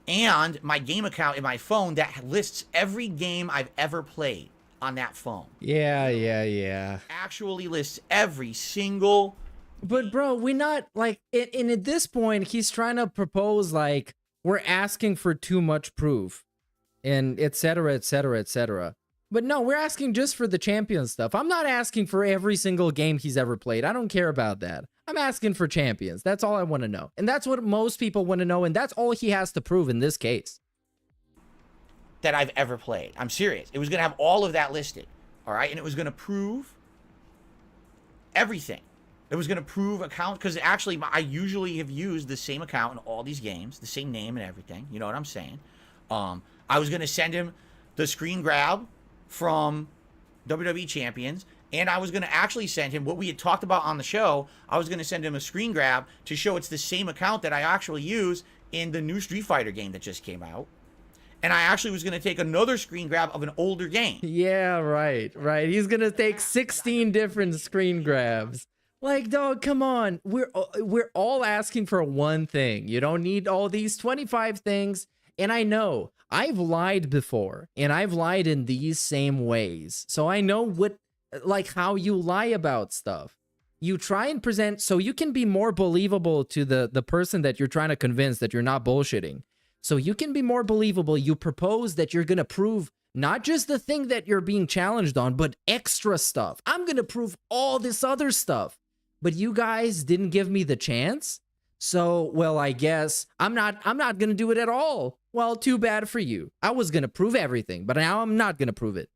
and my game account in my phone that lists every game I've ever played on that phone. Yeah. Actually lists every single. But bro, we not like and at this point he's trying to propose like we're asking for too much proof and etc etc etc. But no, we're asking just for the champion stuff. I'm not asking for every single game he's ever played. I don't care about that. I'm asking for champions. That's all I want to know. And that's what most people want to know, and that's all he has to prove in this case. That I've ever played. I'm serious. It was going to have all of that listed. All right? And it was going to prove everything. It was going to prove account, because actually I usually have used the same account in all these games, the same name and everything. You know what I'm saying? I was going to send him the screen grab from WWE Champions, and I was going to actually send him what we had talked about on the show. I was going to send him a screen grab to show it's the same account that I actually use in the new Street Fighter game that just came out. And I actually was going to take another screen grab of an older game. Yeah, right. He's going to take 16 different screen grabs. Like, dog, come on. We're all asking for one thing. You don't need all these 25 things. And I know I've lied before, and I've lied in these same ways. So I know what, like, how you lie about stuff. You try and present so you can be more believable to the person that you're trying to convince that you're not bullshitting. So you can be more believable. You propose that you're going to prove not just the thing that you're being challenged on, but extra stuff. I'm going to prove all this other stuff. But you guys didn't give me the chance. So, well, I guess I'm not going to do it at all. Well, too bad for you. I was going to prove everything, but now I'm not going to prove it.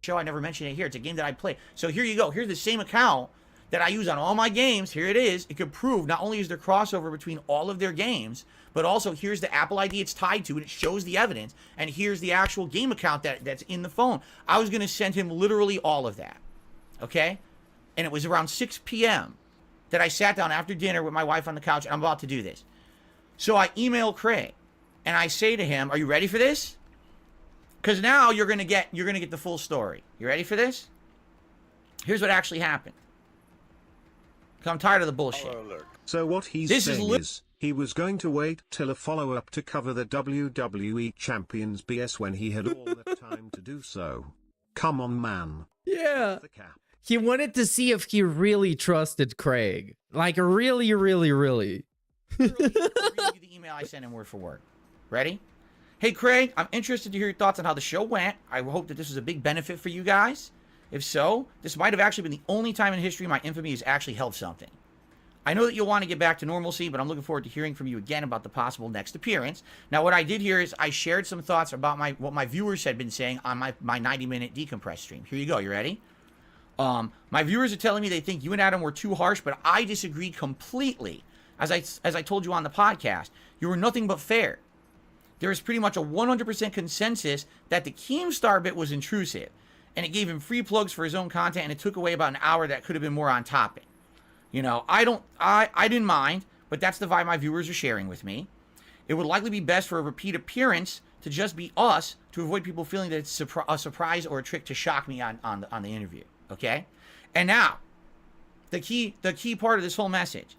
Show, I never mentioned it here. It's a game that I play. So here you go. Here's the same account that I use on all my games. Here it is. It could prove not only is there crossover between all of their games, but also here's the Apple ID it's tied to, and it shows the evidence. And here's the actual game account that's in the phone. I was going to send him literally all of that. Okay? And it was around 6 p.m. that I sat down after dinner with my wife on the couch, and I'm about to do this. So I email Craig, and I say to him, "Are you ready for this? Because now you're gonna get the full story. You ready for this? Here's what actually happened. 'Cause I'm tired of the bullshit." So what he's saying is, he was going to wait till a follow-up to cover the WWE Champions BS when he had all the time to do so. Come on, man. Yeah. He wanted to see if he really trusted Craig. Like, really. I'll read you the email I sent him word for word. Ready? "Hey, Craig, I'm interested to hear your thoughts on how the show went. I hope that this was a big benefit for you guys. If so, this might have actually been the only time in history my infamy has actually held something. I know that you'll want to get back to normalcy, but I'm looking forward to hearing from you again about the possible next appearance." Now, what I did here is I shared some thoughts about what my viewers had been saying on my 90-minute Decompress stream. Here you go. You ready? My viewers are telling me they think you and Adam were too harsh, but I disagree completely. As I told you on the podcast, you were nothing but fair. There is pretty much a 100% consensus that the Keemstar bit was intrusive, and it gave him free plugs for his own content, and it took away about an hour that could have been more on topic. You know, I didn't mind, but that's the vibe my viewers are sharing with me. It would likely be best for a repeat appearance to just be us to avoid people feeling that it's a surprise or a trick to shock me on the interview. Okay? And now, the key part of this whole message.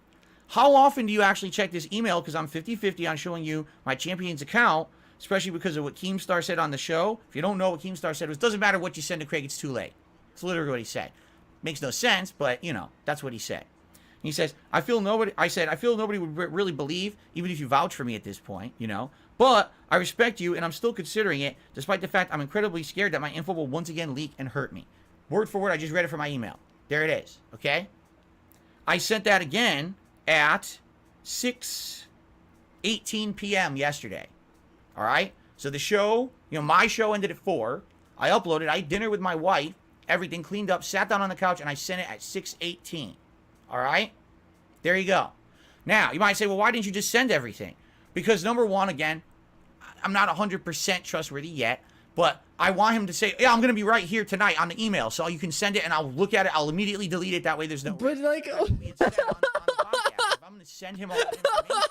How often do you actually check this email? Because I'm 50-50 on showing you my Champions account, especially because of what Keemstar said on the show. If you don't know what Keemstar said, it doesn't matter what you send to Craig, it's too late. It's literally what he said. Makes no sense, but, you know, that's what he said. He says, I feel nobody would really believe, even if you vouch for me at this point, you know. But I respect you, and I'm still considering it, despite the fact I'm incredibly scared that my info will once again leak and hurt me. Word for word, I just read it from my email. There it is, okay? I sent that again at 6:18 p.m. yesterday, all right? So the show, you know, my show ended at 4. I uploaded, I had dinner with my wife, everything cleaned up, sat down on the couch, and I sent it at 6:18. All right? There you go. Now, you might say, well, why didn't you just send everything? Because, number one, again, I'm not 100% trustworthy yet, but I want him to say, yeah, I'm going to be right here tonight on the email, so you can send it, and I'll look at it. I'll immediately delete it. That way there's no... But, like... on the podcast. If I'm going to send him all that information,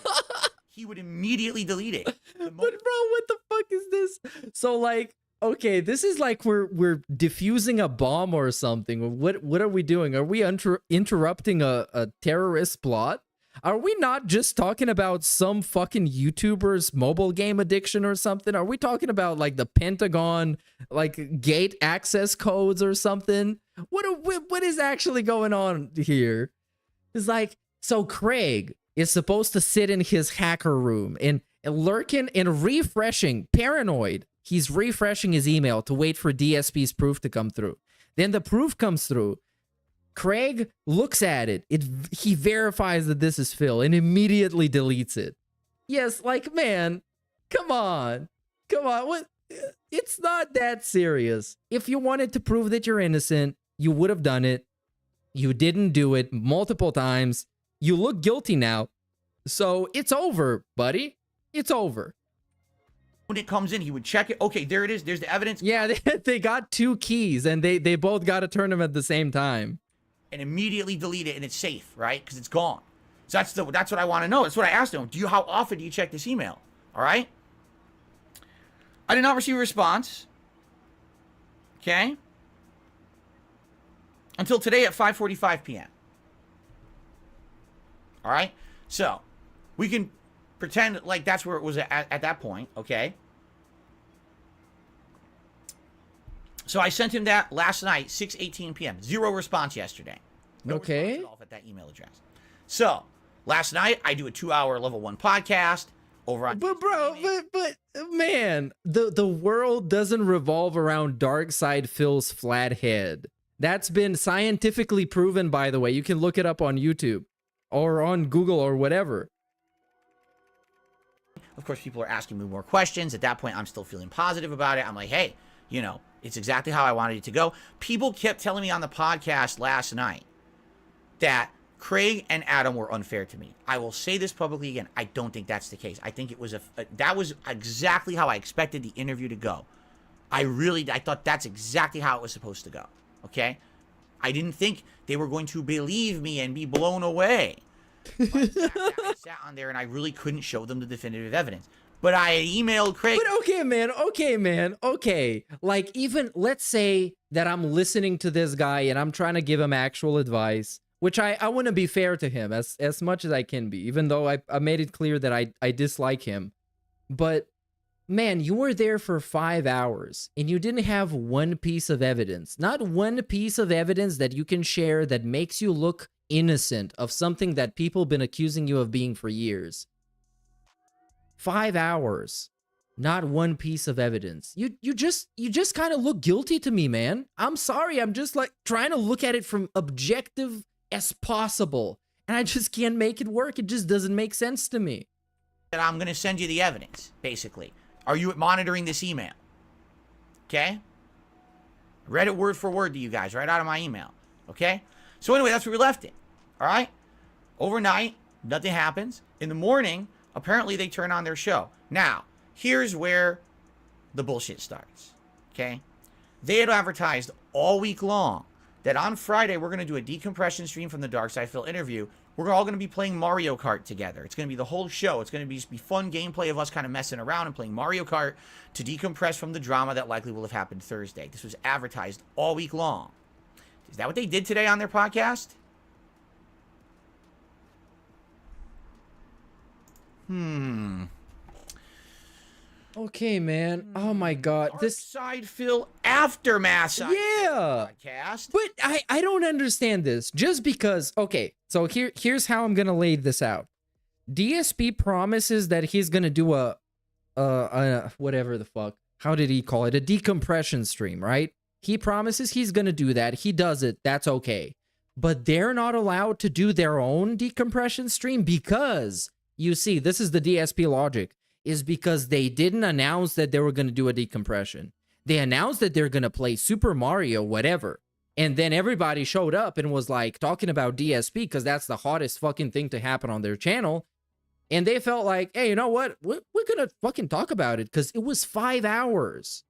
he would immediately delete it. But, bro, what the fuck is this? So, like... Okay, this is like we're diffusing a bomb or something. What are we doing? Are we interrupting a terrorist plot? Are we not just talking about some fucking YouTuber's mobile game addiction or something? Are we talking about like the Pentagon, like gate access codes or something? What is actually going on here? It's like, so Craig is supposed to sit in his hacker room and lurking and refreshing, paranoid. He's refreshing his email to wait for DSP's proof to come through. Then the proof comes through. Craig looks at it. He verifies that this is Phil and immediately deletes it. Yes, like, man, come on. Come on. What? It's not that serious. If you wanted to prove that you're innocent, you would have done it. You didn't do it multiple times. You look guilty now. So it's over, buddy. It's over. When it comes in, he would check it. Okay, there it is. There's the evidence. Yeah, they got 2 keys and they both got to turn them at the same time. And immediately delete it, and it's safe, right? Because it's gone. So that's what I want to know. That's what I asked him. How often do you check this email? All right. I did not receive a response. Okay. Until today at 5:45 p.m. All right. So we can pretend like that's where it was at that point. Okay. So I sent him that last night, 6:18 p.m. 0 response yesterday. No okay. response at all at that email address. So last night I do a 2-hour level 1 podcast over on. But bro, but man, the world doesn't revolve around Darkside Phil's flat head. That's been scientifically proven, by the way. You can look it up on YouTube or on Google or whatever. Of course, people are asking me more questions. At that point, I'm still feeling positive about it. I'm like, hey, you know, it's exactly how I wanted it to go. People kept telling me on the podcast last night that Craig and Adam were unfair to me. I will say this publicly again. I don't think that's the case. I think it was that was exactly how I expected the interview to go. I thought that's exactly how it was supposed to go. Okay? I didn't think they were going to believe me and be blown away. But I sat on there and I really couldn't show them the definitive evidence. But I emailed Craig. But okay, man. Like, even, let's say that I'm listening to this guy and I'm trying to give him actual advice, which I want to be fair to him as much as I can be, even though I made it clear that I dislike him. But, man, you were there for 5 hours and you didn't have one piece of evidence. Not one piece of evidence that you can share that makes you look innocent of something that people been accusing you of being for years. 5 hours, not one piece of evidence. You just kind of look guilty to me, man. I'm sorry. I'm just like trying to look at it from objective as possible, and I just can't make it work. It just doesn't make sense to me. That I'm going to send you the evidence, basically. Are you monitoring this email? Okay? Read it word for word to you guys right out of my email. Okay? So anyway, that's where we left it. All right? Overnight, nothing happens. In the morning, apparently they turn on their show. Now, here's where the bullshit starts. Okay? They had advertised all week long that on Friday we're going to do a decompression stream from the Darkside Phil interview. We're all going to be playing Mario Kart together. It's going to be the whole show. It's going to be fun gameplay of us kind of messing around and playing Mario Kart to decompress from the drama that likely will have happened Thursday. This was advertised all week long. Is that what they did today on their podcast? Okay, man. Oh my God. Darkside Phil Aftermath. Yeah. Podcast. But I don't understand this. Just because, okay, so here's how I'm gonna lay this out. DSP promises that he's gonna do a whatever the fuck. How did he call it? A decompression stream, right? He promises he's gonna do that. He does it. That's okay. But they're not allowed to do their own decompression stream because, you see, this is the DSP logic, is because they didn't announce that they were going to do a decompression. They announced that they're going to play Super Mario, whatever. And then everybody showed up and was like talking about DSP because that's the hottest fucking thing to happen on their channel. And they felt like, hey, you know what? We're going to fucking talk about it because it was 5 hours.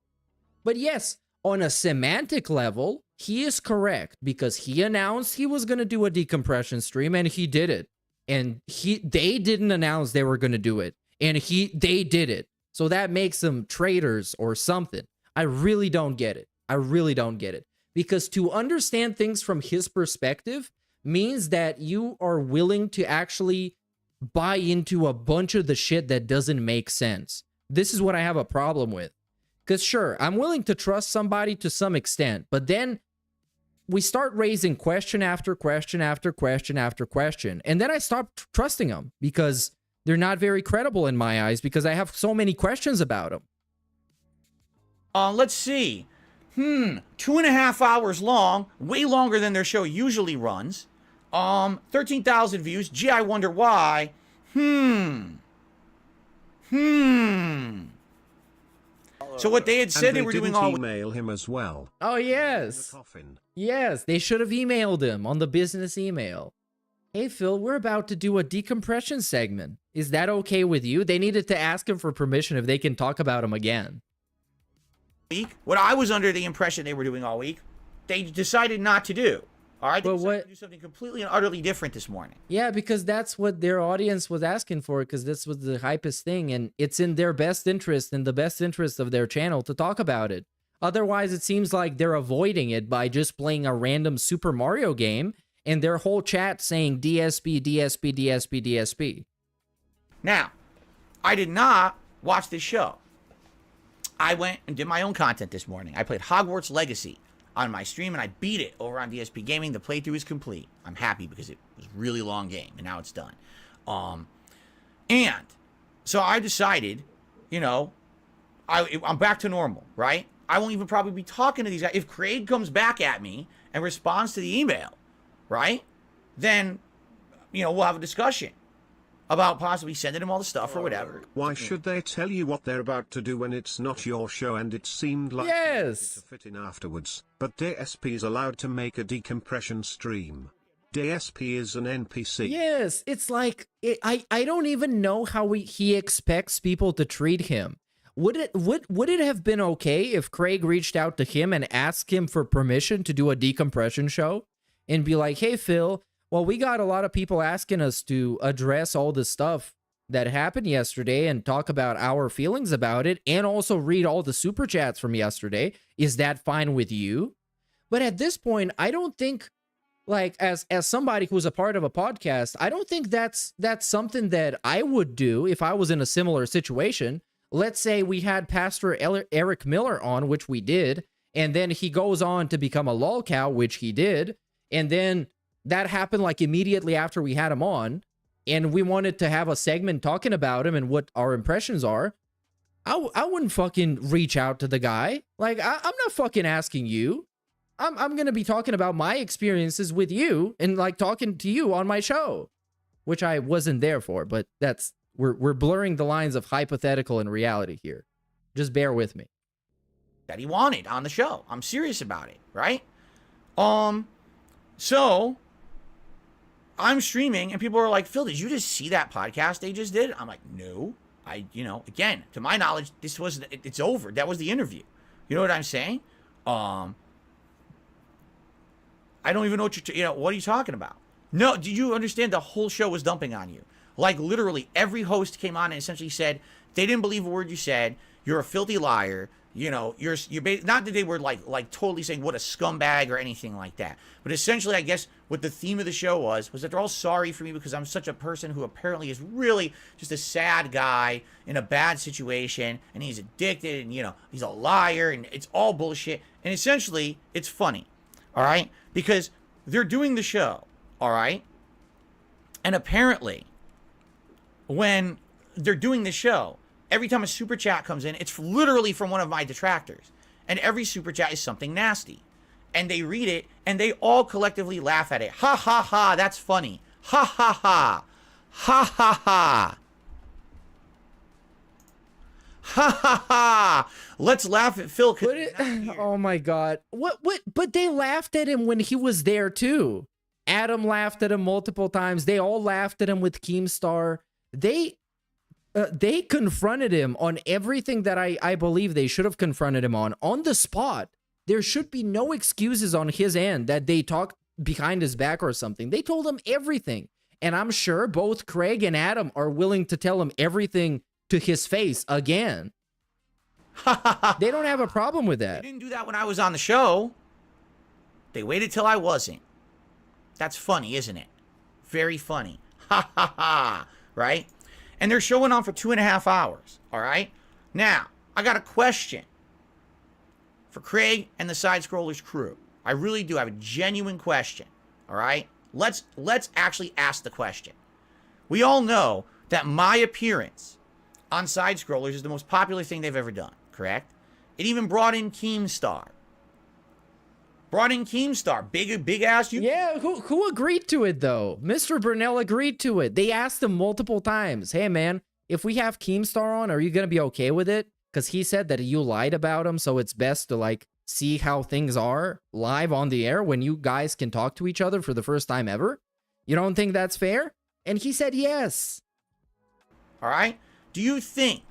But yes, on a semantic level, he is correct because he announced he was going to do a decompression stream and he did it. And they didn't announce they were going to do it. And they did it. So that makes them traitors or something. I really don't get it. I really don't get it. Because to understand things from his perspective, means that you are willing to actually buy into a bunch of the shit that doesn't make sense. This is what I have a problem with. Because sure, I'm willing to trust somebody to some extent, but then we start raising question after question after question after question, and then I stop trusting them because they're not very credible in my eyes because I have so many questions about them. Let's see. 2.5 hours long, way longer than their show usually runs. 13,000 views. Gee, I wonder why. So what they had said they were doing all. Email him as well. Oh yes, yes, they should have emailed him on the business email. Hey Phil, we're about to do a decompression segment. Is that okay with you? They needed to ask him for permission if they can talk about him again. What I was under the impression they were doing all week, they decided not to do. All right, they decided to do something completely and utterly different this morning. Yeah, because that's what their audience was asking for, because this was the hypest thing, and it's in their best interest and the best interest of their channel to talk about it. Otherwise, it seems like they're avoiding it by just playing a random Super Mario game and their whole chat saying DSP, DSP, DSP, DSP. Now, I did not watch this show. I went and did my own content this morning. I played Hogwarts Legacy on my stream, and I beat it over on DSP Gaming. The playthrough is complete. I'm happy because it was a really long game, and now it's done. And so I decided, you know, I'm back to normal, right? I won't even probably be talking to these guys. If Craig comes back at me and responds to the email, right, then, you know, we'll have a discussion about possibly sending him all the stuff or whatever. Why should they tell you what they're about to do when it's not your show and it seemed like yes, to fit in afterwards? But DSP is allowed to make a decompression stream. DSP is an NPC. Yes, it's like I don't even know how he expects people to treat him. Would it have been okay if Craig reached out to him and asked him for permission to do a decompression show and be like, "Hey Phil, well, we got a lot of people asking us to address all the stuff that happened yesterday and talk about our feelings about it and also read all the super chats from yesterday. Is that fine with you?" But at this point, I don't think, like, as somebody who's a part of a podcast, I don't think that's something that I would do if I was in a similar situation. Let's say we had Pastor Eric Miller on, which we did, and then he goes on to become a lolcow, which he did, and then that happened like immediately after we had him on, and we wanted to have a segment talking about him and what our impressions are. I wouldn't fucking reach out to the guy. Like, I'm not fucking asking you. I'm going to be talking about my experiences with you and like talking to you on my show, which I wasn't there for, but that's, we're blurring the lines of hypothetical and reality here. Just bear with me. That he wanted on the show. I'm serious about it, right? So I'm streaming and people are like, "Phil, did you just see that podcast they just did?" I'm like, "No, you know, again, to my knowledge, it's over. That was the interview." You know what I'm saying? I don't even know what what are you talking about? No, do you understand the whole show was dumping on you? Like literally every host came on and essentially said they didn't believe a word you said. You're a filthy liar. You know, you're not that they were like totally saying what a scumbag or anything like that. But essentially, I guess what the theme of the show was that they're all sorry for me because I'm such a person who apparently is really just a sad guy in a bad situation, and he's addicted, and you know, he's a liar, and it's all bullshit. And essentially, it's funny, all right, because they're doing the show, all right, and apparently, when they're doing the show, every time a super chat comes in, it's literally from one of my detractors. And every super chat is something nasty. And they read it, and they all collectively laugh at it. Ha ha ha, that's funny. Ha ha ha. Ha ha ha. Ha ha ha. Let's laugh at Phil. Oh my God. What? But they laughed at him when he was there too. Adam laughed at him multiple times. They all laughed at him with Keemstar. They confronted him on everything that I believe they should have confronted him on the spot. There should be no excuses on his end that they talked behind his back or something. They told him everything. And I'm sure both Craig and Adam are willing to tell him everything to his face again. They don't have a problem with that. They didn't do that when I was on the show. They waited till I wasn't. That's funny, isn't it? Very funny. Ha ha ha. Right? And they're showing on for 2.5 hours. All right? Now, I got a question for Craig and the Side Scrollers crew. I really do have a genuine question. All right? Let's actually ask the question. We all know that my appearance on Side Scrollers is the most popular thing they've ever done, correct? It even brought in Keemstar. Big ass. Yeah, who agreed to it though? Mr. Burnell agreed to it. They asked him multiple times, hey man, if we have Keemstar on, are you gonna be okay with it? Because he said that you lied about him, so it's best to like see how things are live on the air when you guys can talk to each other for the first time ever. You don't think that's fair? And he said yes. All right. Do you think?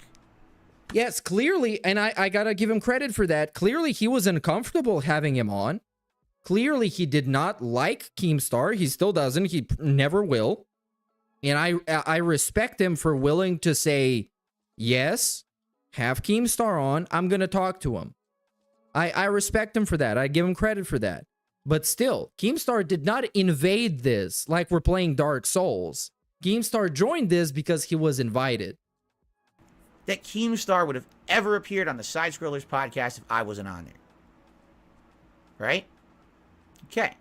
Yes, clearly, and I gotta give him credit for that. Clearly, he was uncomfortable having him on. Clearly, he did not like Keemstar. He still doesn't. He never will. And I respect him for willing to say, yes, have Keemstar on. I'm gonna talk to him. I respect him for that. I give him credit for that. But still, Keemstar did not invade this like we're playing Dark Souls. Keemstar joined this because he was invited. That Keemstar would have ever appeared on the Side Scrollers podcast if I wasn't on there. Right? Okay.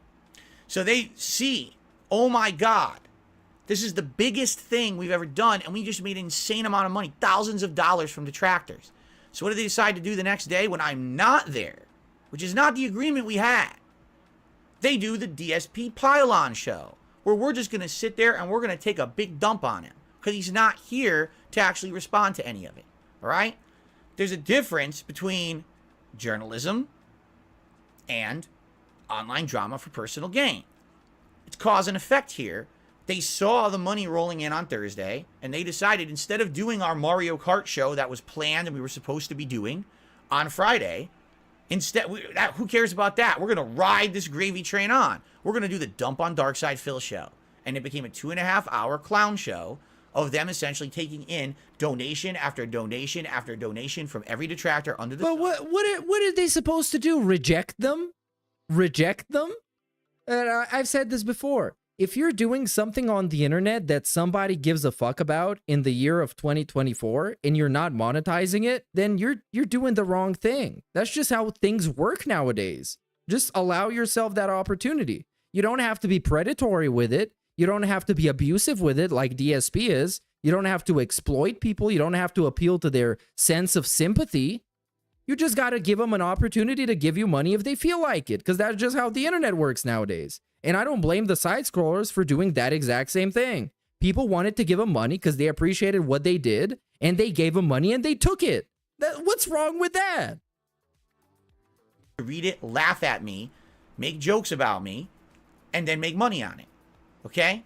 So they see, oh my God, this is the biggest thing we've ever done, and we just made an insane amount of money, thousands of dollars from detractors. So what do they decide to do the next day when I'm not there? Which is not the agreement we had. They do the DSP Pylon show, where we're just going to sit there and we're going to take a big dump on him because he's not here to actually respond to any of it. All right? There's a difference between journalism and online drama for personal gain. It's cause and effect here. They saw the money rolling in on Thursday, and they decided instead of doing our Mario Kart show that was planned and we were supposed to be doing on Friday, instead, who cares about that? We're going to ride this gravy train on. We're going to do the Dump on Darkside Phil show. And it became a 2.5-hour clown show of them essentially taking in donation after donation after donation from every detractor under the sun. But what are they supposed to do? Reject them? Reject them? And I've said this before. If you're doing something on the internet that somebody gives a fuck about in the year of 2024 and you're not monetizing it, then you're doing the wrong thing. That's just how things work nowadays. Just allow yourself that opportunity. You don't have to be predatory with it. You don't have to be abusive with it like DSP is. You don't have to exploit people. You don't have to appeal to their sense of sympathy. You just got to give them an opportunity to give you money if they feel like it, because that's just how the internet works nowadays. And I don't blame the side scrollers for doing that exact same thing. People wanted to give them money because they appreciated what they did, and they gave them money and they took it. What's wrong with that? Read it, laugh at me, make jokes about me, and then make money on it. Okay?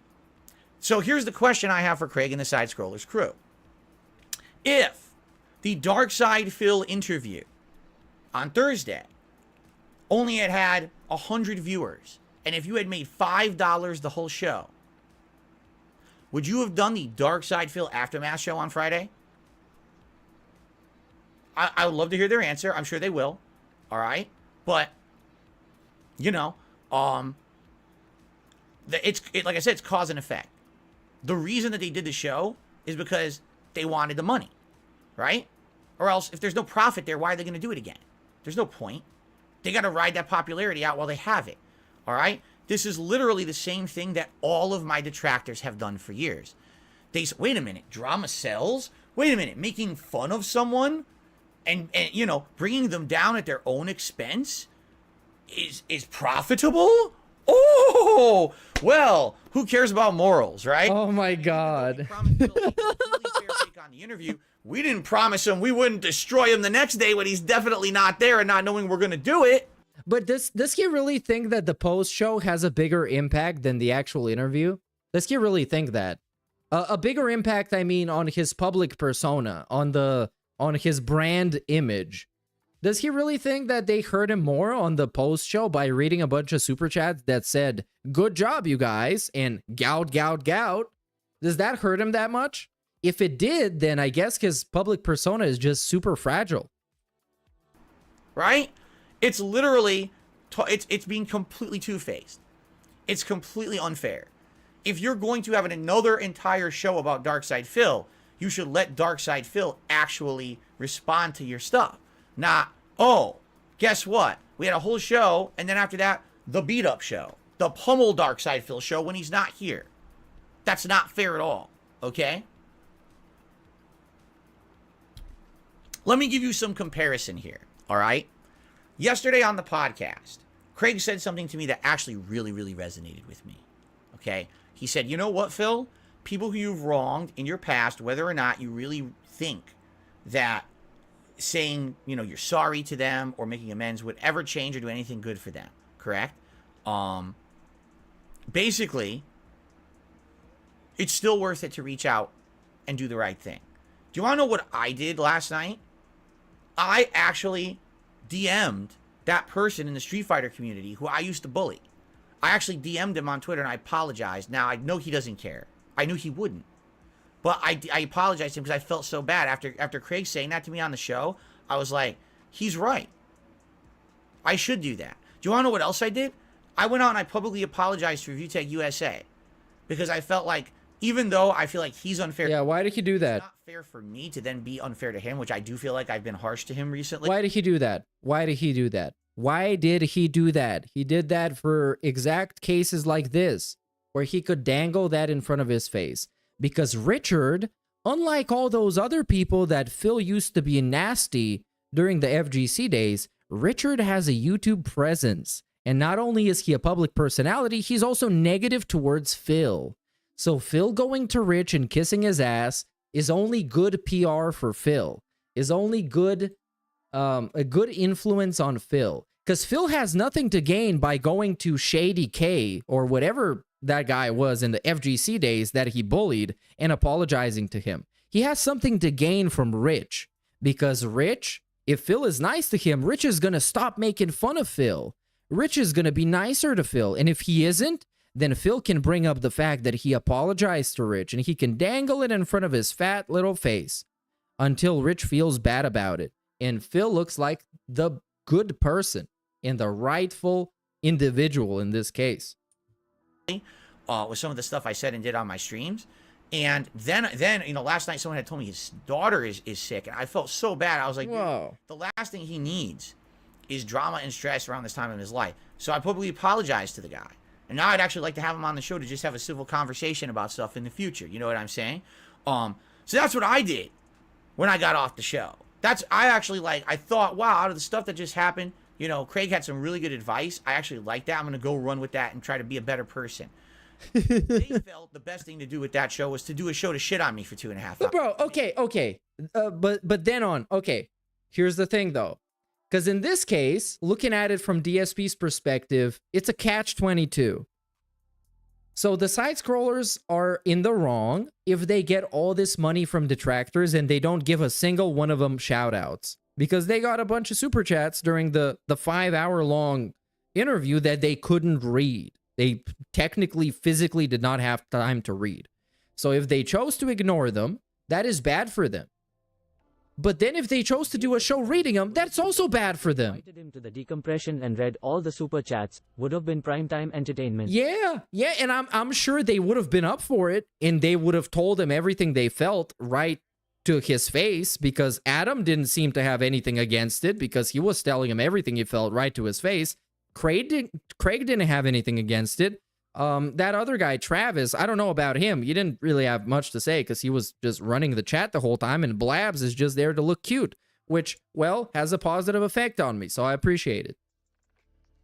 So here's the question I have for Craig and the Side Scrollers crew. If the Dark Side Phil interview on Thursday only had 100 viewers, and if you had made $5 the whole show, would you have done the Dark Side Phil Aftermath show on Friday? I would love to hear their answer. I'm sure they will. All right? But, you know, like I said, it's cause and effect. The reason that they did the show is because they wanted the money, right? Or else, if there's no profit there, why are they going to do it again? There's no point. They got to ride that popularity out while they have it, all right? This is literally the same thing that all of my detractors have done for years. They say, wait a minute, drama sells? Wait a minute, making fun of someone and you know, bringing them down at their own expense is profitable? Oh, well, who cares about morals, right? Oh my God. On the interview, we didn't promise him we wouldn't destroy him the next day when he's definitely not there and not knowing we're going to do it. But does he really think that the post show has a bigger impact than the actual interview? Does he really think that? A bigger impact, I mean, on his public persona, on his brand image. Does he really think that they hurt him more on the post show by reading a bunch of super chats that said, good job, you guys, and gout, gout, gout? Does that hurt him that much? If it did, then I guess his public persona is just super fragile. Right? It's literally, it's being completely two-faced. It's completely unfair. If you're going to have another entire show about Darkside Phil, you should let Darkside Phil actually respond to your stuff. Not, oh, guess what? We had a whole show, and then after that, the beat-up show. The pummel Darkside Phil show when he's not here. That's not fair at all, okay? Let me give you some comparison here, all right? Yesterday on the podcast, Craig said something to me that actually really, really resonated with me, okay? He said, you know what, Phil? People who you've wronged in your past, whether or not you really think that saying, you know, you're sorry to them or making amends would ever change or do anything good for them, correct? Basically, it's still worth it to reach out and do the right thing. Do you want to know what I did last night? I actually DM'd that person in the Street Fighter community who I used to bully. I actually DM'd him on Twitter and I apologized. Now, I know he doesn't care. I knew he wouldn't. But I apologized to him because I felt so bad. After Craig saying that to me on the show, I was like, he's right. I should do that. Do you want to know what else I did? I went out and I publicly apologized to ReviewTech USA because I felt like, even though I feel like he's unfair. Yeah, why did he do that? It's not fair for me to then be unfair to him, which I do feel like I've been harsh to him recently. Why did he do that? Why did he do that? Why did he do that? He did that for exact cases like this, where he could dangle that in front of his face. Because Richard, unlike all those other people that Phil used to be nasty during the FGC days, Richard has a YouTube presence. And not only is he a public personality, he's also negative towards Phil. So Phil going to Rich and kissing his ass is only good PR for Phil. Is only good, a good influence on Phil. Because Phil has nothing to gain by going to Shady K or whatever that guy was in the FGC days that he bullied and apologizing to him. He has something to gain from Rich. Because Rich, if Phil is nice to him, Rich is going to stop making fun of Phil. Rich is going to be nicer to Phil. And if he isn't, then Phil can bring up the fact that he apologized to Rich and he can dangle it in front of his fat little face until Rich feels bad about it. And Phil looks like the good person and the rightful individual in this case. With some of the stuff I said and did on my streams. And then you know, last night someone had told me his daughter is sick. And I felt so bad. I was like, whoa, the last thing he needs is drama and stress around this time in his life. So I publicly apologized to the guy. And now I'd actually like to have him on the show to just have a civil conversation about stuff in the future. You know what I'm saying? So that's what I did when I got off the show. I thought, wow, out of the stuff that just happened, you know, Craig had some really good advice. I actually like that. I'm going to go run with that and try to be a better person. They felt the best thing to do with that show was to do a show to shit on me for 2.5 hours. Bro, okay. But then on, okay, here's the thing though. Because in this case, looking at it from DSP's perspective, it's a catch-22. So the side-scrollers are in the wrong if they get all this money from detractors and they don't give a single one of them shout-outs. Because they got a bunch of super chats during the 5-hour-long interview that they couldn't read. They technically, physically did not have time to read. So if they chose to ignore them, that is bad for them. But then if they chose to do a show reading them, that's also bad for them. Invited him to the Decompression and read all the super chats. Would have been primetime entertainment. Yeah, and I'm sure they would have been up for it, and they would have told him everything they felt right to his face, because Adam didn't seem to have anything against it, because he was telling him everything he felt right to his face. Craig didn't have anything against it. That other guy, Travis, I don't know about him. He didn't really have much to say because he was just running the chat the whole time, and Blabs is just there to look cute, which, well, has a positive effect on me, so I appreciate it.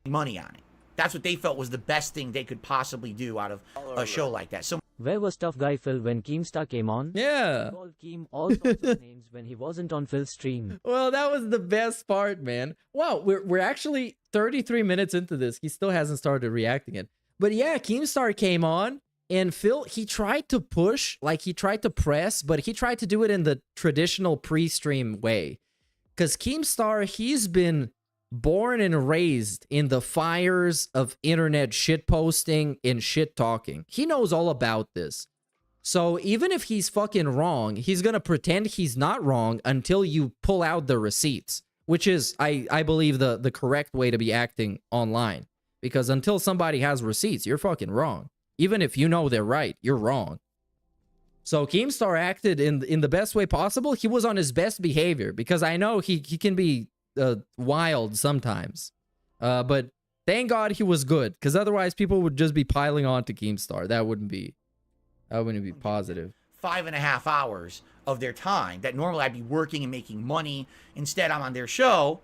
Money on it. That's what they felt was the best thing they could possibly do out of a show like that. So where was Tough Guy Phil when Keemstar came on? Yeah. He called Keem all sorts of names when he wasn't on Phil's stream. Well, that was the best part, man. Wow, we're actually 33 minutes into this. He still hasn't started reacting it. But yeah, Keemstar came on, and Phil, he tried to push, like he tried to press, but he tried to do it in the traditional pre-stream way. Because Keemstar, he's been born and raised in the fires of internet shitposting and shit-talking. He knows all about this. So even if he's fucking wrong, he's gonna pretend he's not wrong until you pull out the receipts, which is, I believe, the correct way to be acting online. because until somebody has receipts, you're fucking wrong. Even if you know they're right, you're wrong. So Keemstar acted in the best way possible. He was on his best behavior, because I know he can be wild sometimes. But thank God he was good, because otherwise people would just be piling on to Keemstar. That wouldn't be positive. 5.5 hours of their time that normally I'd be working and making money. Instead, I'm on their show,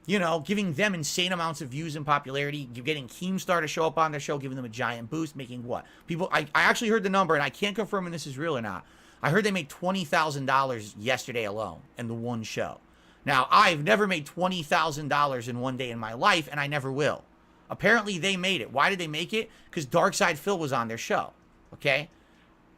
you know, giving them insane amounts of views and popularity. You're getting Keemstar to show up on their show, giving them a giant boost, making what? People, I actually heard the number, and I can't confirm if this is real or not. I heard they made $20,000 yesterday alone in the one show. Now, I've never made $20,000 in one day in my life, and I never will. Apparently, they made it. Why did they make it? Because Darkside Phil was on their show, okay?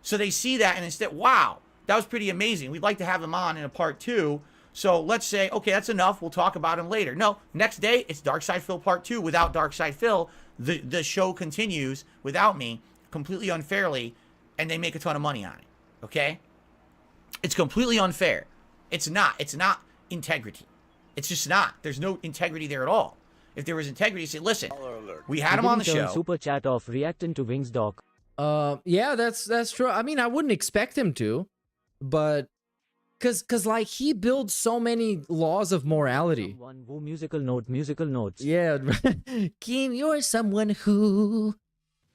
So they see that, and instead, wow, that was pretty amazing. We'd like to have him on in a part 2. So let's say, okay, that's enough. We'll talk about him later. No, next day, it's Darkside Phil part 2 without Darkside Phil. The show continues without me, completely unfairly, and they make a ton of money on it, okay? It's completely unfair. It's not integrity. It's just not. There's no integrity there at all. If there was integrity, say, listen, we had him on the show. Super chat off reacting to Wings Doc. Yeah, that's true. I mean, I wouldn't expect him to, but cause like he builds so many laws of morality. Musical notes. Yeah, Keem, you're someone who.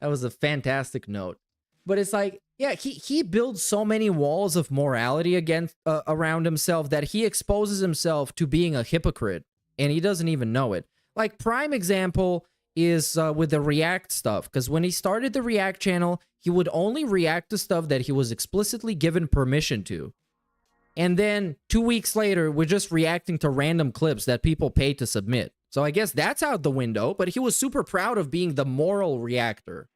That was a fantastic note, but it's like, yeah, he builds so many walls of morality against around himself that he exposes himself to being a hypocrite, and he doesn't even know it. Like, prime example is with the React stuff, because when he started the React channel, he would only react to stuff that he was explicitly given permission to. And then 2 weeks later, we're just reacting to random clips that people pay to submit. So I guess that's out the window, but he was super proud of being the moral reactor.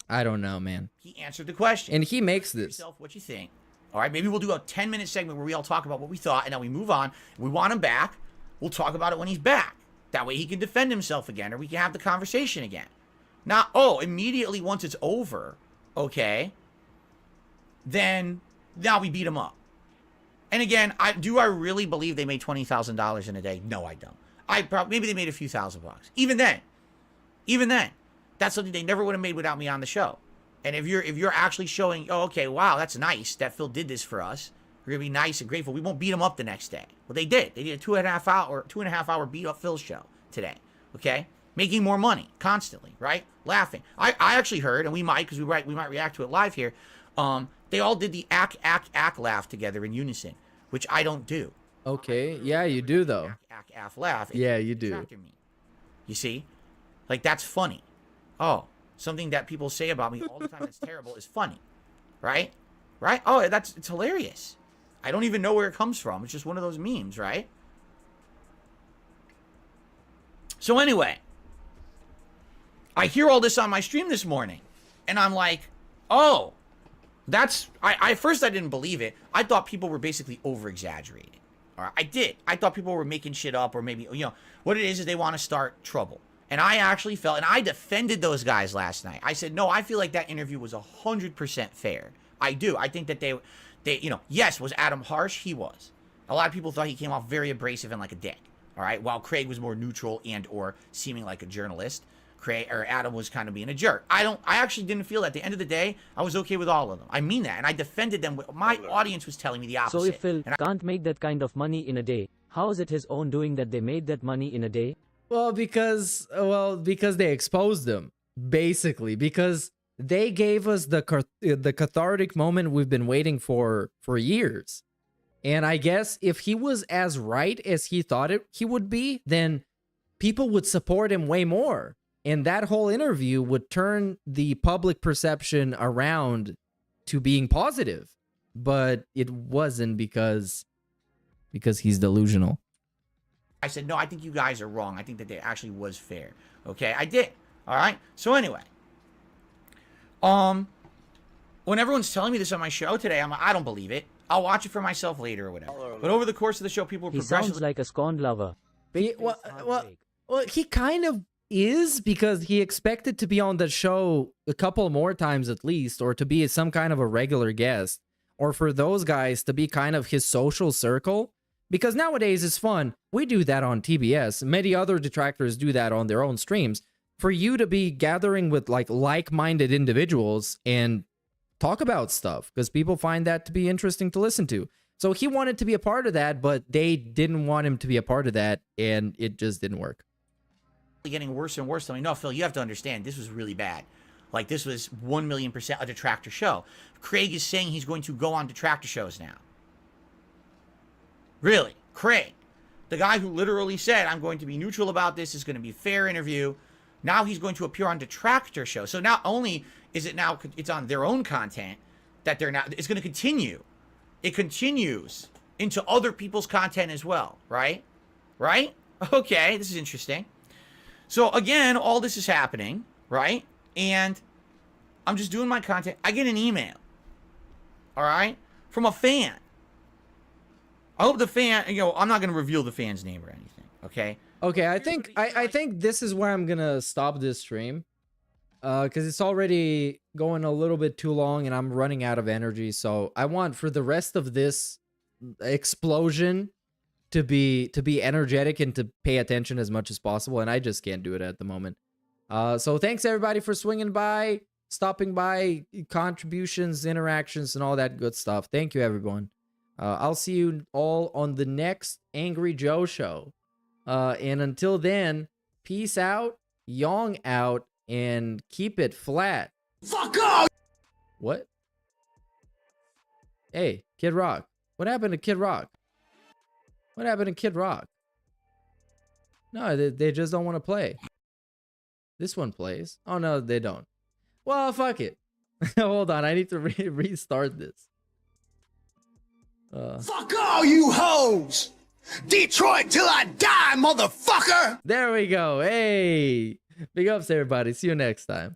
I don't know, man. He answered the question. And he makes this. Yourself, what you think? All right, maybe we'll do a 10-minute segment where we all talk about what we thought, and then we move on. We want him back. We'll talk about it when he's back. That way he can defend himself again, or we can have the conversation again. Not, oh, immediately once it's over, okay, then now we beat him up. And again, do I really believe they made $20,000 in a day? No, I don't. Maybe they made a few $1,000 bucks. Even then, that's something they never would have made without me on the show. And if you're actually showing, oh, okay, wow, that's nice that Phil did this for us. We're gonna be nice and grateful. We won't beat him up the next day. Well, they did. They did a 2.5 hour beat up Phil show today. Okay, making more money constantly, right? Laughing. I actually heard, and we might, because we might react to it live here. They all did the ack laugh together in unison, which I don't do. Okay, yeah, you do though. Ack laugh. Yeah, you do. Me. You see, like, that's funny. Oh, something that people say about me all the time that's terrible is funny, right? Right? Oh, it's hilarious. I don't even know where it comes from. It's just one of those memes, right? So anyway, I hear all this on my stream this morning, and I'm like, oh, I first I didn't believe it. I thought people were basically over-exaggerating. All right, I did. I thought people were making shit up, or maybe, you know, what it is they want to start trouble. And I actually felt, and I defended those guys last night. I said, no, I feel like that interview was 100% fair. I do. I think that they, you know, yes, was Adam harsh? He was. A lot of people thought he came off very abrasive and like a dick. All right, while Craig was more neutral and or seeming like a journalist, Adam was kind of being a jerk. I actually didn't feel that. At the end of the day, I was okay with all of them. I mean that, and I defended them. My audience was telling me the opposite. So if Phil can't make that kind of money in a day, how is it his own doing that they made that money in a day? Well, because they exposed them, basically, because they gave us the cathartic moment we've been waiting for years. And I guess if he was as right as he thought he would be, then people would support him way more. And that whole interview would turn the public perception around to being positive. But it wasn't, because he's delusional. I said, no, I think you guys are wrong. I think that it actually was fair. Okay, I did. All right. So anyway, when everyone's telling me this on my show today, I'm like, I don't believe it. I'll watch it for myself later or whatever. But over the course of the show, people were progressively... He sounds like a scorned lover. Well, he kind of is, because he expected to be on the show a couple more times at least, or to be some kind of a regular guest, or for those guys to be kind of his social circle. Because nowadays it's fun. We do that on TBS. Many other detractors do that on their own streams. For you to be gathering with like-minded individuals and talk about stuff, because people find that to be interesting to listen to. So he wanted to be a part of that, but they didn't want him to be a part of that, and it just didn't work. Getting worse and worse. I mean, no, Phil, you have to understand, this was really bad. Like, this was 1,000,000% a detractor show. Craig is saying he's going to go on detractor shows now. Really? Craig, the guy who literally said, I'm going to be neutral about this, is going to be a fair interview. Now he's going to appear on detractor shows. So not only is it now, it's on their own content that they're not, it's going to continue. It continues into other people's content as well, right? Right? Okay, this is interesting. So again, all this is happening, right? And I'm just doing my content. I get an email, all right, from a fan. I hope the fan, I'm not going to reveal the fan's name or anything, okay? Okay, I think this is where I'm going to stop this stream. Because it's already going a little bit too long and I'm running out of energy. So I want for the rest of this explosion to be energetic and to pay attention as much as possible. And I just can't do it at the moment. So thanks everybody for swinging by, stopping by, contributions, interactions, and all that good stuff. Thank you, everyone. I'll see you all on the next Angry Joe show. And until then, peace out, yong out, and keep it flat. Fuck off! What? Hey, Kid Rock. What happened to Kid Rock? What happened to Kid Rock? No, they just don't want to play. This one plays. Oh, no, they don't. Well, fuck it. Hold on, I need to restart this. Fuck all you hoes! Detroit till I die, motherfucker! There we go. Hey! Big ups, everybody. See you next time.